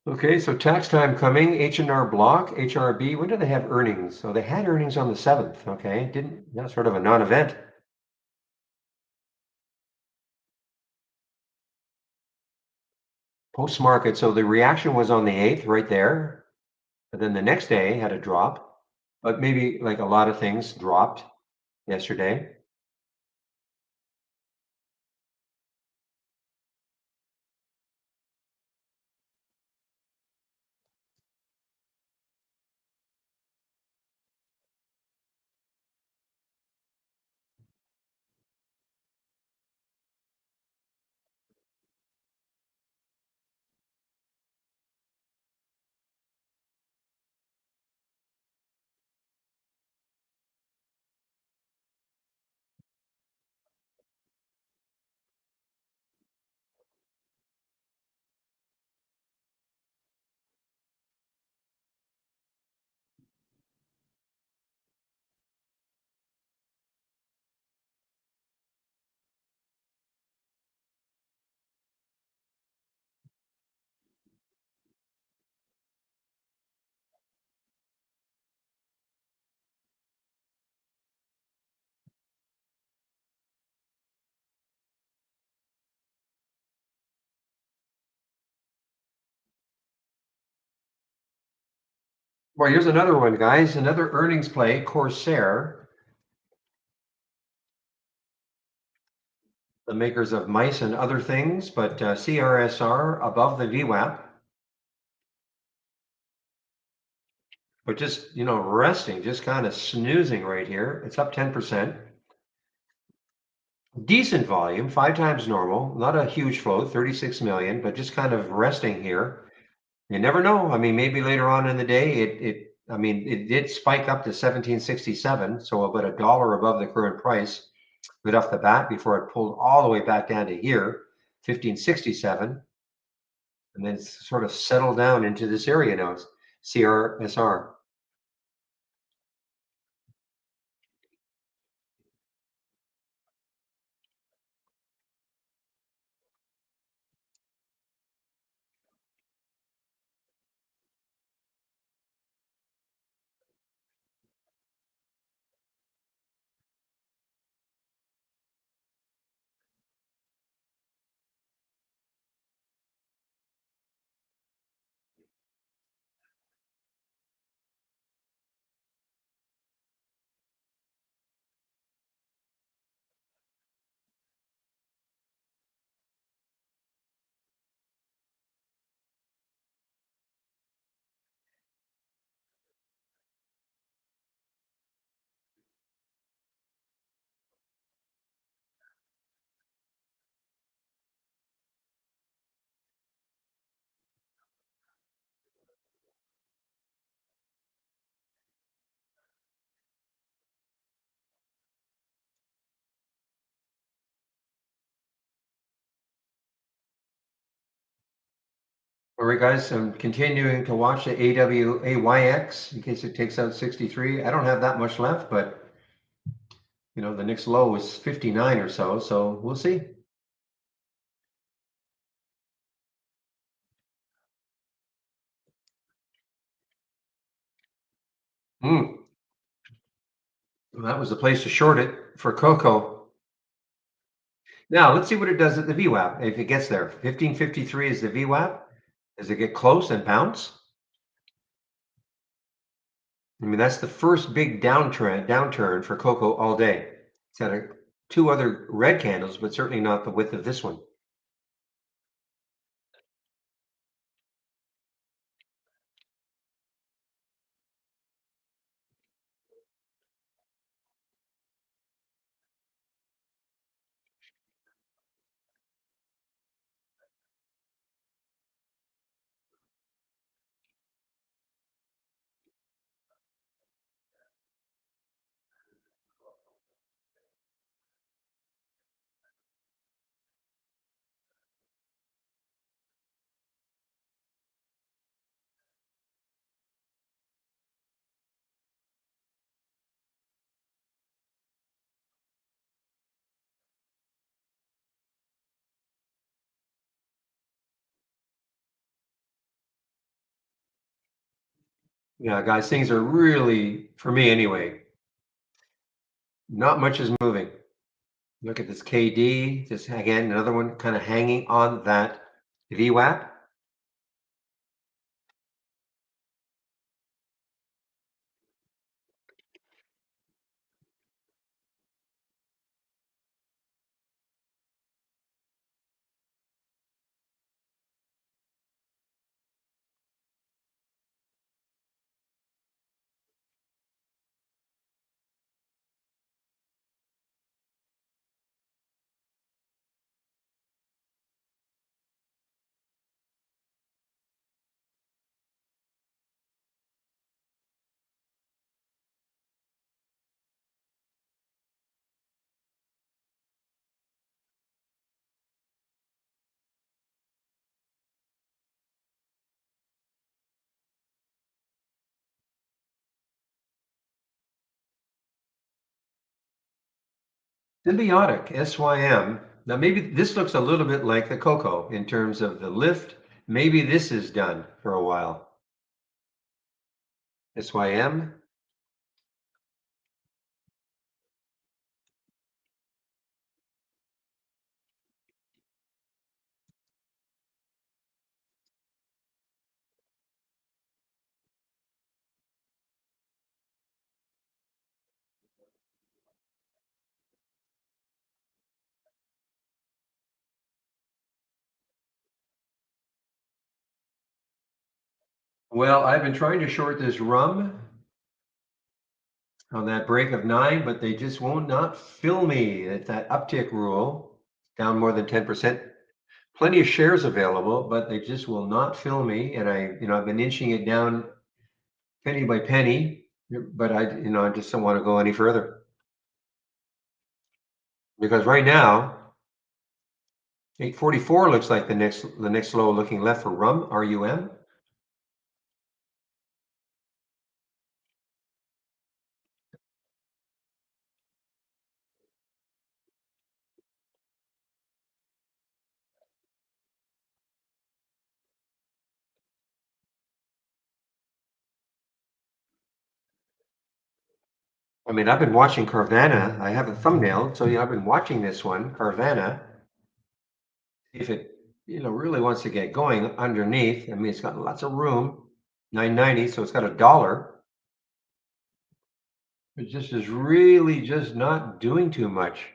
Speaker 1: Okay, so tax time coming. H&R Block, HRB. When do they have earnings? So they had earnings on the 7th. Okay, didn't. That's sort of a non-event. Post market. So the reaction was on the 8th, right there. But then the next day had a drop. But maybe like a lot of things dropped yesterday. Well, here's another one, guys. Another earnings play, Corsair, the makers of mice and other things, but CRSR above the VWAP, but just, resting, just kind of snoozing right here. It's up 10%. Decent volume, 5 times normal, not a huge float, 36 million, but just kind of resting here. You never know. I mean, maybe later on in the day, it did spike up to 1767, so about $1 above the current price right off the bat before it pulled all the way back down to here, 1567, and then sort of settled down into this area now, CRSR. All right, guys, I'm continuing to watch the AWAYX in case it takes out 63. I don't have that much left, but the next low is 59 or so we'll see. Well, that was the place to short it for cocoa. Now, let's see what it does at the VWAP. If it gets there, 1553 is the VWAP. Does it get close and bounce? I mean, that's the first big downturn for cocoa all day. It's had two other red candles, but certainly not the width of this one. Yeah, guys, things are really, for me anyway, not much is moving. Look at this KD, just again, another one kind of hanging on that VWAP. Symbiotic, SYM. Now, maybe this looks a little bit like the cocoa in terms of the lift. Maybe this is done for a while. SYM. Well, I've been trying to short this rum on that break of 9, but they just won't not fill me. It's that uptick rule, down more than 10%. Plenty of shares available, but they just will not fill me. And I've been inching it down penny by penny, but I just don't want to go any further because right now, 844 looks like the next low looking left for RUM. I mean, I've been watching Carvana. I have a thumbnail, so I've been watching this one, Carvana. If it really wants to get going underneath, I mean, it's got lots of room, 990, so it's got $1. It just is really just not doing too much.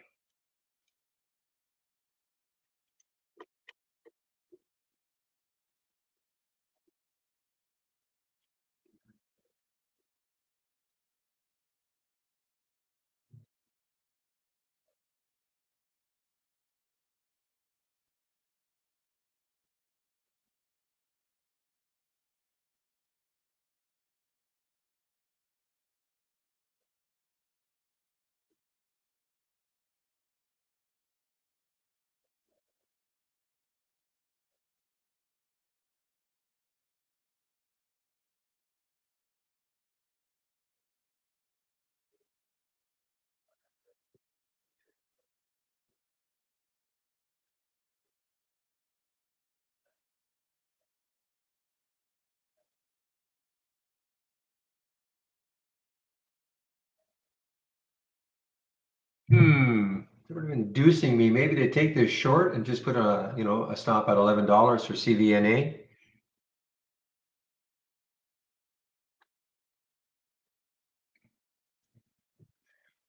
Speaker 1: Sort of inducing me maybe to take this short and just put a stop at $11 for CVNA.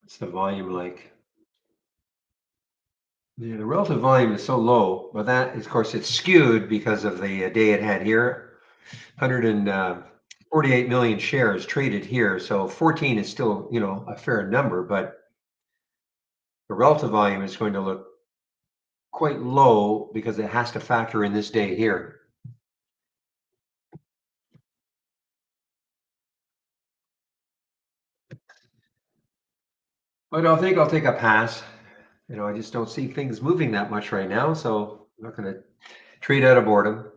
Speaker 1: What's the volume like? Yeah, the relative volume is so low, but that, of course, it's skewed because of the day it had here. 148 million shares traded here, so 14 is still, a fair number, but the relative volume is going to look quite low because it has to factor in this day here. But I think I'll take a pass. I just don't see things moving that much right now, so I'm not going to trade out of boredom.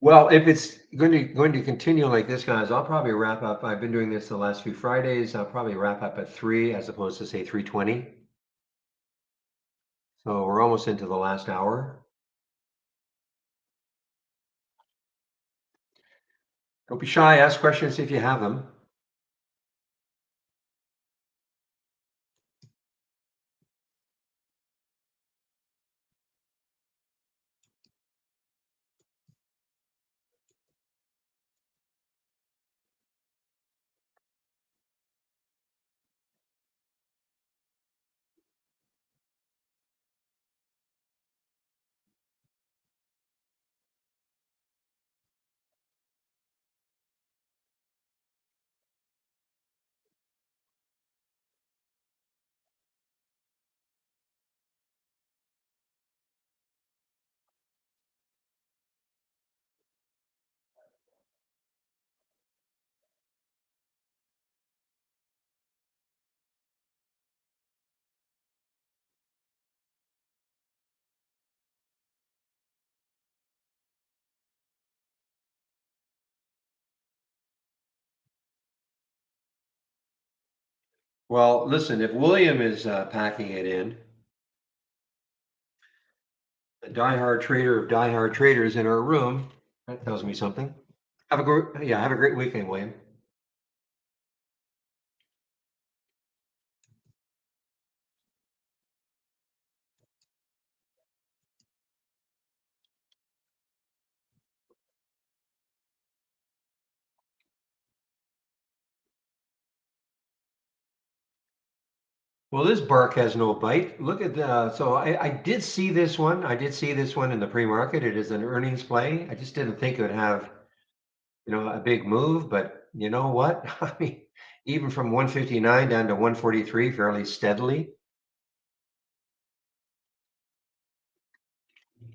Speaker 1: Well, if it's going to continue like this, guys, I'll probably wrap up. I've been doing this the last few Fridays. I'll probably wrap up at 3 as opposed to say 3:20. So we're almost into the last hour. Don't be shy. Ask questions if you have them. Well, listen, if William is packing it in, a diehard trader of diehard traders in our room, that tells me something. Have a great weekend, William. Well, this bark has no bite. Look at so I did see this one. I did see this one in the pre-market. It is an earnings play. I just didn't think it would have, a big move, but you know what? I mean, even from 159 down to 143 fairly steadily.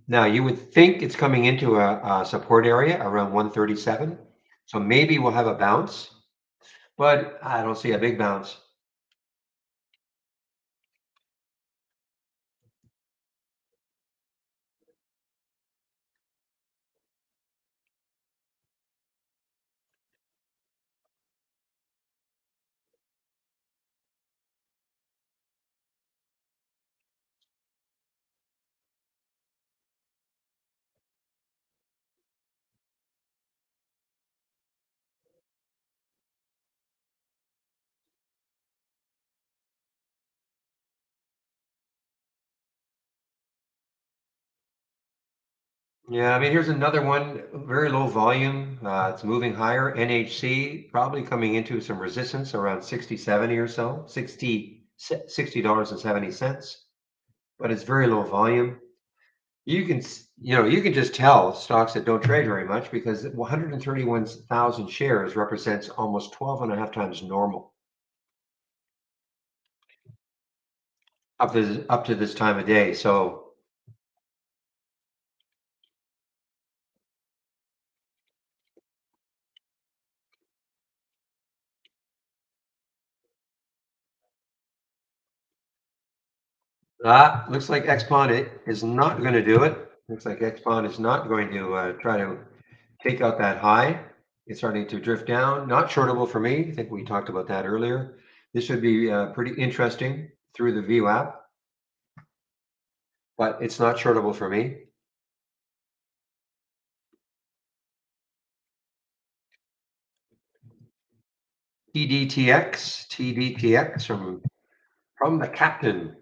Speaker 1: Now, you would think it's coming into a support area around 137. So maybe we'll have a bounce, but I don't see a big bounce. Yeah, I mean, here's another one, very low volume. It's moving higher. NHC probably coming into some resistance around 60.70 or so, $60.70, but it's very low volume. You can just tell stocks that don't trade very much because 131,000 shares represents almost 12 and a half times normal up to this time of day. So Looks like Xpon is not going to do it. Looks like Xpon is not going to try to take out that high. It's starting to drift down. Not shortable for me. I think we talked about that earlier. This would be pretty interesting through the VWAP, but it's not shortable for me. TDTX from the captain.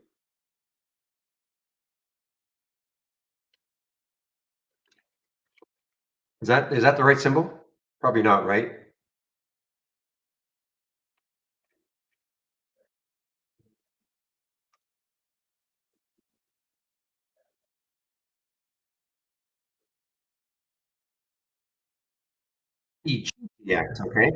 Speaker 1: Is that the right symbol? Probably not, right? EGTX, okay.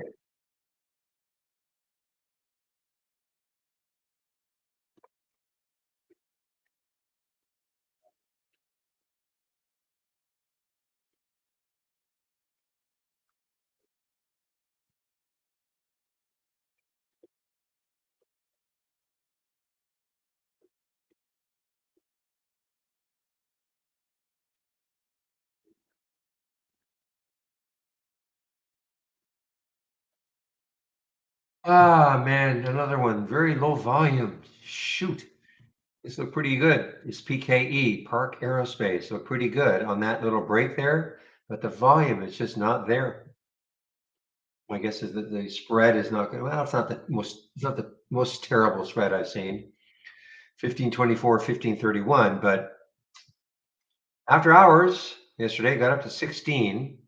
Speaker 1: Ah, man, another one. Very low volume. Shoot. This looked pretty good. It's PKE, Park Aerospace. Looked pretty good on that little break there, but the volume is just not there. My guess is that the spread is not good. Well, it's not the most terrible spread I've seen. 1524, 1531, but after hours yesterday got up to 16.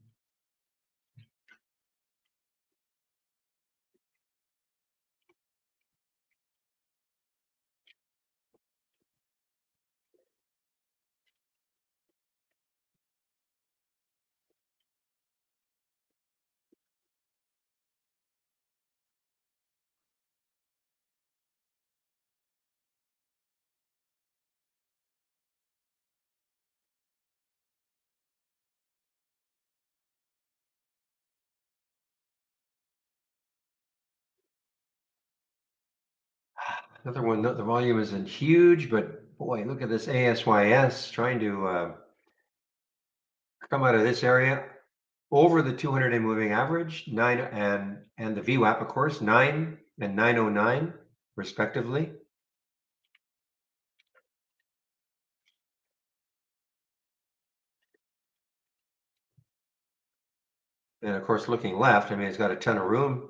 Speaker 1: Another one, the volume isn't huge, but boy, look at this ASYS trying to come out of this area over the 200-day moving average, nine and the VWAP, of course, 9 and 909 respectively. And of course, looking left, I mean, it's got a ton of room.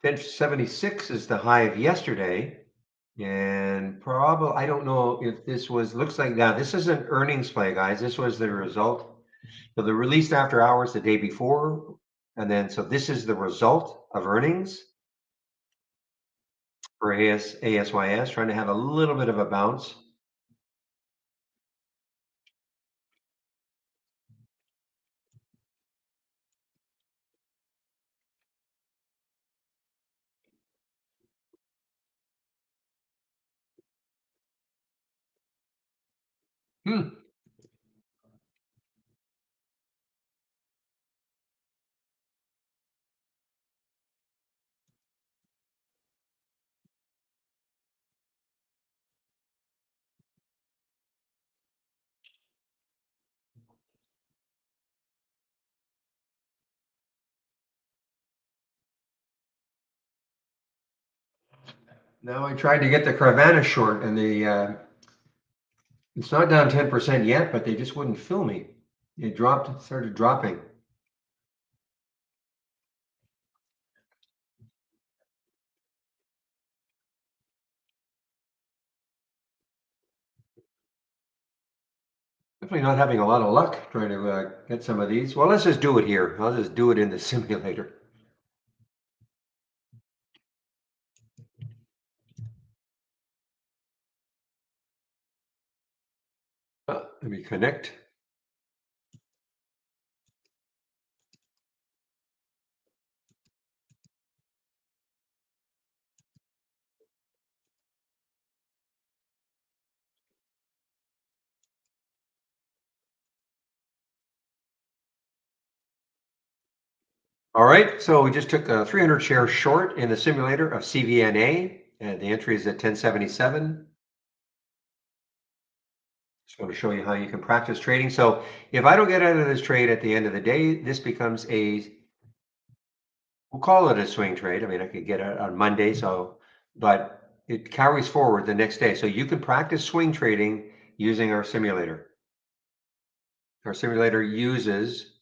Speaker 1: 1076 is the high of yesterday. And probably, I don't know if this was, looks like now, this isn't earnings play, guys. This was the result. So the released after hours the day before. And then, so this is the result of earnings for ASYS, trying to have a little bit of a bounce. Hmm. Now I tried to get the Carvana short and it's not down 10% yet, but they just wouldn't fill me. It started dropping. Definitely not having a lot of luck trying to get some of these. Well, let's just do it here. I'll just do it in the simulator. Let me connect. All right, so we just took a 300 share short in the simulator of CVNA, and the entry is at 1077. Just want to show you how you can practice trading. So if I don't get out of this trade at the end of the day, this becomes we'll call it a swing trade. I mean, I could get it on Monday, but it carries forward the next day. So you can practice swing trading using our simulator. Our simulator uses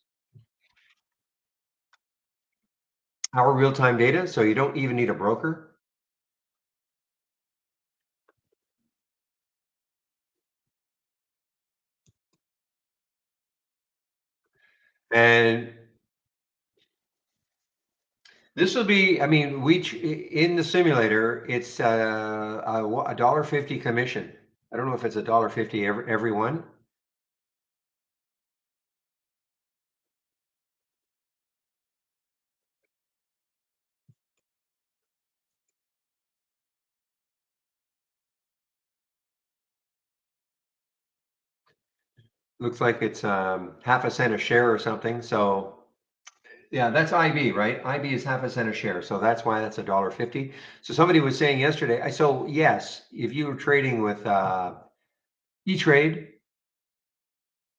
Speaker 1: our real-time data, so you don't even need a broker. And this will be, I mean, in the simulator, it's a $1.50 commission. I don't know if it's a $1.50 every one. Looks like it's half a cent a share or something. So yeah, that's IB, right? IB is half a cent a share. So that's why that's a $1.50. So somebody was saying yesterday, so yes, if you were trading with E-Trade,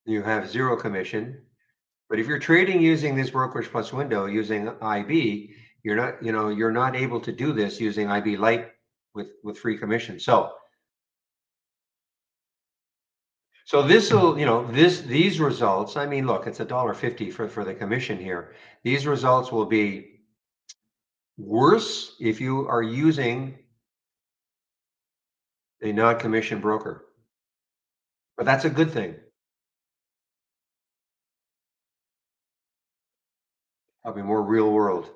Speaker 1: you have zero commission. But if you're trading using this brokerage plus window using IB, you're not able to do this using IB Lite with free commission. So this will, these results, I mean, look, it's a $1.50 for the commission here. These results will be worse if you are using a non-commission broker. But that's a good thing. Probably more real world.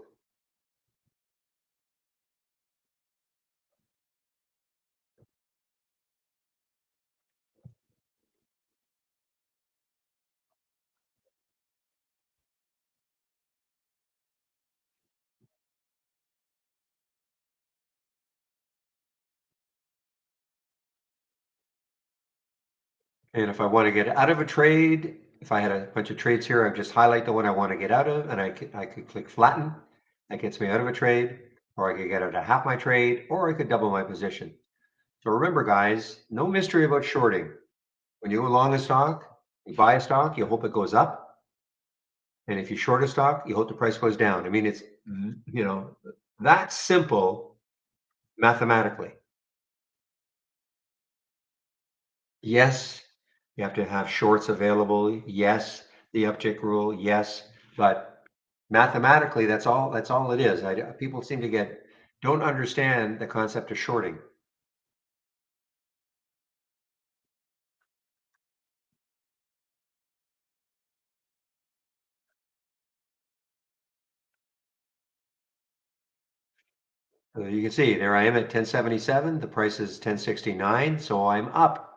Speaker 1: And if I want to get out of a trade, if I had a bunch of trades here, I just highlight the one I want to get out of, and I could click flatten. That gets me out of a trade, or I could get out of half my trade, or I could double my position. So remember, guys, no mystery about shorting. When you go long a stock, you buy a stock, you hope it goes up. And if you short a stock, you hope the price goes down. I mean, it's, that simple mathematically. Yes, you have to have shorts available. Yes, the uptick rule. Yes, but mathematically, that's all it is. People seem to don't understand the concept of shorting. So you can see there I am at 1077. The price is 1069, so I'm up.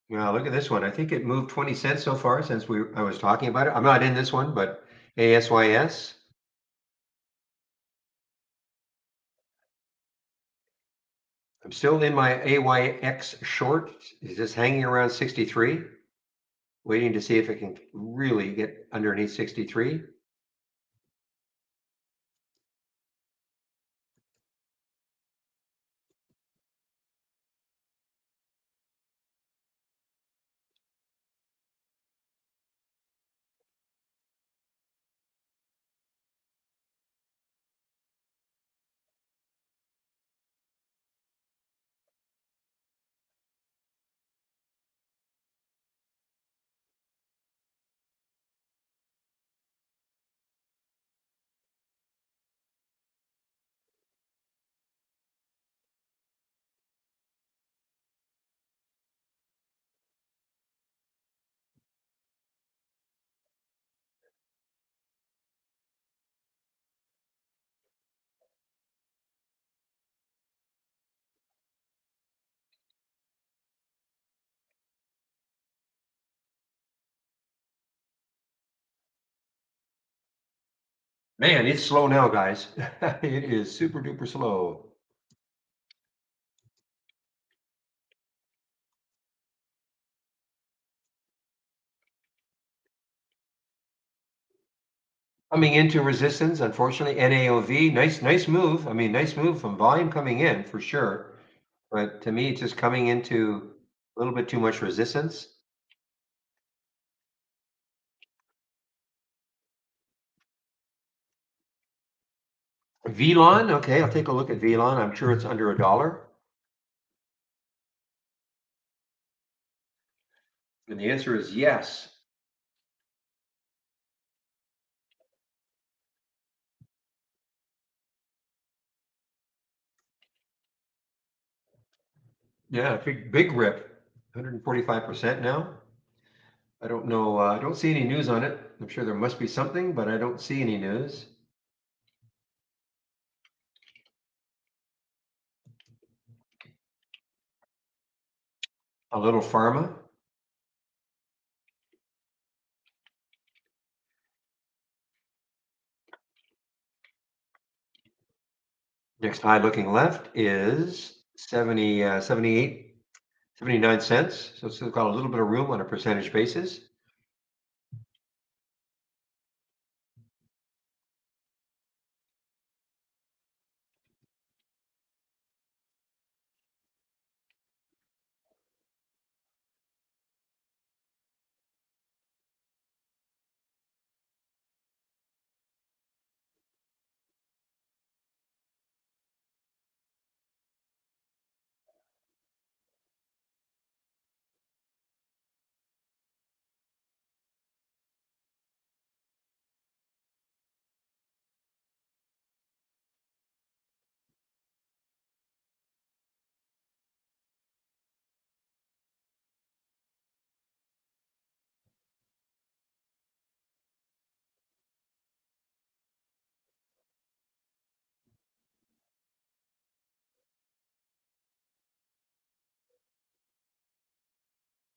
Speaker 1: Now look at this one. I think it moved 20 cents so far since I was talking about it. I'm not in this one, but ASYS. I'm still in my AYX short. Is just hanging around 63, waiting to see if it can really get underneath 63. Man, it's slow now, guys. It is super duper slow. Coming into resistance, unfortunately, NAOV, nice move. I mean, nice move from volume coming in for sure. But to me, it's just coming into a little bit too much resistance. VLON, okay, I'll take a look at VLON. I'm sure it's under $1. And the answer is yes. Yeah, big rip, 145% now. I don't know, I don't see any news on it. I'm sure there must be something, but I don't see any news. A little pharma. Next high looking left is 70, 78, 79 cents. So it's still got a little bit of room on a percentage basis.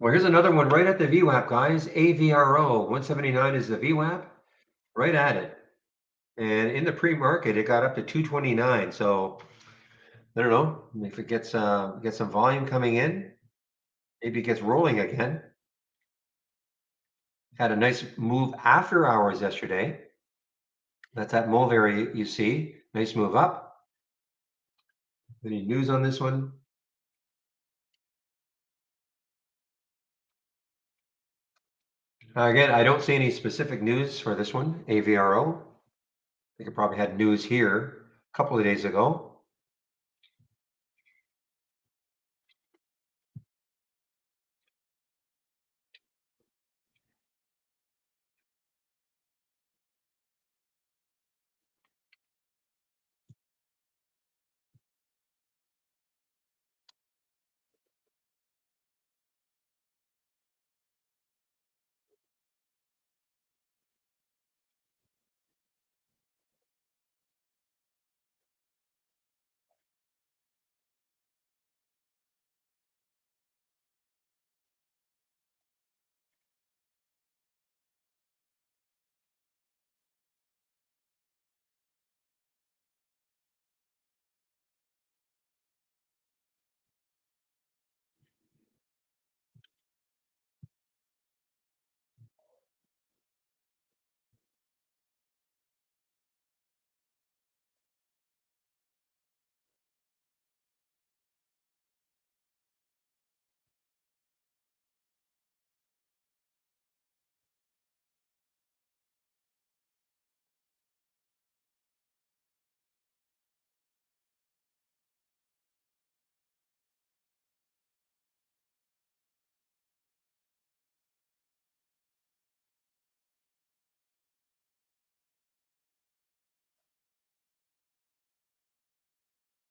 Speaker 1: Well, here's another one right at the VWAP, guys. AVRO, 179 is the VWAP, right at it. And in the pre-market, it got up to 229. So I don't know if it gets some volume coming in, maybe it gets rolling again. Had a nice move after hours yesterday. That's that mauve area you see. Nice move up. Any news on this one? Again, I don't see any specific news for this one, AVRO. I think it probably had news here a couple of days ago.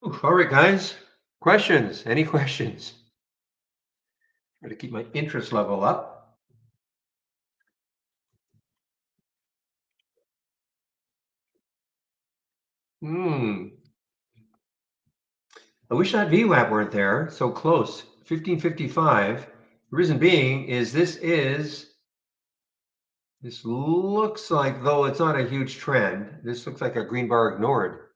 Speaker 1: Ooh, all right, guys. Questions? Any questions? Try to keep my interest level up. Hmm. I wish that VWAP weren't there. So close. 1555. The reason being is this is This looks like, though it's not a huge trend, this looks like a green bar ignored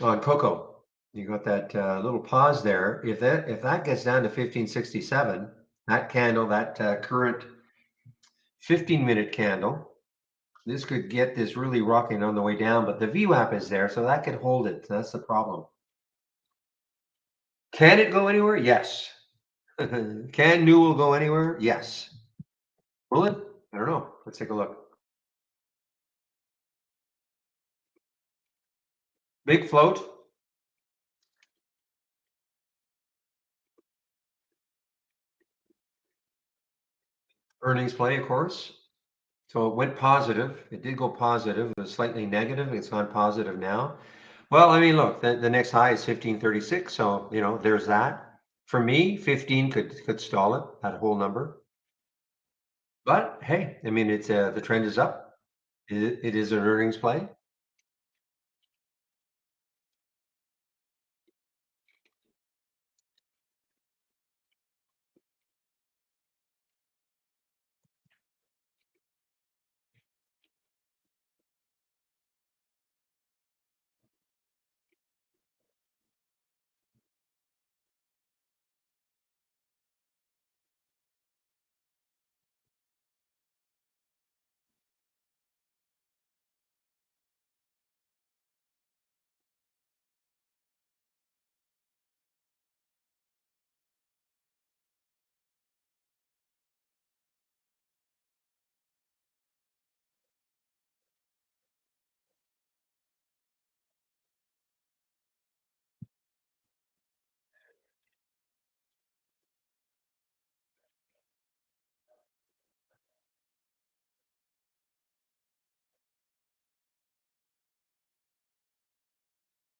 Speaker 1: on cocoa. You got that little pause there. If that gets down to 1567, that candle, that current 15-minute candle, this could get this really rocking on the way down, but the VWAP is there, so that could hold it. That's the problem. Can it go anywhere? Yes. Can Newell go anywhere? Yes. Will it? I don't know. Let's take a look. Big float. Earnings play, of course. So it went positive. It did go positive. It was slightly negative. It's gone positive now. Well, I mean, look, the next high is 1536. So, there's that. For me, 15 could stall it, that whole number. But hey, I mean, it's the trend is up. It is an earnings play.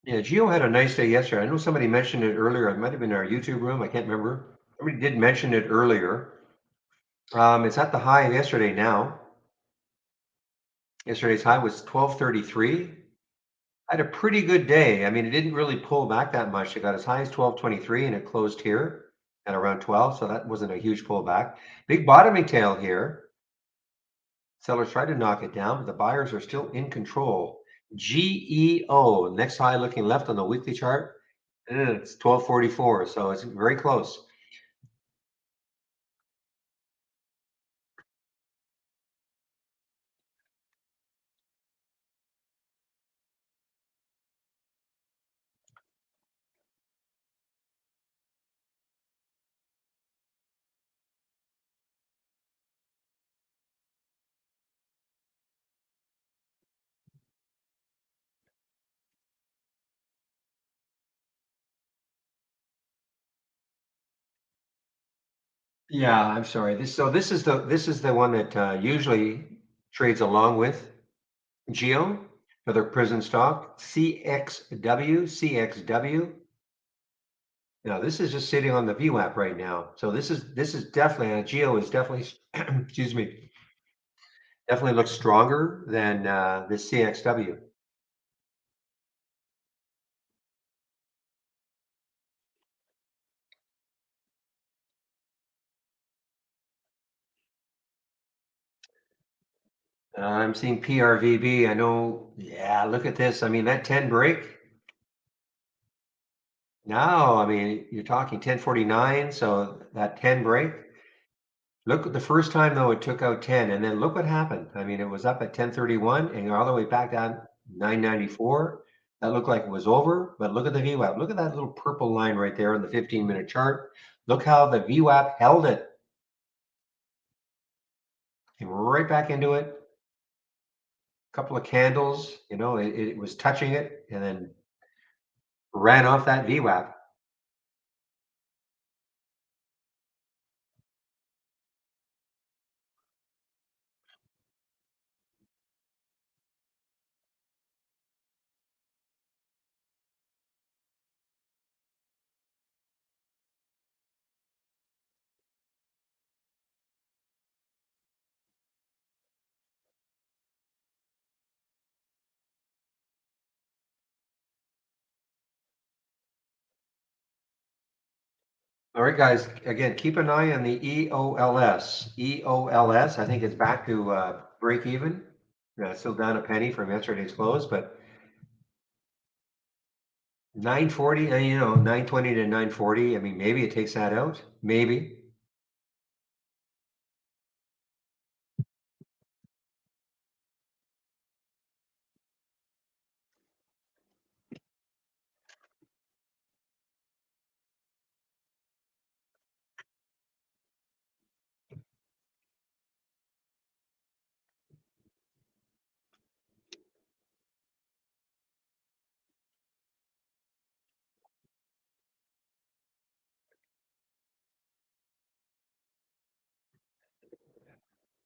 Speaker 1: Yeah, Geo had a nice day yesterday. I know somebody mentioned it earlier. It might have been in our YouTube room. I can't remember. Somebody did mention it earlier. It's at the high yesterday now. Yesterday's high was 1233. Had a pretty good day. I mean, it didn't really pull back that much. It got as high as 1223 and it closed here at around 12. So that wasn't a huge pullback. Big bottoming tail here. Sellers tried to knock it down, but the buyers are still in control. GEO, next high looking left on the weekly chart. It's 1244. So it's very close. Yeah, I'm sorry. This is the one that usually trades along with Geo, another prison stock, CXW. Now this is just sitting on the VWAP right now. So this is definitely Geo is definitely excuse me, definitely looks stronger than the CXW. I'm seeing PRVB. I know. Yeah, look at this. I mean that 10 break. Now, I mean you're talking 1049. So that 10 break. Look at the first time though, it took out 10, and then look what happened. I mean, it was up at 1031 and all the way back down 994. That looked like it was over, but look at the VWAP. Look at that little purple line right there on the 15-minute chart. Look how the VWAP held it. Came right back into it. A couple of candles, it was touching it and then ran off that VWAP. All right, guys, again, keep an eye on the EOLS. EOLS, I think it's back to break even. Still down a penny from yesterday's close, but 940, 920 to 940. I mean, maybe it takes that out. Maybe.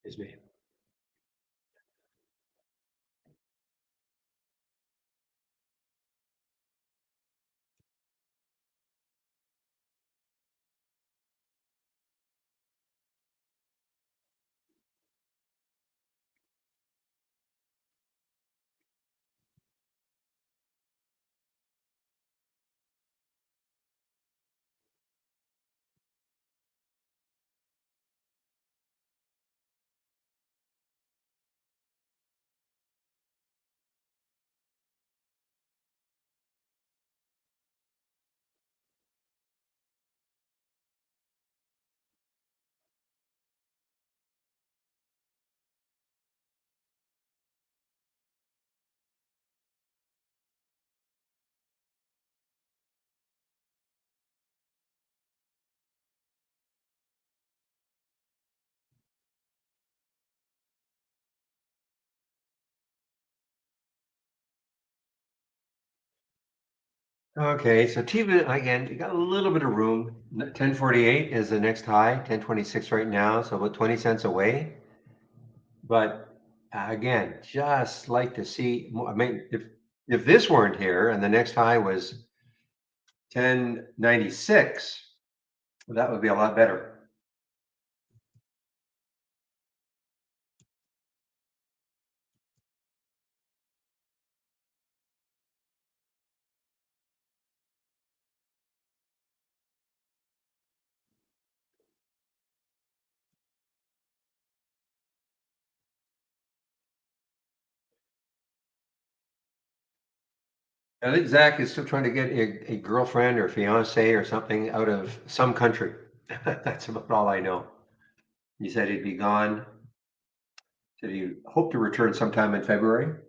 Speaker 1: Is me. Okay, so Tiva, again, you got a little bit of room. 1048 is the next high, 1026 right now, so about 20 cents away. But again, just like to see, I mean, if this weren't here and the next high was 1096, that would be a lot better. I think Zach is still trying to get a girlfriend or fiance or something out of some country. That's about all I know. He said he'd be gone. Said he hoped to return sometime in February.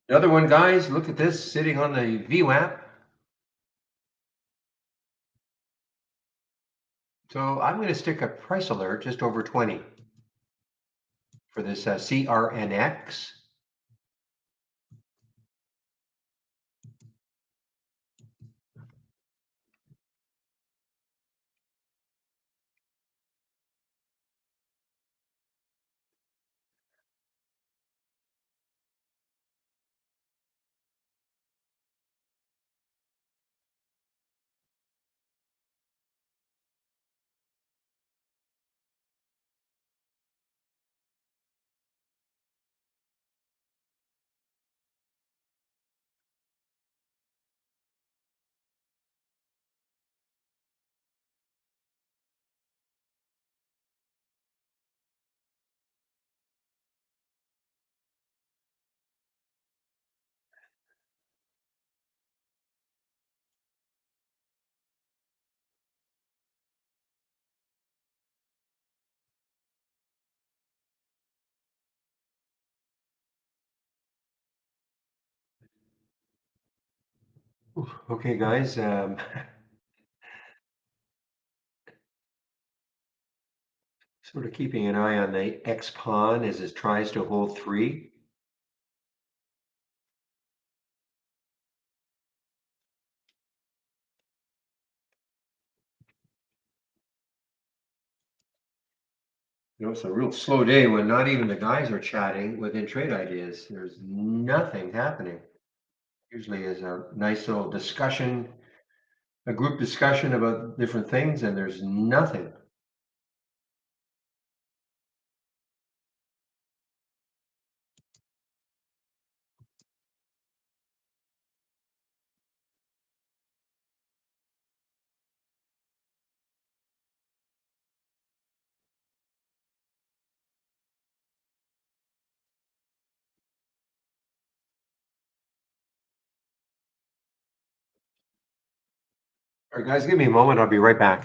Speaker 1: The other one, guys, look at this sitting on the VWAP. So I'm going to stick a price alert just over 20 for this CRNX. Okay, guys. Sort of keeping an eye on the X pawn as it tries to hold 3. It's a real slow day when not even the guys are chatting within trade ideas. There's nothing happening. Usually is a nice little discussion, a group discussion about different things, and there's nothing. All right, guys, give me a moment. I'll be right back.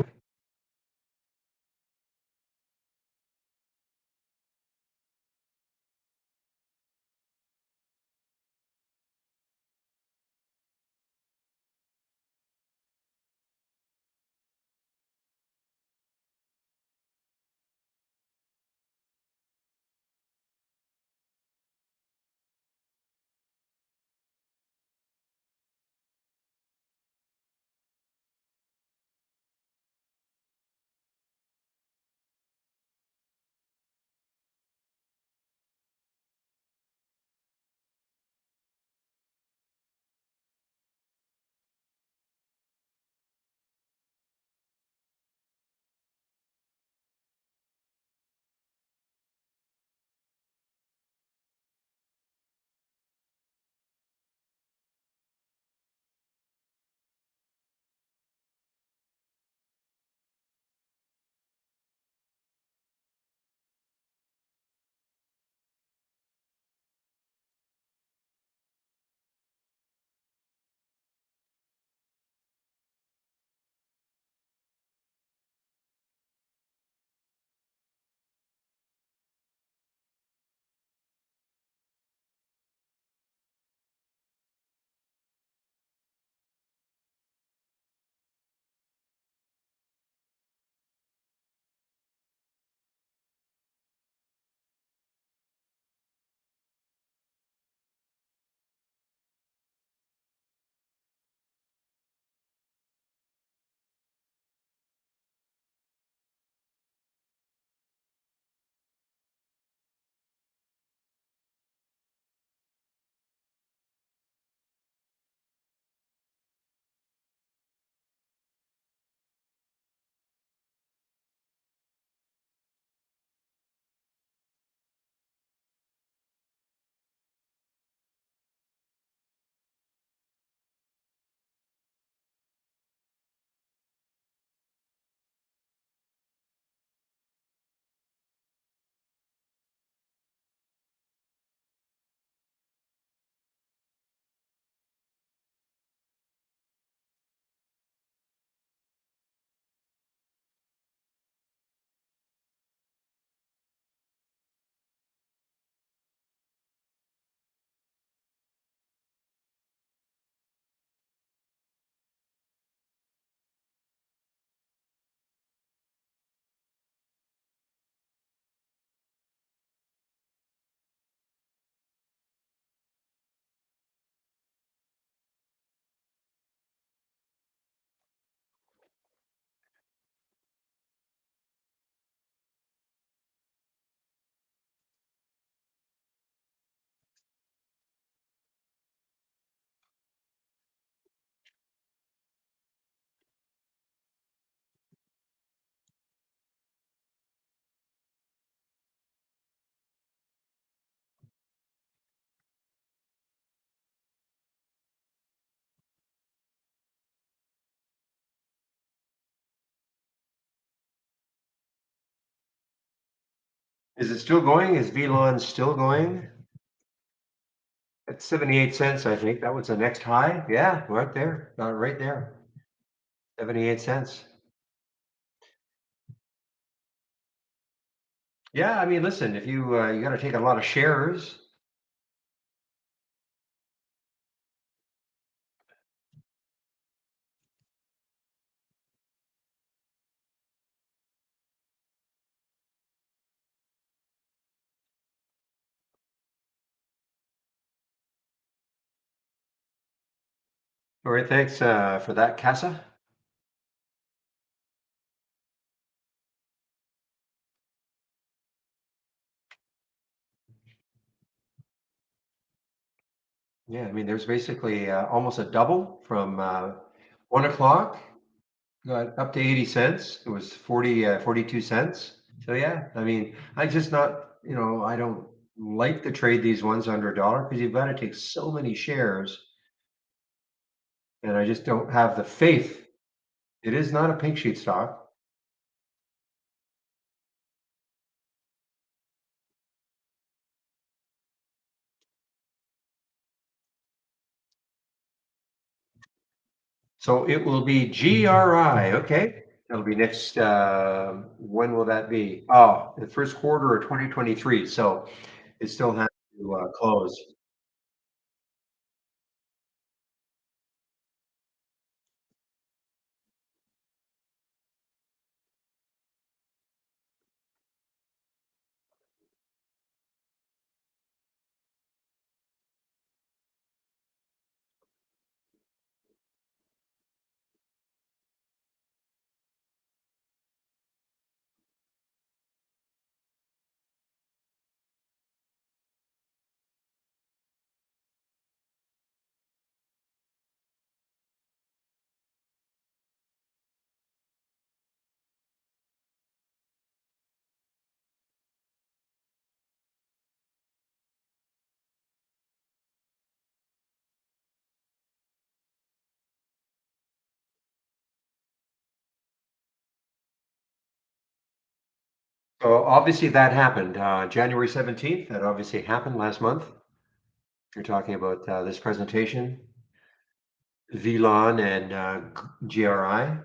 Speaker 1: Is it still going? Is VLON still going? At 78 cents, I think. That was the next high. Yeah, right there. Right there. 78 cents. Yeah, I mean, listen, if you got to take a lot of shares. All right, thanks for that, Casa. Yeah, I mean, there's basically almost a double from 1 o'clock, got up to 80 cents. It was 42 cents. So yeah, I mean, I just not, I don't like to trade these ones under a dollar because you've got to take so many shares, and I just don't have the faith. It is not a pink sheet stock. So it will be GRI, okay? That'll be next, when will that be? Oh, the first quarter of 2023, so it still has to close. So obviously that happened, January 17th, that obviously happened last month. You're talking about this presentation, VLAN and GRI.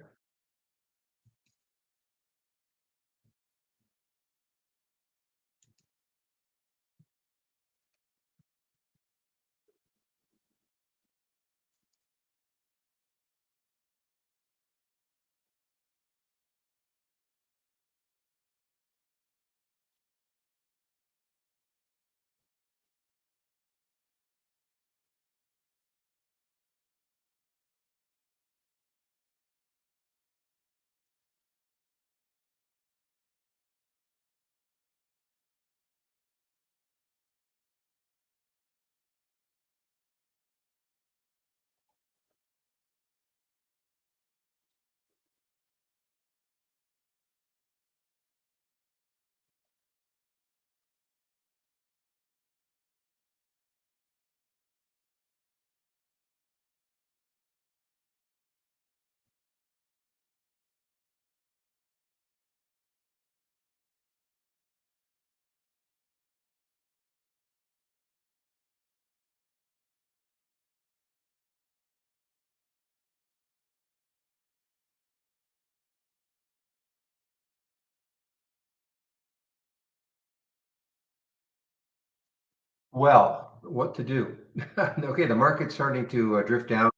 Speaker 1: Well, what to do? Okay, the market's starting to drift down.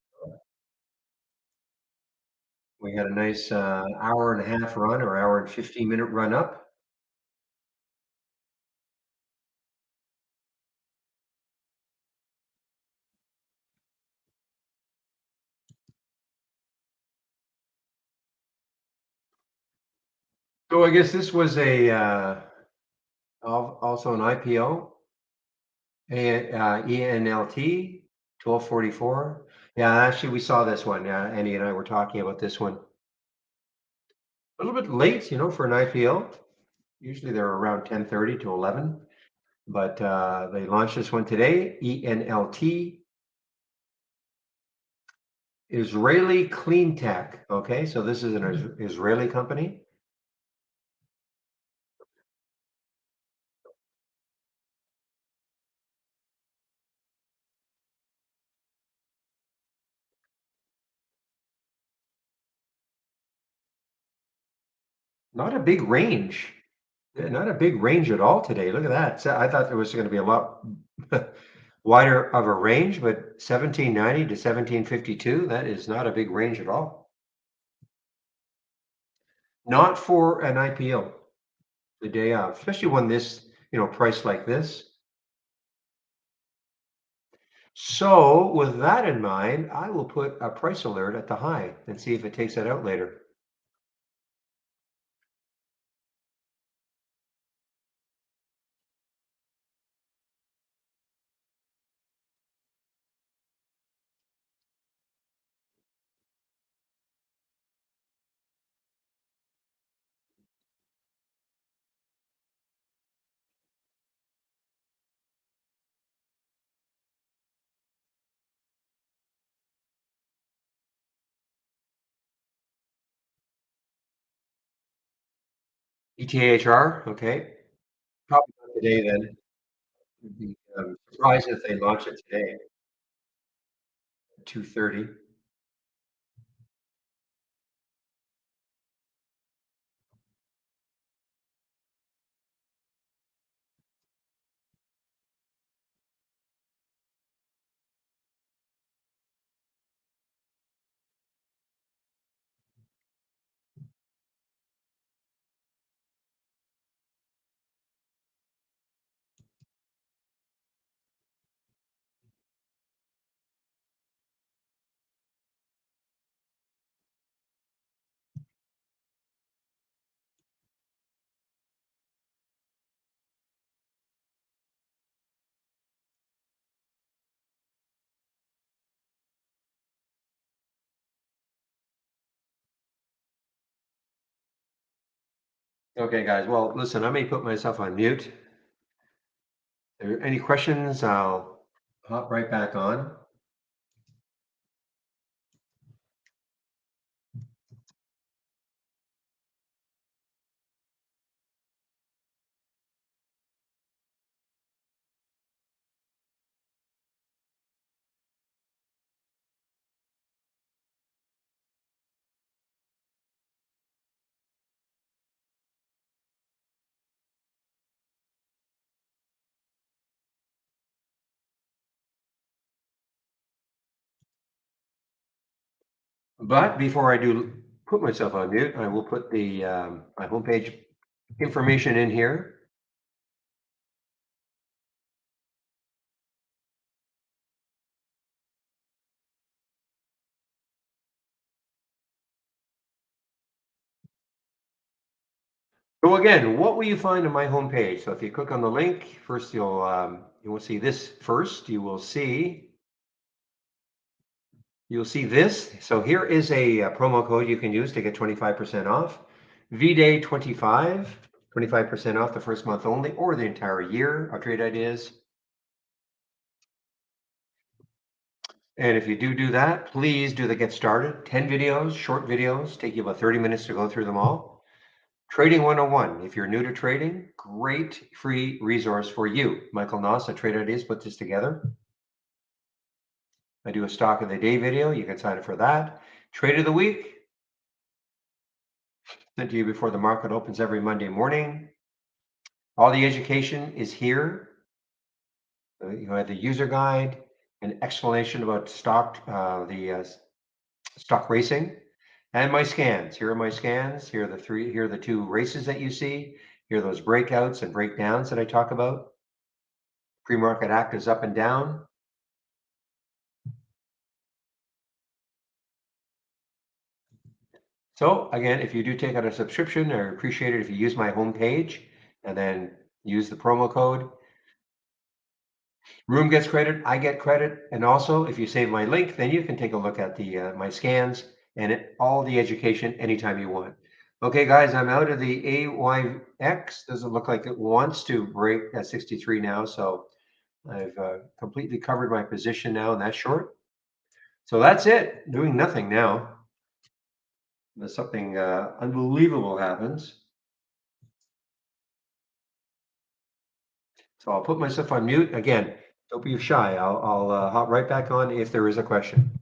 Speaker 1: We had a nice hour and a half run or hour and 15-minute run up. So I guess this was a also an IPO, ENLT 1244. Yeah, actually we saw this one. Andy and I were talking about this one. A little bit late, for an IPO. Usually they're around 10:30 to 11, but they launched this one today. ENLT, Israeli Clean Tech. Okay, so this is an Israeli company. Not a big range. Yeah, not a big range at all today. Look at that. So I thought there was going to be a lot wider of a range, but 1790 to 1752, that is not a big range at all. Not for an IPO the day of, especially when this, priced like this. So with that in mind, I will put a price alert at the high and see if it takes that out later. ETHR, okay. Probably not today then. Would be surprised if they launch it today, 2:30. Okay, guys. Well, listen, I may put myself on mute. Are there any questions? I'll hop right back on. But before I do put myself on mute, I will put the my homepage information in here. So again, what will you find on my homepage? So if you click on the link, first you will see this first. You'll see this. So here is a, promo code you can use to get 25% off. VDay 25, 25% off the first month only, or the entire year of Trade Ideas. And if you do that, please do the get started. 10 videos, short videos, take you about 30 minutes to go through them all. Trading 101. If you're new to trading, great free resource for you. Michael Noss at Trade Ideas put this together. I do a stock of the day video. You can sign up for that. Trade of the week, sent to you before the market opens every Monday morning. All the education is here. You have the user guide, an explanation about stock racing, and my scans. Here are my scans. Here are the two races that you see. Here are those breakouts and breakdowns that I talk about. Pre-market act is up and down. So again, if you do take out a subscription, I appreciate it if you use my homepage and then use the promo code. Room gets credit, I get credit, and also if you save my link, then you can take a look at the my scans and all the education anytime you want. Okay, guys, I'm out of the AYX. Doesn't look like it wants to break at 63 now, so I've completely covered my position now in that short. So that's it. Doing nothing now. Unless something unbelievable happens. So I'll put myself on mute again. Don't be shy. I'll hop right back on if there is a question.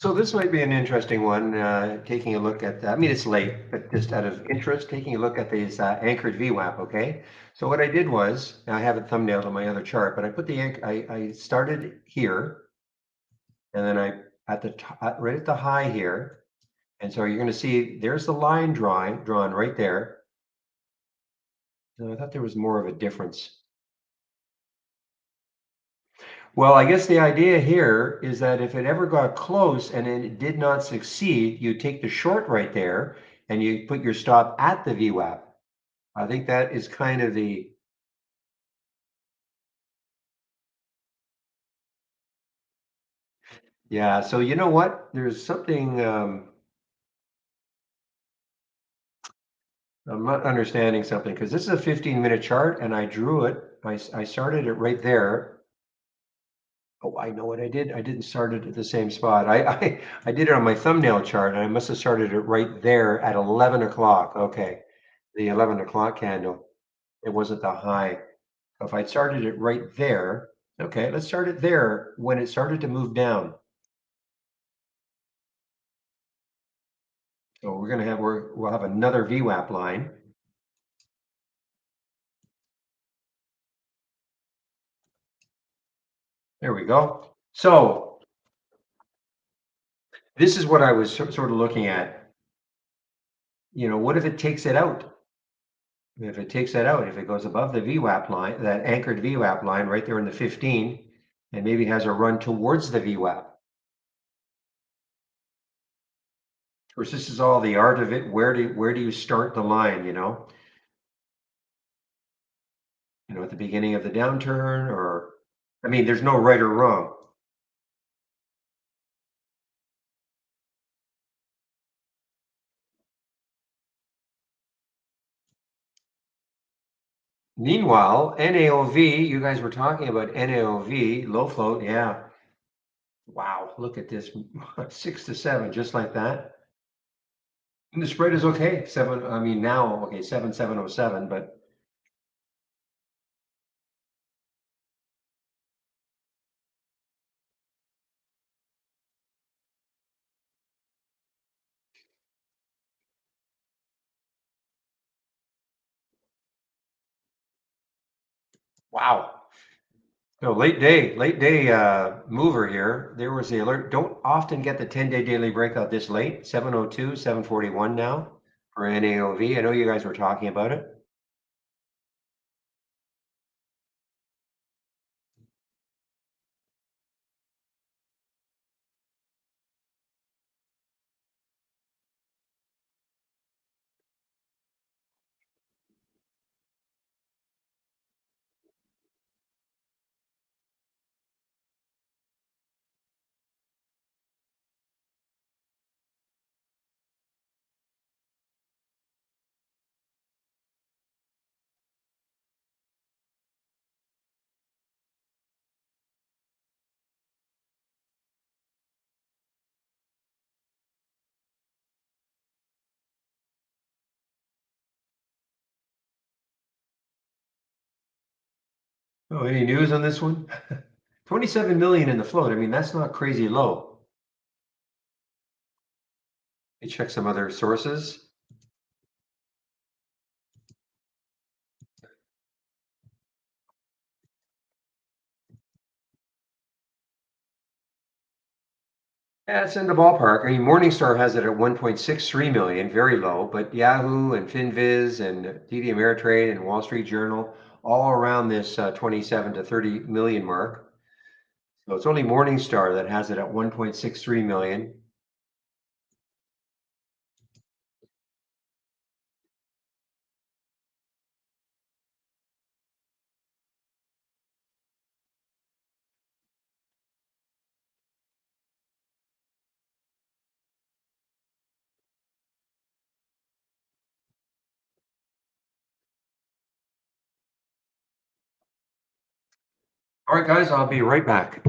Speaker 1: So this might be an interesting one, taking a look at, I mean, it's late, but just out of interest, taking a look at these anchored VWAP, okay? So what I did was, I have it thumbnailed on my other chart, but I put the, I started here, and then at the top, right at the high here, and so you're gonna see, there's the line drawn right there. No, I thought there was more of a difference. Well, I guess the idea here is that if it ever got close and it did not succeed, you take the short right there and you put your stop at the VWAP. I think that is kind of the, yeah. So you know what? There's something, I'm not understanding something, because this is a 15-minute chart and I drew it. I started it right there. Oh, I know what I did. I didn't start it at the same spot. I did it on my thumbnail chart and I must have started it right there at 11 o'clock. Okay. The 11 o'clock candle. It wasn't the high. If I started it right there, okay, let's start it there when it started to move down. So we're gonna have, we'll have another VWAP line. There we go. So this is what I was sort of looking at. You know, what if it takes it out? If it takes that out, if it goes above the VWAP line, that anchored VWAP line right there in the 15, and maybe has a run towards the VWAP. Of course, this is all the art of it. Where do you start the line, you know? You know, at the beginning of the downturn, or, I mean, there's no right or wrong. Meanwhile, NAOV, you guys were talking about NAOV, low float, yeah. Wow, look at this, 6 to 7, just like that. And the spread is okay, seven, I mean, now, okay, 7707, but wow. So late day mover here. There was the alert. Don't often get the 10-day daily breakout this late, 702, 741 now for NAOV. I know you guys were talking about it. Oh, any news on this one? 27 million in the float. I mean, that's not crazy low. Let me check some other sources. Yeah, it's in the ballpark. I mean, Morningstar has it at 1.63 million, very low, but Yahoo and FinViz and TD Ameritrade and Wall Street Journal, all around this 27 to 30 million mark. So it's only Morningstar that has it at 1.63 million. All right, guys, I'll be right back.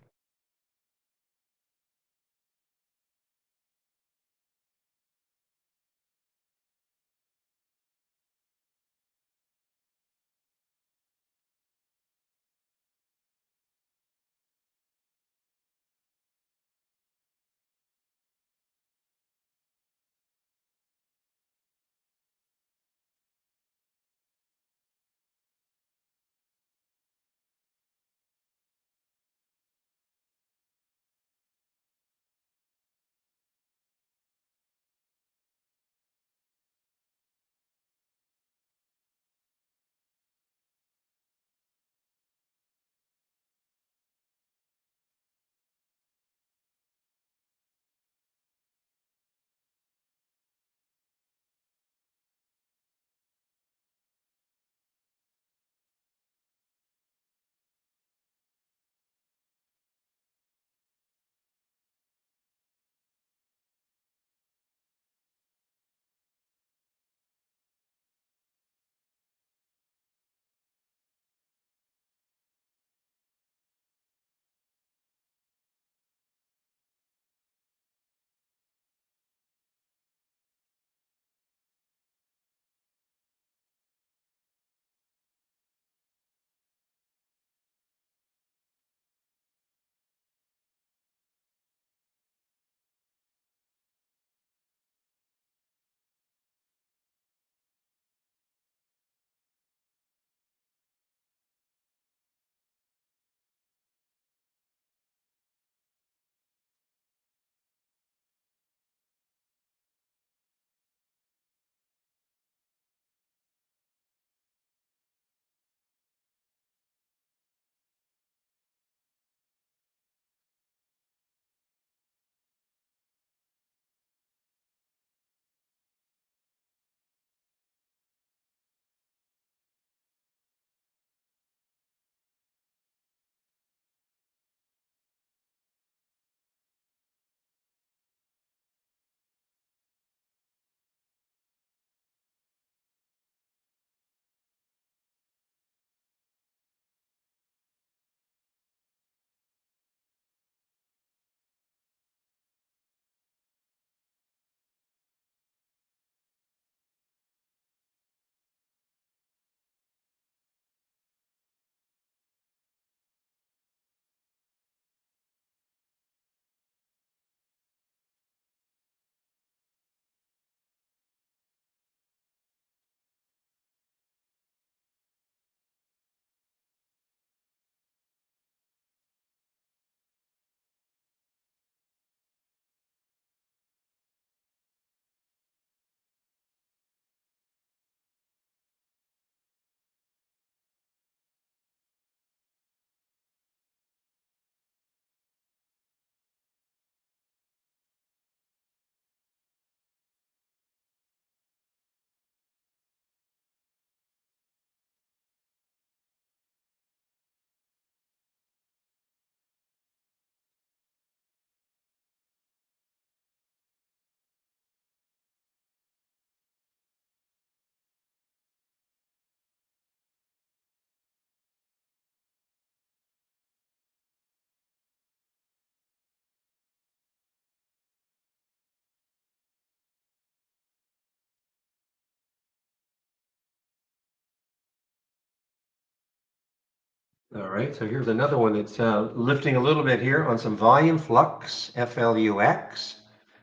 Speaker 1: All right, so here's another one that's lifting a little bit here on some volume, Flux, FLUX.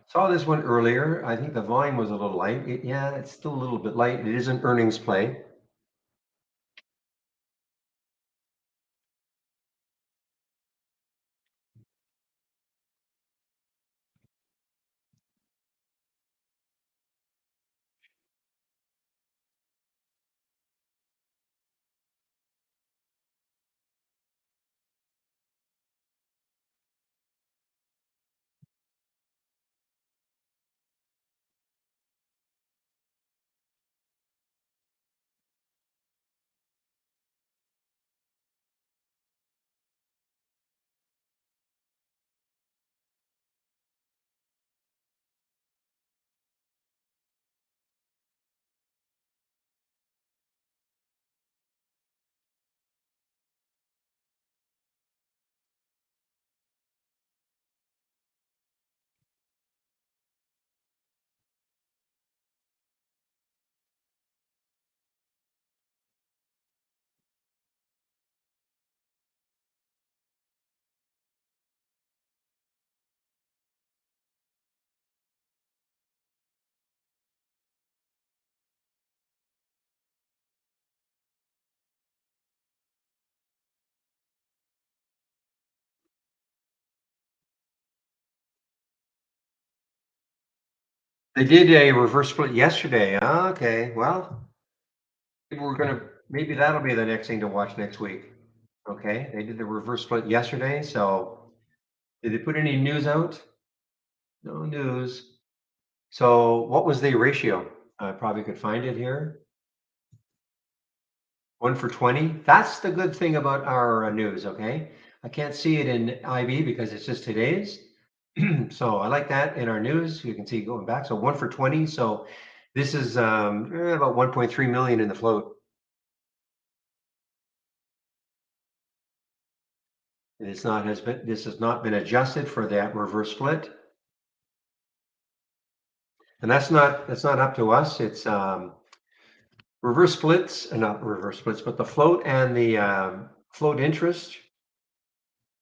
Speaker 1: Saw this one earlier. I think the volume was a little light. Yeah, it's still a little bit light. It is an earnings play. They did a reverse split yesterday. Okay, well, maybe that'll be the next thing to watch next week. Okay, they did the reverse split yesterday. So did they put any news out? No news. So what was the ratio? I probably could find it here. 1 for 20. That's the good thing about our news. Okay, I can't see it in IB because it's just today's. So I like that in our news. You can see going back. So 1 for 20. So this is about 1.3 million in the float. And this has not been adjusted for that reverse split. And that's not up to us. It's reverse splits, not reverse splits, but the float and the float interest,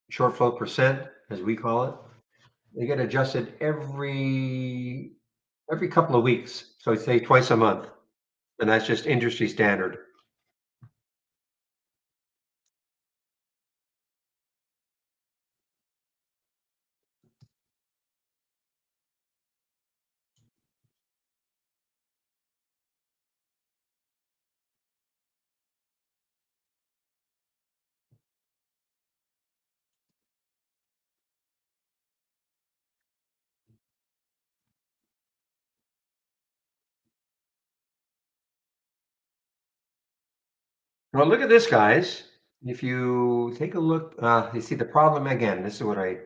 Speaker 1: short float percent, as we call it, they get adjusted every couple of weeks. So I'd say twice a month. And that's just industry standard. Well, look at this, guys. If you take a look, you see the problem again. This is what going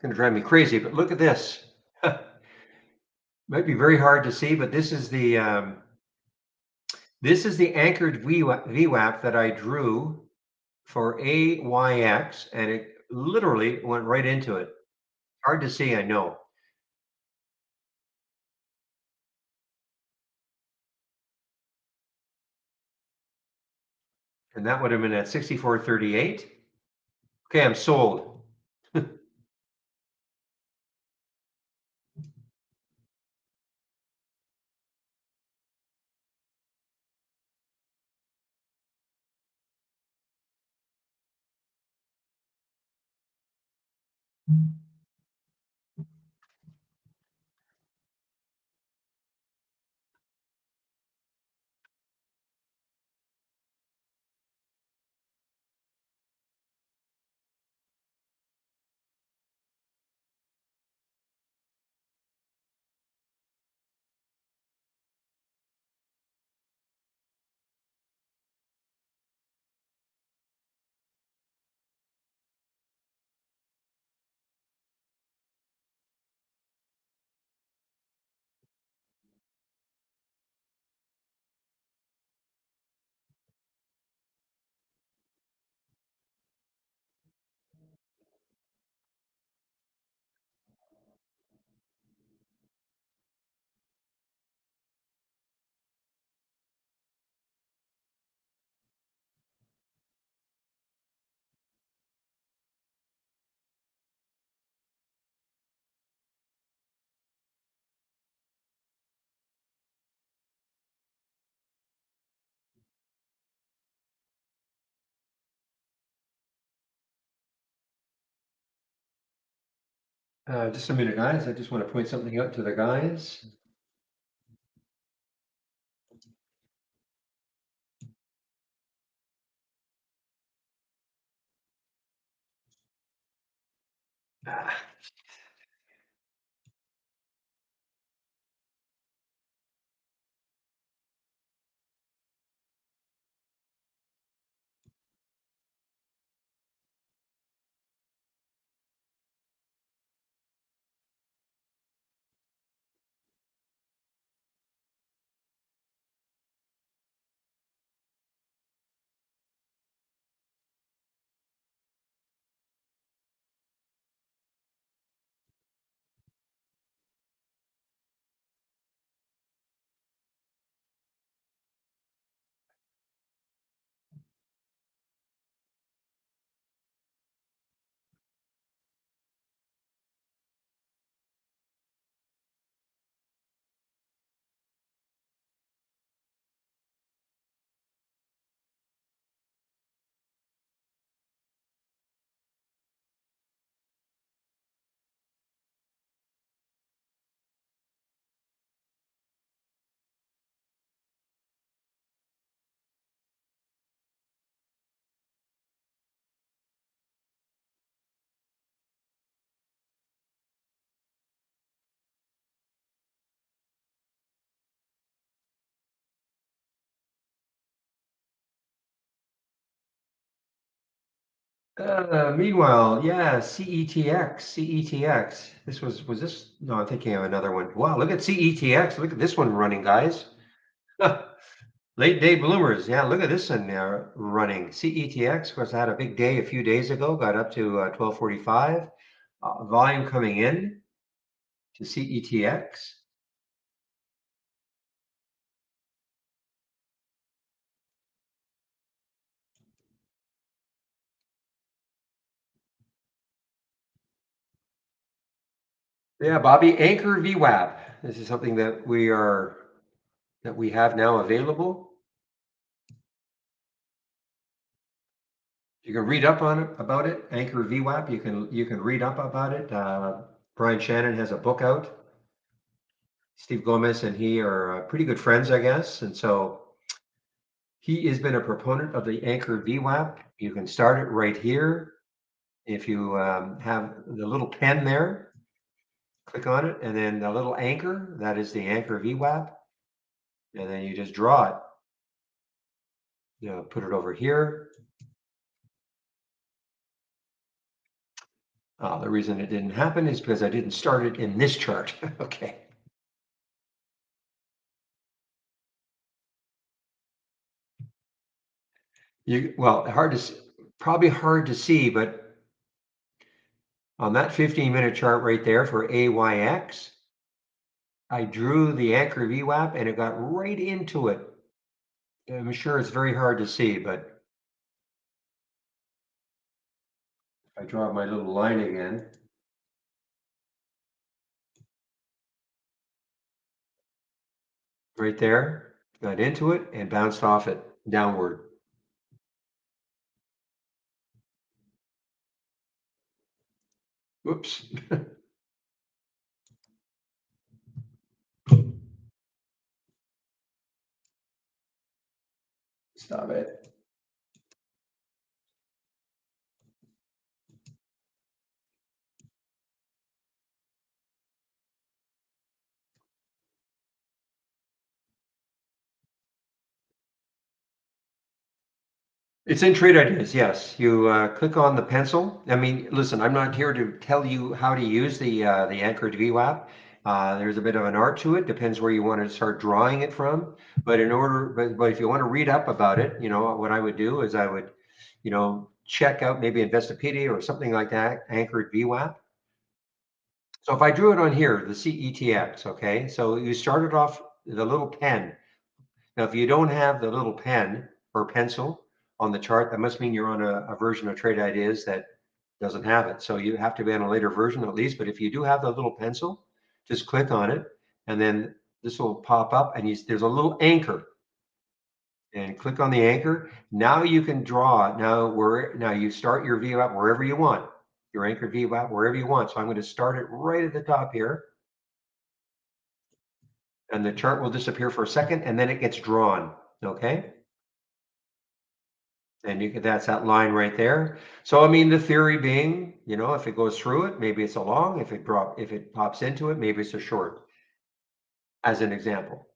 Speaker 1: to drive me crazy. But look at this. Might be very hard to see, but this is the anchored VWAP that I drew for AYX, and it literally went right into it. Hard to see, I know. And that would have been at 64.38. Okay, I'm sold. Just a minute, guys. I just want to point something out to the guys. Ah, meanwhile, yeah, CETX. Was this? No, I'm thinking of another one. Wow, look at CETX. Look at this one running, guys. Late day bloomers. Yeah, look at this one running. CETX, of course, I had a big day a few days ago, got up to 1245. Volume coming in to CETX. Yeah, Bobby, Anchor VWAP. This is something that we have now available. You can read up on it about it. Anchor VWAP. You can read up about it. Brian Shannon has a book out. Steve Gomez and he are pretty good friends, I guess, and so he has been a proponent of the Anchor VWAP. You can start it right here. If you have the little pen there, click on it, and then the little anchor, that is the Anchor VWAP, and then you just draw it. Put it over here. The reason it didn't happen is because I didn't start it in this chart. Okay. Well, probably hard to see, but on that 15-minute chart right there for AYX, I drew the Anchor VWAP and it got right into it. I'm sure it's very hard to see, but if I draw my little line again, right there, got into it and bounced off it downward. Whoops. Stop it. It's in Trade Ideas, yes. You click on the pencil. I mean, listen, I'm not here to tell you how to use the Anchor VWAP. There's a bit of an art to it. Depends where you want to start drawing it from. But but if you want to read up about it, what I would do is I would, check out maybe Investopedia or something like that, Anchored VWAP. So if I drew it on here, the CETX, okay, so you started off the little pen. Now, if you don't have the little pen or pencil on the chart, that must mean you're on a version of Trade Ideas that doesn't have it. So you have to be on a later version at least. But if you do have the little pencil, just click on it, and then this will pop up, and there's a little anchor. And click on the anchor. Now you can draw. Now you start your view up wherever you want. your anchored VWAP wherever you want. So I'm going to start it right at the top here. And the chart will disappear for a second and then it gets drawn. Okay. And that's that line right there. So, I mean, the theory being, if it goes through it, maybe it's a long. If it pops into it, maybe it's a short, as an example.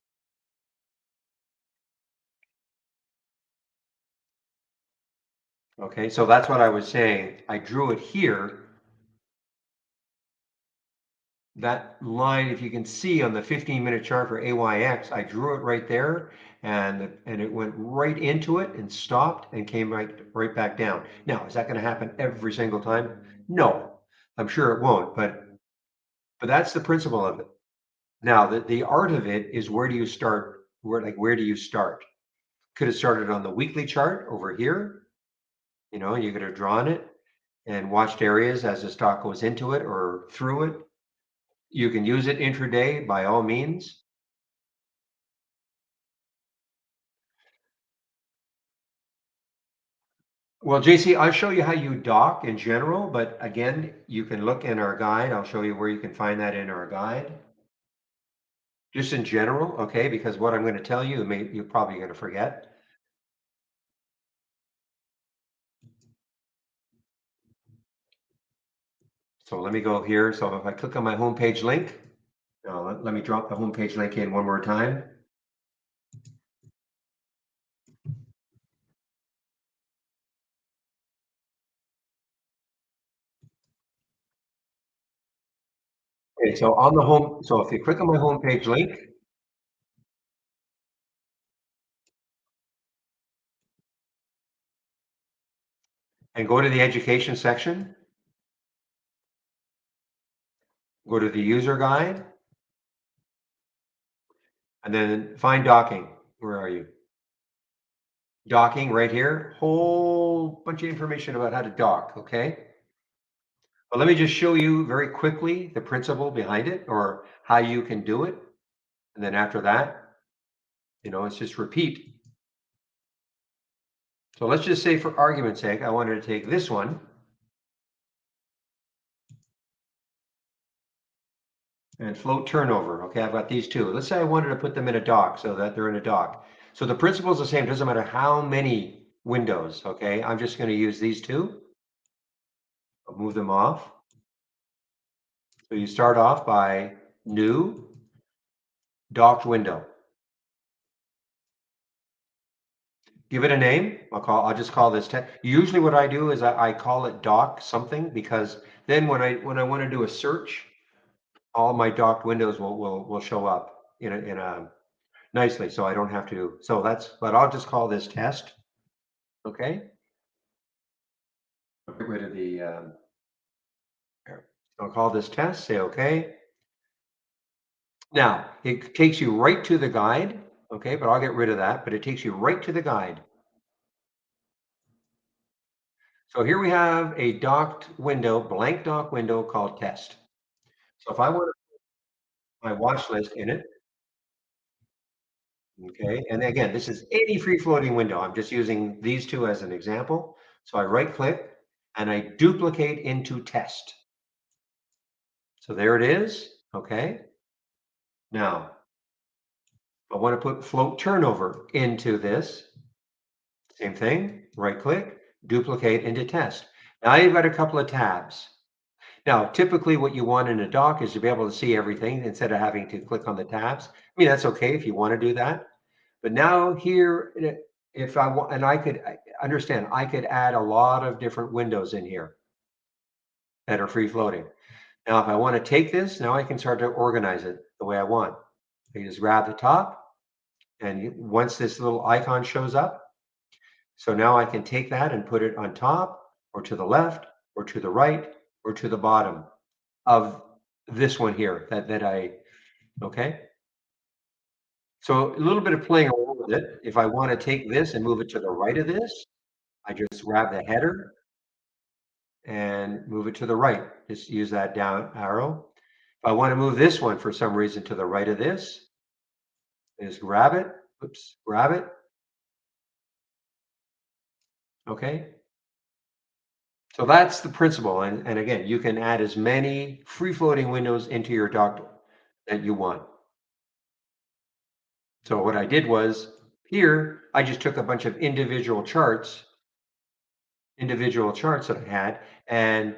Speaker 1: Okay, so that's what I was saying. I drew it here. That line, if you can see on the 15-minute chart for AYX, I drew it right there, and it went right into it and stopped and came right back down. Now, is that going to happen every single time? No, I'm sure it won't, but that's the principle of it. Now, the art of it is, where do you start? Where do you start? Could have started on the weekly chart over here. You could have drawn it and watched areas as the stock goes into it or through it. You can use it intraday by all means. Well, JC, I'll show you how you dock in general, but again, you can look in our guide. I'll show you where you can find that in our guide. Just in general, okay? Because what I'm going to tell you, you're probably going to forget. So let me go here. So if I click on my homepage link, let me drop the homepage link in one more time. Okay, so on the home, so if you click on my homepage link, and go to the education section, go to the user guide, and then find docking. Where are you? Docking right here. Whole bunch of information about how to dock, okay? But let me just show you very quickly the principle behind it, or how you can do it. And then after that, it's just repeat. So let's just say, for argument's sake, I wanted to take this one. And float turnover. Okay, I've got these two. Let's say I wanted to put them in a dock so that they're in a dock. So the principle is the same. It doesn't matter how many windows. Okay, I'm just going to use these two. I'll move them off. So you start off by new docked window. Give it a name. I'll just call this text. Usually what I do is I call it dock something, because then when I want to do a search, all my docked windows will show up in a nicely, so I don't have to. So but I'll just call this test. Okay. Get rid of the, here. I'll call this test, say okay. Now, it takes you right to the guide, okay, but I'll get rid of that, but it takes you right to the guide. So here we have a docked window, blank dock window called test. So if I want to put my watch list in it, okay, and again, this is any free floating window. I'm just using these two as an example. So I right click and I duplicate into test. So there it is, okay. Now, I want to put float turnover into this. Same thing, right click, duplicate into test. Now you've got a couple of tabs. Now, typically what you want in a dock is to be able to see everything instead of having to click on the tabs. I mean, that's okay if you want to do that. But now here, if I want, and I could understand, I could add a lot of different windows in here that are free floating. Now, if I want to take this, now I can start to organize it the way I want. I just grab the top, and once this little icon shows up, so now I can take that and put it on top, or to the left, or to the right, or to the bottom of this one here okay? So a little bit of playing around with it. If I want to take this and move it to the right of this, I just grab the header and move it to the right. Just use that down arrow. If I want to move this one for some reason to the right of this, just grab it, oops, grab it. Okay. So that's the principle. And again, you can add as many free floating windows into your dock that you want. So what I did was here, I just took a bunch of individual charts that I had and,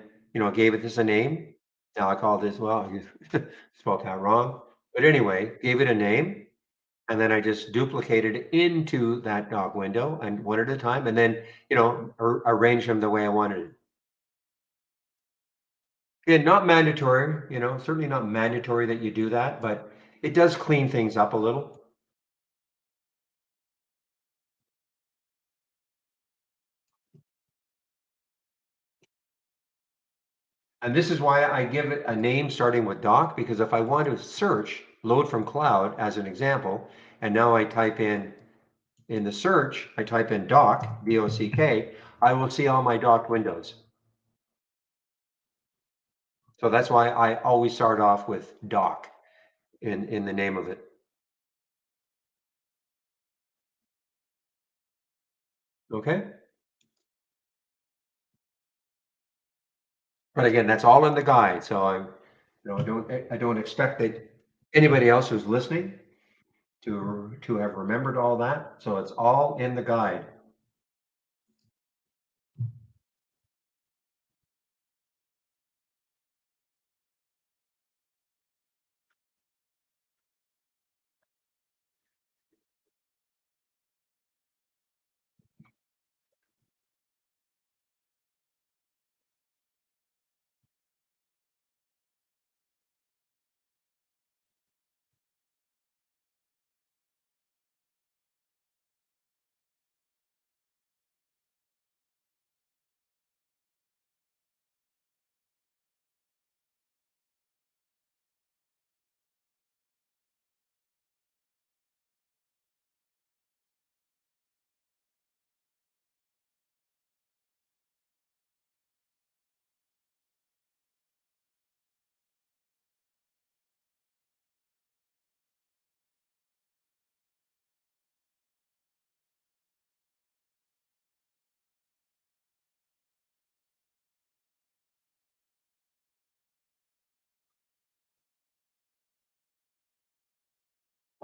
Speaker 1: gave it this a name. Now I call this, well, you spelled that wrong. But anyway, gave it a name. And then I just duplicated it into that dock window and one at a time, and then, arrange them the way I wanted it. Again, not mandatory, certainly not mandatory that you do that, but it does clean things up a little. And this is why I give it a name starting with doc, because if I want to search load from cloud as an example, and now I type in the search, I type in dock, D-O-C-K, I will see all my docked windows. So that's why I always start off with doc in the name of it. Okay? But again, that's all in the guide. So I don't expect that anybody else who's listening to have remembered all that. So it's all in the guide.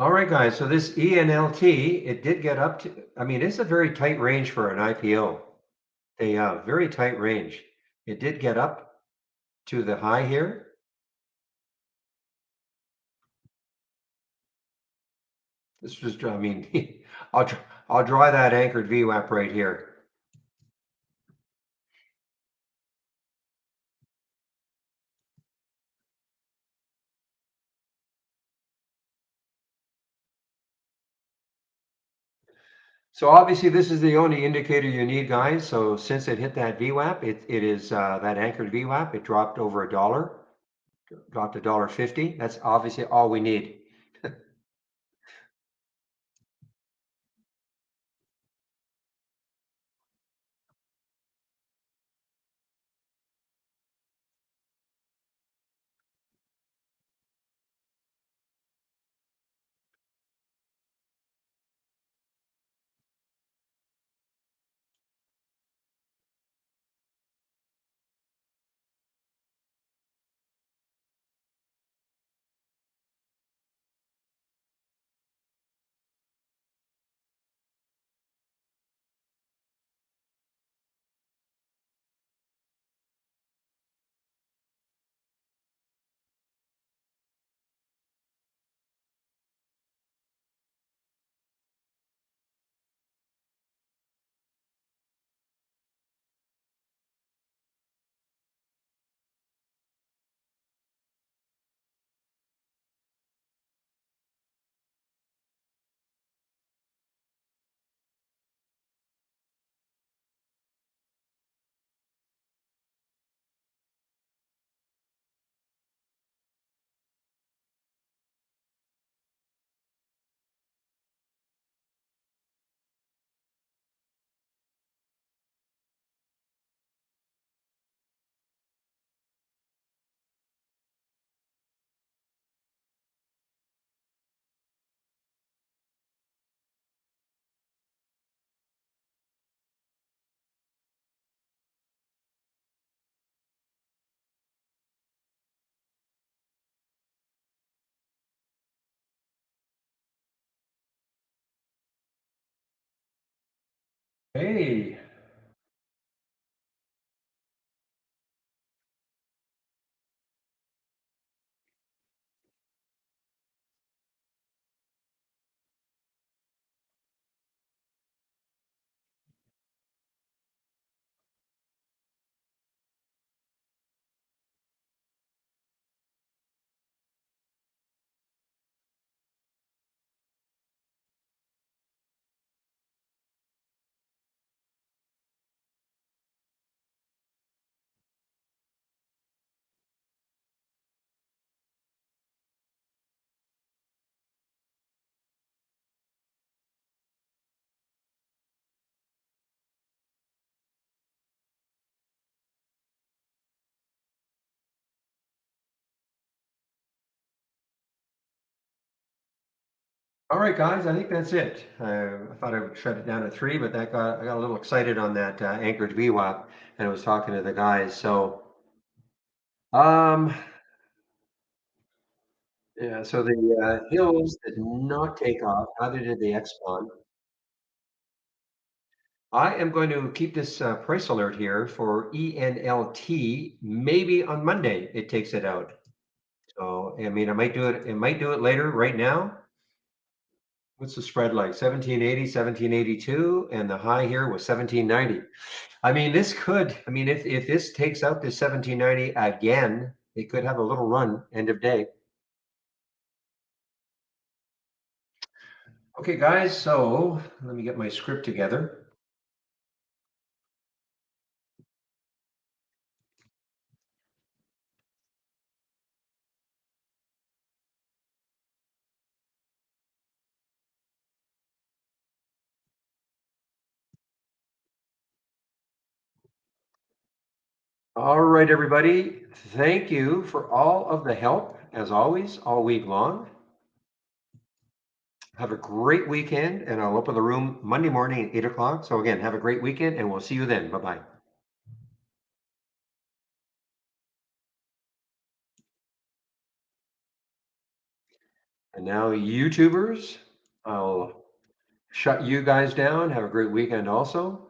Speaker 1: All right, guys. So this ENLT, it did get up to, I mean, it's a very tight range for an IPO. A very tight range. It did get up to the high here. This was, I mean, I'll draw that anchored VWAP right here. So obviously this is the only indicator you need, guys. So since it hit that VWAP, it is that anchored VWAP. It dropped over $1, dropped $1.50. That's obviously all we need. Hey. All right, guys, I think that's it. I thought I would shut it down at 3, but I got a little excited on that Anchorage VWAP, and I was talking to the guys. So, um, yeah, so the Hills did not take off, neither did the Exxon. I am going to keep this price alert here for ENLT. Maybe on Monday it takes it out. So, I mean, I might do it. It might do it later. Right now, what's the spread like? 1780, 1782, and the high here was 1790. I mean, this could. I mean, if this takes out this 1790 again, it could have a little run end of day. Okay, guys. So let me get my script together. All right, everybody. Thank you for all of the help, as always, all week long. Have a great weekend, and I'll open the room Monday morning at 8 o'clock. So, again, have a great weekend, and we'll see you then. Bye bye. And now, YouTubers, I'll shut you guys down. Have a great weekend, also.